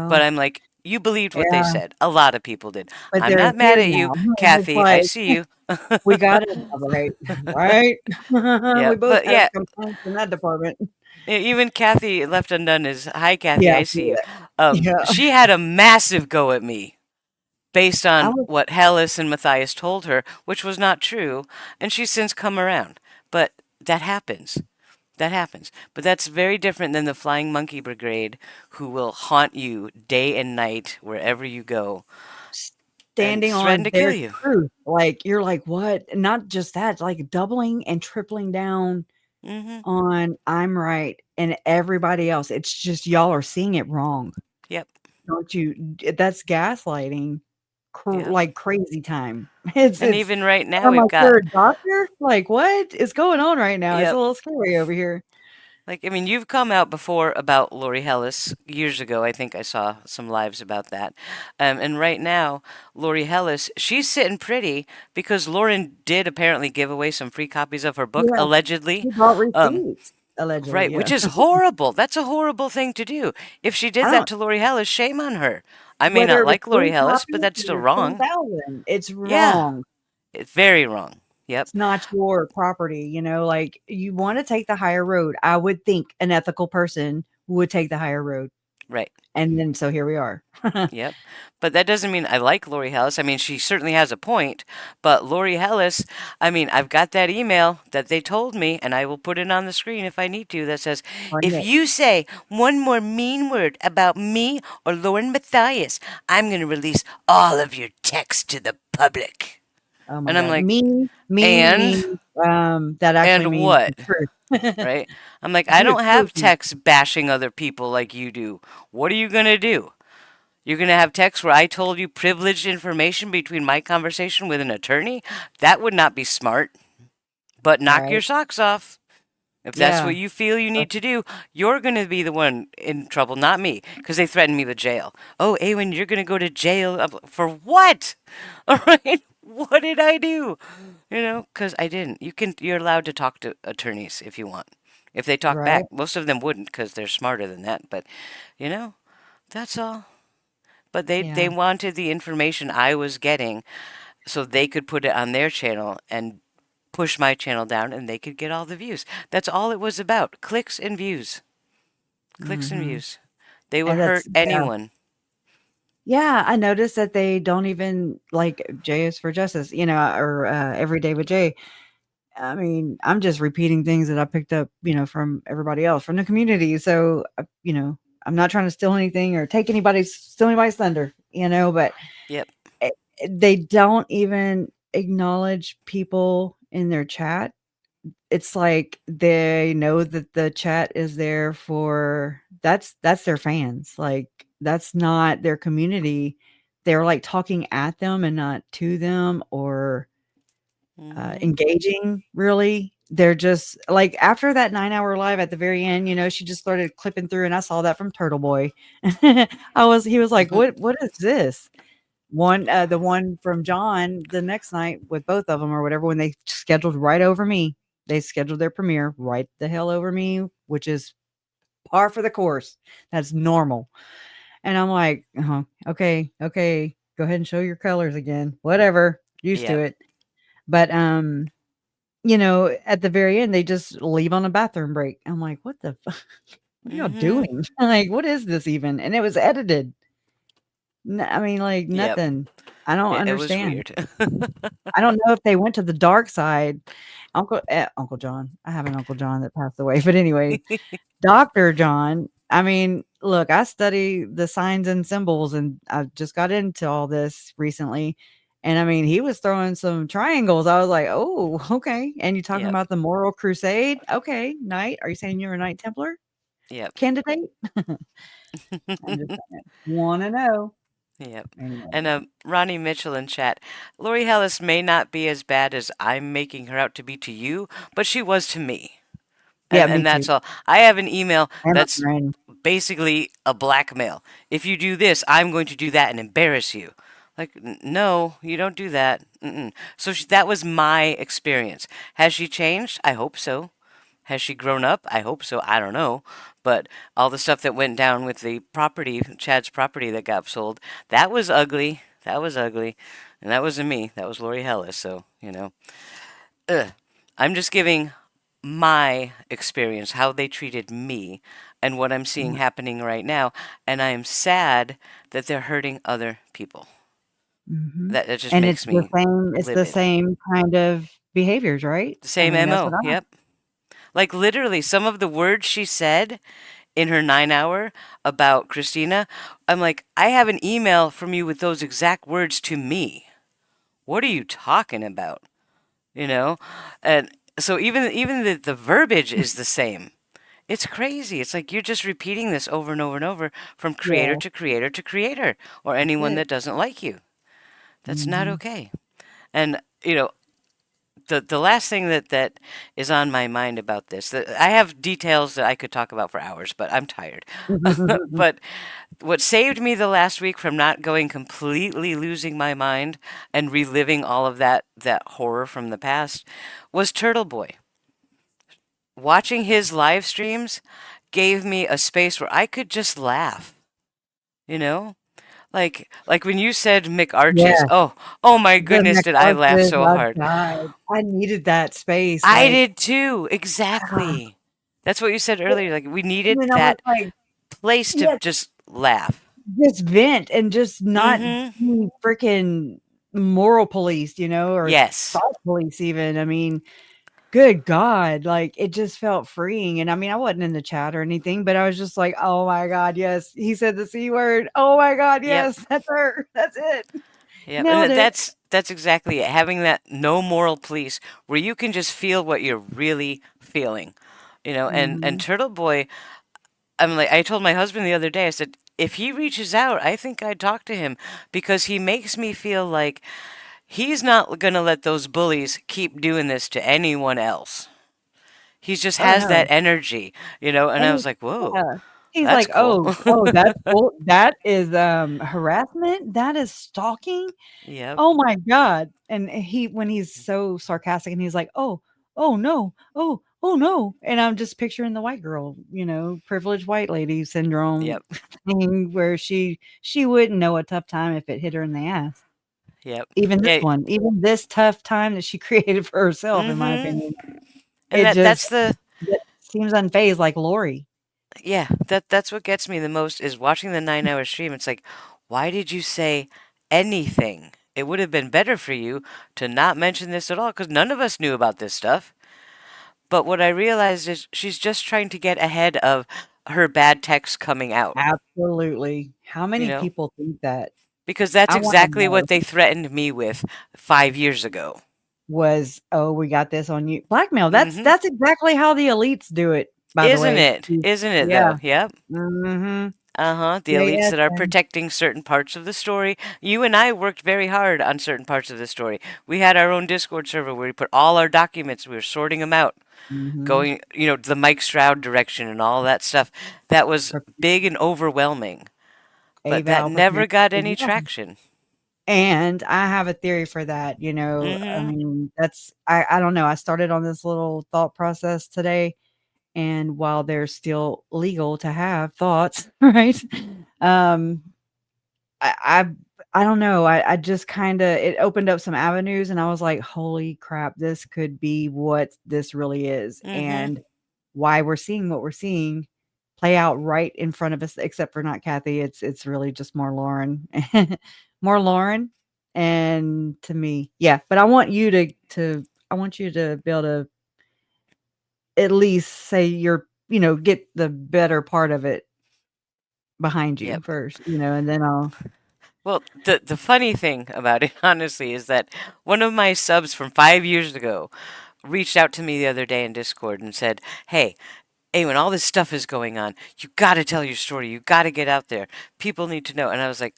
But Well, I'm like, you believed what they yeah, said. A lot of people did. but I'm they're not mad here at you, now. It's Kathy. I like, see you. we got it, right, right? Yeah, We both but have yeah, complaints in that department. even Kathy left undone is, hi, Kathy. Yeah, I see you. yeah. She had a massive go at me based I on was what Hellas and Matthias told her, which was not true, and she's since come around. But that happens. That happens. But that's very different than the Flying Monkey Brigade, who will haunt you day and night wherever you go and standing threaten on to kill their you. truth. Like, you're like, "What?" Not just that, like, doubling and tripling down Mm-hmm. on, "I'm right," and everybody else. It's just y'all are seeing it wrong. Yep. Don't you that's gaslighting Yep. like crazy time. And It's even right now, I'm we've like, got. "You're a doctor? Like, what is going on right now?" It's a Yep. little scary over here. Like, I mean, you've come out before about Lori Hellis years ago. I think I saw some lives about that. And right now, Lori Hellis, she's sitting pretty because Lauren did apparently give away some free copies of her book, Yeah, allegedly. she bought Um, receipts, allegedly, right, which yeah. is horrible. That's a horrible thing to do. If she I did that don't to Lori Hellis, shame on her. I may whether not it was like Lori 3 Hellis, but copies that's still or wrong. 10,000, it's Yeah, wrong. it's very wrong. Yep, It's not your property, like, you wanna take the higher road. I would think an ethical person would take the higher road, right. and then so here we are. Yep. But that doesn't mean I like Lori Hellis. I mean, she certainly has a point. But Lori Hellis, I mean, I've got that email that they told me, and I will put it on the screen if I need to, that says, Run if it. you say one more mean word about me or Lauren Matthias, I'm going to release all of your texts to the public. Oh my And I'm god. like, Mean and? means, that actually And means what? the truth. Right? I'm like, I The don't truth have means texts bashing other people like you do. What are you going to do? You're going to have texts where I told you privileged information between my conversation with an attorney? That would not be smart. But knock your right. socks off. If that's what Yeah. you feel you Uh, need to do, you're going to be the one in trouble, not me, because they threatened me with jail. Oh, Awen, you're going to go to jail for what? All right, what did I do? Because I didn't. You're allowed to talk to attorneys if you want. If they talk right. back, most of them wouldn't because they're smarter than that. But you know, that's all. But they Yeah. wanted the information I was getting so they could put it on their channel and push my channel down and they could get all the views. That's all it was about. Clicks and views. Clicks and Mhm. views. They would And that's hurt yeah. anyone. Yeah, I noticed that they don't even like J is for Justice, or Every Day with Jay. I mean, I'm just repeating things that I picked up, from everybody else from the community. So, I'm not trying to steal anything or steal anybody's thunder, but Yep. they don't even acknowledge people in their chat. It's like they know that the chat is there for that's their fans. Like that's not their community. They're like talking at them and not to them or Mm-hmm. engaging really. They're just like after that 9-hour live at the very end, she just started clipping through and I saw that from Turtle Boy. He was like, what is this? The one from John the next night with both of them or whatever, when they scheduled right over me. They scheduled their premiere right the hell over me, which is par for the course. That's normal. And I'm like, okay, go ahead and show your colors again. Whatever. Used to Yep. it. But at the very end, they just leave on a bathroom break. I'm like, what the fuck? What are y'all Mm-hmm. doing? Like, what is this even? And it was edited. I mean, like Yep. nothing. I don't It was understand. weird. I don't know if they went to the dark side. Uncle John. I have an Uncle John that passed away, but anyway, Dr. John. I mean, look, I study the signs and symbols, and I just got into all this recently. And I mean, he was throwing some triangles. I was like, oh, okay. And you talking Yep. about the moral crusade? Okay, knight. Are you saying you're a Knight Templar Yep. candidate? I'm just want to know. Yep. Anyway, And Ronnie Mitchell in chat. Lori Hellis may not be as bad as I'm making her out to be to you, but she was to me. yeah, me And too. that's all. I have an email And a that's friend. basically a blackmail. If you do this, I'm going to do that and embarrass you. Like, no, you don't do that. Mm-mm. So that was my experience. Has she changed? I hope so. Has she grown up? I hope so. I don't know. But all the stuff that went down with the property, Chad's property that got sold, that was ugly. That was ugly. And that wasn't me. That was Lori Hellis. So, Ugh. I'm just giving my experience, how they treated me, and what I'm seeing happening right now. And I am sad that they're hurting other people. Mhm. That just And it's makes the me livid. same kind of behaviors, right? The I same mean, that's what MO. I Yep. Like literally, some of the words she said in her 9 hour about Christina, I'm like, I have an email from you with those exact words to me. What are you talking about? You know? And so even the verbiage is the same. It's crazy. It's like you're just repeating this over and over and over from creator yeah, to creator to creator or that's anyone it. that doesn't like you. That's not Mhm. okay. And the last thing that is on my mind about this, I have details that I could talk about for hours, but I'm tired. But what saved me the last week from not going completely losing my mind and reliving all of that horror from the past was Turtle Boy. Watching his live streams gave me a space where I could just laugh, you know? Like when you said McArches, Yeah, oh my the goodness, did I laugh McArthur's, so I hard. died. I needed that space, I like, did too, ah, exactly. That's what you said yeah, earlier. Like we and needed then I was that like, place to "Yes, just laugh. just vent and just not Mm-hmm. be freaking moral policed," or Yes. thought police even. I mean, good God, like, it just felt freeing, and I mean, I wasn't in the chat or anything, but I was just like, "Oh my god, yes, he said the C word. Oh my god, Yep. yes, that's her. That's it. Yep. And Nailed it." that's exactly it. Having that no moral police where you can just feel what you're really feeling. And Mhm. Turtle Boy, I'm like, I told my husband the other day, I said, if he reaches out, I think I'd talk to him because he makes me feel like he's not going to let those bullies keep doing this to anyone else. He just Oh, has that no. energy, and I And was like, whoa, yeah. He's that's like, cool. "Oh, that's bull that is, harassment? That is stalking? Yep, Oh my god." And when he's so sarcastic and he's like, "Oh, oh, no. Oh, no." And I'm just picturing the white girl, privileged white lady syndrome yep, thing where she wouldn't know a tough time if it hit her in the ass. yep. Yeah, Even this tough time that she created for herself, in my mm-hmm. opinion. And It just that's the it seems unfazed like Lori. yeah, that's what gets me the most is watching the 9 hour stream. It's like, why did you say anything? It would have been better for you to not mention this at all because none of us knew about this stuff. But what I realized is she's just trying to get ahead of her bad text coming out, Absolutely. How you many know? people think that? Because that's I wanna exactly know. what they threatened me with 5 years ago. Was, "Oh, we got this on you." Blackmail, Mm-hmm. that's exactly how the elites do it, by the Isn't way. it? Isn't it Yeah. though? Yep. Mhm. Uh-huh. The elites that are JSN. protecting certain parts of the story. You and I worked very hard on certain parts of the story. We had our own Discord server where we put all our documents, we were sorting them out, Mhm. going, the Mike Stroud direction and all that stuff. That was Pro big and overwhelming, but that Eval never got protected, any yeah. traction. And I have a theory for that, I Mm-hmm. mean, I don't know, I started on this little thought process today, and while they're still legal to have thoughts, right? Um, I I I don't know, I just kinda it opened up some avenues, and I was like, "Holy crap, this could be what this really is," Mm-hmm. and why we're seeing what we're seeing play out right in front of us, except for not Kathy, it's really just more Lauren. More Lauren, and to me yeah, but I want you I want you to be able to at least say get the better part of it behind you Yep. first, and then I'll Well, the funny thing about it, honestly, is that one of my subs from 5 years ago reached out to me the other day in Discord and said, "Hey, when all this stuff is going on, you got to tell your story. You got to get out there. People need to know." And I was like,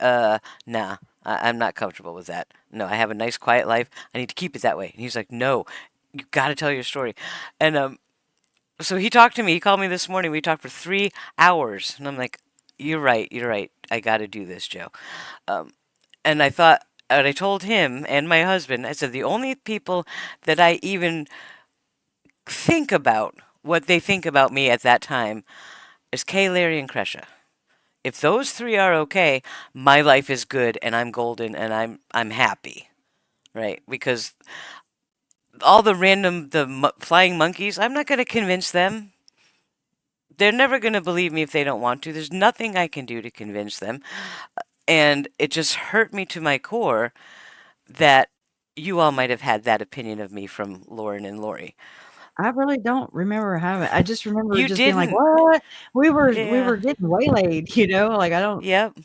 nah, I'm not comfortable with that. No, I have a nice, quiet life. I need to keep it that way." And he's like, "No, you got to tell your story." And so he talked to me. He called me this morning. We talked for 3 hours, and I'm like, "You're right. You're right. I got to do this, Joe." Um, and I thought, and I told him and my husband, I said, the only people that I even think about what they think about me at that time is Kay, Larry, and Kresha. If those three are okay, my life is good and I'm golden and I'm happy, right? Because all the flying monkeys, I'm not going to convince them. They're never going to believe me if they don't want to. There's nothing I can do to convince them. And it just hurt me to my core that you all might have had that opinion of me from Lauren and Lori. I really don't remember having I just remember You just being like, didn't. "What? We were Yeah. getting waylaid," like, I don't Yep.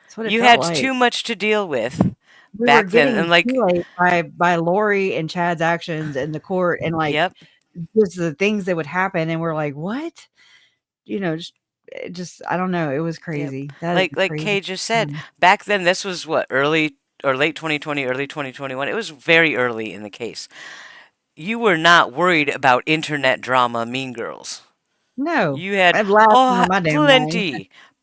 that's what it You felt had like. too much to deal with We were back then. getting And like, Kool-Aid by Lori and Chad's actions in the court and, like, yep. just the things that would happen, and we're like, "What?" Just I don't know, it was Yep. crazy. That is a Like crazy Kay just said, time. back then this was what, early or late 2020, early 2021. It was very early in the case. You were not worried about internet drama, Mean Girls. No, You had I'd laugh out of my damn mind.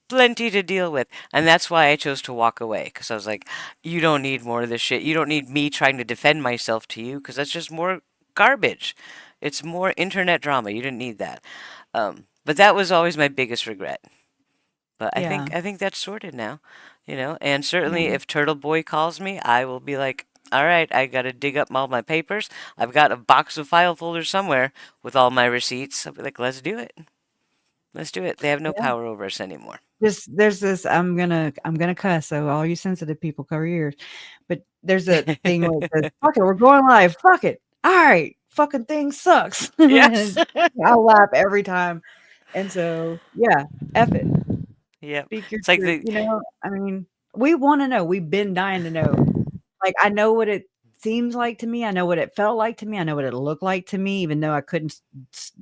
plenty to deal with. And that's why I chose to walk away because I was like, you don't need more of this shit. You don't need me trying to defend myself to you because that's just more garbage. It's more internet drama. You didn't need that. But that was always my biggest regret. But I Yeah, think I think that's sorted now, And certainly, yeah. if Turtle Boy calls me, I will be like, "All right, I got to dig up all my papers. I've got a box of file folders somewhere with all my receipts." I'll be like, "Let's do it. Let's do it." They have no Yeah. power over us anymore. There's this I'm gonna cuss, so all you sensitive people cover your ears. But there's a thing where it says, "Fuck it, we're going live. Fuck it. Alright, fucking thing sucks." Yes. I laugh every time. And so, yeah, F it. Yep. Speak your It's like truth, the I mean, we wanna know. We've been dying to know. Like, I know what it seems like to me, I know what it felt like to me, I know what it looked like to me, even though I couldn't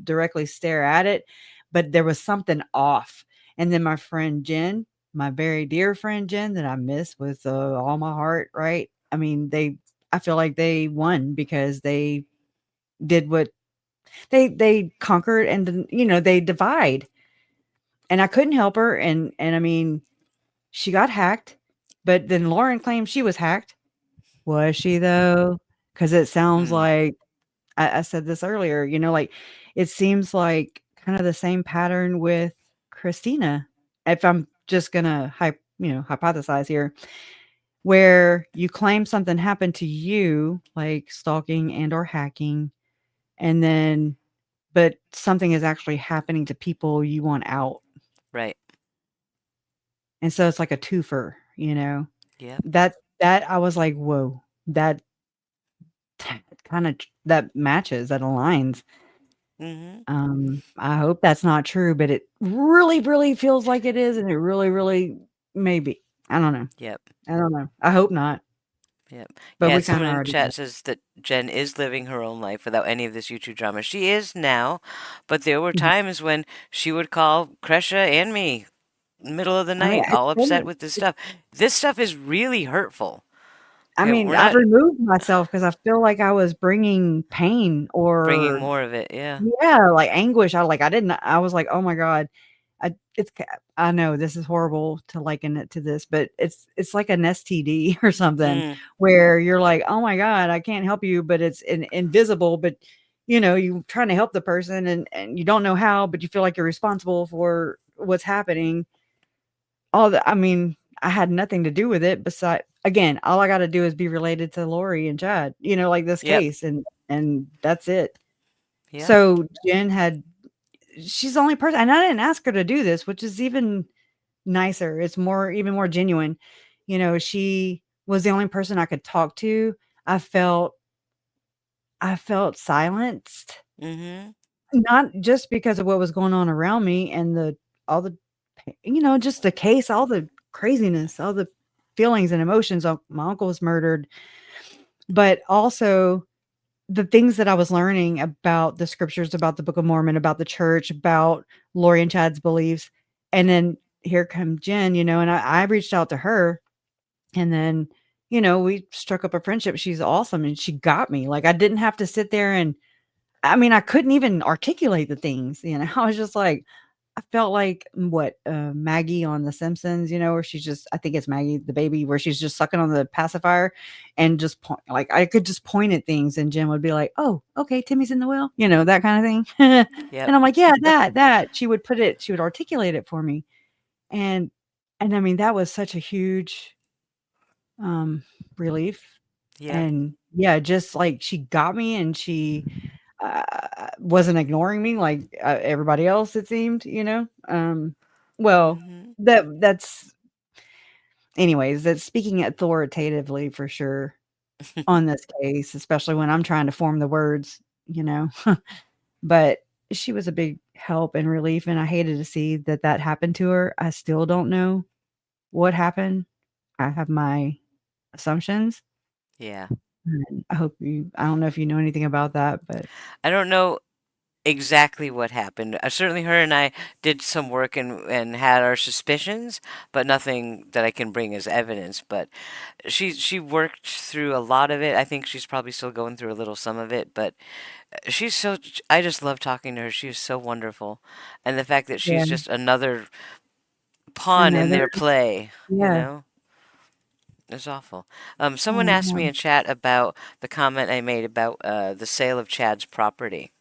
directly stare at it, but there was something off. And then my friend Jen, my very dear friend Jen that I miss with all my heart, right? I mean, I feel like they won because they did what they conquered and then, they divide. And I couldn't help her, and I mean, she got hacked, but then Lauren claimed she was hacked. Was she though? Because it sounds mm, like I said this earlier, like, it seems like kind of the same pattern with Christina, if I'm just gonna hypothesize here, where you claim something happened to you, like stalking and or hacking, and then but something is actually happening to people you want out. right. And so it's like a twofer, you know? Yep. That I was like, "Whoa, that kinda that matches, that aligns." Mm-hmm. I hope that's not true, but it really, really feels like it is, and it really, really maybe. I don't know. Yep. I don't know. I hope not, Yep. but Yeah, we kinda someone in already know. chat says that Jen is living her own life without any of this YouTube drama. She is now, but there were Mhm. times when she would call Kresha and me middle of the I mean, night, it's all upset been with this stuff. This stuff is really hurtful. I Okay, mean, we're I've not removed myself because I feel like I was bringing pain bringing or more of it. Yeah. yeah, like anguish. I was like, "Oh my god." I know this is horrible to liken it to this, but it's like an STD or something Mm, where you're like, "Oh my god, I can't help you," but it's invisible, but, you trying to help the person and you don't know how, but you feel like you're responsible for what's happening. I mean, I had nothing to do with it beside again, all I gotta do is be related to Lori and Chad, like this yep. case, and that's it. Yep. So, Jen had she's the only person and I didn't ask her to do this, which is even nicer. It's even more genuine. She was the only person I could talk to. I felt I felt silenced, Mm-hmm. not just because of what was going on around me and all the just the case, all the craziness, all the feelings and emotions. My uncle was murdered, but also the things that I was learning about the scriptures, about the Book of Mormon, about the church, about Lori and Chad's beliefs. And then here come Jen, and I reached out to her and then, we struck up a friendship. She's awesome. And she got me. Like I didn't have to sit there and I mean, I couldn't even articulate the things, I was just like, I felt like Maggie on The Simpsons, where she's just I think it's Maggie, the baby, where she's just sucking on the pacifier and just point like I could just point at things and Jim would be like, "Oh, okay, Timmy's in the well," that kind of thing. Yep. And I'm like, "Yeah, that." She would articulate it for me. And I mean, that was such a huge um relief. Yep. And yeah, just like she got me and she wasn't ignoring me like, everybody else, it seemed, well, Mm-hmm. that's anyways, that's speaking authoritatively for sure on this case, especially when I'm trying to form the words, you know? But she was a big help and relief, and I hated to see that happened to her. I still don't know what happened. I have my assumptions, Yeah. and I don't know if you know anything about that, but I don't know exactly what happened. Certainly, her and I did some work and had our suspicions, but nothing that I can bring as evidence. But she worked through a lot of it. I think she's probably still going through a little some of it, but she's so. I just love talking to her. She is so wonderful, and the fact that she's yeah, just another pawn in another their play, yeah. is awful. Oh, Someone asked me in chat about the comment I made about the sale of Chad's property.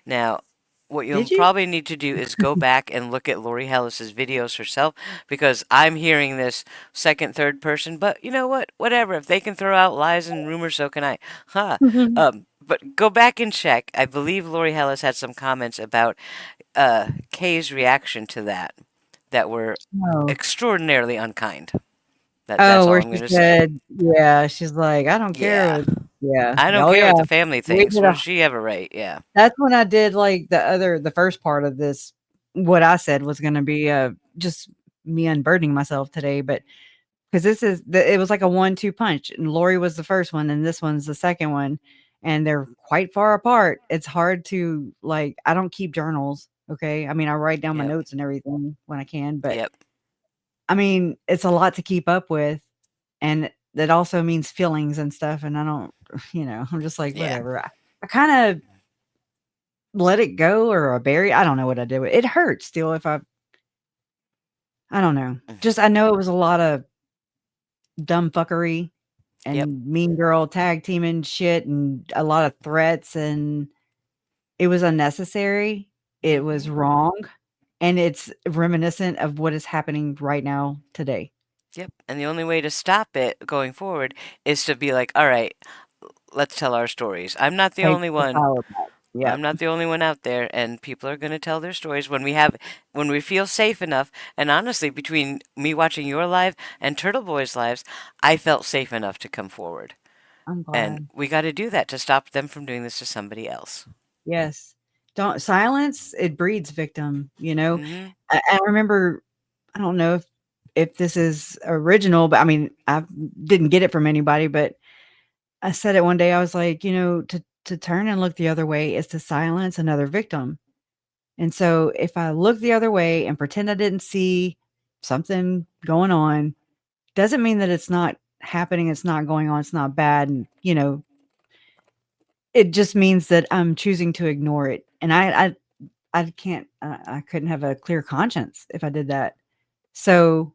Now, what you'll did you? probably need to do is go back and look at Lori Hellis's videos herself because I'm hearing this second, third person. But you know what? Whatever. If they can throw out lies and rumors, so can I. Huh. But go back and check. I believe Lori Hellis had some comments about Kay's reaction to that were Oh. extraordinarily unkind. That's Oh, all where I'm she gonna say. said yeah, she's like, "I don't care Yeah. what." Yeah. I don't Oh, care yeah. what the family We thinks. did What a does she have a right? Yeah. That's when I did, like, the first part of this what I said was gonna be, just me unburdening myself today, but because it was like a 1-2 punch, and Lori was the first one, and this one's the second one, and they're quite far apart. It's hard to, like I don't keep journals, okay? I mean, I write down my Yep. notes and everything when I can, but, Yep. I mean, it's a lot to keep up with. And that also means feelings and stuff, and I don't I'm just like, Yeah. "Whatever." I kinda let it go or I bury I don't know what I did with it. It hurts still if I don't know. Mm. Just I know it was a lot of dumb fuckery Yep. and mean girl tag teaming shit and a lot of threats, and it was unnecessary. It was Hmm. wrong, and it's reminiscent of what is happening right now today. Yep. And the only way to stop it going forward is to be like, all right, let's tell our stories. I'm not the Take only the one. power back. I'm Yep. not the only one out there, and people are going to tell their stories when we feel safe enough. And honestly, between me watching your live and Turtle Boy's lives, I felt safe enough to come forward. I'm And glad. we got to do that to stop them from doing this to somebody else. Yes. Don't silence, it breeds victim, you know? Mm-hmm. I remember, I don't know if this is original, but I mean, I didn't get it from anybody, but I said it one day. I was like, to turn and look the other way is to silence another victim. And so if I look the other way and pretend I didn't see something going on, doesn't mean that it's not happening, it's not going on, it's not bad. And, it just means that I'm choosing to ignore it. And I can't, I couldn't have a clear conscience if I did that. So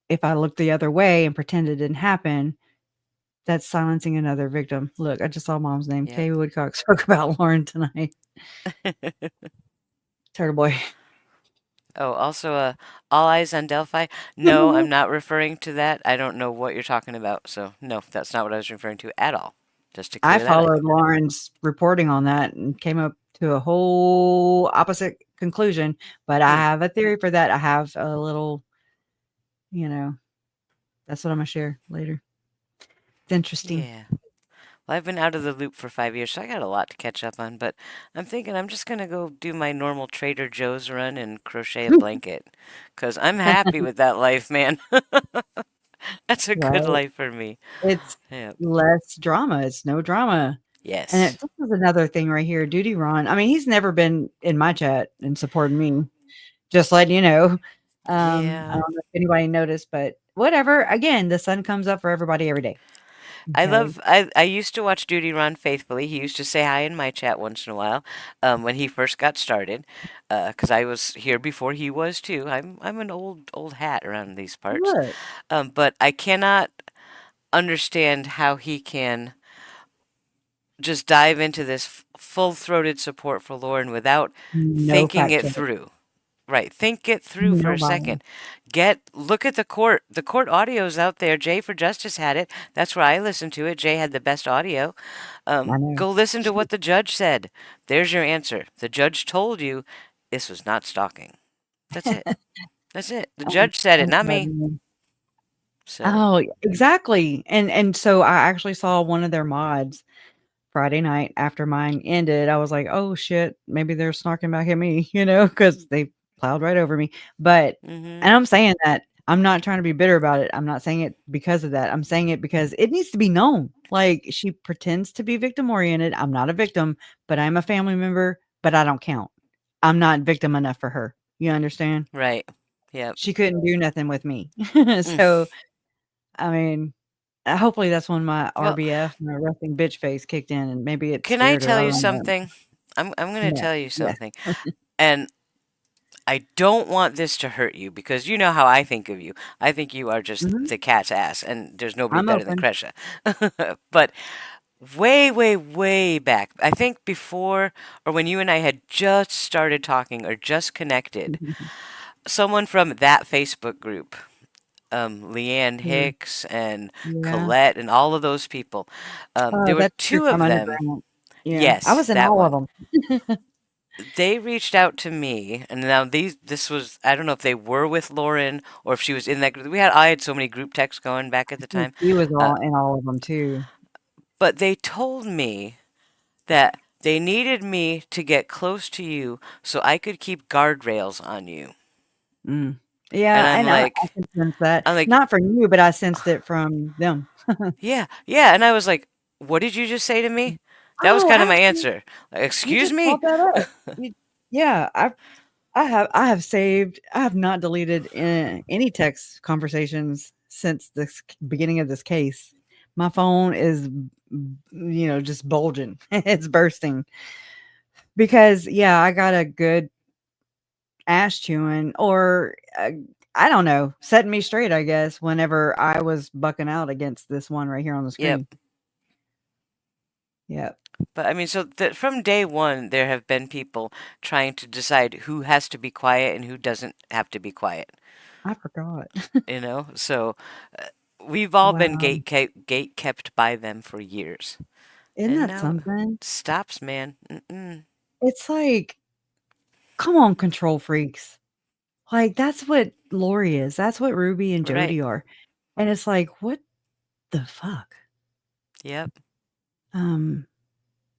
if I look the other way and pretend it didn't happen, that's silencing another victim. Look, I just saw mom's name. Yep. Kay Woodcock spoke about Lauren tonight. Turtle boy. Oh, also, All Eyes on Delphi. No, I'm not referring to that. I don't know what you're talking about. So, no, that's not what I was referring to at all. Just to I clear that up. followed Lauren's reporting on that and came up to a whole opposite conclusion, but I have a theory for that. I have a little, that's what I'm gonna share later. It's interesting. Yeah. Well, I've been out of the loop for 5 years, so I got a lot to catch up on, but I'm thinking I'm just gonna go do my normal Trader Joe's run and crochet a blanket. 'Cause I'm happy with that life, man. That's a good Right. life for me. It's Yep. less drama. It's no drama. And Yes. this is another thing right here. Duty Ron. I mean, he's never been in my chat and supported me. Just letting you know. I Yeah. don't know if anybody noticed, but whatever. Again, the sun comes up for everybody every day. Okay. I used to watch Duty Run faithfully. He used to say hi in my chat once in a while, when he first got started, 'cause I was here before he was too. I'm an old hat around these parts. Look, But I cannot understand how he can just dive into this full-throated support for Lauren without no thinking fact it check. through. Right. Think it through for No a bias. second. Look at the court. The court audio's out there. Jay for Justice had it. That's where I listened to it. Jay had the best audio. I know. Go listen to what the judge said. There's your answer. The judge told you this was not stalking. That's it. That's it. The judge said it, I'm not me. glad. So, Oh, exactly. And so I actually saw one of their mods Friday night after mine ended. I was like, "Oh shit, maybe they're snarking back at me," because they plowed right over me. But mm-hmm. and I'm saying that I'm not trying to be bitter about it. I'm not saying it because of that. I'm saying it because it needs to be known. Like she pretends to be victim oriented. I'm not a victim, but I'm a family member, but I don't count. I'm not victim enough for her. You understand? Right. Yep. She couldn't do nothing with me. Mm. So, I mean, hopefully that's when my Well, RBF, my resting bitch face kicked in and maybe it can I scared her. tell I you don't know. something? I'm going to Yeah. tell you Yeah. something. And I don't want this to hurt you because you know how I think of you. I think you are just Mhm. the cat's ass, and there's nobody I'm better than open. Kresha. But way, way, way back, I think before or when you and I had just started talking or just connected, someone from that Facebook group, Leanne Yeah. Hicks and Yeah. Colette and all of those people, there were That's True two Crime of them. Underground. Yeah. I Yes, was in that all of one. them. They reached out to me, and now this was I don't know if they were with Lauren or if she was in that group. I had so many group texts going back at the time, He was uh, all in all of them too. but they told me that they needed me to get close to you so I could keep guardrails on you. Mm. And Yeah, and I can sense that. I'm like, Not from you, but I sensed it from them. yeah, yeah, and I was like, what did you just say to me? That was Oh, kind of my actually, answer. Like, you excuse just me? brought that up. You Yeah, I have saved I have not deleted any text conversations since this beginning of this case. My phone is, just bulging. It's bursting because, yeah, I got a good ass chewing or, I don't know, setting me straight, I guess, whenever I was bucking out against this one right here on the Yep. screen. Yep. But I mean, so from day one, there have been people trying to decide who has to be quiet and who doesn't have to be quiet. I forgot. So uh, we've all been Wow. gate kept by them for years, Isn't and that now something? stops, man. Mm-mm. it's like, come on, control freaks. Like, that's what Lori is. That's what Ruby and Right. Jody are. And it's like, what the fuck? Yep. Um,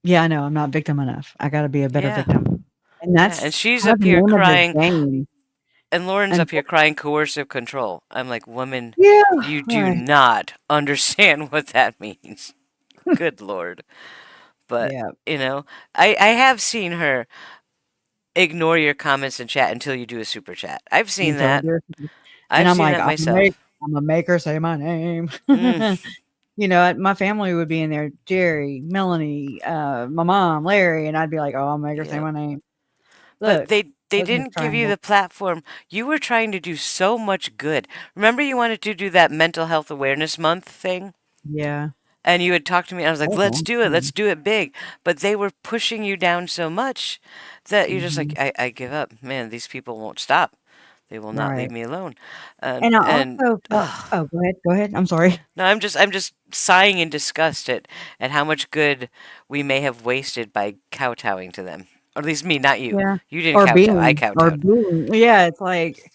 yeah, I know, I'm not victim enough. I gotta be a better Yeah. victim. And Yeah. And that's she's kind of up the here name of the crying, game. and Lauren's And up here crying coercive control. I'm like, woman, yeah, you do right. not understand what that means. Good Lord. But, Yeah, I have seen her ignore your comments in chat until you do a super chat. I've seen until I that. do it. And I've I'm seen like, that myself. Imma make her say my name. Mm, My family would be in there, Jerry, Melanie, my mom, Larry, and I'd be like, "Oh, I'll make her say yep. my name. But Look, they look, Miss didn't give you Triangle." the platform. You were trying to do so much good. Remember you wanted to do that mental health awareness month thing? Yeah. And you had talked to me, and I was like, That was a let's long do it. Let's time. do it big. But they were pushing you down so much that you're just like, Mhm. I give up. Man, these people won't stop. They will not leave Right. me alone. And And I and also felt ugh. oh, go ahead, I'm sorry. No, I'm just sighing in disgust at how much good we may have wasted by kowtowing to them. Or at least me, not you. Yeah. You didn't kowtow. I Or kowtowed. being yeah, it's like,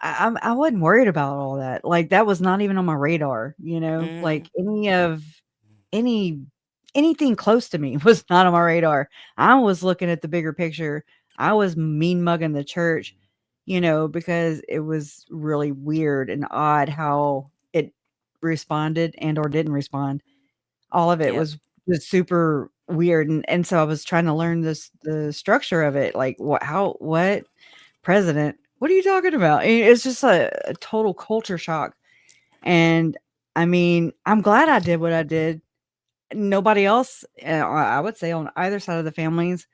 I wasn't worried about all that, like, that was not even on my radar, Mm, like, any anything close to me was not on my radar. I was looking at the bigger picture. I was mean mugging the church, because it was really weird and odd how it responded and or didn't respond. All of it yep. was super weird, and so I was trying to learn the structure of it, like, what president? What are you talking about? And it's just a total culture shock, and, I mean, I'm glad I did what I did. Nobody else, I would say on either side of the families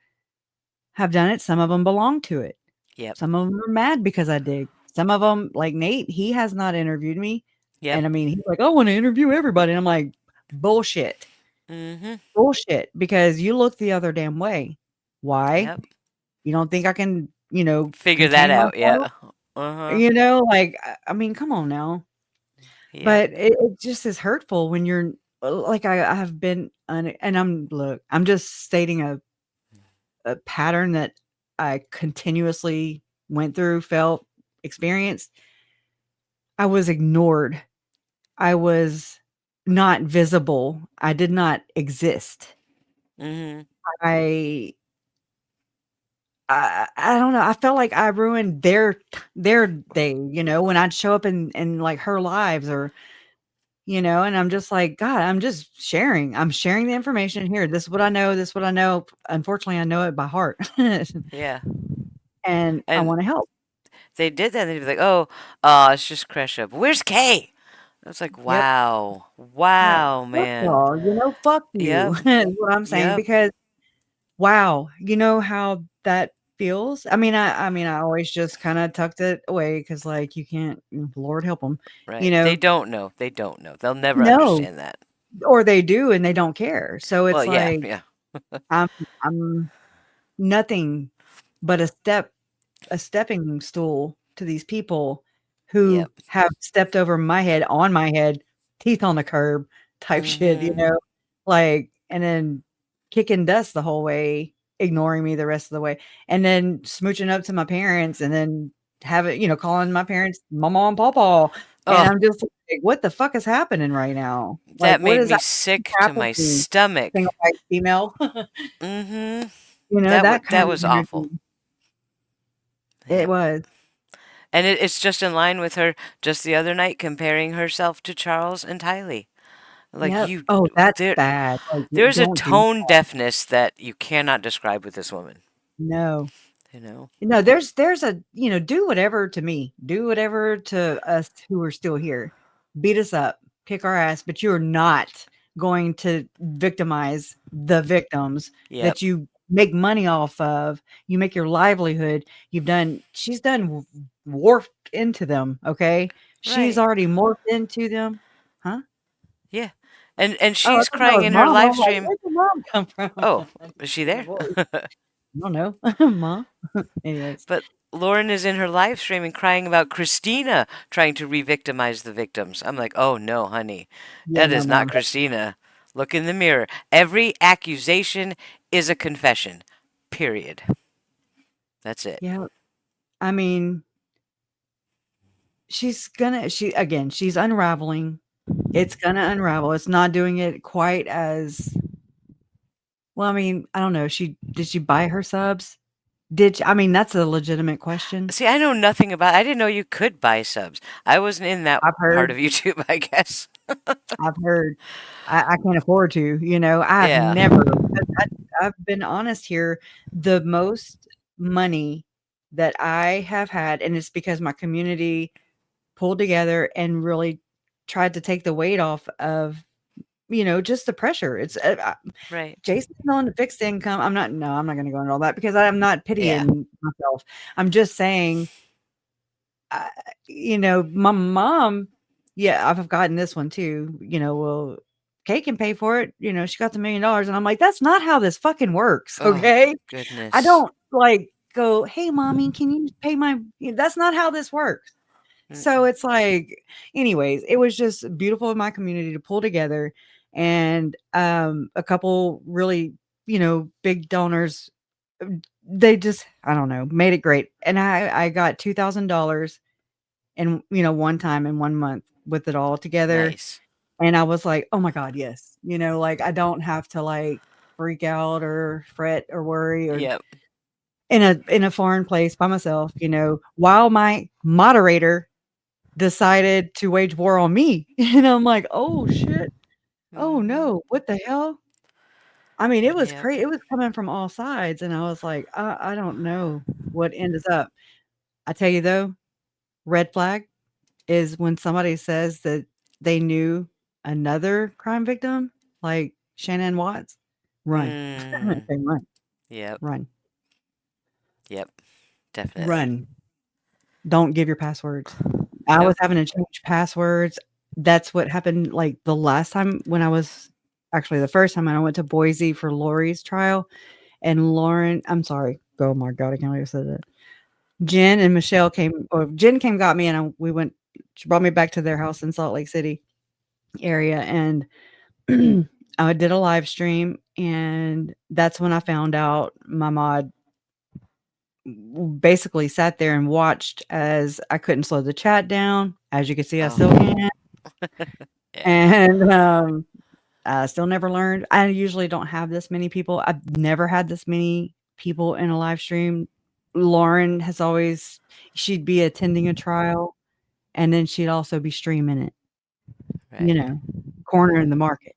have done it. Some of them belong to it. Yep. Some of them are mad because I did. Some of them, like Nate, he has not interviewed me, Yep. and, I mean, he's like, "I wanna interview everybody," and I'm like, "Bullshit. Mm-hmm. Bullshit, because you look the other damn way. Why? Yep. You don't think I can, Figure that contain out. myself?" Yeah. Uh-huh. Like, I mean, come on now. Yep. But it just is hurtful when you're like, I have been and I'm just stating a pattern that I continuously went through, felt, experienced. I was ignored. I was not visible. I did not exist. Mm-hmm. I I don't know. I felt like I ruined their day, when I'd show up in like her lives or and I'm just like, God, I'm just sharing. I'm sharing the information here. This is what I know. This is what I know. Unfortunately, I know it by heart. Yeah. And I And want to help. they did that, and they'd be like, "Oh, it's just crash up. Where's Kay?" I was like, Yep. "Wow, Yeah. wow, Fuck man. y'all, fuck you Yep, is what I'm saying yep, because wow, you know how that feels? I always just kind of tucked it away because like you can't, Lord help them, you right." They know. don't know. They don't know. They'll never No, understand that. or they do and they don't care. So Well, it's yeah, like yeah, I'm I'm nothing but a stepping stool to these people who yep. have stepped over my head, on my head, teeth on the curb type shit, Mm-hmm. like, and then kicking dust the whole way, ignoring me the rest of the way, and then smooching up to my parents and then calling my parents mama and pawpaw. And Oh, I'm just like, what the fuck is happening right now? Like, that what made is me actually sick to my happening? stomach. Single white female, Mm-hmm. that kind That of was awful. energy. It Yep. was. And it's just in line with her just the other night comparing herself to Charles and Tylee. Like Yep. you, Oh, that's there, bad. Like, there's a don't do tone deafness that you cannot describe with this woman. no. You know? No, there's a do whatever to me. Do whatever to us who are still here. Beat us up, kick our ass, but you're not going to victimize the victims Yep. that you make money off of. You make your livelihood. She's done warped into them, okay? She's Right. already morphed into them. Huh? Yeah. And Oh, I she's thought that crying was in her mom. I live was like, stream. "Where'd your mom come Oh, from?" is she Your there? voice. I don't know. Mom? Anyways. But Lauren is in her live stream and crying about Christina trying to re-victimize the victims. I'm like, oh no, honey. Yeah, That no, is not ma'am. Christina. Look in the mirror. Every accusation is a confession. Period. That's it. Yeah. I mean, she's unraveling. It's gonna unravel. It's not doing it quite as well. I mean, I don't know. Did she buy her subs? I mean, that's a legitimate question. See, I know nothing about. I didn't know you could buy subs. I wasn't in that I've part heard. of YouTube, I guess. I've heard. I can't afford to. I've Yeah. never. I've been honest here. The most money that I have had, and it's because my community pulled together and really tried to take the weight off of, just the pressure. It's Right. Jason's on the fixed income. I'm not gonna go into all that because I'm not Yeah. pitying myself. I'm just saying, my mom, yeah, I've gotten this one too, well, Kay can pay for it. She got the $1 million. And I'm like, that's not how this fucking works. Oh, Okay. I goodness. don't like go, hey, mommy, can you pay that's not how this works. So it's like, anyways, it was just beautiful in my community to pull together, and a couple really, big donors. They just, I don't know, made it great. And I got $2,000 in, one time in 1 month with it all together. Nice. And I was like, oh my God, yes. Like I don't have to like freak out or fret or worry or Yep. in a foreign place by myself, while my moderator decided to wage war on me. And I'm like, oh shit. Oh no, what the hell? I mean, it was Yep. crazy. It was coming from all sides. And I was like, I don't know what ends up. I tell you though, red flag is when somebody says that they knew another crime victim, like Shannon Watts. Run. Mm. Okay, run. Yep. Run. Yep. Definitely. Run. Don't give your passwords. I was Nope. having to change passwords. That's what happened, like, the last time when I was actually, the first time when I went to Boise for Lori's trial, and Lauren I'm sorry. Oh my God, I can't believe I said that. Jen and Michelle Jen came, got me, and she brought me back to their house in Salt Lake City area, and I did a live stream, and that's when I found out my mod basically sat there and watched as I couldn't slow the chat down. As you can see, I still Oh. can't. Yeah. And, I still never learned. I usually don't have this many people. I've never had this many people in a live stream. Lauren has always she'd be attending a trial, and then she'd also be streaming it, Right. cornering the market.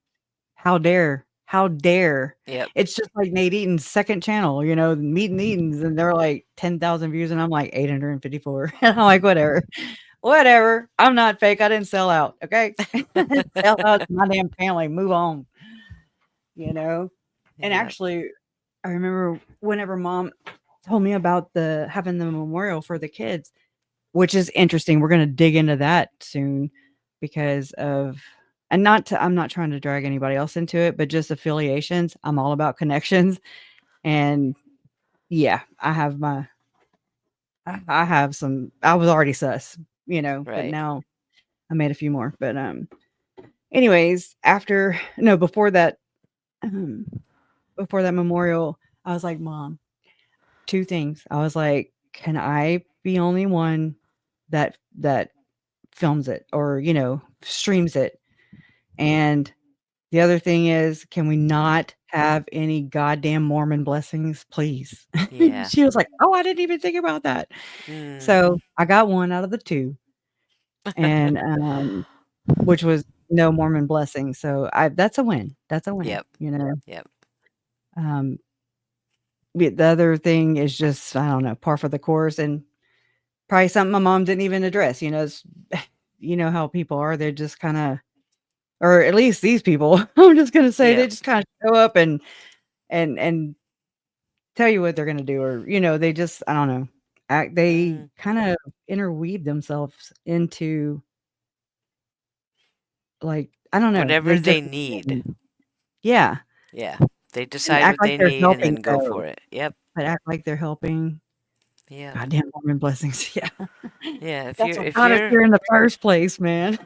How dare? How dare? Yep. It's just like Nate Eaton's second channel, Meet and Eatons, and they're like 10,000 views, and I'm like 854. And I'm like, whatever. Whatever. I'm not fake. I didn't sell out. Okay. Sell out to my damn family. Move on. And Yep. actually, I remember whenever mom told me about having the memorial for the kids, which is interesting. We're going to dig into that soon because of, and I'm not trying to drag anybody else into it, but just affiliations. I'm all about connections. And yeah, I have some, I was already sus, but Right. now I made a few more. But anyways, before that memorial, I was like, Mom, two things. I was like, can I be only one that films it or, streams it? And the other thing is, can we not have any goddamn Mormon blessings, please? Yeah. She was like, oh, I didn't even think about that. So I got one out of the two, and which was no Mormon blessing. So that's a win. That's a win. Yep. Yep. The other thing is just, I don't know, par for the course, and probably something my mom didn't even address. You know how people are. They're just kind of, or at least these people, I'm just going to say, they Yep. just kind of show up and tell you what they're going to do. Or, they just, I don't know, they kind of interweave themselves into, like, I don't know, Whatever there's they different need. things. Yeah. Yeah. They And decide act what like they they're need and then helping, go though. for it. Yep. But act like they're helping. Yeah. Goddamn Mormon blessings. Yeah. Yeah. That's what got us here in the first place, man.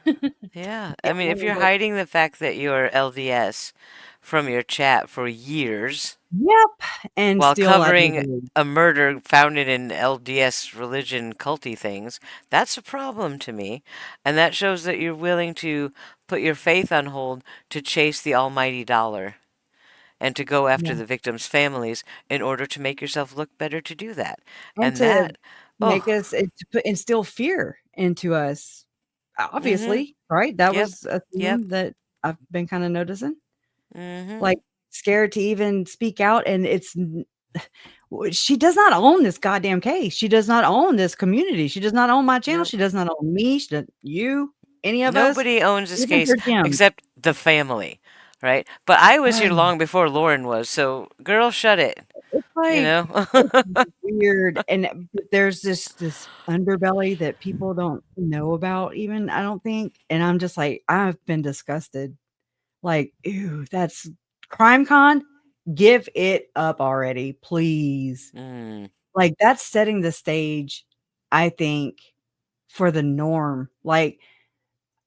Yeah. I Yeah, mean, if Mormon you're blessings. hiding the fact that you're LDS from your chat for years, Yep, and while still I covering believe. a murder founded in LDS religion culty things. That's a problem to me. And that shows that you're willing to put your faith on hold to chase the almighty dollar and to go after Yeah, the victims' families in order to make yourself look better to do that. and And to that, make oh, us and to put instill fear into us, mm-hmm, obviously, right? That yep, was a yep, theme that I've been kinda noticing, mm-hmm, like, scared to even speak out, and it's n she does not own this goddamn case. She does not own this community. She does not own my channel. nope. She does not own me. She doesn't you, any of us, Nobody owns this even case her gems. except the family, right? But I was here Um, long before Lauren was, so girl, shut it, it's you like know? it's weird, and but there's this underbelly that people don't know about even, I don't think, and I'm just like, I've been disgusted. Like, ew, that's CrimeCon, give it up already, please. Mm, Like, that's setting the stage, I think, for the norm. Like,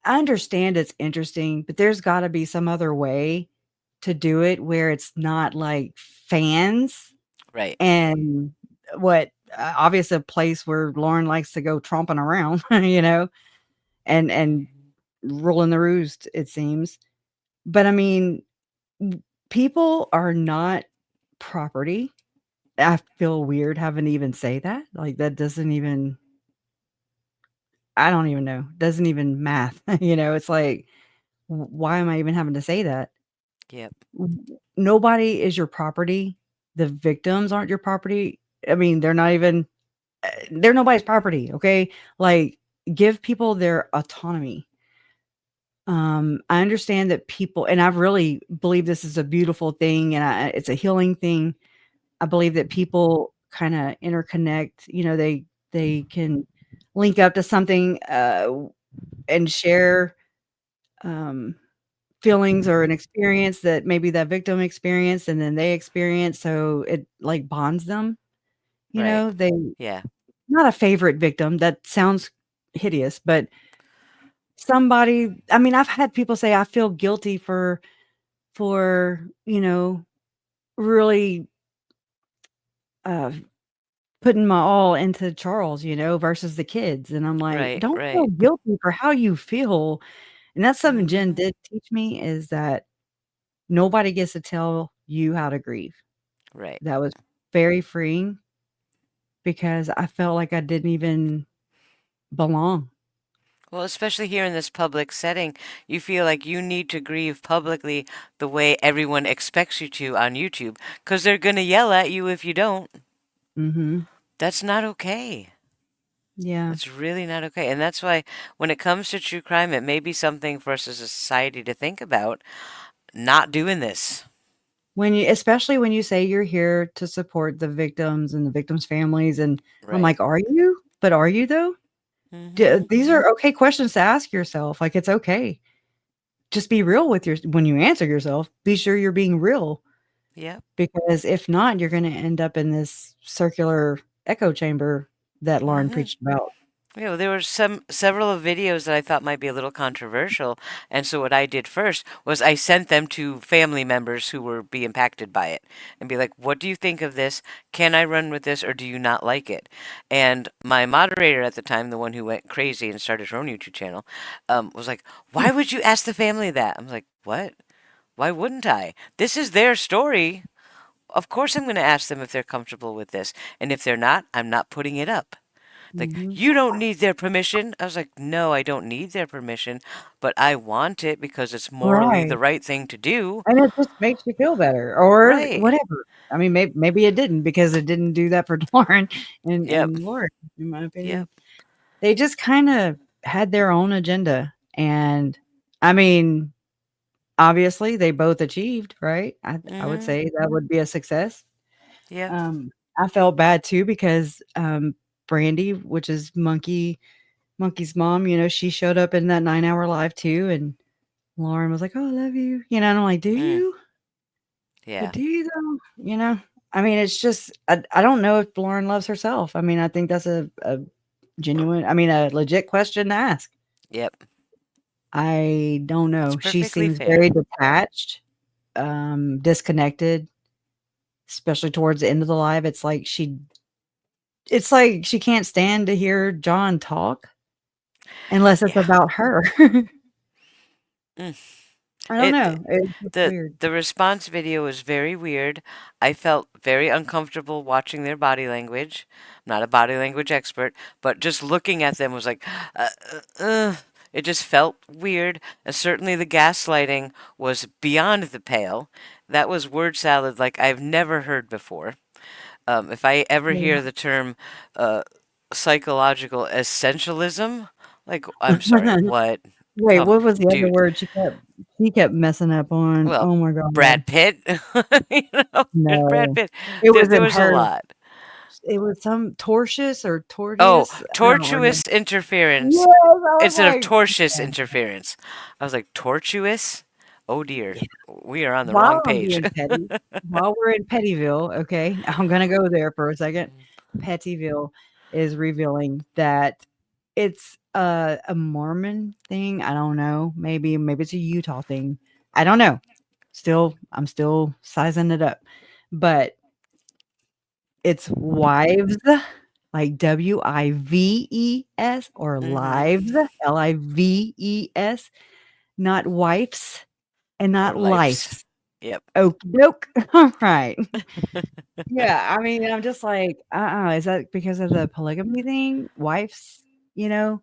I understand it's interesting, but there's gotta be some other way to do it where it's not like fans right. and what obviously a place where Lauren likes to go tromping around, you know, and ruling the roost, it seems. But I mean, people are not property. I feel weird having to even say that. Like that doesn't even I don't even know. Doesn't even math. You know, it's like why am I even having to say that? Yep. Nobody is your property. The victims aren't your property. I mean, they're not even they're nobody's property, okay? Like give people their autonomy. I understand that people and I really believe this is a beautiful thing and it's a healing thing. I believe that people kind of interconnect, you know, they can link up to something and share um feelings or an experience that maybe that victim experienced and then they experience so it like bonds them, you Right. know, they Yeah. not a favorite victim, that sounds hideous, but somebody I mean, I've had people say, "I feel guilty for, you know, really, uh, putting my all into Charles, you know, versus the kids," and I'm like, Right. "Don't feel Right. guilty for how you feel," and that's something Jen Mm-hmm. did teach me is that nobody gets to tell you how to grieve. Right. That was very freeing because I felt like I didn't even belong. Well, especially here in this public setting, you feel like you need to grieve publicly the way everyone expects you to on YouTube, because they're going to yell at you if you don't. Mhm. That's not okay. Yeah. That's really not okay. And that's why when it comes to true crime, it may be something for us as a society to think about not doing this. When you especially when you say you're here to support the victims and the victims' families, and I'm Right. like, "Are you? But are you though?" Mm-hmm. D these are okay questions to ask yourself, like, it's okay. Just be real with your when you answer yourself, be sure you're being real, Yep. because if not, you're gonna end up in this circular echo chamber that Lauren Mm-hmm. preached about. You know, there were several of videos that I thought might be a little controversial, and so what I did first was I sent them to family members who were be impacted by it, and be like, "What do you think of this? Can I run with this, or do you not like it?" And my moderator at the time, the one who went crazy and started her own YouTube channel, was like, "Why would you ask the family that?" I was like, "What? Why wouldn't I? This is their story. Of course I'm going to ask them if they're comfortable with this, and if they're not, I'm not putting it up." Like, Mhm. you don't need their permission. I was like, no, I don't need their permission, but I want it because it's morally the Right. right thing to do. And it just makes you feel better or Right. whatever. I mean, maybe it didn't because it didn't do that for Lauren Yep. and Lauren, in my Yep. opinion. They just kinda had their own agenda, and, I mean, obviously, they both achieved, right? I would Mm-hmm. say that would be a success. Yep. I felt bad too because, Brandy, which is Monkey's mom, you know, she showed up in that 9-hour live too, and Lauren was like, "Oh, I love you," you know, and I'm like, "Do Mm. you? But Yeah. do you though?" You know? I mean, it's just I don't know if Lauren loves herself. I mean, I think that's a genuine I mean, a legit question to ask. Yep. I don't It's know. She perfectly seems very fair. detached, disconnected, especially towards the end of the live, it's like she can't stand to hear John talk unless it's Yeah. about her. Mm. I don't It know. It's weird. the response video was very weird. I felt very uncomfortable watching their body language. I'm not a body language expert, but just looking at them was like, uh, uh, uh, it just felt weird. And certainly the gaslighting was beyond the pale. That was word salad like I've never heard before. If I ever hear the term uh, psychological essentialism, like, I'm sorry, what? Wait, Come, what was the other dude. word she kept messing up on? Well, Oh my god. Brad Pitt. There's Brad No. Pitt. It There, was there in was a her lot. it was some tortious or Oh, tortious? I don't remember. tortuous interference Yes, I was instead of like, tortious "Okay." interference. I was like, tortuous? Oh dear, Yeah. we are on the wrong While I'm page. being petty, while we're in Pettyville, okay, I'm gonna go there for a second. Pettyville is revealing that it's a Mormon thing. I don't know. Maybe it's a Utah thing. I don't know. I'm still sizing it up. But it's wives, like WIVES, or lives, Hmm. LIVES, not wifes and Or not lifes. lives. Yep. Okie doke. Alright. Yeah, I mean, I'm just like, is that because of the polygamy thing? Wives, you know?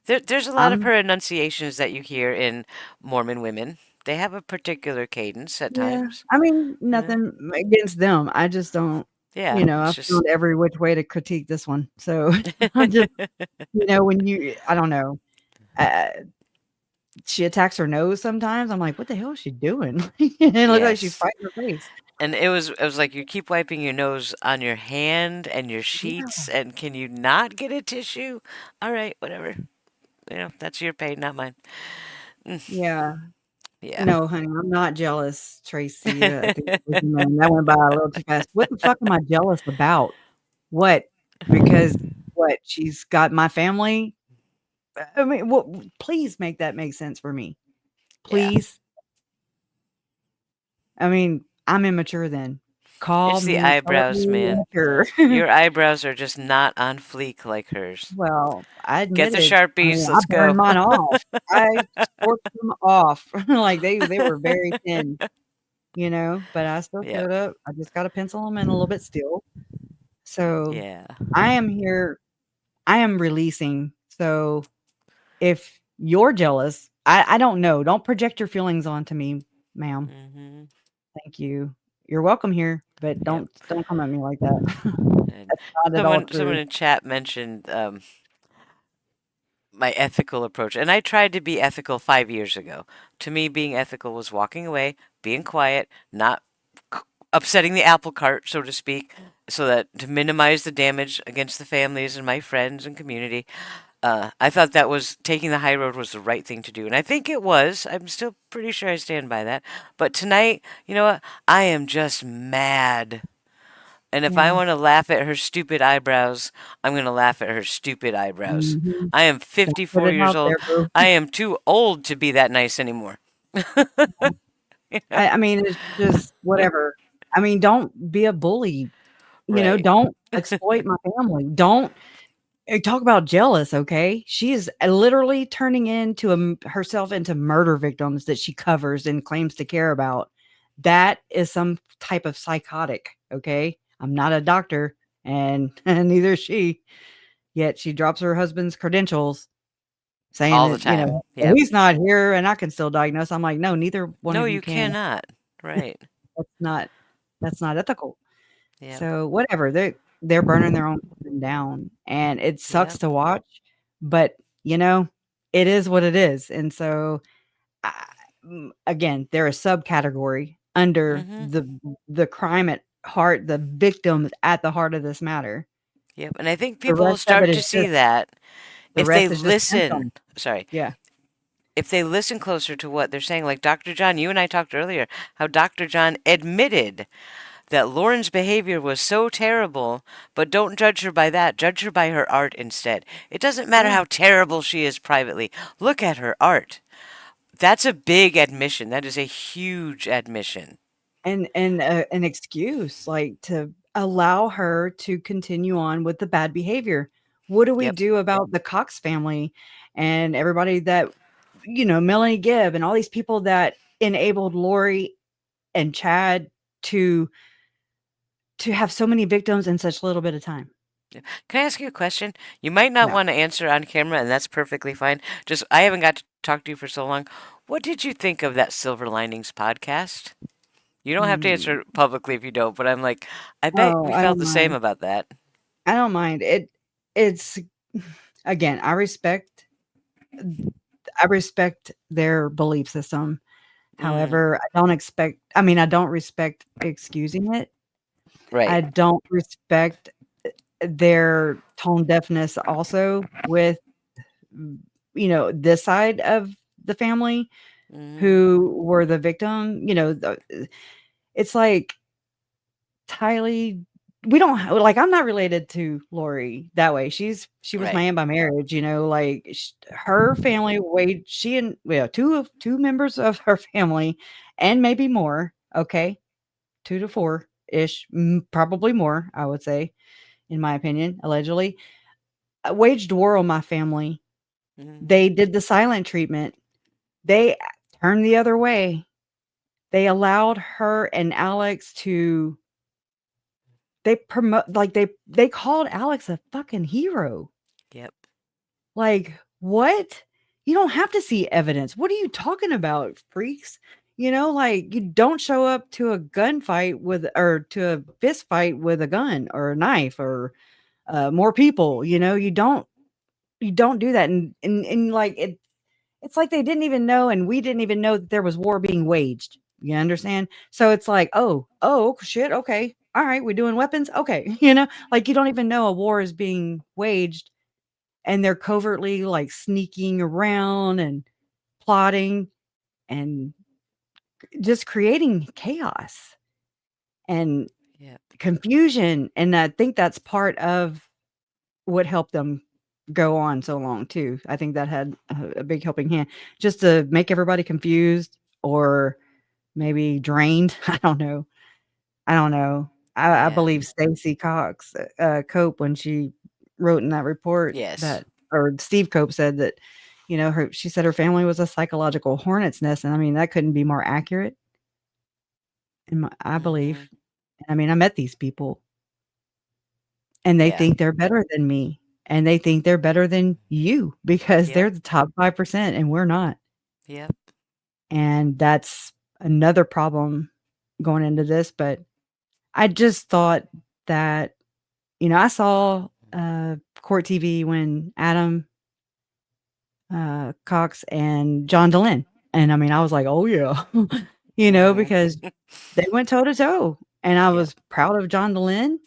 There's a lot of I'm pronunciations that you hear in Mormon women. They have a particular cadence at Yeah, times. I mean, You know? nothing against them. I just don't, Yeah, I it's just. found every which way to critique this one. So, I just when I don't know, uh, she attacks her nose sometimes. I'm like, "What the hell is she doing?" It looks like she's Yes. fighting her face. And it was like you keep wiping your nose on your hand and your Yeah. sheets, and can you not get a tissue? All right, whatever. That's your pain, not mine. Mm, Yeah. yeah. No, honey, I'm not jealous, Tracy. I think that went by a little too fast. What the fuck am I jealous about? What? Because what? She's got my family? I mean, what please make that make sense for me. Yeah. Please. I mean, I'm immature then. Call It's the me eyebrows, man. immature. Your eyebrows are just not on fleek like hers. Well, I Get the admitted, I mean, Sharpies, I let's burned go. mine off. I scorched them off. Like, they were very thin, but I still Yep. showed up. I just gotta pencil them in a little bit still. So, Yeah. I am here. I am releasing. So, if you're jealous, I don't know. Don't project your feelings onto me, ma'am. Hmm. Thank you. You're welcome here, but Yep. don't come at me like that. And That's not at all someone true. in chat mentioned my ethical approach. And I tried to be ethical 5 years ago. To me, being ethical was walking away, being quiet, not upsetting the apple cart, so to speak, so that to minimize the damage against the families and my friends and community. I thought that was taking the high road was the right thing to do. And I think it was. I'm still pretty sure I stand by that. But tonight, you know what? I am just mad. And if I Yeah. want to laugh at her stupid eyebrows, I'm going to laugh at her stupid eyebrows. Mhm. I am Don't put 54 it years out old. there, boo. I am too old to be that nice anymore. You know? I mean, it's just whatever. I mean, don't be a bully, Right. don't exploit my family. Don't talk about jealous, okay? She is literally turning into herself into murder victims that she covers and claims to care about. That is some type of psychotic, okay? I'm not a doctor, and neither is she. Yet she drops her husband's credentials saying All the that, time. "Well, Yep. he's not here and I can still diagnose." I'm like, "No, neither one No, of you you can." cannot. Right. That's not ethical. Yep. So, whatever, they're burning their own woman down, and it sucks Yep. to watch, but, it is what it is, and so, I again, they're a subcategory under Hmm. the crime at heart, the victim at the heart of this matter. Yep. And I think The people will rest of it start to is see just that the if they rest is just listen. symptoms. Sorry. Yeah. If they listen closer to what they're saying, like Dr. John, you and I talked earlier, how Dr. John admitted that Lauren's behavior was so terrible, but don't judge her by that. Judge her by her art instead. It doesn't matter Yeah. how terrible she is privately. Look at her art. That's a big admission. That is a huge admission. and an excuse, like, to allow her to continue on with the bad behavior. What do we do about the Cox family and everybody that, Melanie Gibb and all these people that enabled Lori and Chad to have so many victims in such little bit of time? Can I ask you a question? You might not want to answer on camera, and that's perfectly fine. Just, I haven't got to talk to you for so long. What did you think of that Silver Linings podcast? You don't have to answer publicly if you don't, but I'm like, I bet we I felt don't the same mind. about that. I don't mind. It's again, I respect their belief system. However, I don't respect excusing it. Right. I don't respect their tone deafness also with, this side of the family who were the victim. It's like Tylee, we don't like, I'm not related to Lori that way. She was my Right. aunt by marriage, like her family she and two members of her family and maybe more. Okay. 2 to 4 ish, probably more, I would say, in my opinion, allegedly, waged war on my family. They did the silent treatment. They turned the other way. They allowed her and Alex to they called Alex a fucking hero. Yep. Like, what? You don't have to see evidence. What are you talking about, freaks? Like, you don't show up to a gunfight or to a fist fight with a gun or a knife or more people. You don't do that. And like it's like they didn't even know, and we didn't even know that there was war being waged. You understand? So it's like, oh shit, okay. All right, we're doing weapons. Okay. Like you don't even know a war is being waged, and they're covertly like sneaking around and plotting and just creating chaos and confusion. And I think that's part of what helped them go on so long too. I think that had a big helping hand, just to make everybody confused or maybe drained. I don't know. I believe Stacy Cope, when she wrote in that report Yes. that, or Steve Cope said that, she said her family was a psychological hornet's nest. And I mean, that couldn't be more accurate. I believe. I mean, I met these people and they think they're better than me. And they think they're better than you because they're the top 5% and we're not. Yep. And that's another problem going into this. But I just thought that, I saw Court TV when Adam Cox and John DeLynn. And I mean, I was like, oh, yeah, because they went toe to toe. And I was proud of John DeLynn.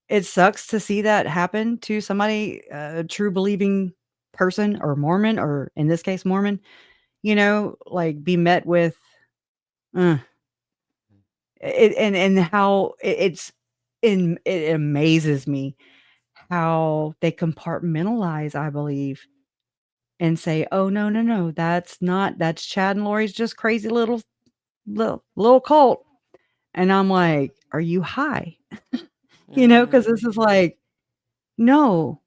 It sucks to see that happen to somebody, a true believing person or Mormon, or in this case, Mormon, like be met with and how it amazes me how they compartmentalize, I believe, and say, oh, no, that's Chad and Lori's just crazy little cult. And I'm like, are you high? Because this is like, no,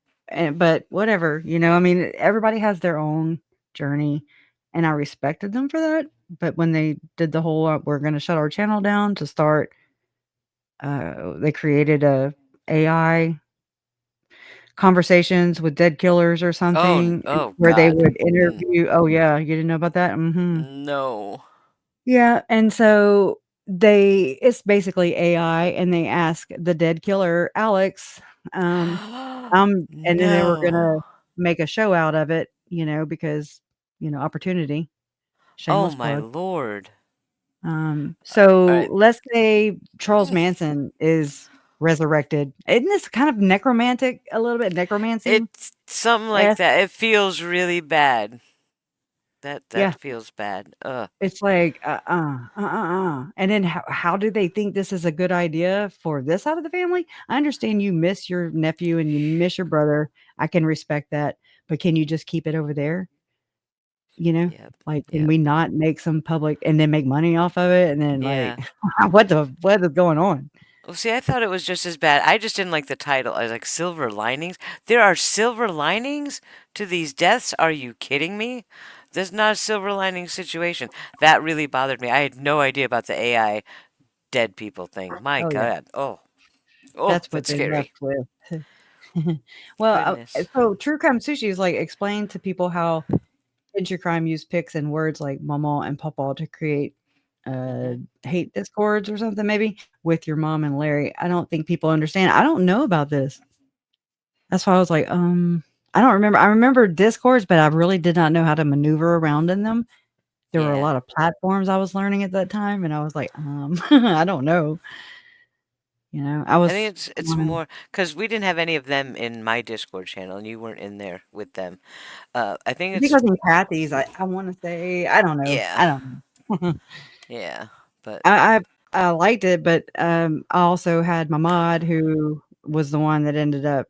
but whatever, I mean, everybody has their own journey, and I respected them for that. But when they did the whole, we're going to shut our channel down to start, they created a AI conversations with dead killers or something, where they God. would interview. Oh yeah, you didn't know about that? No. Yeah, and so it's basically AI, and they ask the dead killer, Alex, and then they were gonna No. make a show out of it, because, opportunity, Oh shameless my plug. Lord. So Alright. let's say Charles Manson is resurrected. Isn't this kind of necromantic, a little bit necromancy? It's something like Yes. that. It feels really bad. Yeah. That feels bad. Ugh. It's like, and then how do they think this is a good idea for this side of the family? I understand you miss your nephew and you miss your brother. I can respect that, but can you just keep it over there? Yep. Like, can Yep. we not make some public and then make money off of it? And then, like, Yeah. what is going on? Well, see, I thought it was just as bad. I just didn't like the title. I was like, silver linings? There are silver linings to these deaths? Are you kidding me? There's not a silver lining situation. That really bothered me. I had no idea about the AI dead people thing. My Oh, yeah. God. Oh, oh, That's what that's they're scary. left with. Well, Goodness. so True Crime Sushi is, like, explain to people how in true crime use pics and words like mama and papa to create, uh, Hmm. hate discords or something maybe with your mom and Larry. I don't think people understand. I don't know about this. That's why I was like, I don't remember. I remember discords, but I really did not know how to maneuver around in them. There were a Yeah. lot of platforms I was learning at that time, and I was like, I don't know. I I was think it's more because we didn't have any of them in my Discord channel, and you weren't in there with them. I think I think it's I was in Kathy's. I wanna say I don't know. yeah, I don't know. yeah, but I I liked it, but, I also had my mod who was the one that ended up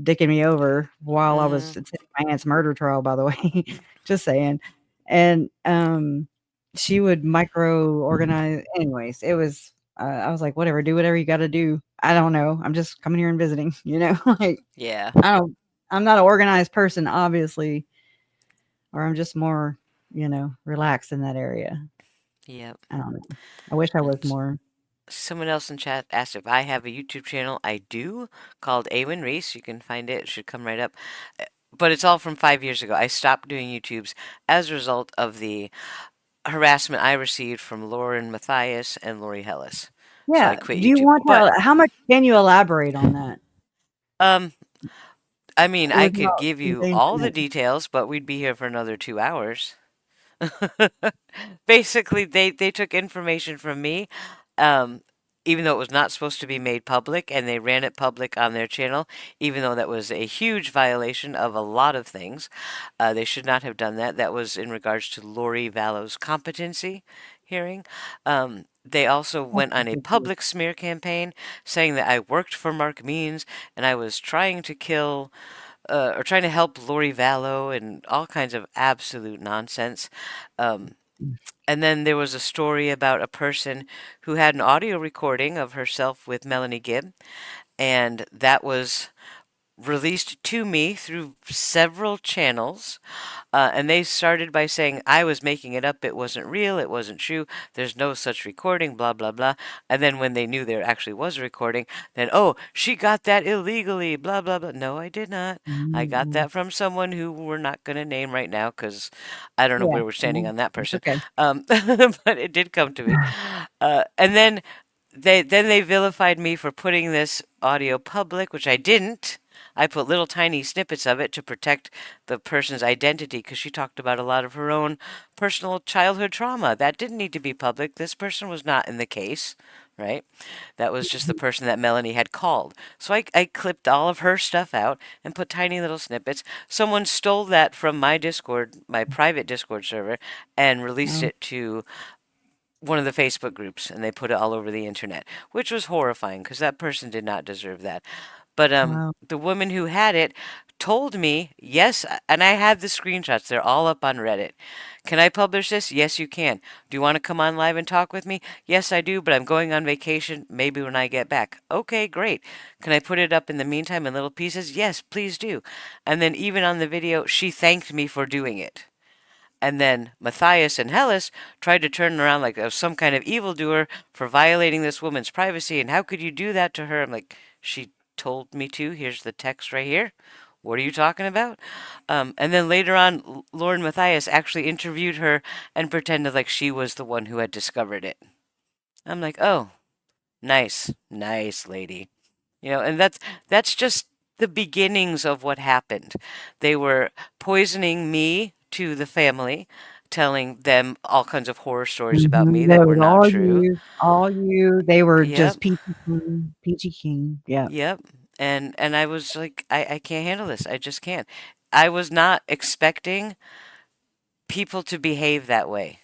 dicking me over while I was mm, attending my aunt's murder trial, by the way, just saying, and, she would micro organize anyways, it was I was like, "Whatever, do whatever you gotta do. I don't know. I'm just coming here and visiting," like, yeah, I'm not an organized person, obviously, or I'm just more, relaxed in that area. yep. I don't know. I wish I was And more. someone else in chat asked if I have a YouTube channel. I do, called Awen Reese. You can find it. It should come right up. But it's all from 5 years ago. I stopped doing YouTubes as a result of the harassment I received from Lauren Matthias and Lori Hellis. So I Yeah. quit Do you YouTube. want But how much can you elaborate on that? um, I mean, I could Without give you being all the intimate? details, but we'd be here for another 2 hours. Basically, they took information from me, um, even though it was not supposed to be made public, and they ran it public on their channel, even though that was a huge violation of a lot of things. They should not have done that. That was in regards to Lori Vallow's competency hearing. They also That's went on a ridiculous. public smear campaign saying that I worked for Mark Means and I was trying to kill or trying to help Lori Vallow and all kinds of absolute nonsense. Um, and then there was a story about a person who had an audio recording of herself with Melanie Gibb, and that was released to me through several channels. And they started by saying I was making it up, it wasn't real, it wasn't true, there's no such recording, blah, blah, blah. And then when they knew there actually was a recording, then, oh, she got that illegally, blah, blah, blah. No, I did not. I got Mm-mm. that from someone who we're not going to name right now because I don't know Yeah. where we're standing on that It's person. okay. But it did come to me. And then they vilified me for putting this audio public, which I didn't. I put little tiny snippets of it to protect the person's identity because she talked about a lot of her own personal childhood trauma. That didn't need to be public. This person was not in the case, right? That was just the Mhm. person that Melanie had called. So I clipped all of her stuff out and put tiny little snippets. Someone stole that from my Discord, my private Discord server, and released Oh, it to one of the Facebook groups, and they put it all over the internet, which was horrifying because that person did not deserve that. But wow. the woman who had it told me, yes, and I had the screenshots. They're all up on Reddit. Can I publish this? Yes, you can. Do you want to come on live and talk with me? Yes, I do, but I'm going on vacation. Maybe when I get back. Okay, great. Can I put it up in the meantime in little pieces? Yes, please do. And then even on the video, she thanked me for doing it. And then Matthias and Hellas tried to turn around like I was some kind of evildoer for violating this woman's privacy. And how could you do that to her? I'm like, she told me to. Here's the text right here. What are you talking about? And then later on, Lauren Matthias actually interviewed her and pretended like she was the one who had discovered it. I'm like, oh, nice, nice lady. And that's just the beginnings of what happened. They were poisoning me to the family, telling them all kinds of horror stories about me Mhm. that That were was not true. all you. They were just Yep, peachy keen, peachy keen. Yeah. yep. And I was like, I can't handle this. I just can't. I was not expecting people to behave that way.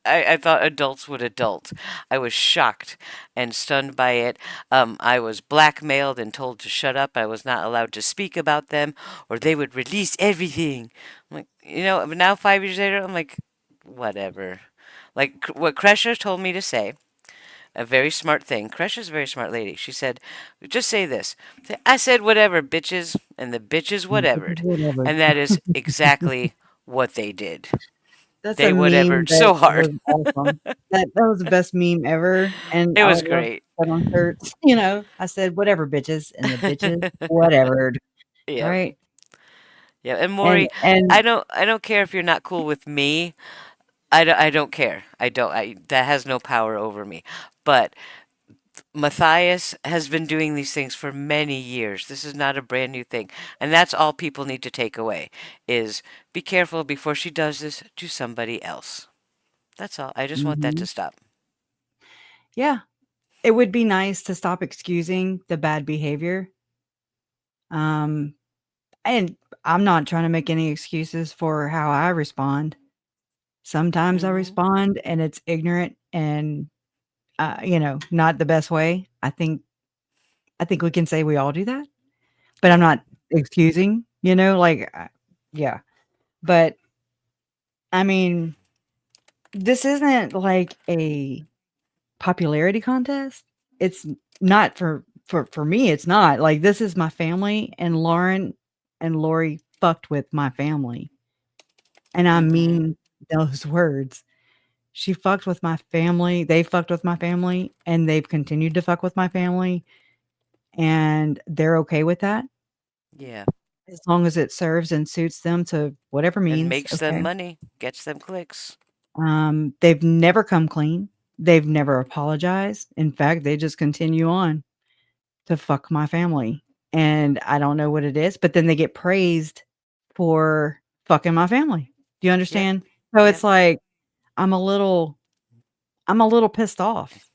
I thought adults would adult. I was shocked and stunned by it. I was blackmailed and told to shut up. I was not allowed to speak about them, or they would release everything. I'm like, but now 5 years later, I'm like, whatever. Like what Kresha told me to say, a very smart thing. Kresha's a very smart lady. She said, just say this. I said whatever, bitches, and the bitches whatevered. Whatever. And that is exactly what they did. That's They a meme whatevered that so hard. was awesome. That was the best meme ever, and It I was would love to great. put on shirts. I said, "Whatever, bitches," and the bitches, whatever. Yep. Right? Yeah, and And Maury, and I don't care if you're not cool with me. I don't care. That has no power over me. But Matthias has been doing these things for many years. This is not a brand new thing. And that's all people need to take away is be careful before she does this to somebody else. That's all. I just want that to mhm. stop. Yeah, it would be nice to stop excusing the bad behavior. Um, and I'm not trying to make any excuses for how I respond. Sometimes I Hmm. respond and it's ignorant and not the best way. I think we can say we all do that, but I'm Yeah. not excusing, yeah. But I mean, this isn't like a popularity contest. It's not for me, it's not. Like, this is my family, and Lauren and Lori fucked with my family, and I Hmm. mean those words. She fucked with my family, they fucked with my family, and they've continued to fuck with my family, and they're okay with that, Yeah. as long as it serves and suits them to whatever And means, makes them okay? money, gets them clicks. They've never come clean. They've never apologized. In fact, they just continue on to fuck my family. And I don't know what it is, but then they get praised for fucking my family. Do you Yep. understand? So Yep. it's like I'm a little I'm a little pissed off.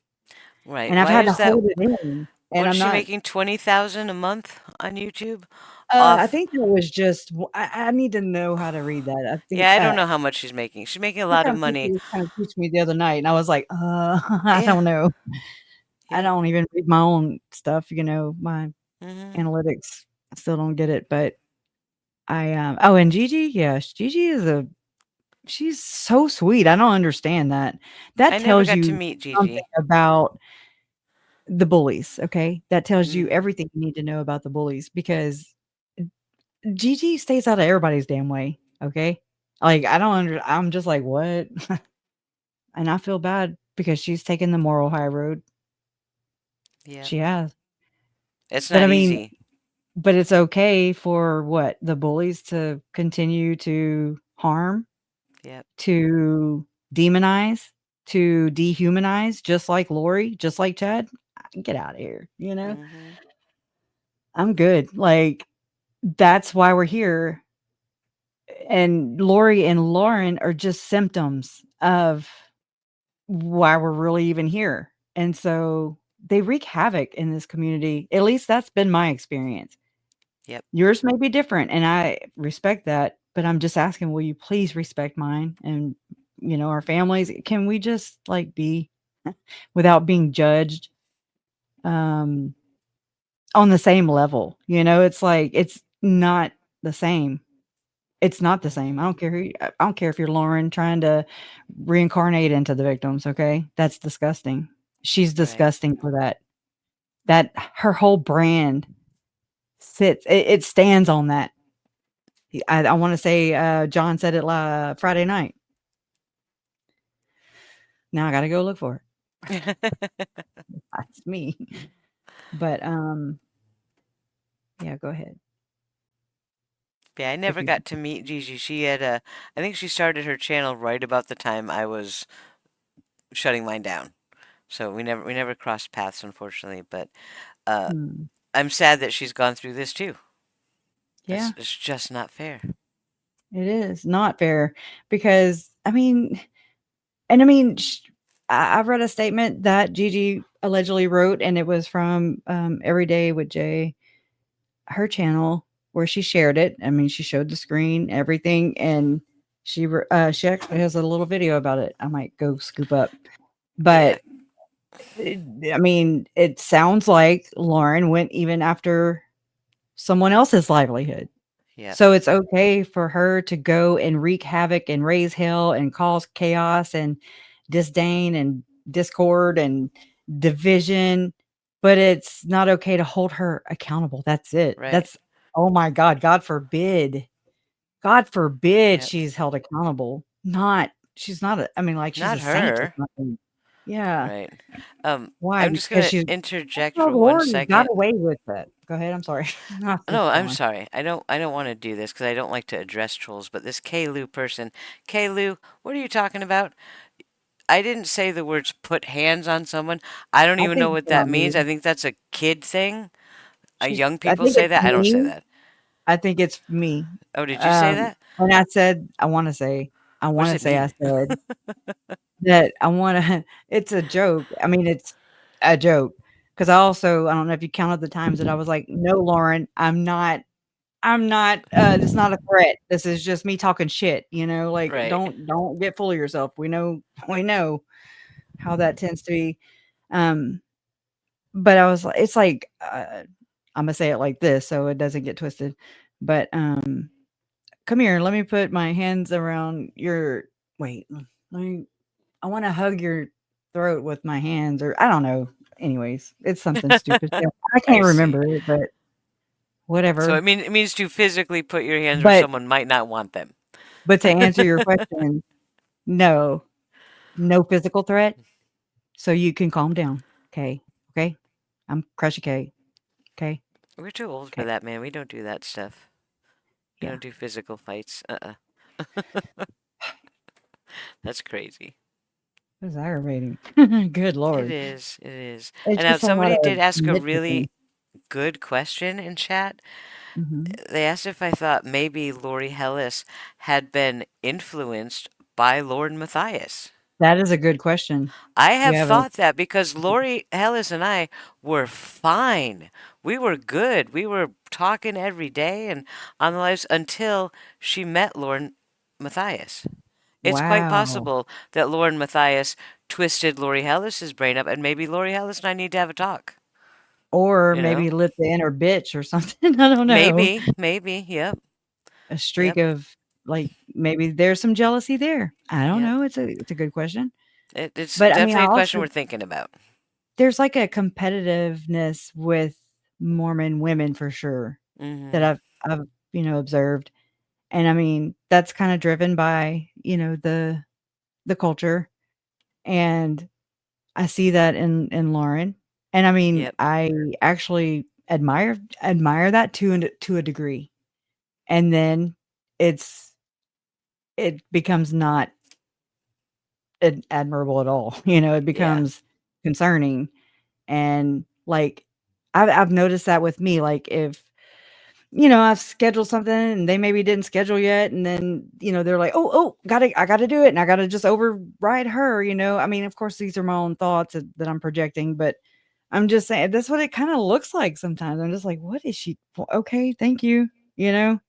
Right. And I've Why had to is that? hold it in. And What is I'm she not making 20,000 a month on YouTube? I Off. think that was just I need to know how to read that. I think Yeah, I don't know how much she's making. She's making a lot of sometimes money. people just kind of teach me the other night and I was like, I Yeah. don't know. I Yeah. don't even read my own stuff, my Hmm. analytics. I still don't get it, but oh, and Gigi, yes, Gigi she's so sweet. I don't understand that. That I never tells got to you meet something Gigi. about the bullies, okay? That tells you Hmm. everything you need to know about the bullies because Gigi stays out of everybody's damn way, okay? Like, I'm just like, "What?" And I feel bad because she's taken the moral high road. Yeah. She has. It's But not I mean, easy. but it's okay for what? The bullies to continue to harm, Yep. to demonize, to dehumanize, just like Lori, just like Chad? Get out of here, you know? Hmm. I'm good. Like, that's why we're here. And Lori and Lauren are just symptoms of why we're really even here. And so they wreak havoc in this community. At least that's been my experience. Yep. Yours may be different, and I respect that, but I'm just asking, will you please respect mine and, our families? Can we just, like, be without being judged, um, on the same level? It's like, it's not the same. It's not the same. Hmm. I don't care if you're Lauren trying to reincarnate into the victims, okay? That's disgusting. She's Right. disgusting for that. That her whole brand it stands on that. I wanna say, John said it Friday night. Now I gotta go look for it. That's me. But, yeah, go ahead. Yeah, I If never you got to meet Gigi. I think she started her channel right about the time I was shutting mine down. So we never crossed paths, unfortunately. But uh, mm, I'm sad that she's gone through this too. yeah, It's just not fair. it is not fair because, I've read a statement that Gigi allegedly wrote, and it was from, Every Day with Jay, her channel, where she shared it. She showed the screen, everything, and She actually has a little video about it. I might go scoop up. Yeah. But I mean, it sounds like Lauren went even after someone else's livelihood. Yeah. So it's okay for her to go and wreak havoc and raise hell and cause chaos and disdain and discord and division, but it's not okay to hold her accountable. That's it. Right. That's oh my God, God forbid. God forbid Yep. she's held accountable. Not she's not a I mean, like, she's a Not saint or her. something. Yeah. Right. Why? I'm just Because gonna she's interject the for one Lord got second. away with it. Go ahead, I'm sorry. No, Go I'm on. sorry. I don't want to do this because I don't like to address trolls, but this K-Lou person, K-Lou, what are you talking about? I didn't say the words put hands on someone. I don't I even know think what it's that on means. I you. think that's a kid thing. She's Young I people think say it's that. I don't say me. that. I think it's me. Oh, did you say that? When I said I What does wanna it say I mean? said that I wanna it's a joke. I mean, it's a joke because I don't know if you counted the times that I was like, "No, Lauren, it's not a threat. This is just me talking shit," like, Right. don't get full of yourself. We know how that tends to be. Um, but I was like it's like, Imma say it like this so it doesn't get twisted, but, come here, let me put my hands around your wait, let me I wanna hug your throat with my hands or I don't know. Anyways, it's something stupid. Yeah, I I can't see. remember it, but So whatever. it means to physically put your hands where But someone might not want them. to answer your question, no, no physical threat, so you can calm down, okay? Okay? I'm Crushy K, okay? We're too old for Okay, that, man. We don't do that stuff. We yeah. don't do physical fights. That's crazy. That's aggravating. Good It lord. is. It is. It's And now just a lot somebody of did ask a nitpicking. really good question in chat. Mhm. They asked if I thought maybe Lori Hellis had been influenced by Lord Matthias. That is a good question. I You have have a thought that because Lori Hellis and I were fine. We were good. We were talking every day and on the lives until she met Lord Matthias. It's quite wow. possible that Lord Matthias twisted Lori Hellis's brain up, and maybe Lori Hellis and I need to have a talk. Or You know? maybe lit the inner bitch or something, I don't know. Maybe. Yep. A streak Yep. of, like, maybe there's some jealousy there. I don't Yep. know, it's a good question. It's But, I mean, I definitely a question also we're thinking about. there's, like, a competitiveness with Mormon women for sure that Hmm. I've observed. And, I mean, that's kinda driven by, the culture, and I see that in Lauren. And, I mean, Yep. I actually admire that to a degree. And then it's it becomes not admirable at all, it Yeah. becomes concerning, and, like, I've noticed that with me, like, if, I've scheduled something and they maybe didn't schedule yet, and then, they're like, "Oh, I gotta do it, and I gotta just override her," I mean, of course, these are my own thoughts that I'm projecting, but I'm just saying that's what it kinda looks like sometimes. I'm just like, "What is she okay, thank you," you know?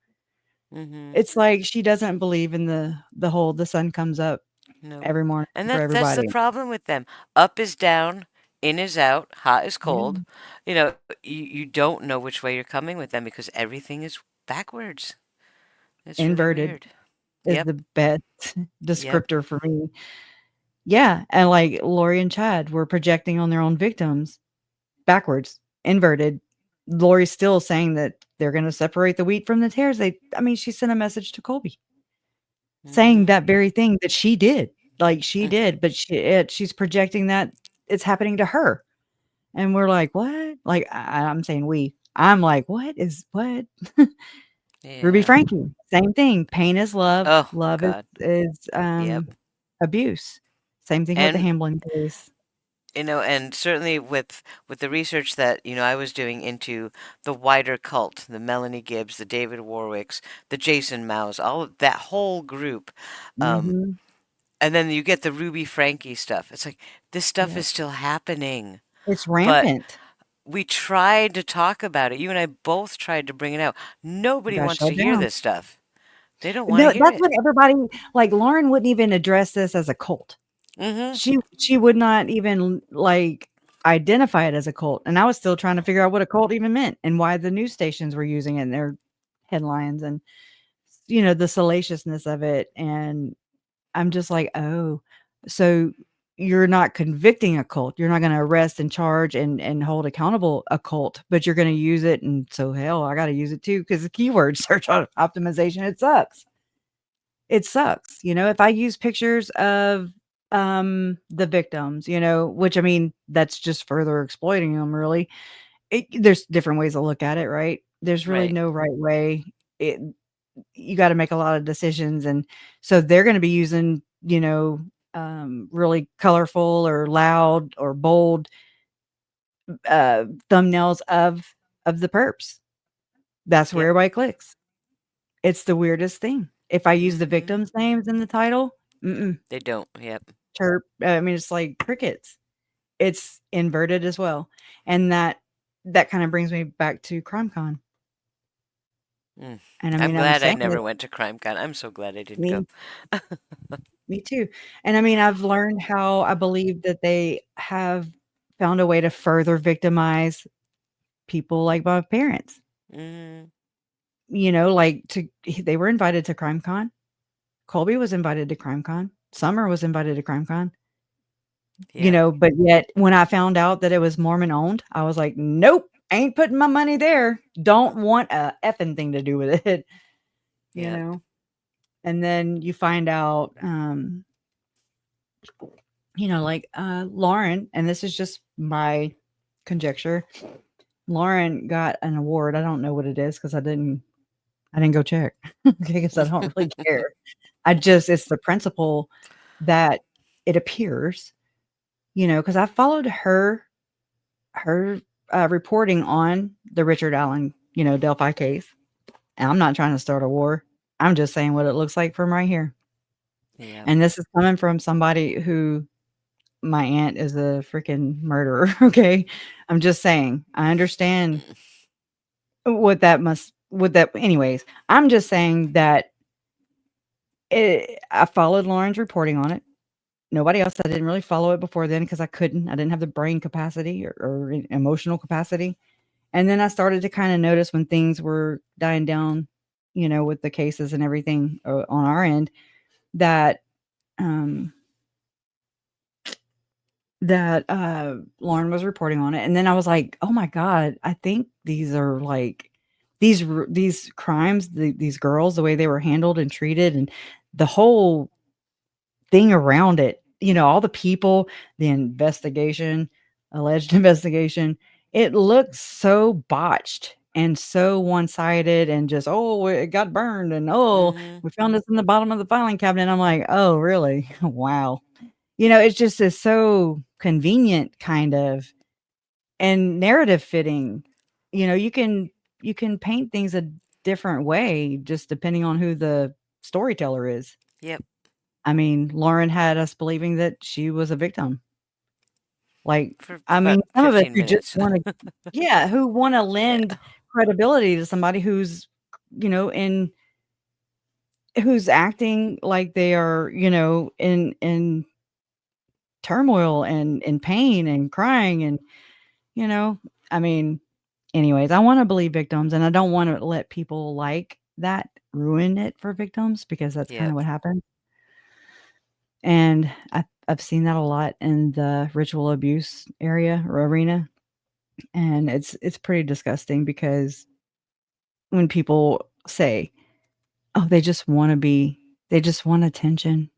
Hmm. It's like she doesn't believe in the whole the sun comes up Nope. every morning And for that's the everybody. problem with them. Up is down, in is out, hot is Yeah, cold. You don't know which way you're coming with them because everything is backwards. It's really inverted weird. is Yep. the best Yep. descriptor for me. Yeah, and, like, Lori and Chad were projecting on their own victims backwards, inverted. Lori's still saying that they're gonna separate the wheat from the tares. I mean, she sent a message to Colby saying Hmm. that very thing that she did. Like, she did, but she's projecting that it's happening to her. And we're like, "What?" Like, I'm saying we. I'm like, what?" Ruby Yeah. Franke, same thing. Pain is love. Oh, Love is God. is, Yep. abuse. Same thing with the And Hamblin case. and certainly with the research that I was doing into the wider cult, the Melanie Gibbs, the David Warwicks, the Jason Mouse, all of that whole group, um, Mhm. and then you get the Ruby Frankie stuff. It's like this stuff is Yep. still happening, It's but rampant. we tried to talk about it. You and I both tried to bring it out. Nobody Got wants shut to hear down. this stuff. They don't want to No, hear that's it. what everybody like, Lauren wouldn't even address this as a cult. Mm-hmm. She would not even, like, identify it as a cult, and I was still trying to figure out what a cult even meant and why the news stations were using it in their headlines and, the salaciousness of it, and I'm just like, "Oh, so you're not convicting a cult. You're not gonna arrest and charge and hold accountable a cult, but you're gonna use it, and so, hell, I gotta use it too because the keyword search optimization, it sucks. It sucks, if I use pictures of, the victims, which, I mean, that's just further exploiting them, really. There's different ways to look at it, right? There's really Right. no right way. It You gotta make a lot of decisions, and so they're gonna be using, really colorful or loud or bold, thumbnails of the perps. That's where Yep. everybody clicks. It's the weirdest thing. If I use the Mm-hmm. victims' names in the title, mm-mm. They don't. Yep. Chirp. I mean, it's like crickets. It's inverted as well, and that kinda brings me back to CrimeCon, Mm. and I I'm mean, I'm glad I saying never it. went to CrimeCon. I'm so glad I didn't go. Me me too, and I mean, I've learned how I believe that they have found a way to further victimize people like my parents, Mm, like, they were invited to CrimeCon. Colby was invited to CrimeCon. Summer was invited to CrimeCon. yep. But yet when I found out that it was Mormon owned, I was like, "Nope, ain't putting my money there. Don't want a effing thing to do with it," you Yep. know? And then you find out, like, Lauren, and this is just my conjecture, Lauren got an award. I don't know what it is because I didn't go check, okay, 'cause I don't really care. It's the principle that it appears, because I followed her, reporting on the Richard Allen, Delphi case, and I'm not trying to start a war. I'm just saying what it looks like from right here, Yep. and this is coming from somebody who my aunt is a freaking murderer, okay? I'm just saying, I understand what that anyways, I'm just saying that I followed Lauren's reporting on it. Nobody else. I didn't really follow it before then because I couldn't. I didn't have the brain capacity or emotional capacity. And then I started to kind of notice when things were dying down, with the cases and everything on our end that um Lauren was reporting on it. And then I was like, "Oh my god, I think these are like these crimes, these girls, the way they were handled and treated and the whole thing around it, all the people, the investigation, alleged investigation, it looks so botched and so one-sided and just, "Oh, it got burned," and, "Oh, Mm-hmm. we found this in the bottom of the filing cabinet." I'm like, "Oh, really? Wow." It's just is so convenient kind of and narrative fitting. You can paint things a different way just depending on who the storyteller is. Yep. I mean, Lauren had us believing that she was a victim. Like, For I about mean, some of us 15 who just minutes. wanna yeah, who wanna Yeah. lend credibility to somebody who's acting like they are, in turmoil and in pain and crying and, you know, I mean, anyways, I wanna believe victims, and I don't wanna let people like that ruin it for victims because that's kinda Yep. what happened. And I've seen that a lot in the ritual abuse area or arena, and it's pretty disgusting because when people say, "Oh, they just want attention.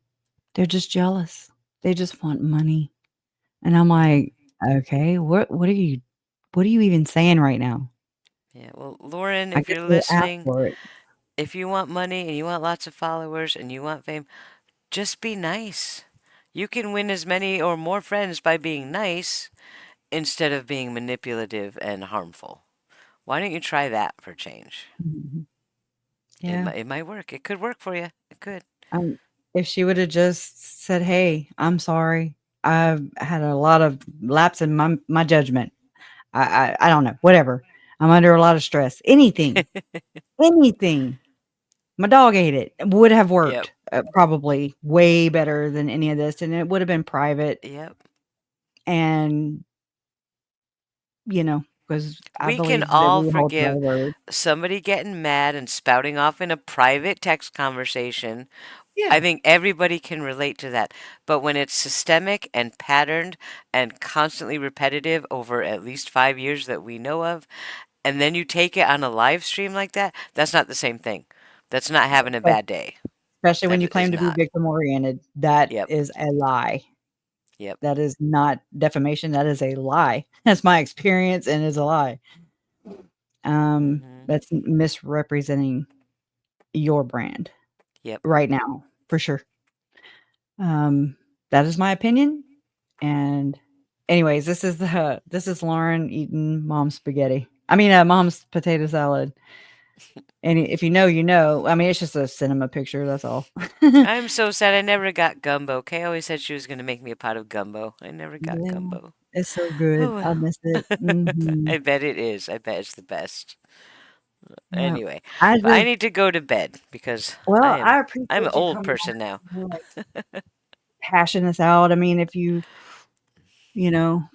They're just jealous. They just want money." And I'm Yeah. like, "Okay, what are you even saying right now? Yeah. Well, Lauren, I if guess you're we'll ask listening, for it." if you want money and you want lots of followers and you want fame, just be nice. You can win as many or more friends by being nice instead of being manipulative and harmful. Why don't you try that for change? Mhm. It Yeah. might, it might work. It could work for you. It could. If she woulda just said, "Hey, I'm sorry. I've had a lot of lapse in my judgment. I don't know, whatever. I'm under a lot of stress." Anything, anything. My dog ate it. It would have Yep. worked, probably way better than any of this, and it would have been private. Yep. And, because I We can believe that all we hold to our forgive word. somebody getting mad and spouting off in a private text conversation. I Yeah. think everybody can relate to that. But when it's systemic and patterned and constantly repetitive over at least 5 years that we know of, and then you take it on a live stream like that, that's not the same thing. That's not having a bad day. Especially when That you is claim to be not. victim oriented. That Yep. is a lie. Yep. That is not defamation. That is a lie. That's my experience and is a lie. That's misrepresenting your brand. Yep. Right now, for sure. That is my opinion. And anyways, this is Lauren eating mom's spaghetti. I mean, mom's potato salad. And if you know, you know. I mean, it's just a cinema picture. That's all. I'm so sad I never got gumbo. Kay always said she was going to make me a pot of gumbo. I never got Yeah, gumbo. it's so Oh good. I well. miss it. I bet it is. I bet it's the best. Yeah. Anyway, I but I just need to go to bed because well, I I'm an appreciate you old coming person now. on, like hashing this out. I mean, if you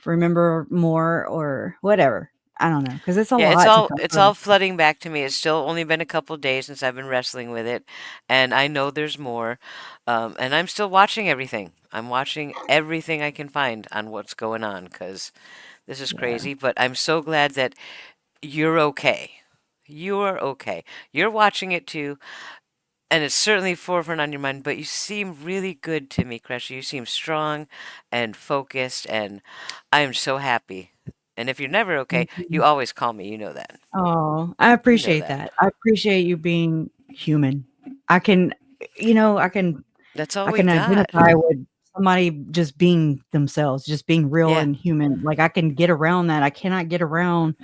remember more or whatever. I don't know, because it's a Yeah, lot to it's cover. all flooding back to me. It's still only been a couple days since I've been wrestling with it, and I know there's more. And I'm still watching everything. I'm watching everything I can find on what's going on because this is Yeah. crazy. But I'm so glad that you're okay. You're okay. You're watching it too, and it's certainly forefront on your mind. But you seem really good to me, Crusher. You seem strong and focused, and I'm so happy. And if you're never okay, you always call me. You know that. Oh, I You know appreciate that. that. I appreciate you being human. I can, I can That's all I we can got. identify with somebody just being themselves, just being real Yeah. and human. Like, I can get around that. I cannot get around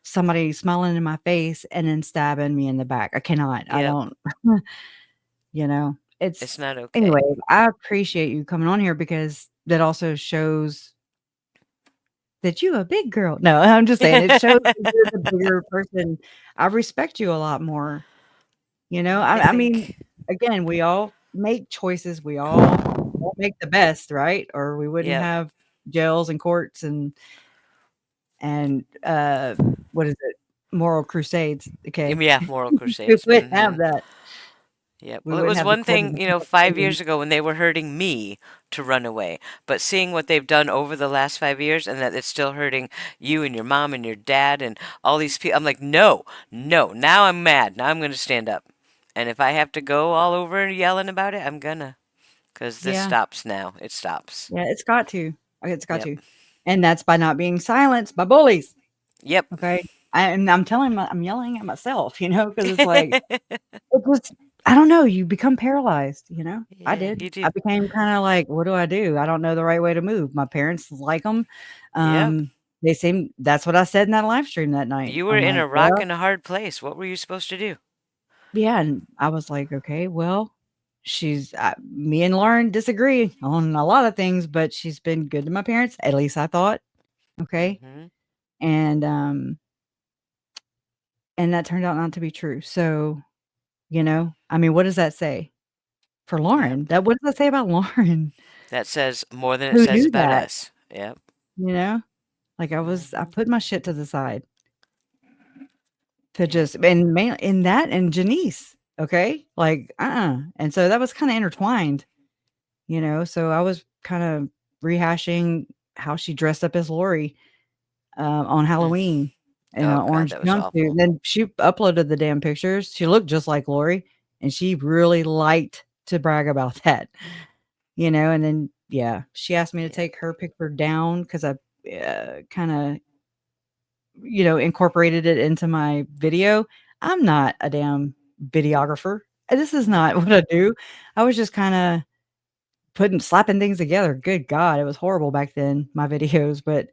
somebody smiling in my face and then stabbing me in the back. I cannot. I Yep. don't, It's it's not okay. anyway, I appreciate you coming on here because that also shows that you a big girl. No, I'm just saying it shows that you're the bigger person. I respect you a lot more. I I mean, think. again, we all make choices. We all won't make the best, right? Or we wouldn't Yep. have jails and courts and what is it? Moral crusades. Okay. Yeah, moral We crusades. wouldn't have that. Yep. We Well, it wouldn't was have the one court of thing, appeal 5 years prisons. ago when they were hurting me to run away. But seeing what they've done over the last 5 years and that it's still hurting you and your mom and your dad and all these people, I'm like, no, no. Now I'm mad. Now I'm going to stand up. And if I have to go all over yelling about it, I'm gonna. Because this Yeah. stops now. It stops. Yeah, it's got to. It's got Yep. to. And that's by not being silenced by bullies. Yep. Okay. And I'm yelling at myself, because it's like, it just I don't know, you become paralyzed, I Yeah, did. you I do. became kinda like, "What do I do? I don't know the right way to move." My parents like them. Yep. They seem that's what I said in that live stream that night. You were I'm in like, a rock "Well." and a hard place. What were you supposed to do? Yeah, and I was like, "Okay, well, me and Lauren disagree on a lot of things, but she's been good to my parents, at least I thought, okay?" Mm-hmm. And, and that turned out not to be true. So, I mean, what does that say for Yep. Lauren? What does that say about Lauren? That says more than it Who says knew about that? us. Yep. You know? Like, I Mm-hmm. put my shit to the side to Yep. just and main in that and Janice, okay? Like, and so that was kinda intertwined, so I was kinda rehashing how she dressed up as Lori, on Mm. Halloween in Oh an God, orange that was jumpsuit, awful. and then she uploaded the damn pictures. She looked just like Lori, and she really liked to brag about that, and then, yeah, she asked me to Yep. take her picture down 'cause I, kinda incorporated it into my video. I'm not a damn videographer. This is not what I do. I was just kinda slapping things together. Good God, it was horrible back then, my videos, but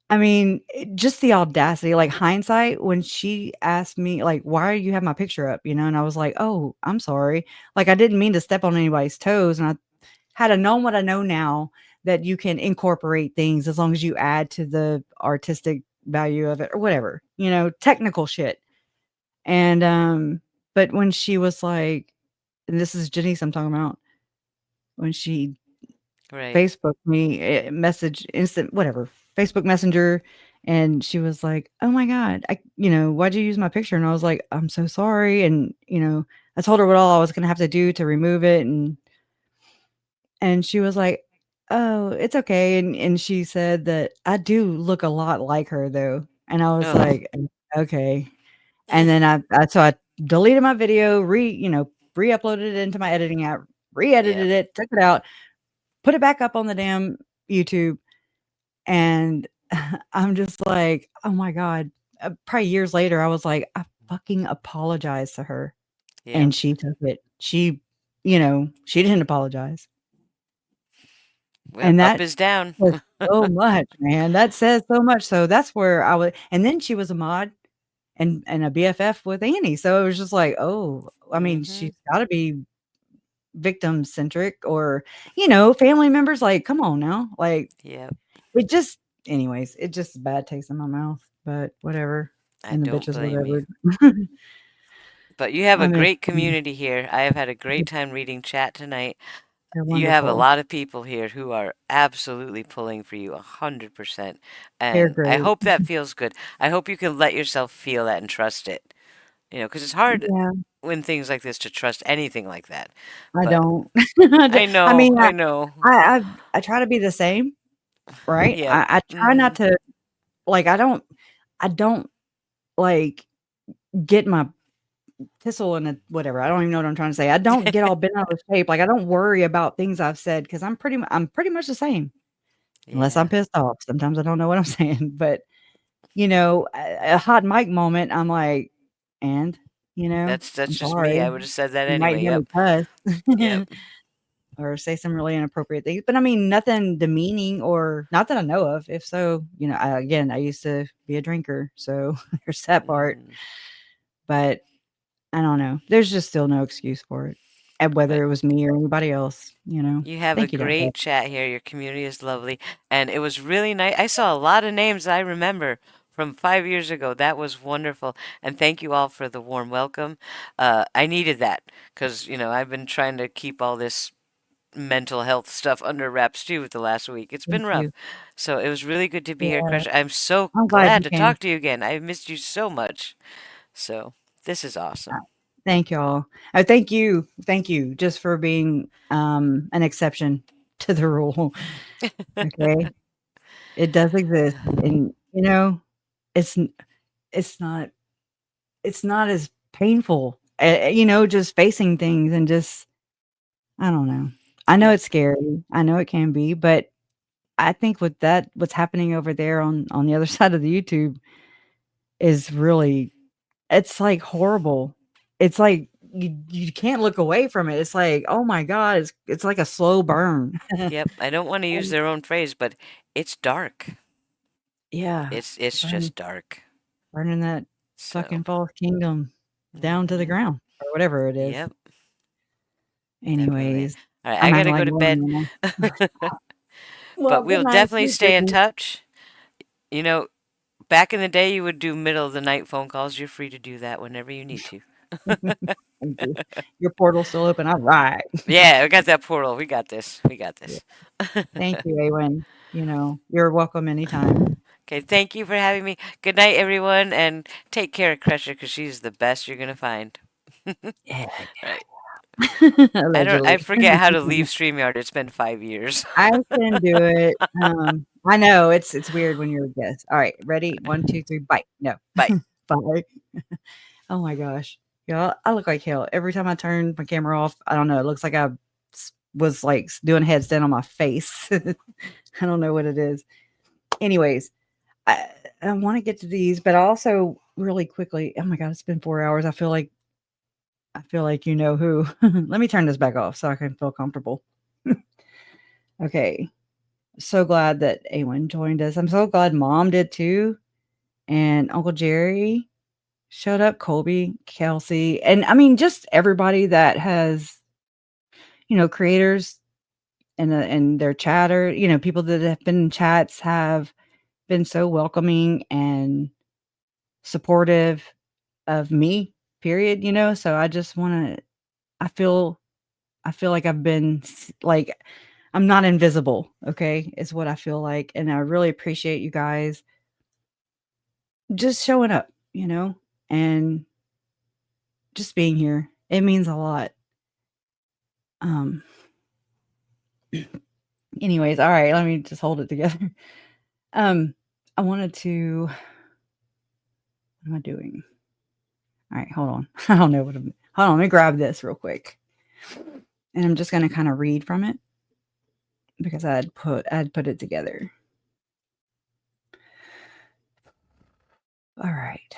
I mean, just the audacity, like, hindsight, when she asked me, like, "Why do you have my picture up?" And I was like, "Oh, I'm sorry." Like, I didn't mean to step on anybody's toes, and I had I known what I know now, that you can incorporate things as long as you add to the artistic value of it or whatever, technical shit. And, But when she was like, and this is Janice I'm talking about, when she Right. Facebook me, message instant whatever, Facebook Messenger, and she was like, "Oh my god, why'd you use my picture?" And I was like, "I'm so sorry." And, I told her what all I was gonna have to do to remove it, and she was like, "Oh, it's okay." And she said that I do look a lot like her though. And I was Oh. like, "Okay." And then I deleted my video, re-uploaded it into my editing app, Yep. re-edited it, took it out, put it back up on the damn YouTube. And I'm just like, "Oh my god." Probably years later, I was like, "I fucking apologized to her." Yep. And she took it. She didn't apologize. Well, And up that is down. says so much, man. That says so much. So that's where I was, and then she was a mod and a BFF with Annie. So it was just like, "Oh, I mean, Mm-hmm. she's gotta be victim centric or, family members, like, come on now." Like, Yep. it just anyways, it just a bad taste in my mouth, but whatever. I And the don't bitches, blame you. whatever. But you have I a mean, great community here. I have had a great time reading chat tonight. they're You have a wonderful. lot of people here who are absolutely pulling for you 100%. They're And I great. hope that feels good. I hope you can let yourself feel that and trust it. Because it's hard Yeah, when things like this to trust anything like that. I But don't. I I know, mean, I know. I try to be the same, right? Yep. I try Mm-hmm. not to, like, I don't, like, get my thistle in a whatever, I don't even know what I'm trying to say. I don't get all bent out of shape, like, I don't worry about things I've said because I'm pretty much the same, unless I'm Yeah. pissed off. Sometimes I don't know what I'm saying, but, a hot mic moment, I'm like, "And?" That's "I'm just me. sorry. I would have said that You might anyway. hear me Yep. cuss." Yep. Or say some really inappropriate things, but I mean, nothing demeaning or not that I know of. If so, I used to be a drinker, so there's that part. Mm-hmm. But I don't know. There's just still no excuse for it, and But whether it was me or anybody else. you have a Thank you, Dad. great chat here. Your community is lovely. And it was really nice. I saw a lot of names I remember from 5 years ago. That was wonderful. And thank you all for the warm welcome. I needed that because, I've been trying to keep all this mental health stuff under wraps too with the last week. It's Thank been rough. you. So it was really good to be here, Yeah, Crush. I'm so I'm glad glad you to came. talk to you again. I missed you so much. So this is Uh, awesome. Thank y'all. Thank you, just for being an exception to the rule. Okay, it does exist, and it's n- it's not it's not as painful, just facing things and just I don't know. I know Yep. it's scary. I know it can be, but I think with that, what's happening over there on the other side of the YouTube is really it's, like, horrible. It's like you can't look away from it. It's like, "Oh my god," it's like a slow burn. Yep. I don't want to use And their own phrase, but it's dark. yeah, It's burn just dark. burning that So, fucking false kingdom down to the hmm ground or whatever it is. yep, definitely. Anyways, All right, I I'm acting gotta go like to bed. Lauren now. But Well, good we'll night. definitely Sleep stay in good. touch. You know, back in the day, you would do middle of the night phone calls. You're free to do that whenever you need to. Thank you. Your portal's still open. All right. Yeah, we got that portal. We got this. We got Yeah. this. Thank you, Awen. You're welcome anytime. Okay, thank you for having me. Good night, everyone, and take care of Crusher because she's the best you're gonna find. All Yeah, right. I allegedly. forget how to leave StreamYard. It's been 5 years. I can do it. I know it's weird when you're a guest. All right, ready? 1, 2, 3, bite. No. Bye. Bye. Oh my gosh. Yeah, I look like hell. Every time I turn my camera off, I don't know, it looks like I was like doing a headstand on my face. I don't know what it is. Anyways, I, I want to get to these, but also really quickly. Oh my god, it's been 4 hours. I feel like you know who. Let me turn this back off so I can feel comfortable. Okay. So glad that Awen joined us. I'm so glad Mom did too. And Uncle Jerry showed up, Colby, Kelsey, and I mean just everybody that has, creators and their chatter, people that have been in chats have been so welcoming and supportive of me period, so I just want to, I feel like I've been like, I'm not invisible. Okay. Is what I feel like. And I really appreciate you guys just showing up, and just being here. It means a lot. Anyways, all right, let me just hold it together. I wanted to, what am I doing? All right, hold on. I don't know hold on, let me grab this real quick. And I'm just going to kind of read from it because I'd put it together. All right.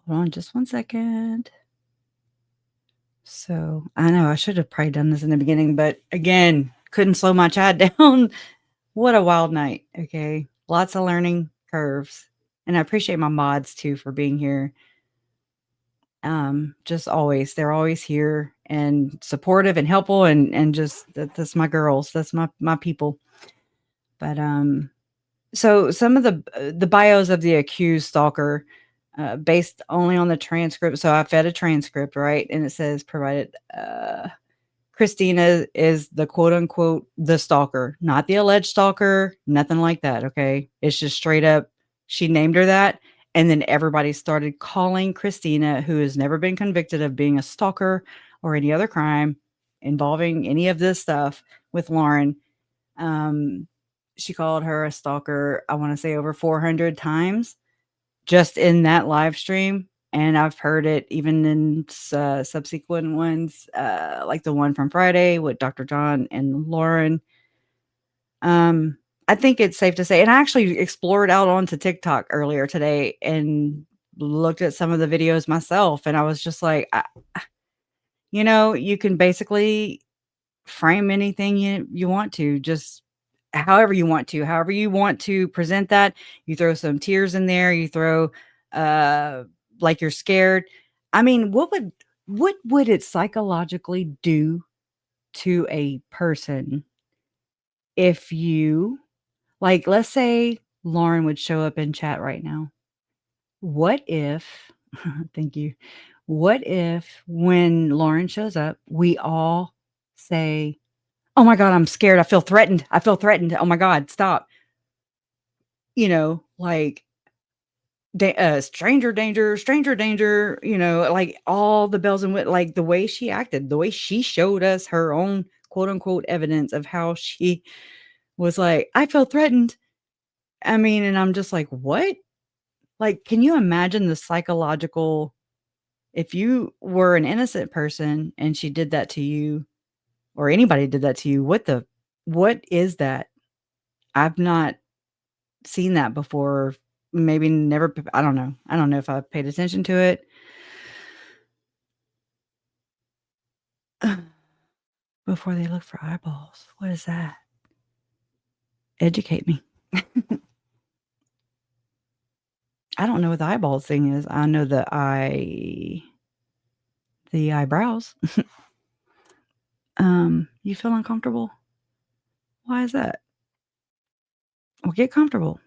Hold on just one second. So I know I should have probably done this in the beginning, but again, couldn't slow my chat down. What a wild night. Okay. Lots of learning curves. And I appreciate my mods too for being here. Just always, they're always here and supportive and helpful and just that's my girls. That's my people. But so some of the bios of the accused stalker, based only on the transcript. So I fed a transcript, right? And it says provided Christina is the quote unquote the stalker, not the alleged stalker, nothing like that. Okay. It's just straight up, she named her that. And then everybody started calling Christina, who has never been convicted of being a stalker or any other crime involving any of this stuff with Lauren. She called her a stalker, I want to say over 400 times just in that live stream. And I've heard it even in subsequent ones, like the one from Friday with Dr. John and Lauren. I think it's safe to say, and I actually explored out onto TikTok earlier today and looked at some of the videos myself. And I was just like, you can basically frame anything you want to, just however you want to present that. You throw some tears in there, you throw like you're scared. I mean, what would it psychologically do to a person if you, like, let's say Lauren would show up in chat right now. What if thank you. What if when Lauren shows up, we all say, "Oh my God, I'm scared. I feel threatened. I feel threatened. Oh my God, stop." Like stranger danger, like all the bells and like the way she acted, the way she showed us her own quote unquote evidence of how she was like, "I feel threatened." I mean, and I'm just like, what? Like, can you imagine the psychological, if you were an innocent person and she did that to you or anybody did that to you, what is that? I've not seen that before. Maybe never. I don't know. I don't know if I paid attention to it. Before they look for eyeballs. What is that? Educate me. I don't know what the eyeballs thing is. I know the eyebrows. You feel uncomfortable? Why is that? Well, get comfortable.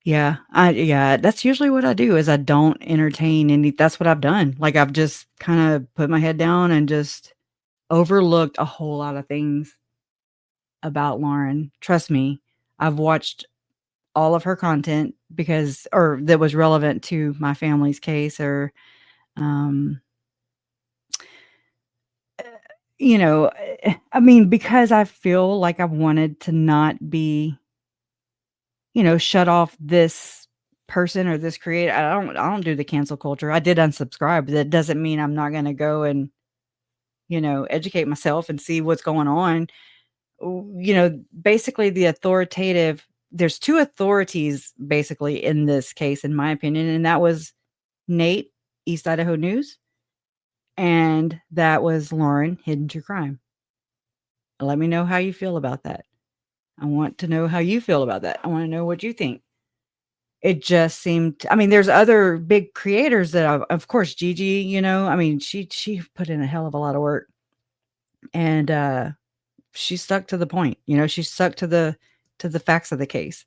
Yeah, that's usually what I do is I don't entertain any, that's what I've done. Like, I've just kinda put my head down and just overlooked a whole lot of things about Lauren. Trust me, I've watched all of her content or that was relevant to my family's case or, um, I mean, because I feel like I wanted to not be, shut off this person or this creator. I don't do the cancel culture. I did unsubscribe, but that doesn't mean I'm not going to go and, educate myself and see what's going on. Basically there's two authorities basically in this case, in my opinion. And that was Nate, East Idaho News. And that was Lauren, Hidden True Crime. Let me know how you feel about that. I want to know how you feel about that. I want to know what you think. It just seemed, I mean, there's other big creators that of course, Gigi, I mean, she put in a hell of a lot of work and, she stuck to the point, she stuck to the to the facts of the case.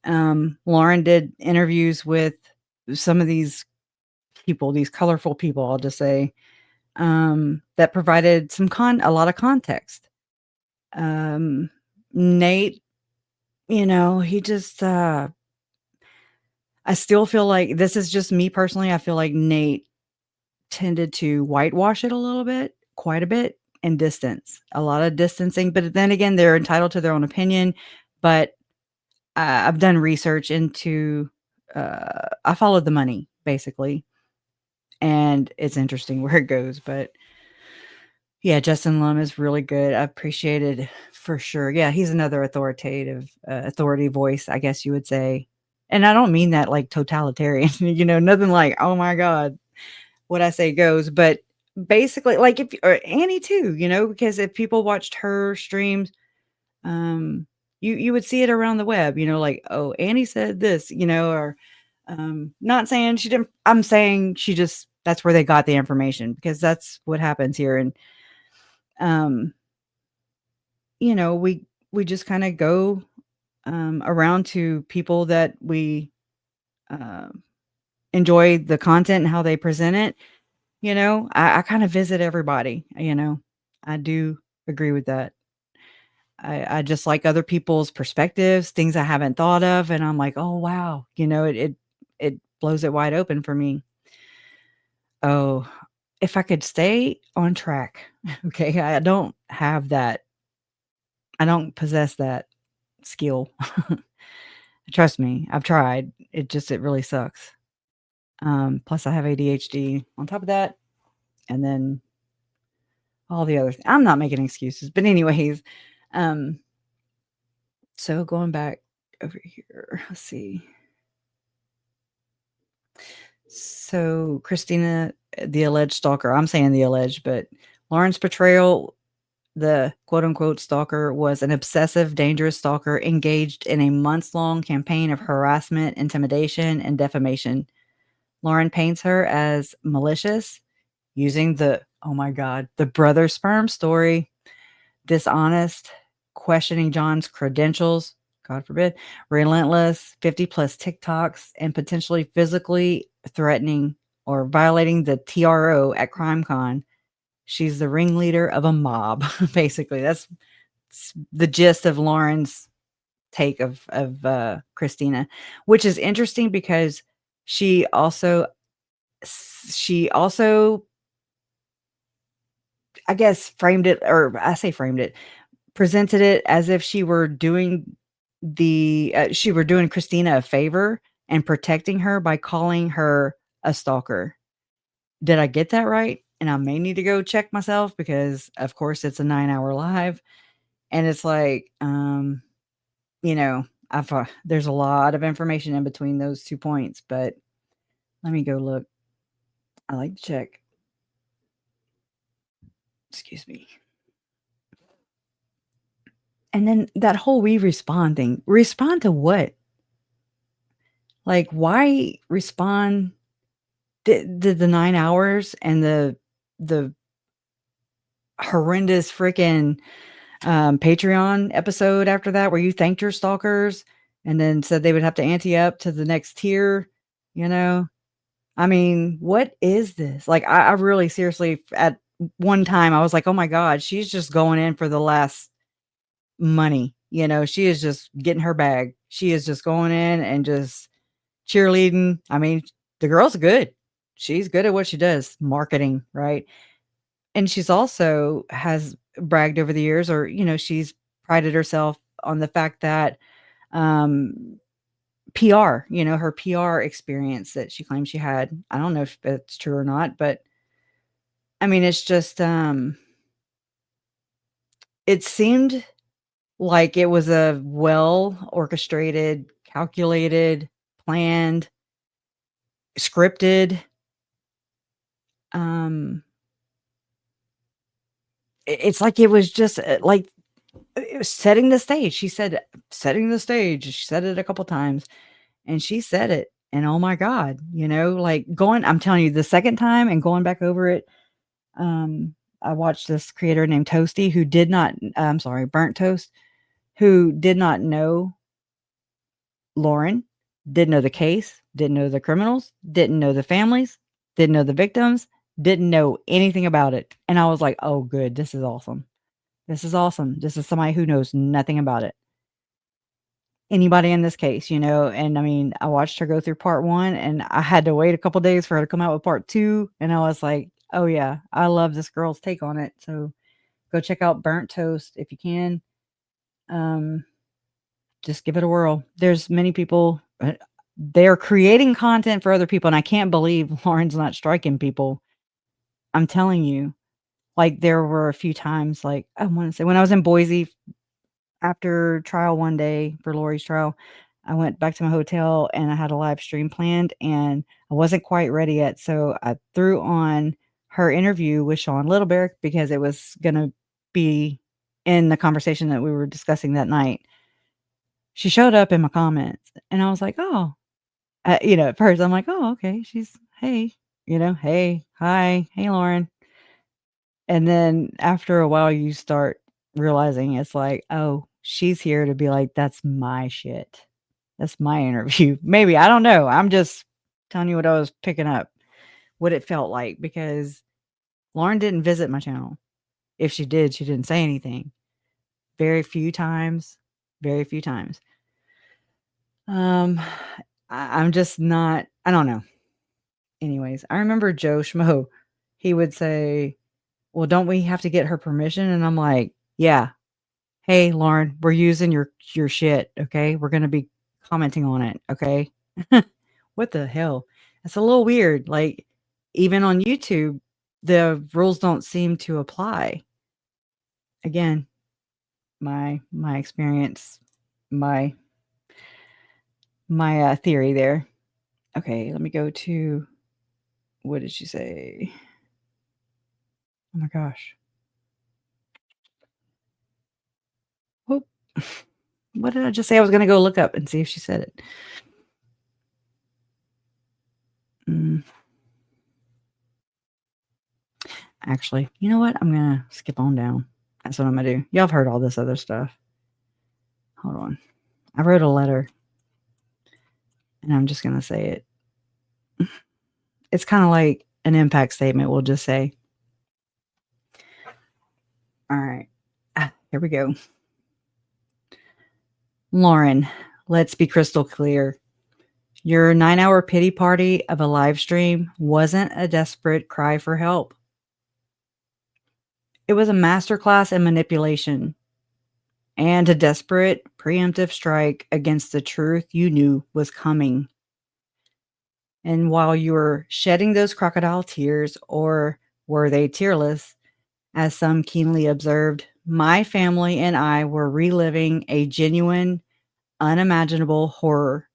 Lauren did interviews with some of these people, these colorful people, I'll just say, that provided a lot of context. Nate, he just, I still feel like, this is just me personally, I feel like Nate tended to whitewash it a little bit, quite a bit, and distance, a lot of distancing. But then again, they're entitled to their own opinion. But I've done research into, I followed the money basically, and it's interesting where it goes. But yeah, Justin Lum is really good. I appreciated for sure. Yeah, he's another authority voice, I guess you would say. And I don't mean that like totalitarian, nothing like, oh my God, what I say goes. But basically, like or Annie too, because if people watched her streams, you would see it around the web, like, oh, Annie said this, or not saying she didn't. I'm saying that's where they got the information, because that's what happens here. And we just kind of go around to people that we enjoy the content and how they present it. I kind of visit everybody. I do agree with that. I just like other people's perspectives, things I haven't thought of, and I'm like, oh wow, it blows it wide open for me. Oh, if I could stay on track, okay, I don't have that. I don't possess that skill. Trust me, I've tried. It really sucks. Plus I have ADHD on top of that, and then all the other I'm not making excuses, but anyways, so going back over here, let's see. So Christina, the alleged stalker, I'm saying the alleged, but Lauren's portrayal, the quote unquote stalker, was an obsessive, dangerous stalker engaged in a months-long campaign of harassment, intimidation, and defamation. Lauren paints her as malicious, using oh my God, the brother sperm story, dishonest, questioning John's credentials, God forbid, relentless, 50 plus TikToks, and potentially physically threatening or violating the TRO at CrimeCon. She's the ringleader of a mob, basically. That's the gist of Lauren's take of Christina, which is interesting because she also, I guess, framed it, or I say framed it, presented it as if she were doing Christina a favor and protecting her by calling her a stalker. Did I get that right? And I may need to go check myself, because of course it's a 9-hour live, and it's like, there's a lot of information in between those 2 points, but let me go look. I like to check. Excuse me. And then that whole we respond thing. Respond to what? Like, why respond? Did the 9 hours and the horrendous freaking Patreon episode after that, where you thanked your stalkers and then said they would have to ante up to the next tier, I mean, what is this? Like, I really seriously, at one time I was like, oh my God, she's just going in for the last money. She is just getting her bag. She is just going in and just cheerleading. I mean, the girl's good. She's good at what she does, marketing, right? And she's also has bragged over the years, or, she's prided herself on the fact that PR, her PR experience that she claims she had. I don't know if that's true or not, but I mean, it's just, it seemed like it was a well orchestrated, calculated, planned, scripted, it's like it was just like it was setting the stage. She said setting the stage. She said it a couple times, and she said it. And oh my God, like I'm telling you, the second time and going back over it, I watched this creator named Toasty, who did not, I'm sorry, Burnt Toast, who did not know Lauren, didn't know the case, didn't know the criminals, didn't know the families, didn't know the victims, didn't know anything about it. And I was like, oh, good. This is awesome. This is awesome. This is somebody who knows nothing about it. Anybody in this case, and I mean, I watched her go through part 1 and I had to wait a couple days for her to come out with part 2. And I was like, oh yeah, I love this girl's take on it. So go check out Burnt Toast if you can. Just give it a whirl. There's many people, they're creating content for other people. And I can't believe Lauren's not striking people. I'm telling you, like there were a few times, like I want to say when I was in Boise after trial one day for Lori's trial, I went back to my hotel and I had a live stream planned and I wasn't quite ready yet. So I threw on her interview with Sean Littleberg because it was going to be in the conversation that we were discussing that night. She showed up in my comments and I was like, oh, at first I'm like, oh, okay. Hey, hey, hi, hey, Lauren. And then after a while, you start realizing it's like, oh, she's here to be like, that's my shit. That's my interview. Maybe, I don't know. I'm just telling you what I was picking up, what it felt like, because Lauren didn't visit my channel. If she did, she didn't say anything. Very few times. I'm just not, I don't know. Anyways, I remember Joe Schmo, he would say, well, don't we have to get her permission? And I'm like, yeah. Hey, Lauren, we're using your shit, okay? We're going to be commenting on it, okay? What the hell? It's a little weird. Like, even on YouTube, the rules don't seem to apply. Again, my experience, my theory there. Okay, let me go to, what did she say? Oh my gosh. Oh, what did I just say? I was going to go look up and see if she said it. Actually, you know what? I'm going to skip on down. That's what I'm going to do. Y'all have heard all this other stuff. Hold on. I wrote a letter. And I'm just going to say it. It's kind of like an impact statement, we'll just say. All right. Here we go. Lauren, let's be crystal clear. Your 9-hour pity party of a live stream wasn't a desperate cry for help. It was a masterclass in manipulation and a desperate preemptive strike against the truth you knew was coming. And while you were shedding those crocodile tears, or were they tearless, as some keenly observed, my family and I were reliving a genuine, unimaginable horror.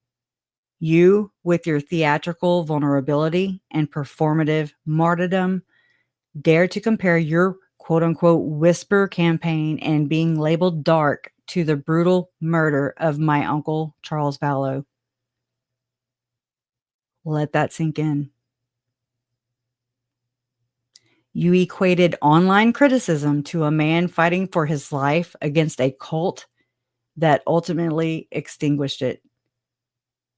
You, with your theatrical vulnerability and performative martyrdom, dare to compare your quote-unquote whisper campaign and being labeled dark to the brutal murder of my uncle, Charles Vallow. Let that sink in. You equated online criticism to a man fighting for his life against a cult that ultimately extinguished it.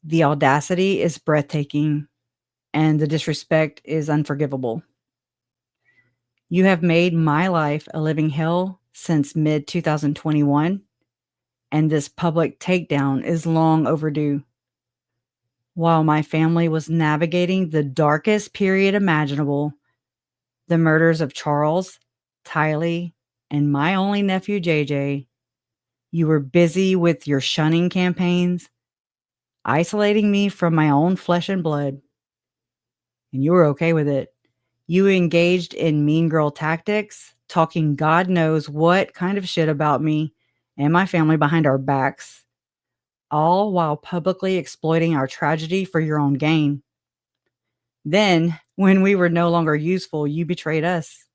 The audacity is breathtaking, and the disrespect is unforgivable. You have made my life a living hell since mid-2021, and this public takedown is long overdue. While my family was navigating the darkest period imaginable, the murders of Charles, Tylee, and my only nephew, JJ, you were busy with your shunning campaigns, isolating me from my own flesh and blood. And you were okay with it. You engaged in mean girl tactics, talking God knows what kind of shit about me and my family behind our backs, all while publicly exploiting our tragedy for your own gain. Then, when we were no longer useful, you betrayed us.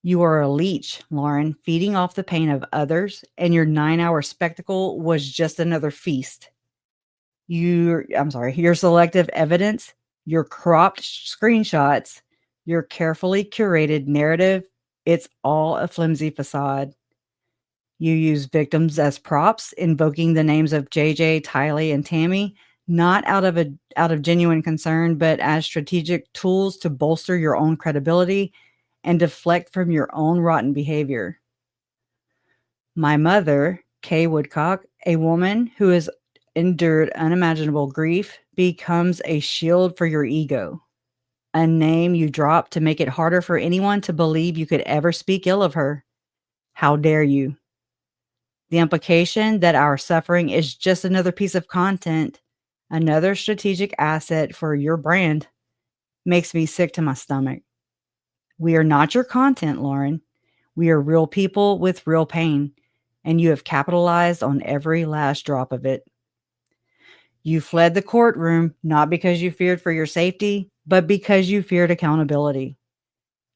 You are a leech, Lauren, feeding off the pain of others, and your 9-hour spectacle was just another feast. Your selective evidence, your cropped screenshots, your carefully curated narrative, it's all a flimsy facade. You use victims as props, invoking the names of JJ, Tylee, and Tammy, not out of genuine concern, but as strategic tools to bolster your own credibility and deflect from your own rotten behavior. My mother, Kay Woodcock, a woman who has endured unimaginable grief, becomes a shield for your ego, a name you drop to make it harder for anyone to believe you could ever speak ill of her. How dare you? The implication that our suffering is just another piece of content, another strategic asset for your brand, makes me sick to my stomach. We are not your content, Lauren. We are real people with real pain, and you have capitalized on every last drop of it. You fled the courtroom not because you feared for your safety, but because you feared accountability.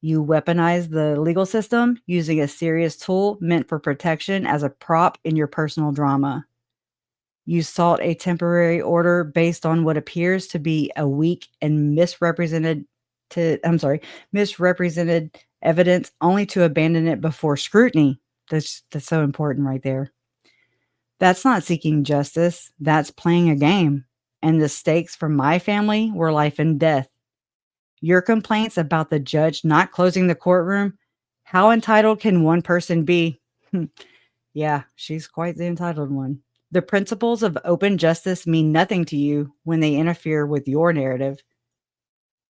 You weaponized the legal system using a serious tool meant for protection as a prop in your personal drama. You sought a temporary order based on what appears to be a weak and misrepresented evidence, only to abandon it before scrutiny. That's so important right there. That's not seeking justice. That's playing a game. And the stakes for my family were life and death. Your complaints about the judge not closing the courtroom, how entitled can one person be? Yeah, she's quite the entitled one. The principles of open justice mean nothing to you when they interfere with your narrative.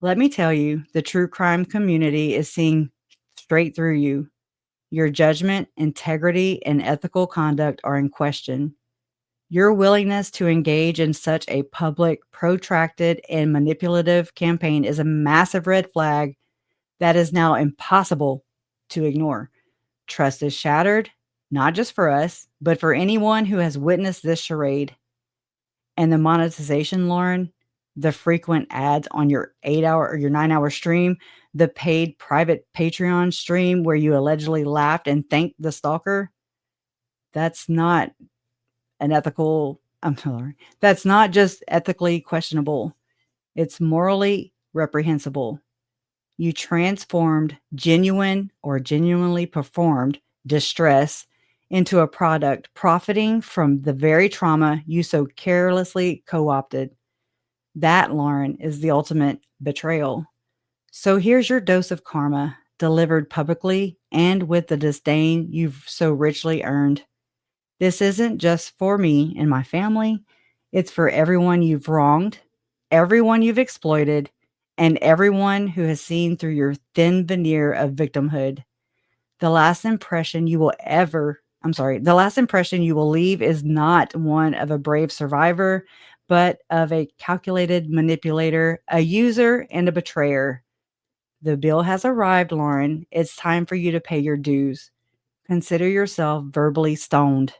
Let me tell you, the true crime community is seeing straight through you. Your judgment, integrity, and ethical conduct are in question. Your willingness to engage in such a public, protracted, and manipulative campaign is a massive red flag that is now impossible to ignore. Trust is shattered, not just for us, but for anyone who has witnessed this charade. And the monetization, Lauren, the frequent ads on your 8-hour or your 9-hour stream, the paid private Patreon stream where you allegedly laughed and thanked the stalker, that's not that's not just ethically questionable. It's morally reprehensible. You transformed genuine or genuinely performed distress into a product profiting from the very trauma you so carelessly co-opted. That, Lauren, is the ultimate betrayal. So here's your dose of karma, delivered publicly and with the disdain you've so richly earned. This isn't just for me and my family. It's for everyone you've wronged, everyone you've exploited, and everyone who has seen through your thin veneer of victimhood. The last impression you will leave is not one of a brave survivor, but of a calculated manipulator, a user, and a betrayer. The bill has arrived, Lauren. It's time for you to pay your dues. Consider yourself verbally stoned,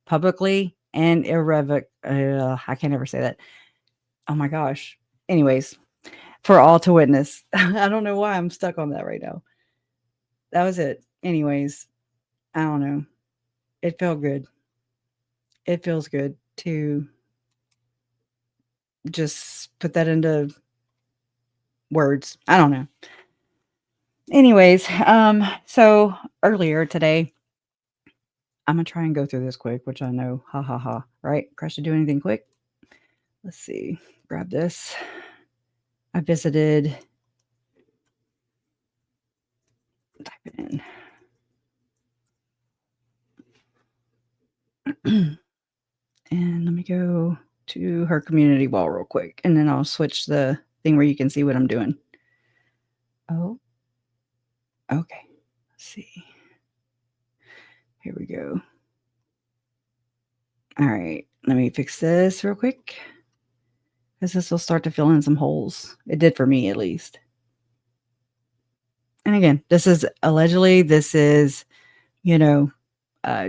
publicly and I can't ever say that. Oh my gosh. Anyways, for all to witness. I don't know why I'm stuck on that right now. That was it. Anyways, I don't know. It felt good. It feels good to just put that into words. I don't know. Anyways, so earlier today, I'm gonna try and go through this quick, which I know, ha ha ha, right? Crush to do anything quick. Let's see. Grab this. I visited. Type it in. And let me go to her community wall real quick, and then I'll switch the thing where you can see what I'm doing. Oh, okay. Let's see. Here we go. All right. Let me fix this real quick, because this will start to fill in some holes. It did for me, at least. And again, this is allegedly,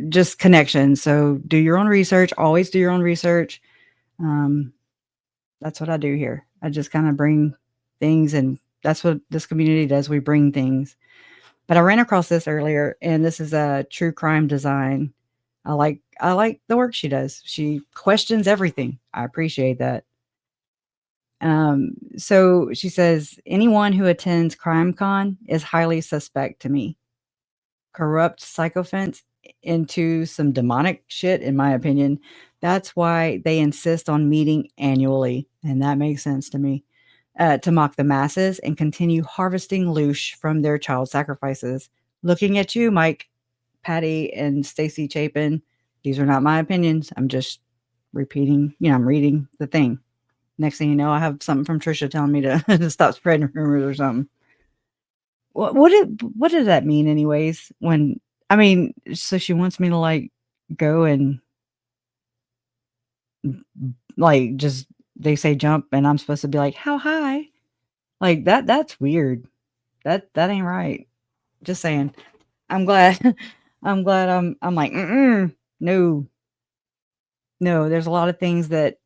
just connection. So do your own research. Always do your own research. That's what I do here. I just kind of bring things, and that's what this community does. We bring things. But I ran across this earlier, and this is a true crime design. I like the work she does. She questions everything. I appreciate that. So she says, anyone who attends CrimeCon is highly suspect to me. Corrupt sycophants into some demonic shit, in my opinion. That's why they insist on meeting annually, and that makes sense to me. To mock the masses and continue harvesting loosh from their child sacrifices. Looking at you, Mike, Patty, and Stacy Chapin. These are not my opinions. I'm just repeating, I'm reading the thing. Next thing you know, I have something from Trisha telling me to, to stop spreading rumors or something. What did that mean anyways? So she wants me to like go and like just they say jump and I'm supposed to be like, how high? Like that's weird. That ain't right. Just saying. I'm glad I'm glad I'm like, no. No, there's a lot of things that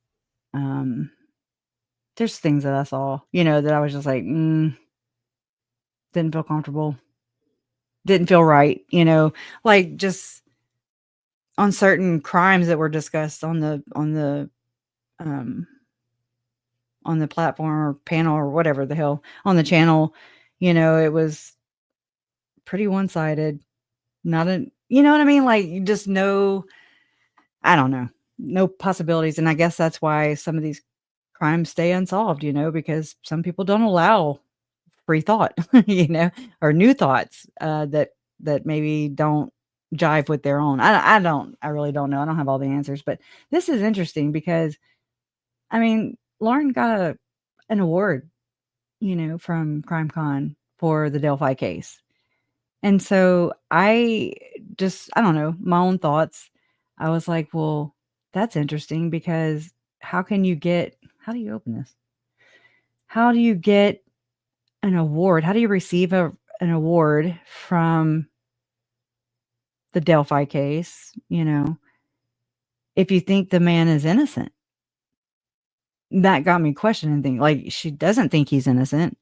there's things that I saw, that I was just like, didn't feel comfortable. Didn't feel right, like just on certain crimes that were discussed on the platform or panel or whatever the hell on the channel, it was pretty one-sided. Not a, you know what I mean? Like you just know, I don't know, no possibilities. And I guess that's why some of these crimes stay unsolved, because some people don't allow free thought, or new thoughts that maybe don't jive with their own. I really don't know. I don't have all the answers, but this is interesting because, Lauren got an award, from CrimeCon for the Delphi case. And so I don't know, my own thoughts. I was like, well, that's interesting because how do you open this? How do you get an award? How do you receive an award from the Delphi case, if you think the man is innocent? That got me questioning things. Like, she doesn't think he's innocent.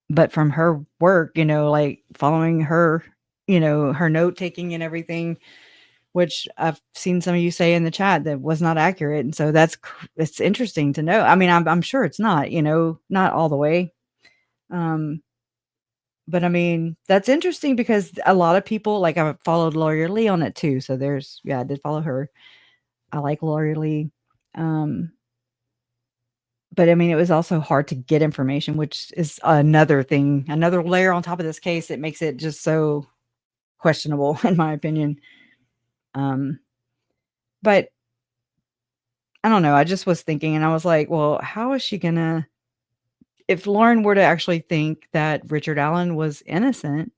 But from her work, like following her, her note taking and everything, which I've seen some of you say in the chat that was not accurate. And so it's interesting to know. I'm sure it's not, not all the way. But that's interesting because a lot of people, like I followed Lawyer Lee on it too. So I did follow her. I like Lawyer Lee. But it was also hard to get information, which is another thing, another layer on top of this case. It makes it just so questionable, in my opinion. But I don't know. I just was thinking and I was like, well, how is she gonna, if Lauren were to actually think that Richard Allen was innocent,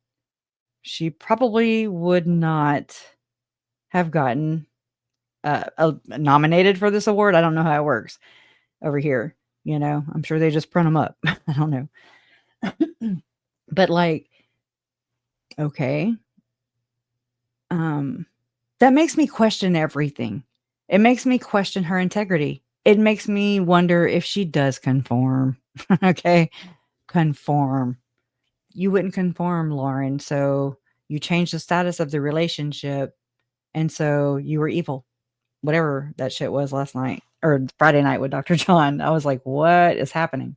she probably would not have gotten nominated for this award. I don't know how it works over here. I'm sure they just print them up. I don't know. But like, okay. That makes me question everything. It makes me question her integrity. It makes me wonder if she does conform. Okay. Conform. You wouldn't conform, Lauren. So you changed the status of the relationship. And so you were evil. Whatever that shit was last night or Friday night with Dr. John. I was like, what is happening?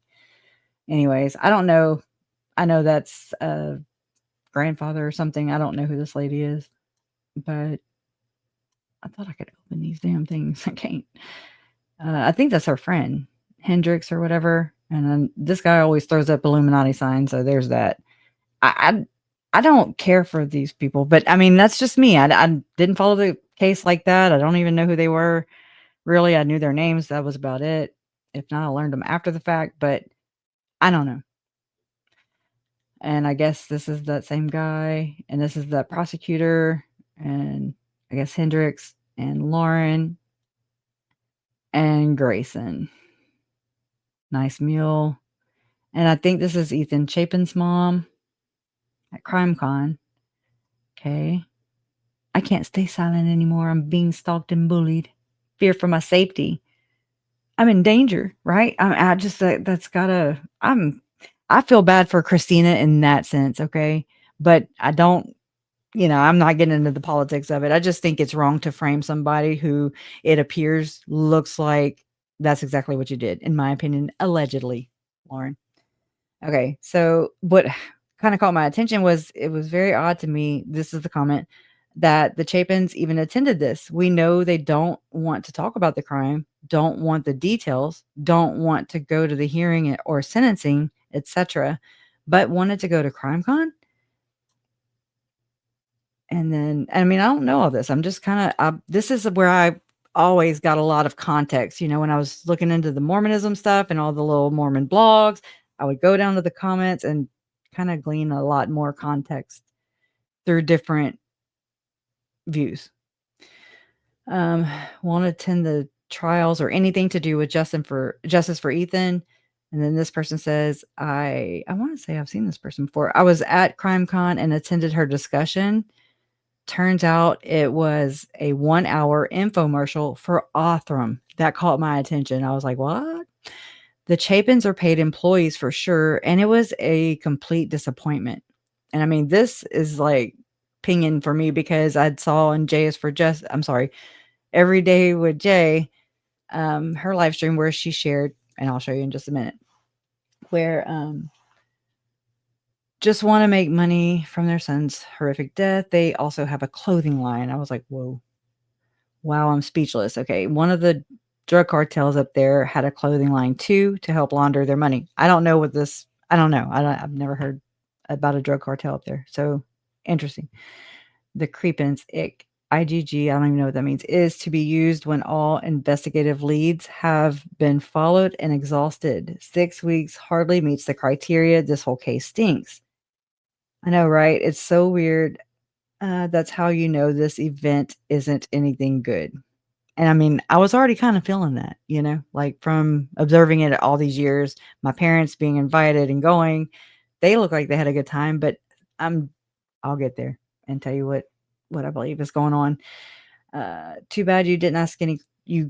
Anyways, I don't know. I know that's a grandfather or something. I don't know who this lady is, but I thought I could open these damn things. I can't. I think that's her friend, Hendrix or whatever. And then this guy always throws up Illuminati signs. So there's that. I don't care for these people, but that's just me. I didn't follow the case like that. I don't even know who they were. Really, I knew their names. That was about it. If not, I learned them after the fact, but I don't know. And I guess this is that same guy, and this is the prosecutor, and I guess Hendrix and Lauren and Grayson. Nice meal. And I think this is Ethan Chapin's mom at CrimeCon. Okay. I can't stay silent anymore. I'm being stalked and bullied. Fear for my safety. I'm in danger, right? I feel bad for Christina in that sense, okay? But I don't, I'm not getting into the politics of it. I just think it's wrong to frame somebody who it appears looks like that's exactly what you did, in my opinion, allegedly, Lauren. Okay, so kind of caught my attention was it was very odd to me. This is the comment that the Chapins even attended this. We know they don't want to talk about the crime, don't want the details, don't want to go to the hearing or sentencing, etc., but wanted to go to CrimeCon. And then, I mean, I don't know all this. I'm just kind of, this is where I always got a lot of context. You know, when I was looking into the Mormonism stuff and all the little Mormon blogs, I would go down to the comments and kind of glean a lot more context through different views. Won't attend the trials or anything to do with justice for Ethan. And then this person says, I want to say I've seen this person before. I was at CrimeCon and attended her discussion. Turns out it was a 1-hour infomercial for Othram. That caught my attention. I was like, what? The Chapins are paid employees for sure. And it was a complete disappointment. And I mean, this is like pinging for me because I'd saw in Every Day with Jay, her live stream where she shared, and I'll show you in just a minute, where just want to make money from their son's horrific death. They also have a clothing line. I was like, whoa. Wow, I'm speechless. Okay, one of the drug cartels up there had a clothing line too to help launder their money. I don't know. I've never heard about a drug cartel up there. So interesting. The Creepins, IGG, I don't even know what that means, is to be used when all investigative leads have been followed and exhausted. 6 weeks hardly meets the criteria. This whole case stinks. I know, right? It's so weird. That's how you know this event isn't anything good. And I mean, I was already kind of feeling that, you know, like from observing it all these years, my parents being invited and going, they look like they had a good time, but I'll get there and tell you what I believe is going on. Too bad you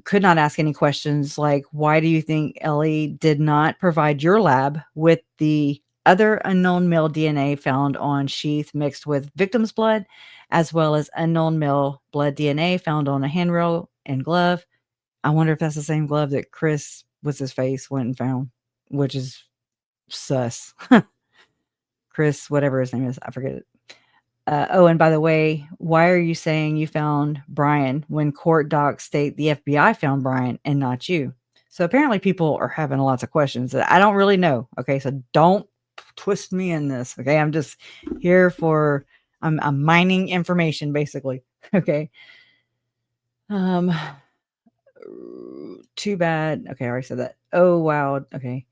could not ask any questions like, why do you think Ellie did not provide your lab with the other unknown male DNA found on sheath mixed with victim's blood, as well as unknown male blood DNA found on a handrail and glove? I wonder if that's the same glove that Chris, what's his face, went and found, which is sus. Chris, whatever his name is, I forget it. And by the way, why are you saying you found Brian when court docs state the FBI found Brian and not you? So apparently people are having lots of questions that I don't really know. Okay, so don't twist me in this. Okay, I'm just here I'm mining information basically. Okay. Too bad. Okay, I already said that. Oh wow. Okay.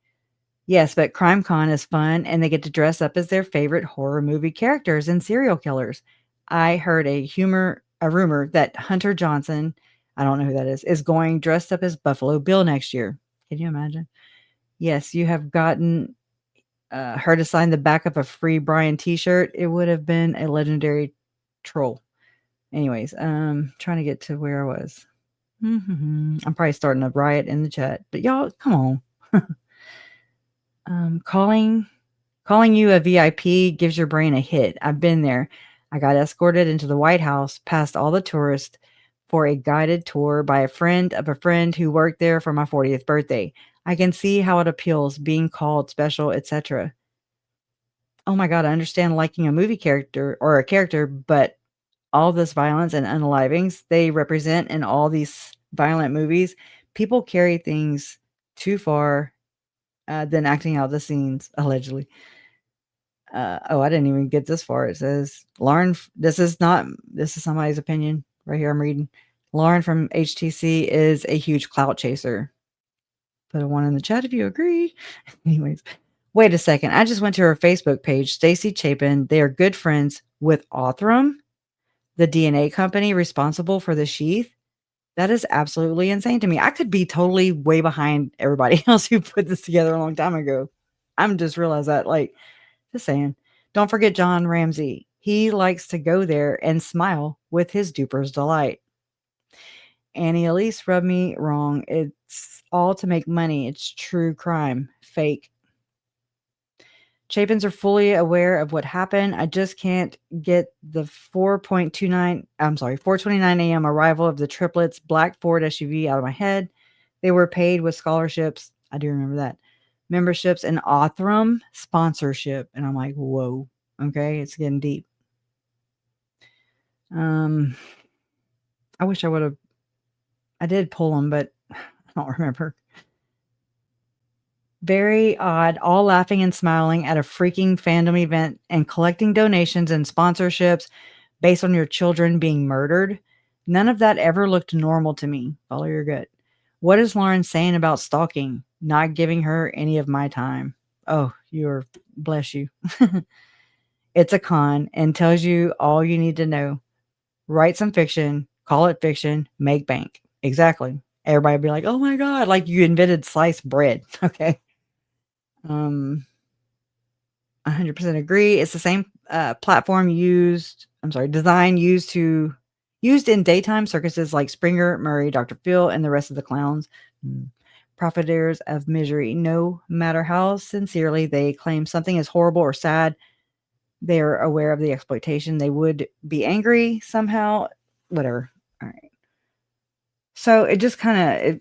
Yes, but CrimeCon is fun and they get to dress up as their favorite horror movie characters and serial killers. I heard a rumor that Hunter Johnson, I don't know who that is going dressed up as Buffalo Bill next year. Can you imagine? Yes, you have gotten her to sign the back of a free Brian t-shirt. It would have been a legendary troll. Anyways, trying to get to where I was. I'm probably starting a riot in the chat, but y'all, come on. Calling you a VIP gives your brain a hit. I've been there. I got escorted into the White House past all the tourists for a guided tour by a friend of a friend who worked there for my 40th birthday. I can see how it appeals, being called special, etc. Oh my God, I understand liking a movie character or a character, but all this violence and unalivings they represent in all these violent movies, people carry things too far than acting out the scenes, allegedly. I didn't even get this far. It says, Lauren, this is somebody's opinion right here. I'm reading. Lauren from HTC is a huge clout chaser. Put a 1 in the chat if you agree. Anyways, wait a second. I just went to her Facebook page, Stacy Chapin. They are good friends with Othram, the DNA company responsible for the sheath. That is absolutely insane to me. I could be totally way behind everybody else who put this together a long time ago. I'm just realized that, like, just saying. Don't forget John Ramsey. He likes to go there and smile with his duper's delight. Annie Elise rubbed me wrong. It's all to make money. It's true crime. Fake. Chapins are fully aware of what happened. I just can't get the 4:29 a.m. arrival of the triplets black Ford SUV out of my head. They were paid with scholarships. I do remember that. memberships, and Othram sponsorship. And I'm like, whoa, okay, it's getting deep. I wish I did pull them, but I don't remember. Very odd, all laughing and smiling at a freaking fandom event and collecting donations and sponsorships based on your children being murdered. None of that ever looked normal to me. Follow your gut. What is Lauren saying about stalking? Not giving her any of my time. Oh, bless you. It's a con and tells you all you need to know. Write some fiction, call it fiction, make bank. Exactly. Everybody would be like, oh my God, like you invented sliced bread. Okay. 100% agree. It's the same platform design used in daytime circuses like Springer, Murray, Dr. Phil, and the rest of the clowns. Profiteers of misery. No matter how sincerely they claim something is horrible or sad, they are aware of the exploitation. They would be angry somehow, whatever. All right. So it just kind of,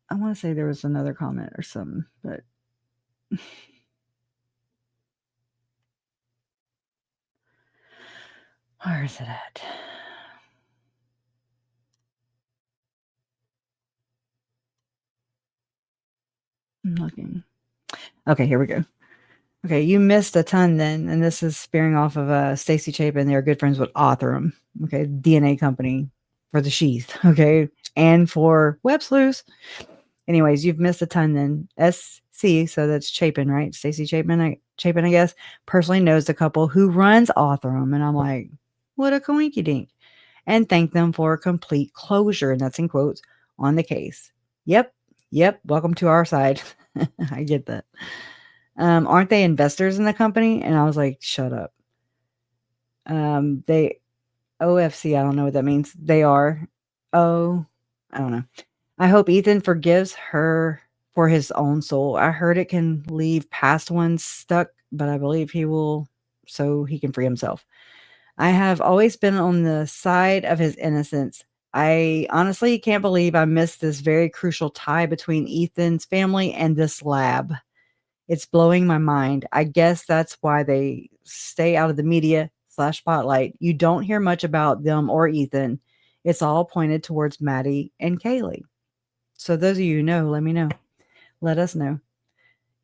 I want to say there was another comment or something, but where is it at? I'm looking. Okay, here we go. Okay, you missed a ton then, and this is spearing off of Stacy Chapin. They're good friends with Othram, okay, DNA company for the sheath, okay, and for web sleuths. Anyways, you've missed a ton then. SC, so that's Chapin, right? Stacy Chapin, I guess, personally knows the couple who runs Othram, and I'm like, what a coinky dink. And thank them for complete closure, and that's in quotes, on the case. Yep, welcome to our side. I get that. Aren't they investors in the company? And I was like, shut up. They OFC, I don't know what that means. They are. Oh, I don't know. I hope Ethan forgives her for his own soul. I heard it can leave past ones stuck, but I believe he will so he can free himself. I have always been on the side of his innocence. I honestly can't believe I missed this very crucial tie between Ethan's family and this lab. It's blowing my mind. I guess that's why they stay out of the media / spotlight. You don't hear much about them or Ethan. It's all pointed towards Maddie and Kaylee. So those of you who know, let me know. Let us know.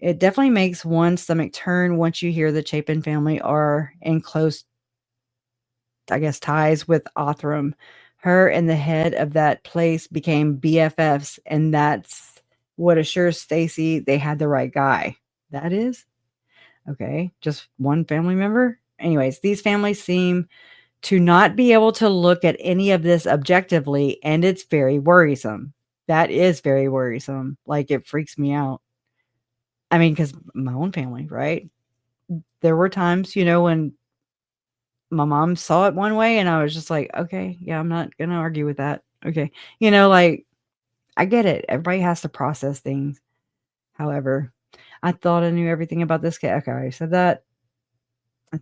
It definitely makes one's stomach turn once you hear the Chapin family are in close, I guess, ties with Othram. Her and the head of that place became BFFs, and that's what assures Stacy they had the right guy. That is? Okay, just one family member? Anyways, these families seem to not be able to look at any of this objectively, and it's very worrisome. That is very worrisome. Like, it freaks me out. I mean, because my own family, right? There were times, when my mom saw it one way and I was just like, okay, yeah, I'm not going to argue with that. Okay. Like, I get it. Everybody has to process things. However, I thought I knew everything about this kid. Okay, I said that. I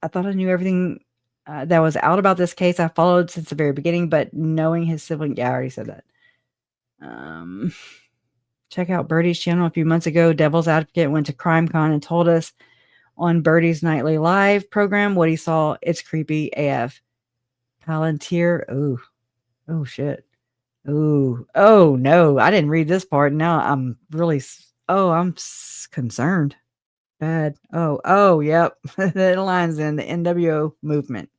thought I knew everything that was out about this case. I followed since the very beginning, but knowing his sibling, yeah, I already said that. Check out Birdie's channel a few months ago. Devil's Advocate went to CrimeCon and told us on Birdie's nightly live program what he saw. It's creepy AF. Palantir. Oh shit. Oh no, I didn't read this part. Now I'm really, I'm concerned. Bad. Oh, yep. That aligns in the NWO movement.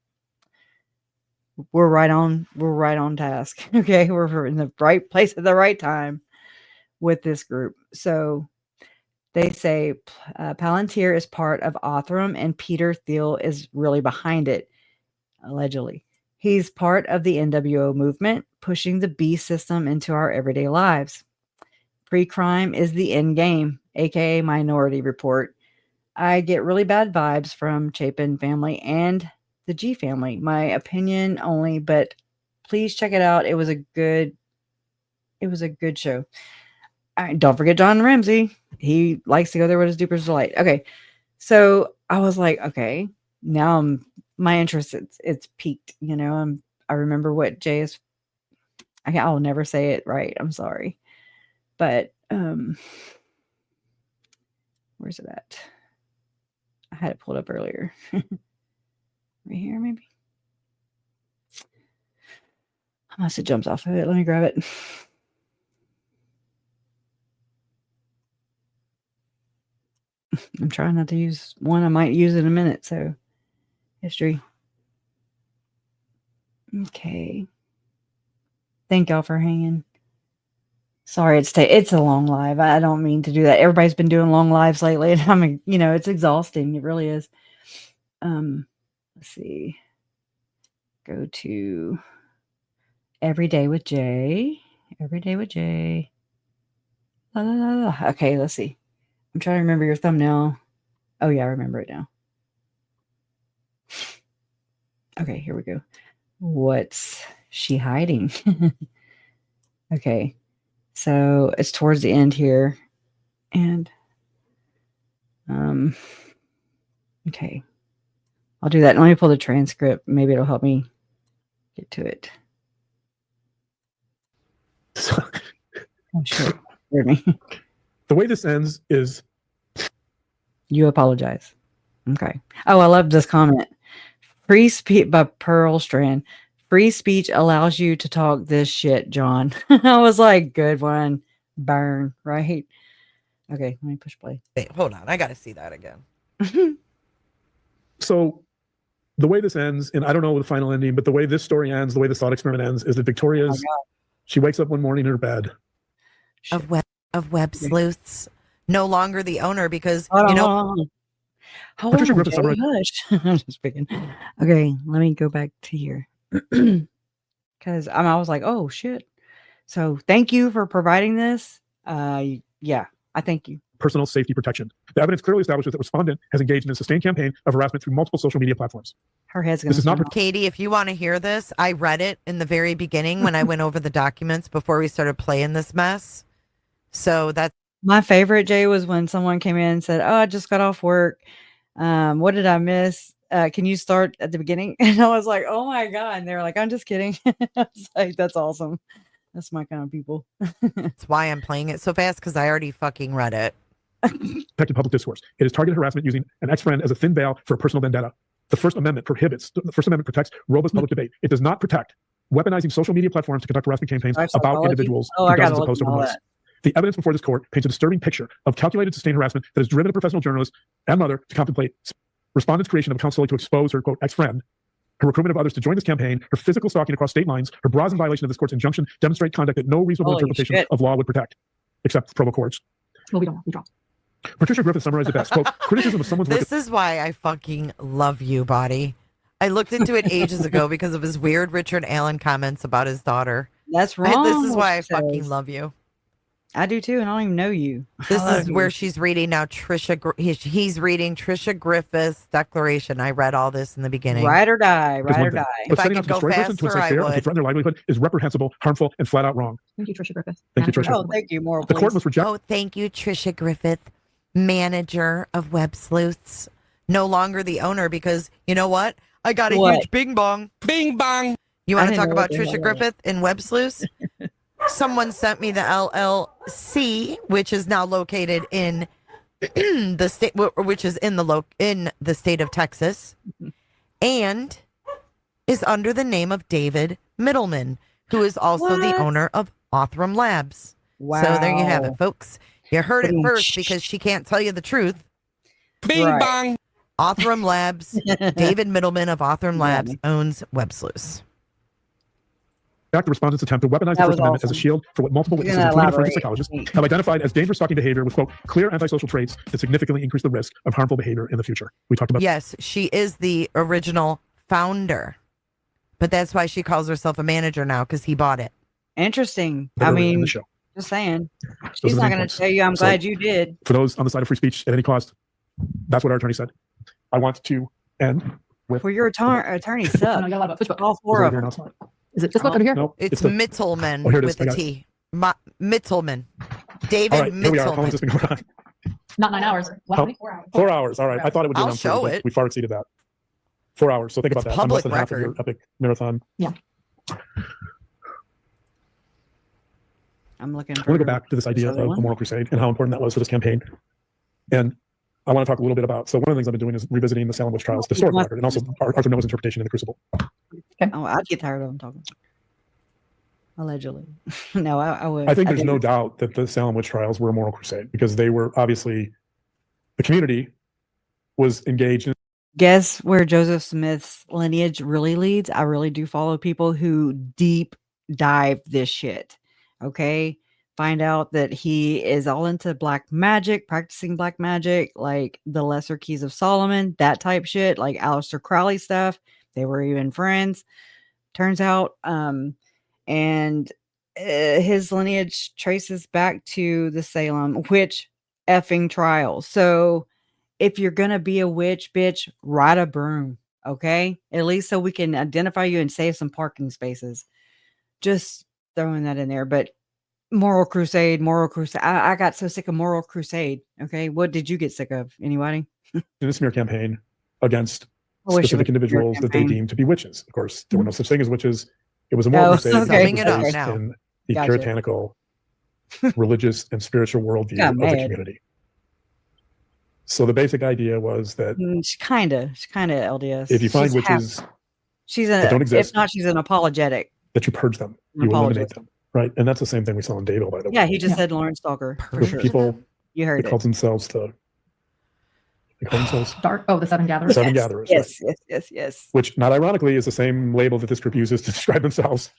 We're right on task. Okay, we're in the right place at the right time with this group. So they say Palantir is part of Othram and Peter Thiel is really behind it, allegedly. He's part of the NWO movement, pushing the B system into our everyday lives. Pre-crime is the end game, aka Minority Report. I get really bad vibes from Chapin family and the G family. My opinion only, but please check it out. It was a good show. Don't forget John Ramsey. He likes to go there with his Duper's Delight. Okay. So I was like, okay, now my interest, it's peaked. I remember what I'll never say it right. I'm sorry. But Where's it at? I had it pulled up earlier. Right here, maybe. I must have jumped off of it. Let me grab it. I'm trying not to use one. I might use it in a minute. So, history. Okay. Thank y'all for hanging. Sorry, it's a long live. I don't mean to do that. Everybody's been doing long lives lately, and I mean, it's exhausting. It really is. Let's see. Go to Every Day with Jay. Every Day with Jay. La, la, la, la. Okay, let's see. I'm trying to remember your thumbnail. Oh yeah, I remember it now. Okay, here we go. What's she hiding? Okay. So it's towards the end here. And okay. I'll do that. Let me pull the transcript. Maybe it'll help me get to it. Oh shit. Heard me. The way this ends is you apologize. Okay. Oh, I love this comment. Free speech by Pearl Strand. Free speech allows you to talk this shit, John. I was like, good one. Burn, right? Okay, let me push play. Wait, hold on. I got to see that again. So the way this ends, and I don't know the final ending, but the way this story ends, the way this thought experiment ends, is that Victoria's, she wakes up one morning in her bed. Of web sleuths. No longer the owner because, Patricia Griffith summarized. I'm just picking. Okay, let me go back to here. Because I was like, oh, shit. So thank you for providing this. Yeah, I thank you. Personal safety protection. The evidence clearly establishes that respondent has engaged in a sustained campaign of harassment through multiple social media platforms. Her head's going to. This is not. Katie, if you want to hear this, I read it in the very beginning when I went over the documents before we started playing this mess. So that's my favorite, Jay, was when someone came in and said, oh, I just got off work. What did I miss? Can you start at the beginning? And I was like, oh my God. And they were like, I'm just kidding. I was like, that's awesome. That's my kind of people. That's why I'm playing it so fast, because I already fucking read it. Protected public discourse. It is targeted harassment using an ex-friend as a thin veil for a personal vendetta. The First Amendment protects robust public debate. It does not protect weaponizing social media platforms to conduct harassment campaigns about individuals through dozens of posts over months. The evidence before this court paints a disturbing picture of calculated sustained harassment that has driven a professional journalist and mother to contemplate respondent's creation of a counsel to expose her, quote, ex-friend, her recruitment of others to join this campaign, her physical stalking across state lines, her brazen violation of this court's injunction demonstrate conduct that no reasonable interpretation of law would protect, except provo courts. Well, we don't. Patricia Griffith summarized it best. Quote, criticism of someone's work. This is why I fucking love you, Body. I looked into it ages ago because of his weird Richard Allen comments about his daughter. That's wrong. This is why I fucking love you. I do too, and I don't even know you. This is where she's reading now. He's reading Trisha Griffith's declaration. I read all this in the beginning. Ride or die, ride or die. If I could go faster, I would. To threaten their livelihood is reprehensible, harmful, and flat out wrong. Thank you, Trisha Griffith. Thank you, Trisha. Oh, thank you, Moral. The court must reject. Oh, thank you, Trisha Griffith, manager of Web Sleuths. No longer the owner because you know what? I got a huge bing bong. Bing bong. You want to talk about Trisha Griffith in Web Sleuths? Someone sent me the LLC, which is now located in the state, which is in the state of Texas, and is under the name of David Middleman, who is also the owner of Othram Labs. Wow. So there you have it, folks. You heard it first because she can't tell you the truth. Bing bong. Othram Labs, David Middleman of Othram Labs owns Web Sleuths. The respondent's attempt to weaponize the First Amendment as a shield for what multiple witnesses, including forensic psychologists, have identified as dangerous stalking behavior with, quote, clear antisocial traits that significantly increase the risk of harmful behavior in the future. We talked about. Yes, she is the original founder, but that's why she calls herself a manager now, because he bought it. Interesting. I mean, just saying. She's not going to tell you, I'm glad you did. For those on the side of free speech at any cost, that's what our attorney said. I want to end with. For your attorney suck. All four of them. Is it this book over here? No, it's Mittelman with a T. Mittelman. David Mittelman. Here we are. How long has this been going on? Not 9 hours. 4 hours. All right. I thought it would be I'll around show 30, it. We far exceeded that. 4 hours. So think about that. Public I'm less than half of your epic marathon. Yeah. I'm looking. I want to go back to this idea of a moral crusade and how important that was for this campaign. And I want to talk a little bit about. So one of the things I've been doing is revisiting the Salem witch trials, the historical record, and also Arthur Noah's interpretation in the Crucible. Okay. Oh, I'd get tired of them talking. Allegedly. No, I would. I think there's no doubt that the Salem witch trials were a moral crusade because they were obviously, the community was engaged in. Guess where Joseph Smith's lineage really leads? I really do follow people who deep dive this shit. Okay. Find out that he is all into black magic, practicing black magic, like the Lesser Keys of Solomon, that type shit, like Aleister Crowley stuff. They were even friends. Turns out, and his lineage traces back to the Salem witch effing trials. So if you're gonna be a witch, bitch, ride a broom, okay? At least so we can identify you and save some parking spaces. Just throwing that in there. But moral crusade. I got so sick of moral crusade. Okay, what did you get sick of? Anybody? In a smear campaign against specific individuals that they deemed to be witches. Of course, there were no such thing as witches. It was a moral crusade Summing it up based now. in the puritanical, religious, and spiritual worldview of the community. So the basic idea was that she's kind of LDS. If you find witches that don't exist, if not, she's an apologetic. That you purge them, you eliminate them, right? And that's the same thing we saw in Daybell, by the way. Yeah, he just said Lauren Stalker. For sure. People, you heard they called themselves the. They call themselves the Seven Gatherers. Seven Gatherers. Yes, right? yes. Which, not ironically, is the same label that this group uses to describe themselves.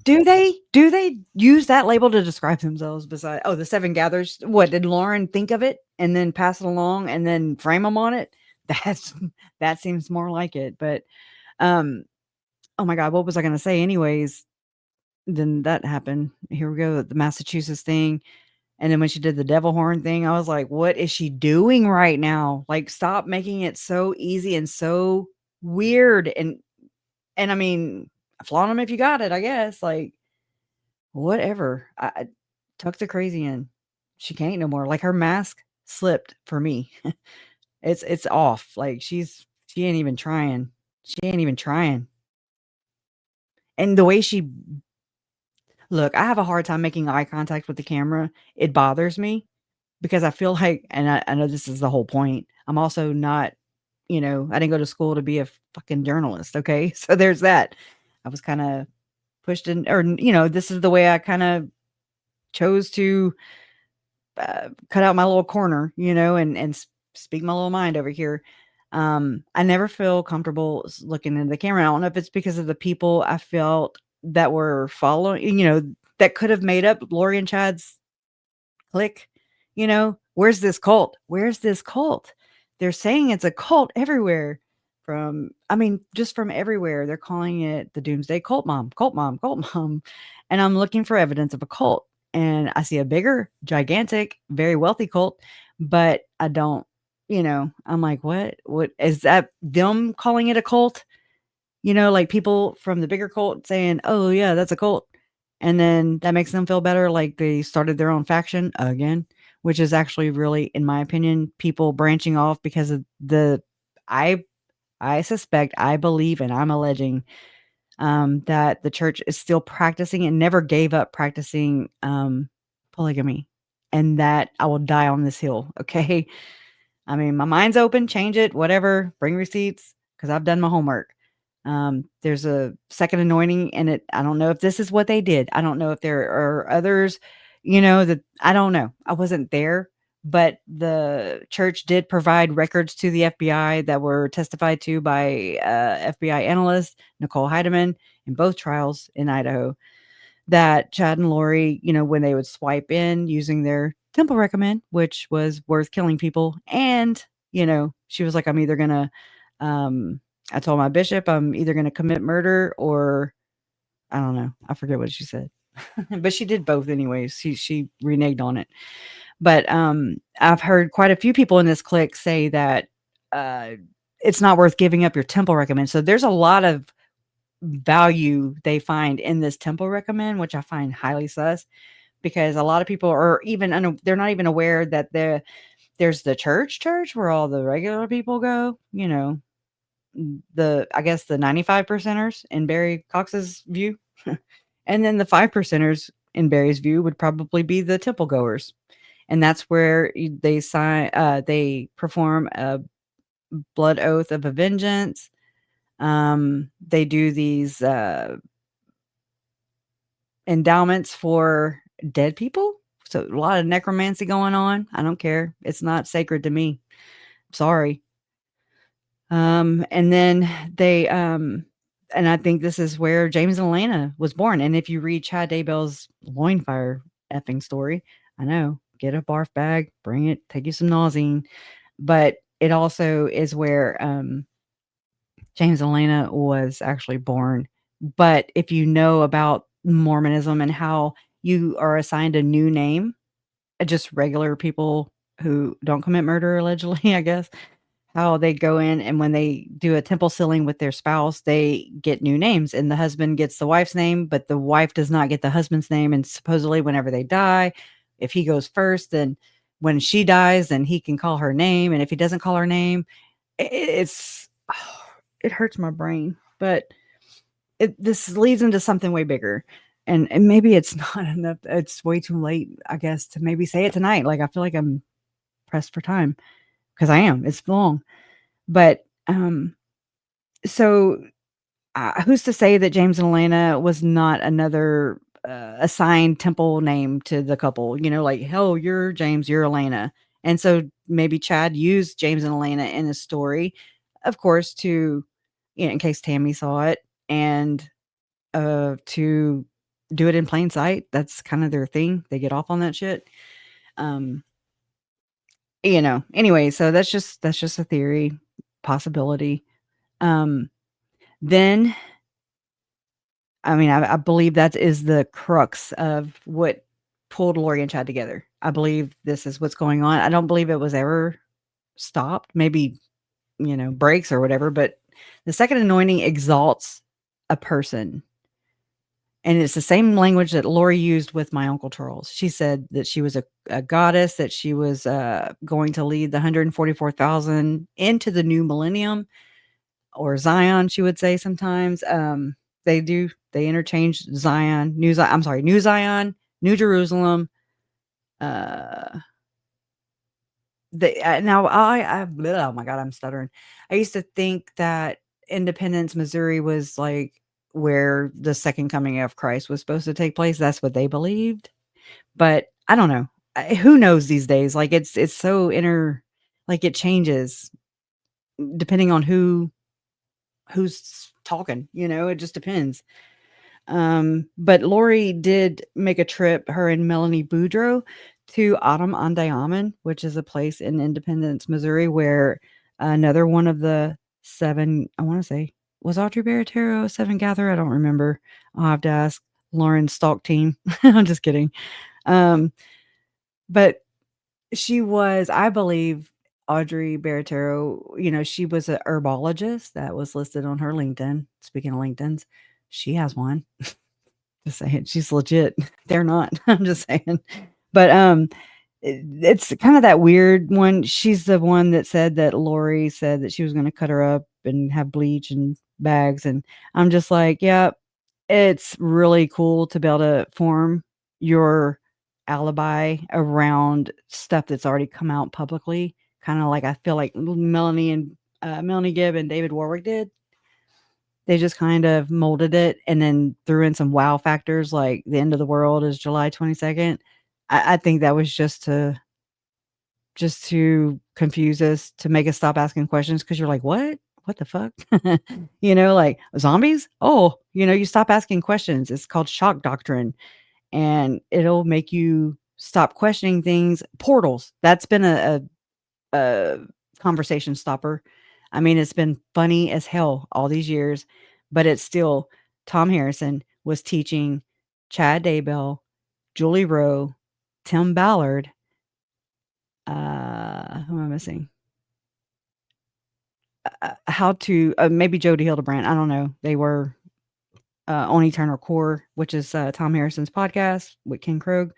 Do they use that label to describe themselves? Besides, the Seven Gatherers. What did Lauren think of it and then pass it along and then frame them on it? That seems more like it. But, oh my God, what was I going to say? Anyways, then that happened. Here we go, the Massachusetts thing. And then when she did the devil horn thing, I was like, what is she doing right now? Like, stop making it so easy and so weird. And I mean, flaunt them if you got it, I guess. Like, whatever. I tuck the crazy in. She can't no more. Like, her mask slipped for me. It's off. Like, she ain't even trying. And the way she look, I have a hard time making eye contact with the camera. It bothers me because I feel like, and I know this is the whole point. I'm also not, I didn't go to school to be a fucking journalist. Okay. So there's that. I was kind of pushed in, or, this is the way I kind of chose to cut out my little corner, and speak my little mind over here. I never feel comfortable looking into the camera. I don't know if it's because of the people I felt that were following, that could have made up Lori and Chad's clique. Where's this cult? They're saying it's a cult everywhere just from everywhere. They're calling it the Doomsday Cult Mom. And I'm looking for evidence of a cult. And I see a bigger, gigantic, very wealthy cult, but I don't, I'm like, what is that? Them calling it a cult? Like people from the bigger cult saying, oh yeah, that's a cult. And then that makes them feel better. Like they started their own faction again, which is actually really, in my opinion, people branching off because of I suspect, I believe, and I'm alleging that the church is still practicing and never gave up practicing polygamy, and that I will die on this hill. Okay. I mean, my mind's open, change it, whatever, bring receipts, because I've done my homework. There's a second anointing in it. I don't know if this is what they did. I don't know if there are others, that I don't know. I wasn't there, but the church did provide records to the FBI that were testified to by FBI analyst Nicole Heidemann in both trials in Idaho, that Chad and Lori, when they would swipe in using their temple recommend, which was worth killing people. And, she was like, I'm either going to, I told my bishop, I'm either going to commit murder or I don't know. I forget what she said, but she did both anyways. She reneged on it. But I've heard quite a few people in this clique say that it's not worth giving up your temple recommend. So there's a lot of value they find in this temple recommend, which I find highly sus, because a lot of people are even they're not even aware that there's the church where all the regular people go, I guess the 95%ers in Barry Cox's view. And then the 5%ers in Barry's view would probably be the temple goers. and that's where they perform a blood oath of a vengeance. They do these endowments for dead people. So a lot of necromancy going on. I don't care. It's not sacred to me. Sorry. And then they and I think this is where James and Elena was born. And if you read Chad Daybell's Loinfire effing story, I know, get a barf bag, bring it, take you some Nausine. But it also is where James and Elena was actually born. But if you know about Mormonism and how you are assigned a new name, just regular people who don't commit murder, allegedly, I guess, how they go in and when they do a temple sealing with their spouse, they get new names and the husband gets the wife's name, but the wife does not get the husband's name. And supposedly whenever they die, if he goes first, then when she dies, then he can call her name. And if he doesn't call her name, it hurts my brain, but this leads into something way bigger. And maybe it's not enough. It's way too late, I guess, to maybe say it tonight. Like, I feel like I'm pressed for time because I am. It's long. But so who's to say that James and Elena was not another assigned temple name to the couple? You know, like, hell, you're James, you're Elena. And so maybe Chad used James and Elena in his story, of course, to, you know, in case Tammy saw it, and to do it in plain sight. That's kind of their thing. They get off on that shit. You know, anyway, so that's just a theory, possibility. Then, I mean, I believe that is the crux of what pulled Lori and Chad together. I believe this is what's going on. I don't believe it was ever stopped. Maybe, you know, breaks or whatever, but the second anointing exalts a person. And it's the same language that Lori used with my Uncle Charles. She said that she was a goddess, that she was going to lead the 144,000 into the new millennium, or Zion, she would say sometimes. They interchange Zion, New Zion, New Jerusalem. Oh my God, I'm stuttering. I used to think that Independence, Missouri was like where the second coming of Christ was supposed to take place. That's what they believed. But I don't know. Who knows these days? Like it's so like it changes depending on who's talking, you know, it just depends. But Lori did make a trip, her and Melanie Boudreaux, to Autumn on Diamond, which is a place in Independence, Missouri, where another one of the seven, I want to say, was Audrey Baratero a seven gatherer? I don't remember. I'll have to ask Lauren's stalk team. I'm just kidding. But she was, I believe, Audrey Baratero, you know, she was a herbologist that was listed on her LinkedIn. Speaking of LinkedIn's, she has one. Just saying, she's legit. They're not. I'm just saying. But it's kind of that weird one. She's the one that said that Lori said that she was going to cut her up and have bleach and bags. And I'm just like, yeah, it's really cool to be able to form your alibi around stuff that's already come out publicly. Kind of like I feel like Melanie Gibb and David Warwick did. They just kind of molded it and then threw in some wow factors like the end of the world is July 22nd. I think that was just to confuse us, to make us stop asking questions, because you're like, what the fuck? You know, like zombies? Oh, you know, you stop asking questions. It's called shock doctrine, and it'll make you stop questioning things. Portals. That's been a conversation stopper. I mean, it's been funny as hell all these years, but it's still, Tom Harrison was teaching Chad Daybell, Julie Rowe, Tim Ballard. Who am I missing? How to maybe Jody Hildebrand. I don't know. They were on Eternal Core, which is Tom Harrison's podcast with Ken Krogh.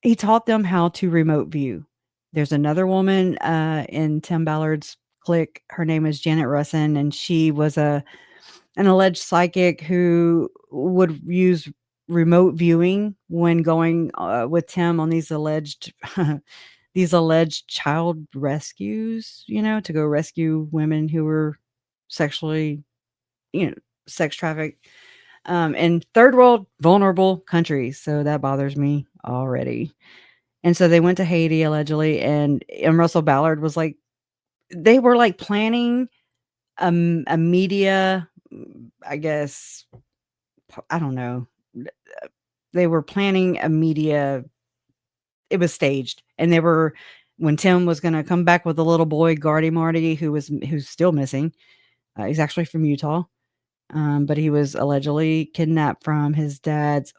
He taught them how to remote view. There's another woman in Tim Ballard's clique. Her name is Janet Russin, and she was an alleged psychic who would use remote viewing when going with Tim on these alleged child rescues, to go rescue women who were sexually, sex trafficked in third world vulnerable countries. So that bothers me already. And so they went to Haiti allegedly, and Russell Ballard was like, they were like planning a media, I guess, I don't know. They were planning a media. It was staged, and they were when Tim was going to come back with a little boy, Gardy Marty, who's still missing. He's actually from Utah, but he was allegedly kidnapped from his dad's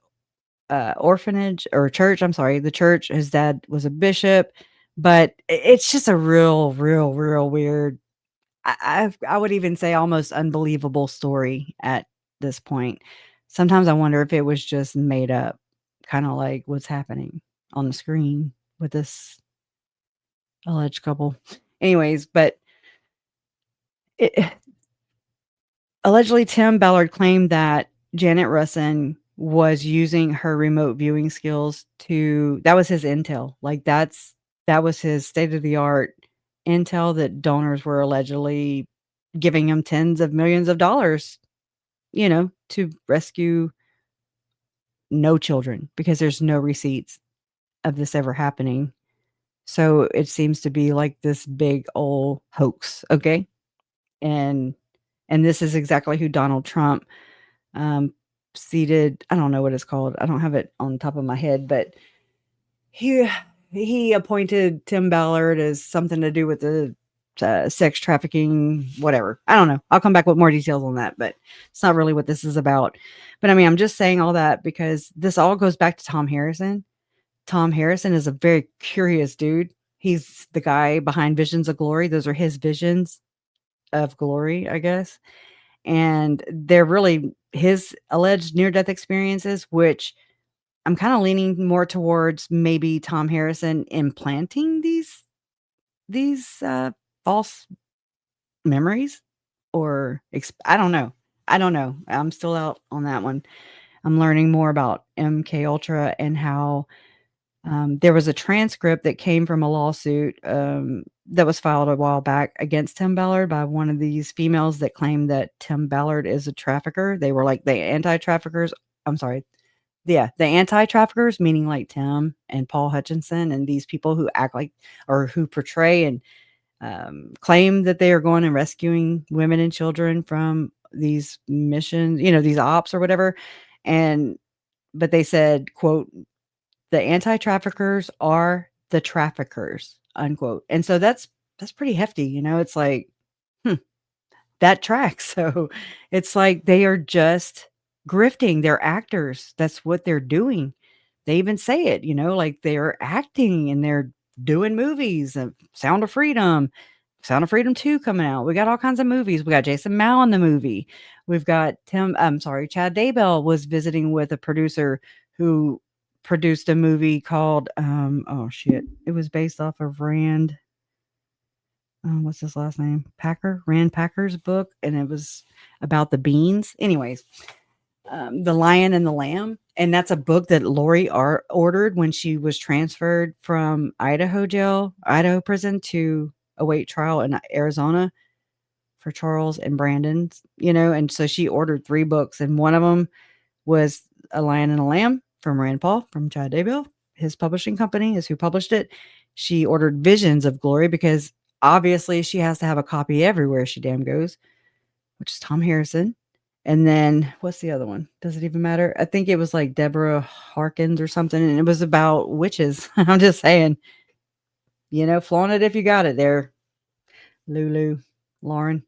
orphanage or church. I'm sorry, the church. His dad was a bishop, but it's just a real weird. I would even say almost unbelievable story at this point. Sometimes I wonder if it was just made up, kind of like what's happening on the screen with this alleged couple. Anyways, but allegedly Tim Ballard claimed that Janet Russin was using her remote viewing skills that was his intel. Like that was his state of the art intel that donors were allegedly giving him tens of millions of dollars, to rescue no children because there's no receipts of this ever happening. So it seems to be like this big old hoax. Okay. And this is exactly who Donald Trump seated. I don't know what it's called. I don't have it on top of my head, but he appointed Tim Ballard as something to do with the sex trafficking, whatever. I don't know. I'll come back with more details on that, but it's not really what this is about. But I mean, I'm just saying all that because this all goes back to Tom Harrison. Tom Harrison is a very curious dude. He's the guy behind Visions of Glory. Those are his visions of glory, I guess. And they're really his alleged near-death experiences, which I'm kind of leaning more towards maybe Tom Harrison implanting these false memories or I don't know. I'm still out on that one. I'm learning more about MK Ultra and how there was a transcript that came from a lawsuit that was filed a while back against Tim Ballard by one of these females that claimed that Tim Ballard is a trafficker. They were like the anti-traffickers. I'm sorry. Yeah, the anti-traffickers, meaning like Tim and Paul Hutchinson and these people who act like or who portray and claim that they are going and rescuing women and children from these missions, these ops or whatever. But they said, quote, the anti-traffickers are the traffickers, unquote. And so that's pretty hefty. It's like, that tracks. So it's like they are just grifting. They're actors. That's what they're doing. They even say it, like they're acting and they're doing movies and Sound of Freedom 2 coming out. We got all kinds of movies. We got Jason Mao in the movie. We've got Chad Daybell was visiting with a producer who produced a movie called, it was based off of Rand. What's his last name? Rand Packer's book. And it was about the beans. Anyways, The Lion and the Lamb. And that's a book that Lori ordered when she was transferred from Idaho prison to await trial in Arizona for Charles and Brandon, and so she ordered 3 books, and one of them was A Lion and a Lamb from Rand Paul, from Chad Daybell. His publishing company is who published it. She ordered Visions of Glory because obviously she has to have a copy everywhere she damn goes, which is Tom Harrison. And then what's the other one? Does it even matter? I think it was like Deborah Harkins or something, and it was about witches. I'm just saying, flaunt it if you got it there, Lauren,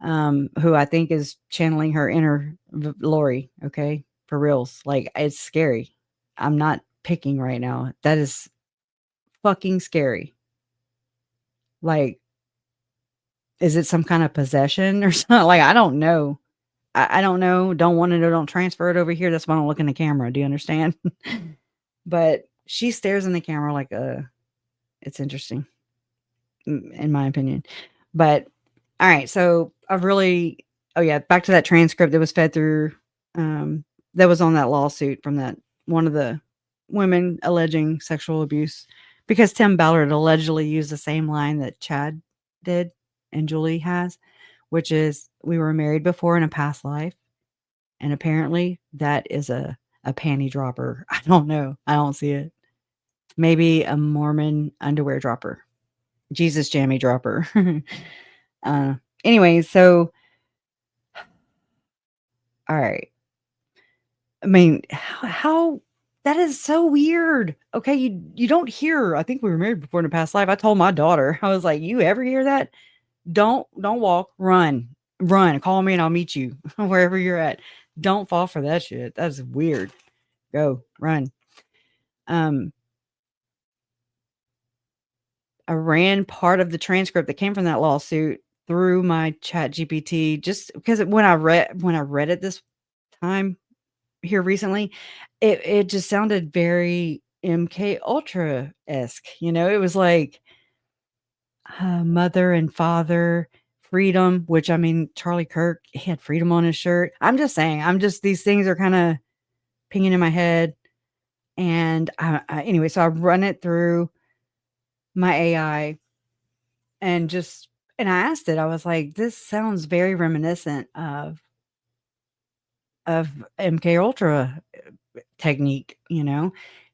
who I think is channeling her inner Lori. Okay, for reals. Like, it's scary. I'm not picking right now. That is fucking scary. Like, is it some kind of possession or something? Like, I don't know. I don't know. Don't want to know. Don't transfer it over here. That's why I don't look in the camera. Do you understand? But she stares in the camera like it's interesting, in my opinion. But all right. So back to that transcript that was fed through that was on that lawsuit from that one of the women alleging sexual abuse, because Tim Ballard allegedly used the same line that Chad did and Julie has, which is, we were married before in a past life. And apparently that is a panty dropper. I don't know. I don't see it. Maybe a Mormon underwear dropper. Jesus jammy dropper. Anyway, so all right. I mean, how that is so weird. Okay, you don't hear, I think we were married before in a past life. I told my daughter, I was like, you ever hear that? Don't walk, run. Run. Call me and I'll meet you wherever you're at. Don't fall for that shit. That's weird. Go, run. I ran part of the transcript that came from that lawsuit through my Chat GPT, just because when I read it this time here recently, it just sounded very MK Ultra-esque. It was like mother and father, freedom, which, I mean, Charlie Kirk, he had freedom on his shirt. I'm just saying, these things are kind of pinging in my head. And anyway, so I run it through my AI and I asked it, I was like, this sounds very reminiscent of MK Ultra technique.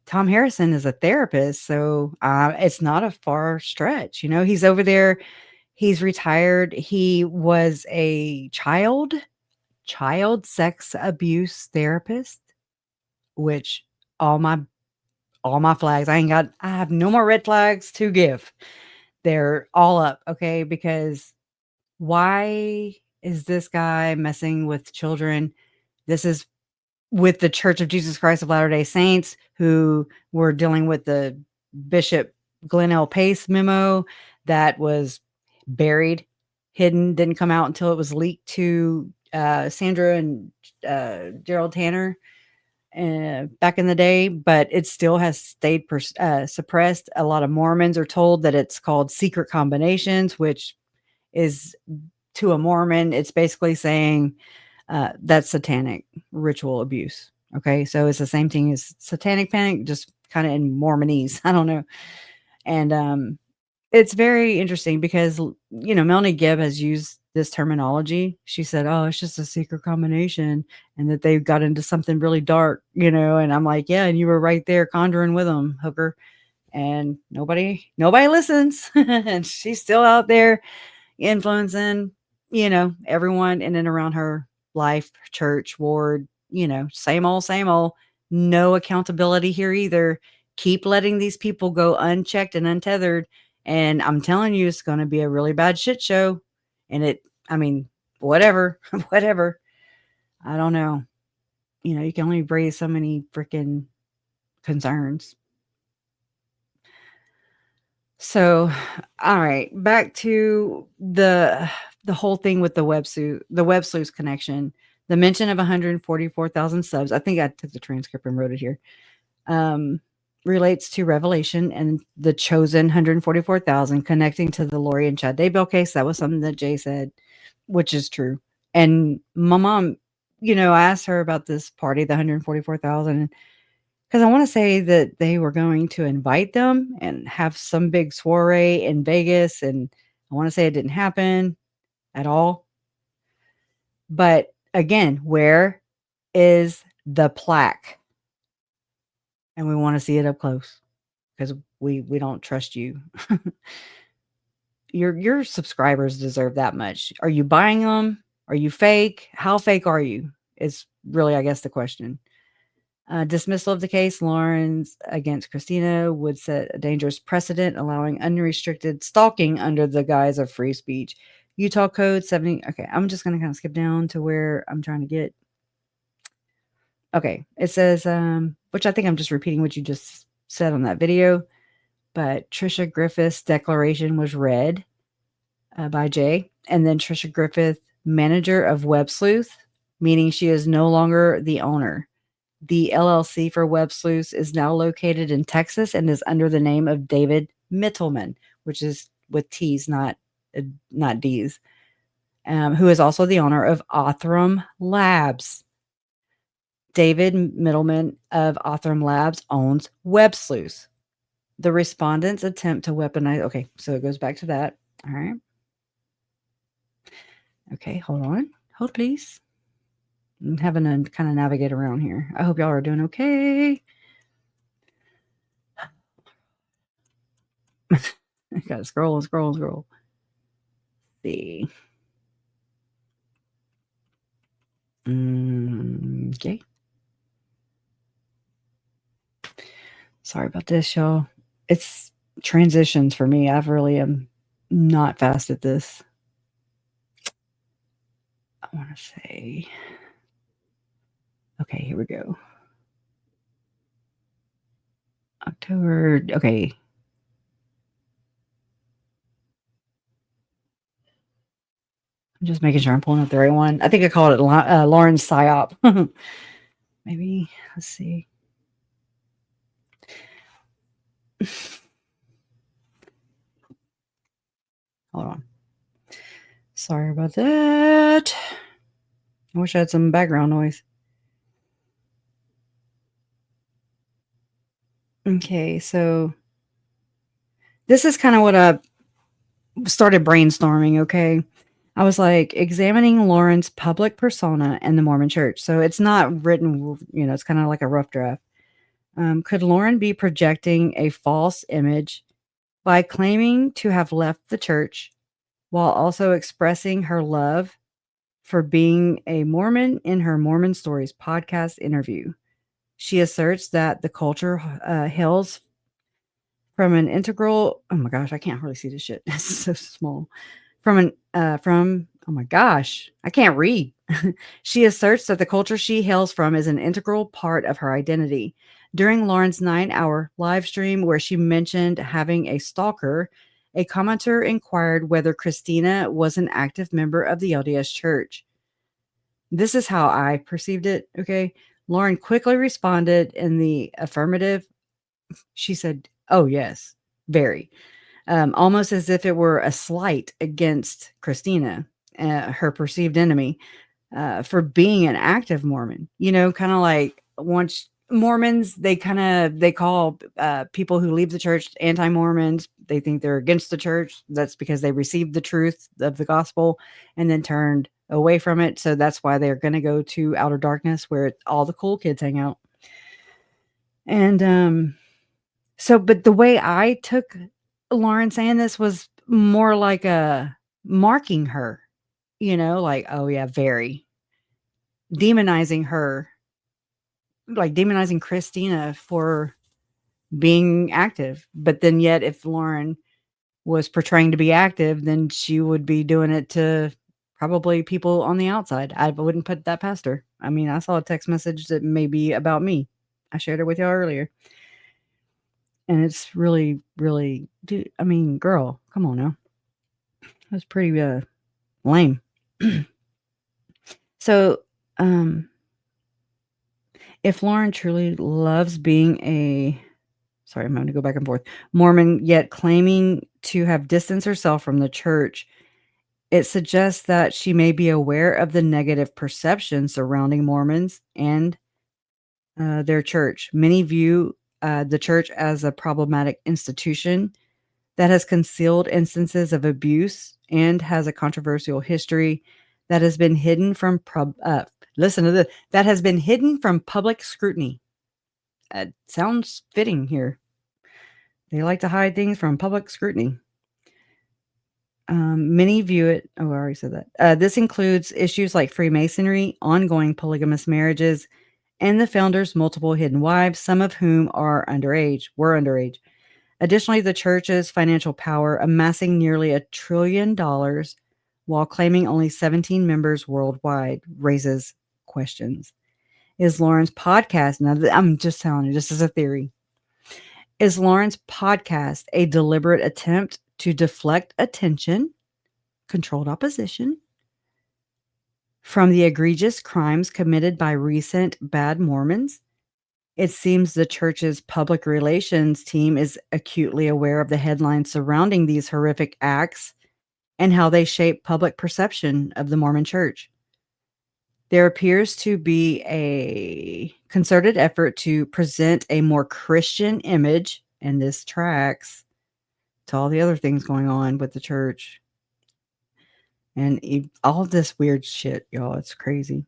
Tom Harrison is a therapist, so it's not a far stretch. He's over there, he's retired. He was a child sex abuse therapist, which all my flags, I have no more red flags to give. They're all up, okay? Because why is this guy messing with children? This is with the Church of Jesus Christ of Latter-day Saints, who were dealing with the Bishop Glenn L. Pace memo that was buried, hidden, didn't come out until it was leaked to Sandra and Gerald Tanner back in the day, but it still has stayed suppressed. A lot of Mormons are told that it's called secret combinations, which is, to a Mormon, it's basically saying that's satanic ritual abuse. Okay, so it's the same thing as satanic panic, just kind of in Mormonese. I don't know. And it's very interesting because, Melanie Gibb has used this terminology. She said, oh, it's just a secret combination, and that they got into something really dark, and I'm like, yeah, and you were right there conjuring with them, hooker. And nobody listens. And she's still out there influencing, everyone in and around her life, church, ward, same old. No accountability here either. Keep letting these people go unchecked and untethered. And I'm telling you, it's going to be a really bad shit show. And whatever, whatever. I don't know. You can only raise so many freaking concerns. So, all right, back to the whole thing with the web sleuths connection. The mention of 144,000 subs, I think I took the transcript and wrote it here, relates to Revelation and the chosen 144,000 connecting to the Lori and Chad Daybell case. That was something that Jay said, which is true. And my mom, I asked her about this party, the 144,000, because I want to say that they were going to invite them and have some big soiree in Vegas. And I want to say it didn't happen at all. But again, where is the plaque? And we want to see it up close because we don't trust you. Your subscribers deserve that much. Are you buying them? Are you fake? How fake are you? Is really, I guess, the question. Dismissal of the case, Lawrence against Christina would set a dangerous precedent, allowing unrestricted stalking under the guise of free speech. Utah Code 70. Okay, I'm just going to kind of skip down to where I'm trying to get. Okay, it says, which I think I'm just repeating what you just said on that video, but Trisha Griffith's declaration was read by Jay, and then Trisha Griffith, manager of Web Sleuth, meaning she is no longer the owner. The LLC for Web Sleuths is now located in Texas and is under the name of David Mittelman, which is with T's, not D's, who is also the owner of Othram Labs. David Middleman of Othram Labs owns Web Sleuth. The respondents attempt to weaponize. Okay, so it goes back to that. All right. Okay, hold on. Hold, please. I'm having to kind of navigate around here. I hope y'all are doing okay. I gotta scroll and scroll and scroll. See. Okay. Sorry about this, y'all. It's transitions for me. I really am not fast at this. I want to say. Okay, here we go. October. Okay. I'm just making sure I'm pulling up the right one. I think I called it Lauren Psyop. Maybe. Let's see. Hold on. Sorry about that. I wish I had some background noise. Okay, so this is kind of what I started brainstorming, okay? I was like examining Lauren's public persona in the Mormon church. So it's not written, it's kind of like a rough draft. Could Lauren be projecting a false image by claiming to have left the church while also expressing her love for being a Mormon in her Mormon Stories podcast interview? She asserts that the culture hails from an integral. Oh my gosh, I can't hardly see this shit. It's so small. Oh my gosh, I can't read. She asserts that the culture she hails from is an integral part of her identity. During Lauren's 9-hour live stream where she mentioned having a stalker, a commenter inquired whether Christina was an active member of the LDS Church. This is how I perceived it, okay? Lauren quickly responded in the affirmative. She said, "Oh, yes, very." Almost as if it were a slight against Christina, her perceived enemy, for being an active Mormon. Kind of like once Mormons, they call people who leave the church anti-Mormons. They think they're against the church. That's because they received the truth of the gospel and then turned away from it. So that's why they're going to go to outer darkness where all the cool kids hang out. And but the way I took Lauren saying this was more like a marking her, like, oh yeah, very demonizing her, like demonizing Christina for being active. But then yet if Lauren was portraying to be active, then she would be doing it to probably people on the outside. I wouldn't put that past her. I mean, I saw a text message that may be about me. I shared it with y'all earlier. And it's really, really, girl, come on now. That's pretty lame. So, if Lauren truly loves being I'm going to go back and forth, Mormon, yet claiming to have distanced herself from the church, it suggests that she may be aware of the negative perception surrounding Mormons and their church. Many view the church as a problematic institution that has concealed instances of abuse and has a controversial history that has been hidden from listen to this, that has been hidden from public scrutiny. Sounds fitting here. They like to hide things from public scrutiny. Many view it. Oh, I already said that. This includes issues like Freemasonry, ongoing polygamous marriages, and the founder's multiple hidden wives, some of whom were underage. Additionally, the church's financial power, amassing nearly $1 trillion while claiming only 17 members worldwide, raises questions. Is Lauren's podcast, now I'm just telling you, this is a theory. Is Lauren's podcast a deliberate attempt to deflect attention, controlled opposition, from the egregious crimes committed by recent bad Mormons? It seems the church's public relations team is acutely aware of the headlines surrounding these horrific acts and how they shape public perception of the Mormon church. There appears to be a concerted effort to present a more Christian image, and this tracks to all the other things going on with the church. And all this weird shit, y'all. It's crazy.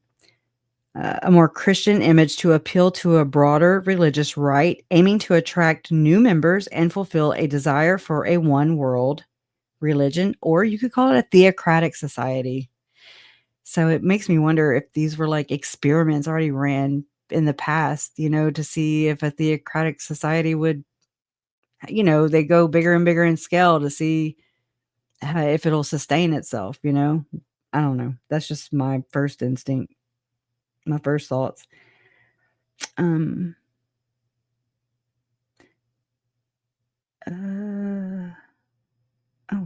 A more Christian image to appeal to a broader religious right, aiming to attract new members and fulfill a desire for a one world religion, or you could call it a theocratic society. So it makes me wonder if these were like experiments already ran in the past, to see if a theocratic society would, they go bigger and bigger in scale to see if it'll sustain itself, I don't know. That's just my first instinct, my first thoughts. Oh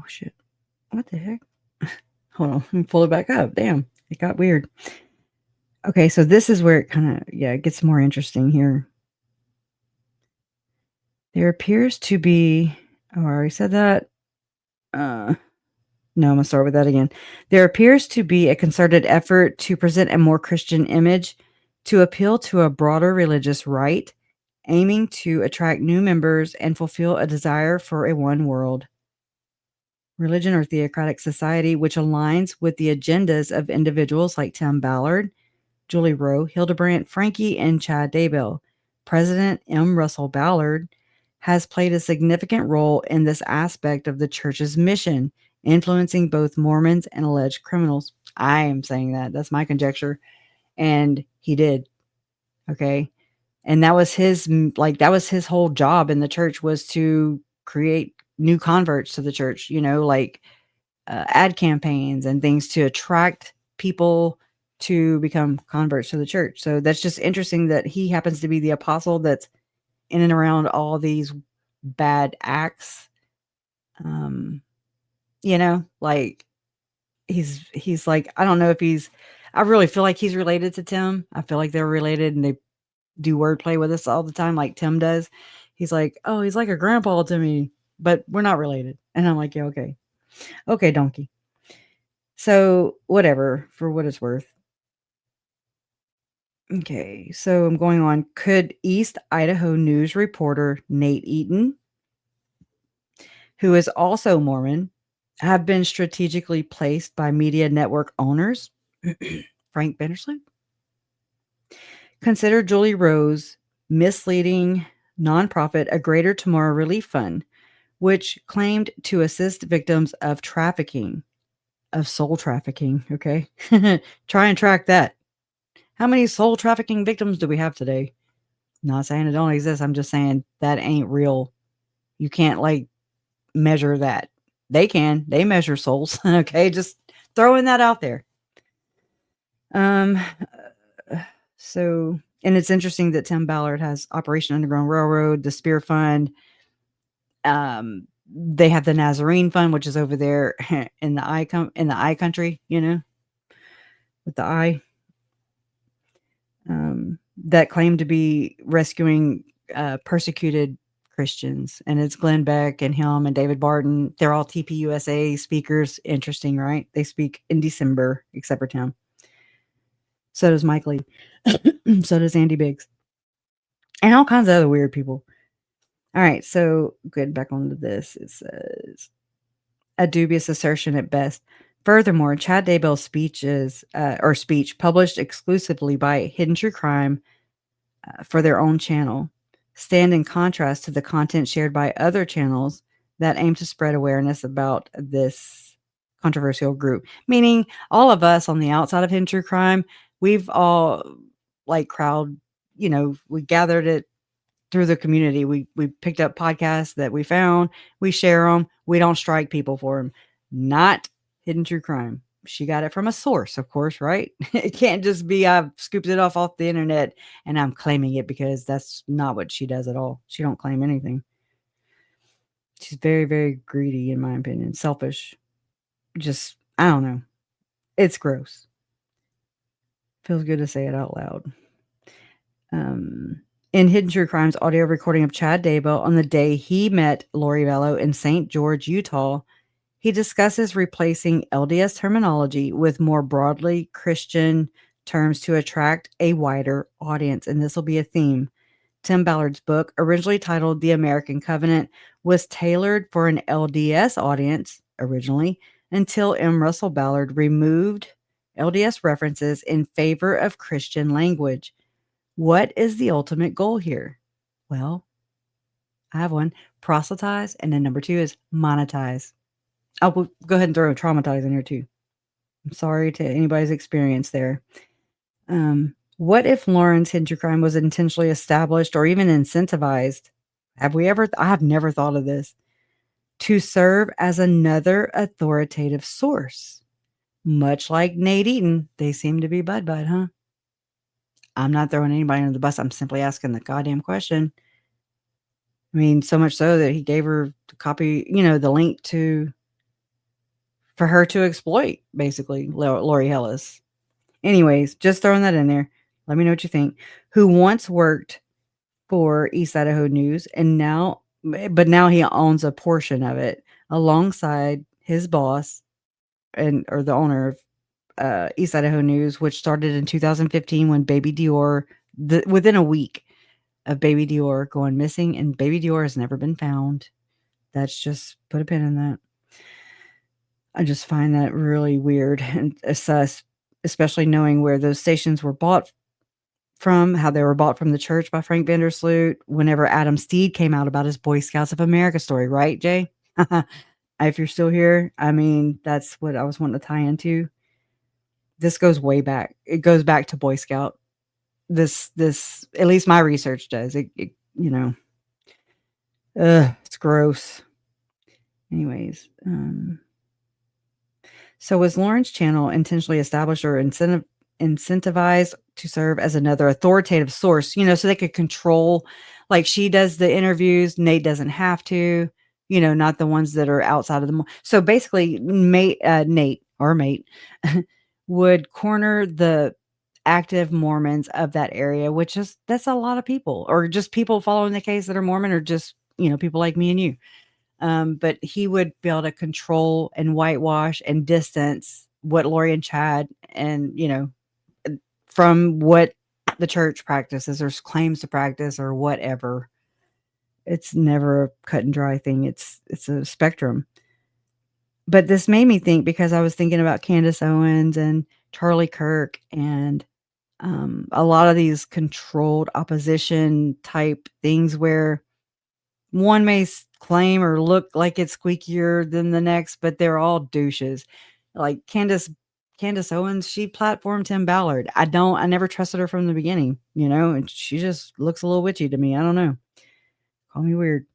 shit. What the heck? Hold on, let me pull it back up. Damn, it got weird. Okay, so this is where it kind of, it gets more interesting here. There appears to be, I already said that. No, I'm going to start with that again. There appears to be a concerted effort to present a more Christian image to appeal to a broader religious right, aiming to attract new members and fulfill a desire for a one world religion or theocratic society, which aligns with the agendas of individuals like Tim Ballard, Julie Rowe, Hildebrandt Franke, and Chad Daybell. President M. Russell Ballard has played a significant role in this aspect of the church's mission, influencing both Mormons and alleged criminals. I am saying that. That's my conjecture. And he did. Okay. And that was his whole job in the church, was to create new converts to the church, ad campaigns and things to attract people to become converts to the church. So that's just interesting that he happens to be the apostle that's in and around all these bad acts. He's like, I don't know if I really feel like he's related to Tim. I feel like they're related and they do wordplay with us all the time, like Tim does. He's like, oh, he's like a grandpa to me, but we're not related. And I'm like, yeah, okay. Okay, donkey. So whatever, for what it's worth. Okay, so I'm going on. Could East Idaho News reporter Nate Eaton, who is also Mormon, have been strategically placed by media network owners, Frank Bendersloot? Consider Julie Rowe's misleading nonprofit A Greater Tomorrow Relief Fund, which claimed to assist victims of trafficking, of soul trafficking, okay? Try and track that. How many soul trafficking victims do we have today? Not saying it don't exist. I'm just saying that ain't real. You can't measure that. They can. They measure souls. Okay, just throwing that out there. So, and it's interesting that Tim Ballard has Operation Underground Railroad, the Spear Fund. They have the Nazarene Fund, which is over there in the I country, with the I. That claim to be rescuing persecuted Christians. And it's Glenn Beck and him and David Barton. They're all TPUSA speakers. Interesting, right? They speak in December, except for Tim. So does Mike Lee. So does Andy Biggs. And all kinds of other weird people. All right, so getting back onto this. It says, a dubious assertion at best. Furthermore, Chad Daybell's speech published exclusively by Hidden True Crime for their own channel stand in contrast to the content shared by other channels that aim to spread awareness about this controversial group. Meaning all of us on the outside of Hidden True Crime, we've all we gathered it through the community. We picked up podcasts that we found, we share them, we don't strike people for them. Not Hidden True Crime. She got it from a source, of course, right? It can't just be I've scooped it off the internet and I'm claiming it, because that's not what she does at all. She don't claim anything. She's very, very greedy, in my opinion. Selfish. Just, I don't know. It's gross. Feels good to say it out loud. In Hidden True Crime's audio recording of Chad Daybell on the day he met Lori Vallow in St. George, Utah, he discusses replacing LDS terminology with more broadly Christian terms to attract a wider audience. And this will be a theme. Tim Ballard's book, originally titled The American Covenant, was tailored for an LDS audience originally until M. Russell Ballard removed LDS references in favor of Christian language. What is the ultimate goal here? Well, I have one. Proselytize. And then number 2 is monetize. I'll go ahead and throw traumatize in here too. I'm sorry to anybody's experience there. What if Lauren's hidden true crime was intentionally established or even incentivized? I have never thought of this. To serve as another authoritative source. Much like Nate Eaton, they seem to be bud, huh? I'm not throwing anybody under the bus. I'm simply asking the goddamn question. I mean, so much so that he gave her the copy, the link for her to exploit, basically, Lori Hellis. Anyways, just throwing that in there. Let me know what you think. Who once worked for East Idaho News but now he owns a portion of it alongside his boss or the owner of East Idaho News, which started in 2015 when Baby Dior, within a week of Baby Dior going missing, and Baby Dior has never been found. That's just, put a pin in that. I just find that really weird and sus, especially knowing where those stations were bought from, how they were bought from the church by Frank Vandersloot, whenever Adam Steed came out about his Boy Scouts of America story, right, Jay? If you're still here, I mean, that's what I was wanting to tie into. This goes way back. It goes back to Boy Scout. This, at least my research does. It's gross. Anyways, so was Lauren's channel intentionally established or incentivized to serve as another authoritative source, so they could control, like she does the interviews, Nate doesn't have to, not the ones that are outside of the. So basically, Nate or mate would corner the active Mormons of that area, that's a lot of people, or just people following the case that are Mormon, or just, people like me and you. But he would be able to control and whitewash and distance what Lori and Chad and, from what the church practices or claims to practice or whatever. It's never a cut and dry thing. It's a spectrum. But this made me think, because I was thinking about Candace Owens and Charlie Kirk and a lot of these controlled opposition type things where one may claim or look like it's squeakier than the next, but they're all douches. Like Candace Owens, she platformed Tim Ballard. I never trusted her from the beginning, and she just looks a little witchy to me. I don't know. Call me weird.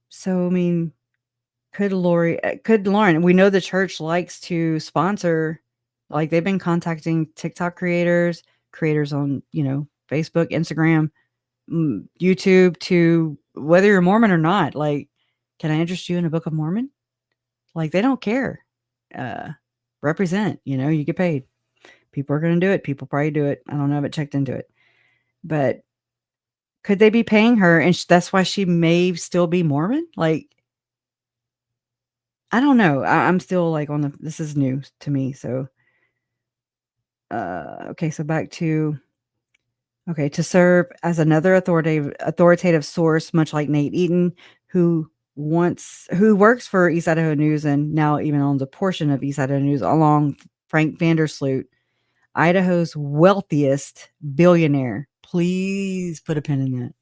So, I mean, could Lauren, we know the church likes to sponsor, like they've been contacting TikTok creators on, Facebook, Instagram, YouTube, to whether you're Mormon or not. Like, can I interest you in a Book of Mormon? Like, they don't care. Represent, you get paid. People are going to do it. People probably do it. I don't know. I haven't checked into it. But could they be paying her? And that's why she may still be Mormon? Like, I don't know. I'm still like this is new to me. So, okay. So back to, to serve as another authoritative source, much like Nate Eaton, who works for East Idaho News and now even owns a portion of East Idaho News, along Frank Vandersloot, Idaho's wealthiest billionaire. Please put a pin in that.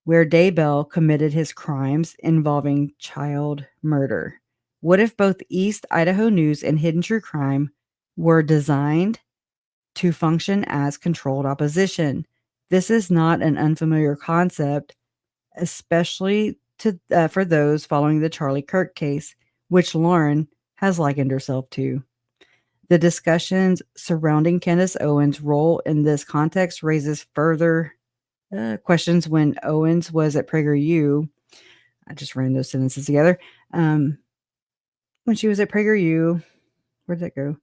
Where Daybell committed his crimes involving child murder. What if both East Idaho News and Hidden True Crime were designed to function as controlled opposition? This is not an unfamiliar concept, especially for those following the Charlie Kirk case, which Lauren has likened herself to. The discussions surrounding Candace Owens' role in this context raises further questions. When Owens was at PragerU, I just ran those sentences together. When she was at PragerU, where did that go?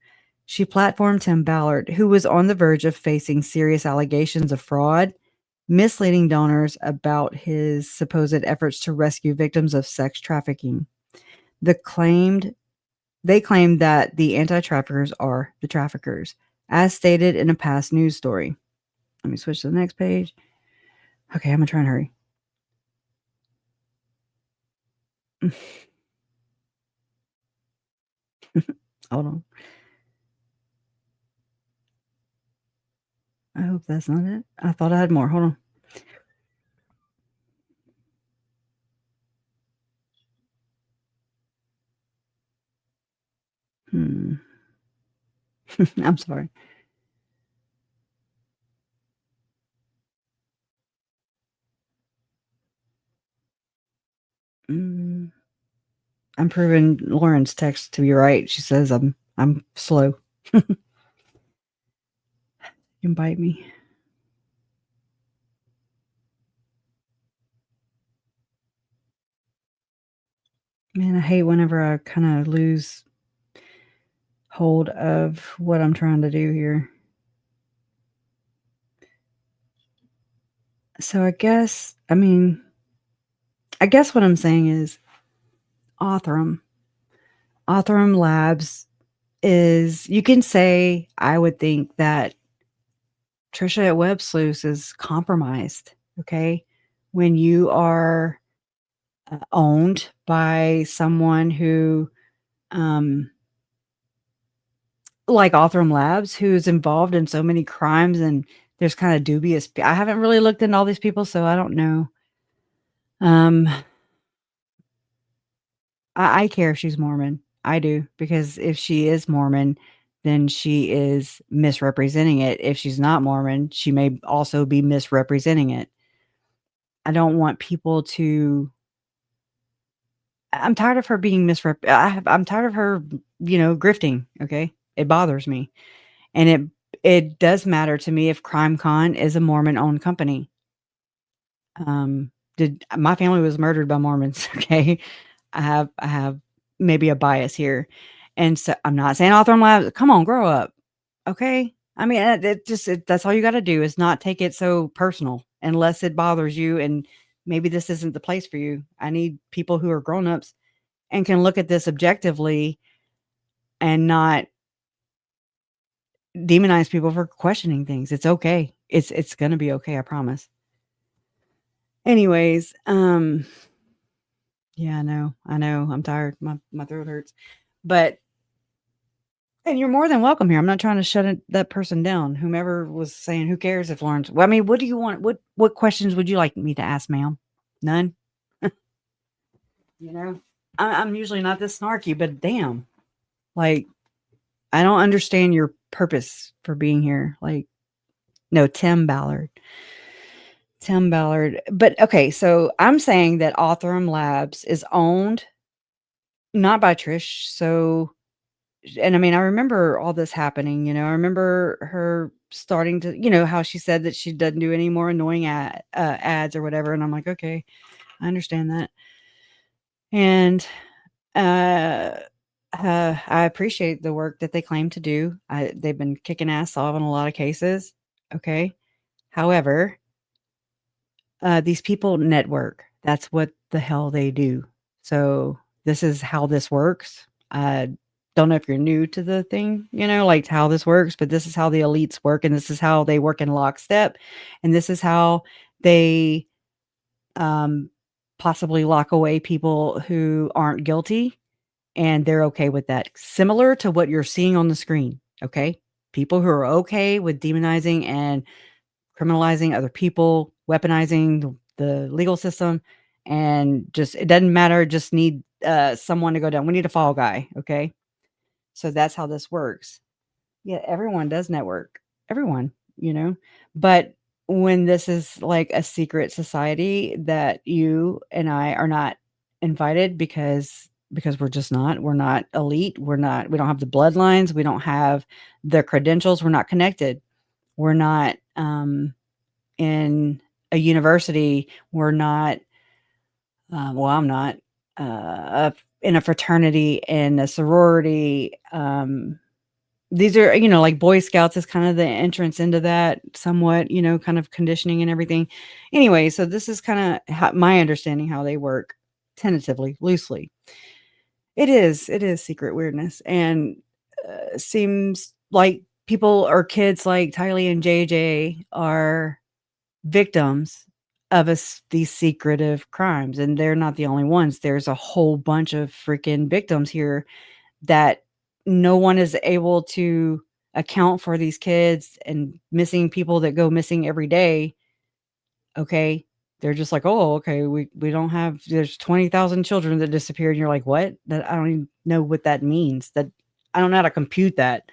She platformed Tim Ballard, who was on the verge of facing serious allegations of fraud, misleading donors about his supposed efforts to rescue victims of sex trafficking. The claimed they claim that the anti-traffickers are the traffickers, as stated in a past news story. Let me switch to the next page. Okay, I'm going to try and hurry. Hold on. I hope that's not it. I thought I had more. Hold on. I'm sorry. I'm proving Lauren's text to be right. She says I'm slow. You can bite me. Man, I hate whenever I kind of lose hold of what I'm trying to do here. So I guess what I'm saying is Othram Labs is, you can say, I would think that Trisha at Web Sleuths is compromised. Okay. When you are owned by someone who, like Othram Labs, who's involved in so many crimes, and there's kind of dubious. I haven't really looked into all these people, so I don't know. I care if she's Mormon. I do, because if she is Mormon, then she is misrepresenting it. If she's not Mormon, she may also be misrepresenting it. I don't want people to. I'm tired of her being I'm tired of her, grifting. Okay, it bothers me, and it does matter to me if CrimeCon is a Mormon-owned company. My family was murdered by Mormons. Okay, I have maybe a bias here, and so I'm not saying Othram Labs. Come on, grow up. Okay, I mean, that's all you got to do is not take it so personal, unless it bothers you, and maybe this isn't the place for you. I need people who are grown-ups and can look at this objectively and not demonize people for questioning things. It's okay. It's gonna be okay, I promise. Anyways, yeah, I know. I'm tired. My throat hurts. And you're more than welcome here. I'm not trying to shut that person down. Whomever was saying, who cares if Lawrence? Well, I mean, what do you want? What questions would you like me to ask, ma'am? None. I'm usually not this snarky, but damn, like, I don't understand your purpose for being here. Like, no, Tim Ballard. But okay, so I'm saying that Othram Labs is owned not by Trish. So, and I mean, I remember all this happening, I remember her starting to, how she said that she doesn't do any more annoying ads or whatever. And I'm like, okay, I understand that. And, I appreciate the work that they claim to do. They've been kicking ass, solving a lot of cases. Okay. However, these people network. That's what the hell they do. So this is how this works. I don't know if you're new to the thing, like how this works, but this is how the elites work, and this is how they work in lockstep, and this is how they possibly lock away people who aren't guilty, and they're okay with that. Similar to what you're seeing on the screen, okay? People who are okay with demonizing and criminalizing other people, weaponizing the legal system, and just, it doesn't matter, just need someone to go down. We need a fall guy, okay? So that's how this works. Yeah, everyone does network. Everyone, but when this is like a secret society that you and I are not invited because we're not elite, we don't have the bloodlines, we don't have the credentials, we're not connected, we're not in a university, we're not I'm not in a fraternity and a sorority. These are, like Boy Scouts is kind of the entrance into that somewhat, kind of conditioning and everything. Anyway, so this is kind of my understanding how they work, tentatively, loosely. It is secret weirdness, and seems like people or kids like Tylee and JJ are victims of these secretive crimes, and they're not the only ones. There's a whole bunch of freaking victims here that no one is able to account for these kids and missing people that go missing every day. Okay. They're just like, oh, okay, we don't have, there's 20,000 children that disappeared. And you're like, what? That I don't even know what that means. That I don't know how to compute that.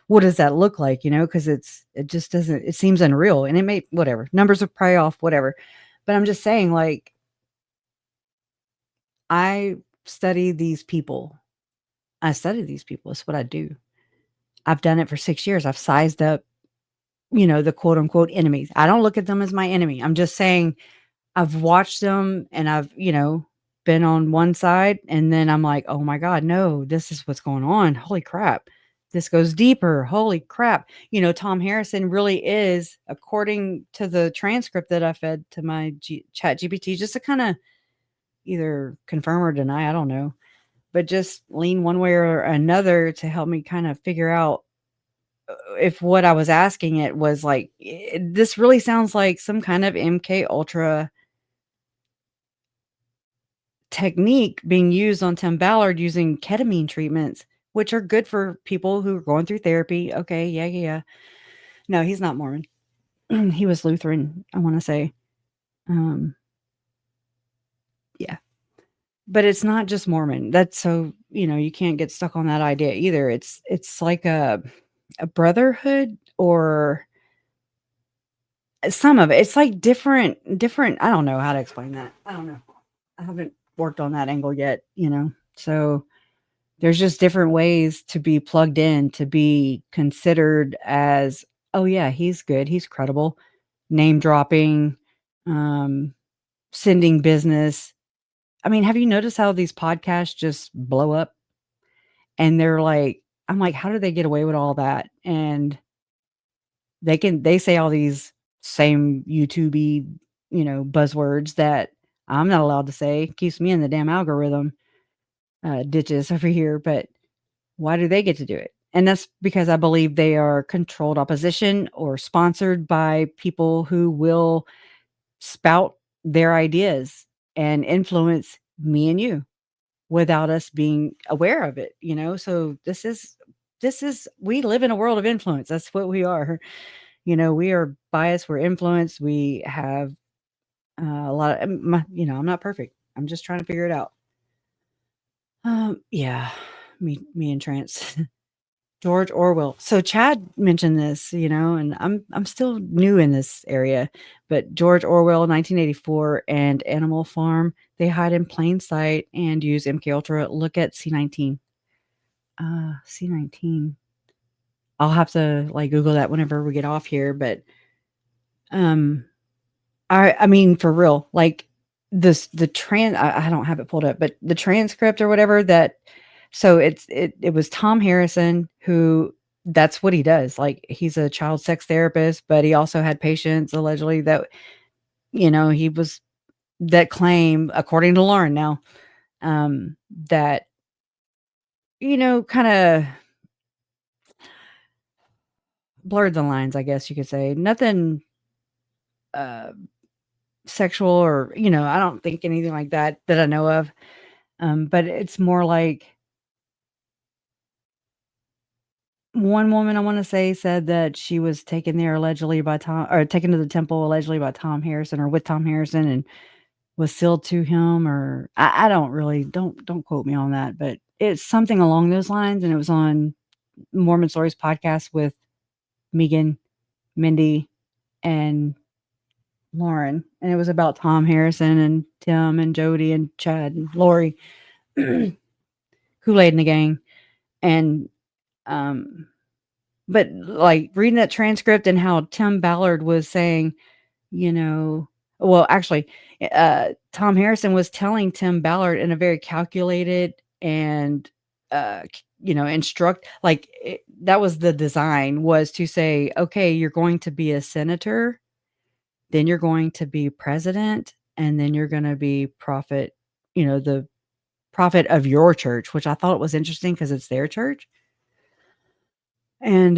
What does that look like? Because it just doesn't, it seems unreal, and it may, whatever, numbers are probably off, whatever. But I'm just saying, like, I study these people. It's what I do. I've done it for 6 years. I've sized up, the quote unquote enemies. I don't look at them as my enemy. I'm just saying I've watched them, and I've, been on one side, and then I'm like, oh my God, no, this is what's going on. Holy crap. This goes deeper. Holy crap. Tom Harrison really is, according to the transcript that I fed to my Chat GPT, just to kind of either confirm or deny, I don't know, but just lean one way or another to help me kind of figure out if what I was asking it was like, this really sounds like some kind of MK Ultra technique being used on Tim Ballard using ketamine treatments, which are good for people who are going through therapy. Okay, yeah. No, he's not Mormon. He was Lutheran, I want to say. Yeah. But it's not just Mormon. That's so, you can't get stuck on that idea either. It's like a brotherhood, or some of it. It's like different. I don't know how to explain that. I don't know. I haven't worked on that angle yet, so there's just different ways to be plugged in, to be considered as, oh yeah, he's good, he's credible, name dropping, sending business. I mean, have you noticed how these podcasts just blow up? And they're like, I'm like, how do they get away with all that? And they say all these same YouTube-y, buzzwords that I'm not allowed to say. Keeps me in the damn algorithm ditches over here. But why do they get to do it? And that's because I believe they are controlled opposition or sponsored by people who will spout their ideas and influence me and you without us being aware of it, So this is, we live in a world of influence. That's what we are. We are biased, we're influenced, we have a lot of, I'm not perfect. I'm just trying to figure it out. Yeah, me and Trance. George Orwell. So Chad mentioned this, and I'm still new in this area, but George Orwell, 1984, and Animal Farm, they hide in plain sight and use MK Ultra. Look at C19. C19. I'll have to Google that whenever we get off here, but I mean, for real, I don't have it pulled up, but the transcript or whatever that, so it was Tom Harrison who, that's what he does. He's a child sex therapist, but he also had patients allegedly that, he was, that claim, according to Lauren now, that, kind of blurred the lines, I guess you could say. Nothing, sexual or, I don't think anything like that I know of. But it's more like, one woman, I want to say, said that she was taken there allegedly by Tom, or taken to the temple allegedly by Tom Harrison, or with Tom Harrison, and was sealed to him, or I don't really, don't quote me on that, but it's something along those lines. And it was on Mormon Stories podcast with Megan, Mindy, and Lauren. And it was about Tom Harrison and Tim and Jody and Chad and Lori, Kool-Aid in the gang. And, but reading that transcript and how Tim Ballard was saying, well, actually, Tom Harrison was telling Tim Ballard in a very calculated and, instruct, that was the design, was to say, okay, you're going to be a senator, then you're going to be president, and then you're going to be prophet, the prophet of your church, which I thought was interesting because it's their church. And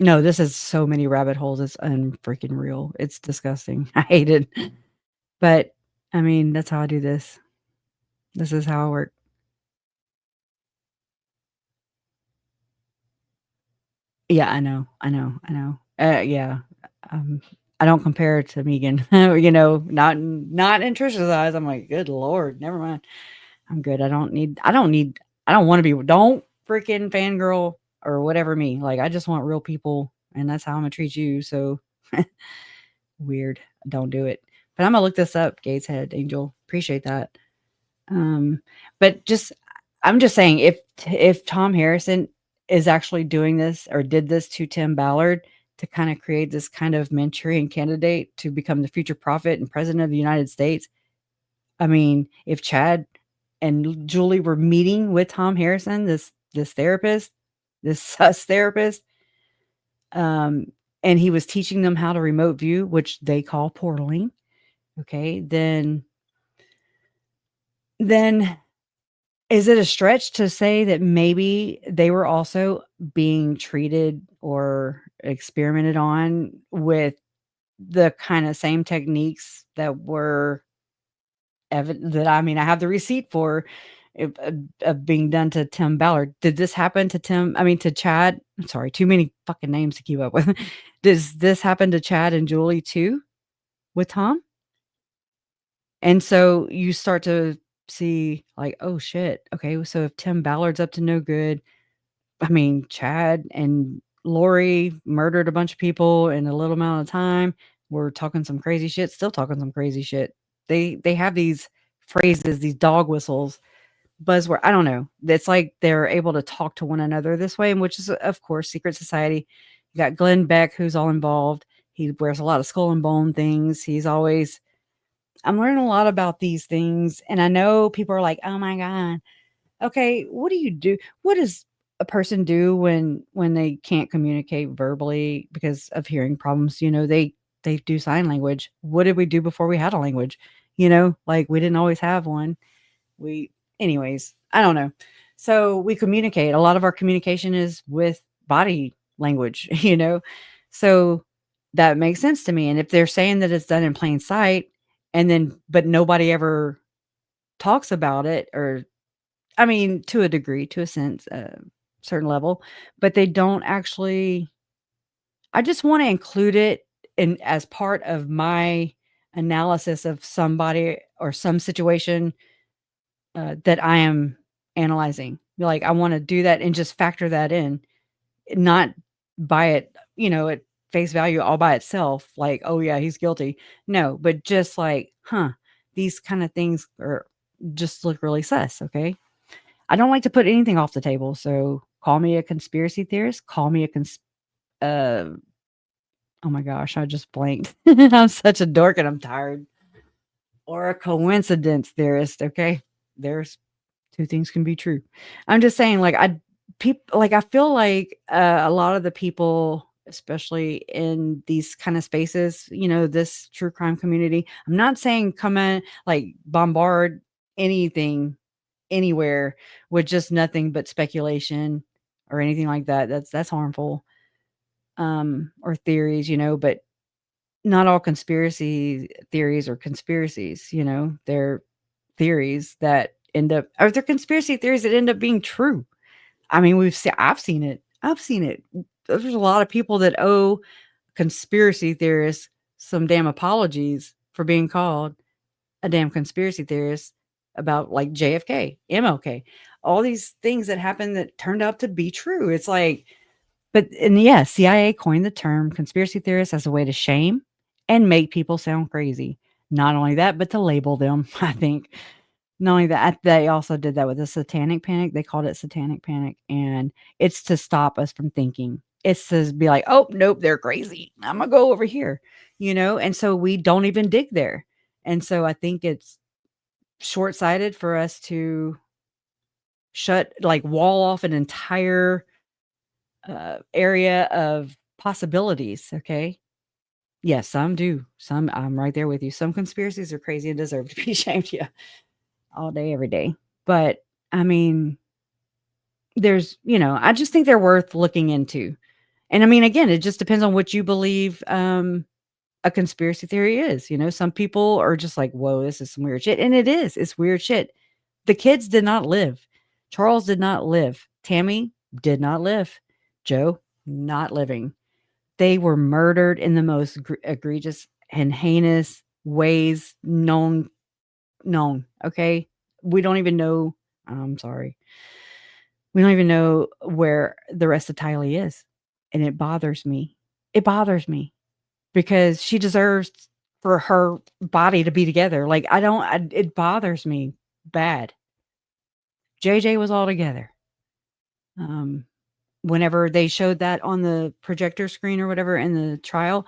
no, this is so many rabbit holes. It's unfreaking real. It's disgusting. I hate it. But I mean, that's how I do this. This is how I work. Yeah, I know. Yeah. I don't compare it to Megan. Not in Trisha's eyes. I'm like, good Lord, never mind. I'm good. I don't want to be, don't freaking fangirl or whatever me. Like, I just want real people, and that's how I'm gonna treat you. So weird. Don't do it. But I'm gonna look this up, Gateshead Angel. Appreciate that. But I'm just saying, if Tom Harrison is actually doing this or did this to Tim Ballard to kind of create this kind of Manchurian candidate to become the future prophet and president of the United States, I mean, if Chad and Julie were meeting with Tom Harrison, this therapist, this sus therapist, and he was teaching them how to remote view, which they call portaling, okay, then is it a stretch to say that maybe they were also being treated or experimented on with the kind of same techniques that were that I have the receipt for of being done to Tim Ballard? Did this happen to to Chad? I'm sorry, too many fucking names to keep up with. Does this happen to Chad and Julie too with Tom? And so you start to see like, oh shit. Okay, so if Tim Ballard's up to no good, Chad and Lori murdered a bunch of people in a little amount of time. We're talking some crazy shit, still talking some crazy shit. They have these phrases, these dog whistles, buzzword. I don't know. It's like they're able to talk to one another this way, and which is, of course, secret society. You got Glenn Beck, who's all involved. He wears a lot of skull and bone things. I'm learning a lot about these things, and I know people are like, "Oh my god, okay, what do you do? What does a person do when they can't communicate verbally because of hearing problems? They do sign language. What did we do before we had a language? Like we didn't always have one. Anyways, I don't know. So we communicate. A lot of our communication is with body language, So that makes sense to me. And if they're saying that it's done in plain sight, but nobody ever talks about it, or to a degree, to a sense, certain level, but they don't actually. I just want to include it as part of my analysis of somebody or some situation that I am analyzing. Like, I want to do that and just factor that in, not buy it, at face value all by itself. Like, oh yeah, he's guilty. No, but just like, these kind of things are just look really sus. Okay. I don't like to put anything off the table. So call me a conspiracy theorist. Call me oh my gosh, I just blanked. I'm such a dork and I'm tired. Or a coincidence theorist. Okay. There's two things can be true. I'm just saying, like, I feel like a lot of the people, especially in these kind of spaces, this true crime community, I'm not saying come in, like, bombard anything anywhere with just nothing but speculation or anything like that. That's harmful. Or theories, but not all conspiracy theories are conspiracies, they're theories that they're conspiracy theories that end up being true. I've seen it. There's a lot of people that owe conspiracy theorists some damn apologies for being called a damn conspiracy theorist about, like, JFK, MLK, all these things that happened that turned out to be true. It's like, CIA coined the term conspiracy theorist as a way to shame and make people sound crazy. Not only that, but to label them, I think. Not only that, they also did that with the satanic panic. They called it satanic panic, and it's to stop us from thinking. It's to be like, oh, nope, they're crazy. I'm going to go over here, and so we don't even dig there. And so I think it's short-sighted for us to wall off an entire area of possibilities, okay? Yes, some do. Some, I'm right there with you. Some conspiracies are crazy and deserve to be shamed. Yeah, all day, every day. But I mean, there's, I just think they're worth looking into. And I mean, again, it just depends on what you believe a conspiracy theory is. Some people are just like, whoa, this is some weird shit. And it is. It's weird shit. The kids did not live. Charles did not live. Tammy did not live. Joe, not living. They were murdered in the most egregious and heinous ways known. Okay. We don't even know. I'm sorry. We don't even know where the rest of Tylee is. And it bothers me. It bothers me because she deserves for her body to be together. Like, it bothers me bad. JJ was all together. Whenever they showed that on the projector screen or whatever in the trial,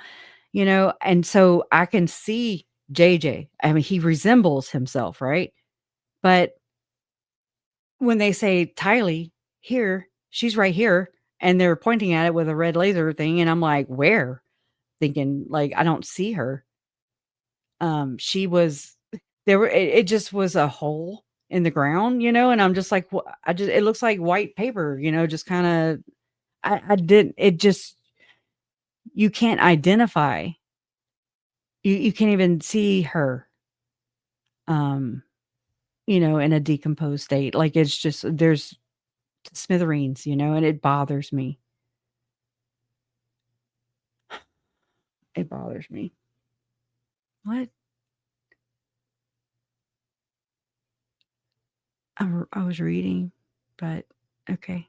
and so I can see JJ. I mean, he resembles himself, right? But when they say Tylee here, she's right here, and they're pointing at it with a red laser thing, and I'm like, where? Thinking like I don't see her. She was there were it just was a hole in the ground, and I'm just like, it looks like white paper, just kind of. I didn't. It just, you can't identify. You can't even see her. In a decomposed state. Like, it's just, there's smithereens, and it bothers me. It bothers me. What? I was reading, but okay,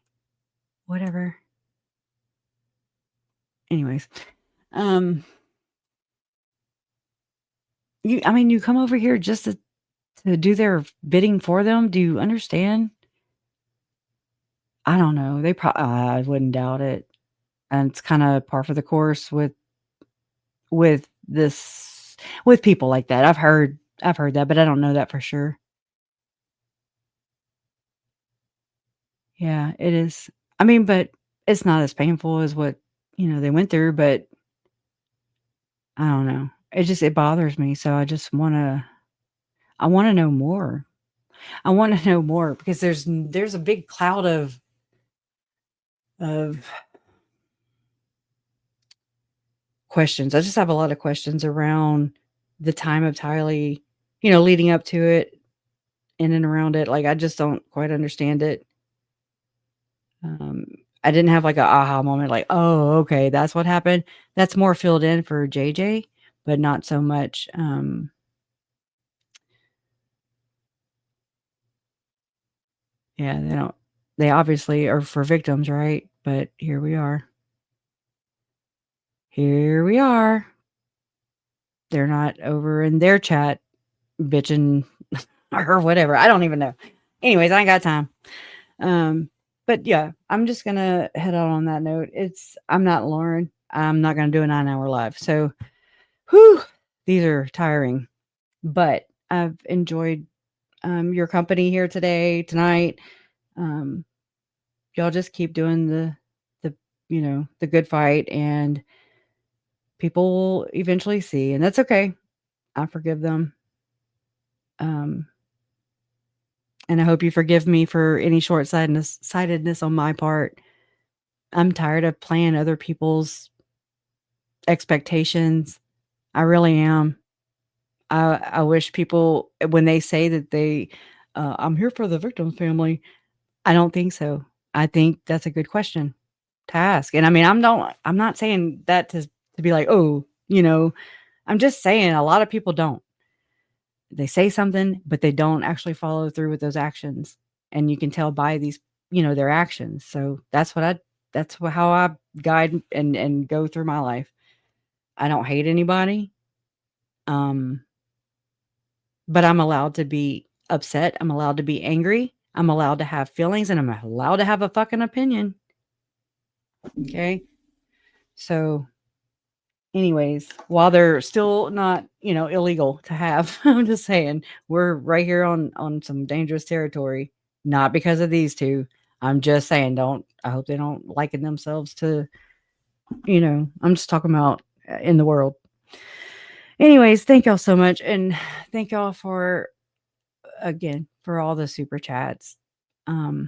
whatever. Anyways, you come over here just to do their bidding for them. Do you understand? I don't know. I wouldn't doubt it. And it's kind of par for the course with this, with people like that. I've heard that, but I don't know that for sure. Yeah, it is. I mean, but it's not as painful as what, they went through, but I don't know. It bothers me. So I want to know more. I want to know more because there's a big cloud of questions. I just have a lot of questions around the time of Tylee, leading up to it, in and around it. Like, I just don't quite understand it. I didn't have like a aha moment, like, oh, okay, that's what happened. That's more filled in for JJ, but not so much. Yeah, they obviously are for victims, right? But here we are. They're not over in their chat bitching or whatever. I don't even know. Anyways, I ain't got time. But yeah, I'm just gonna head out on that note. I'm not Lauren. I'm not gonna do a 9-hour live. So, these are tiring. But I've enjoyed your company here tonight. Y'all just keep doing the the good fight, and people will eventually see, and that's okay. I forgive them. And I hope you forgive me for any short-sightedness on my part. I'm tired of playing other people's expectations. I really am. I wish people, when they say that I'm here for the victim family, I don't think so. I think that's a good question to ask. And I mean, I'm not saying that to be like, oh, I'm just saying a lot of people don't. They say something, but they don't actually follow through with those actions. And you can tell by these, their actions. So that's how I guide and go through my life. I don't hate anybody. But I'm allowed to be upset. I'm allowed to be angry. I'm allowed to have feelings, and I'm allowed to have a fucking opinion. Okay. So anyways, while they're still not, illegal to have, I'm just saying, we're right here on some dangerous territory, not because of these two. I'm just saying, I hope they don't liken themselves to, I'm just talking about in the world. anyways, thank y'all so much. And thank y'all for all the super chats. I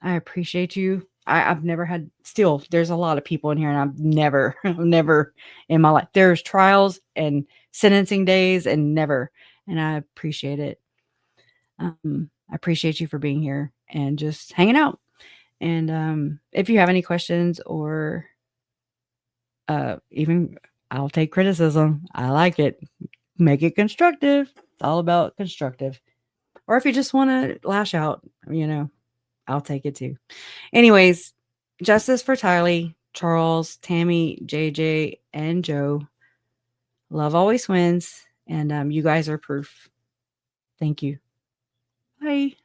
appreciate you. I've never had, still, there's a lot of people in here, and I've never in my life, there's trials and sentencing days and never, and I appreciate it. I appreciate you for being here and just hanging out. And if you have any questions or even, I'll take criticism. I like it. Make it constructive. It's all about constructive. Or if you just want to lash out, I'll take it too. Anyways, justice for Tylee, Charles, Tammy, JJ, and Joe. Love always wins. And you guys are proof. Thank you. Bye.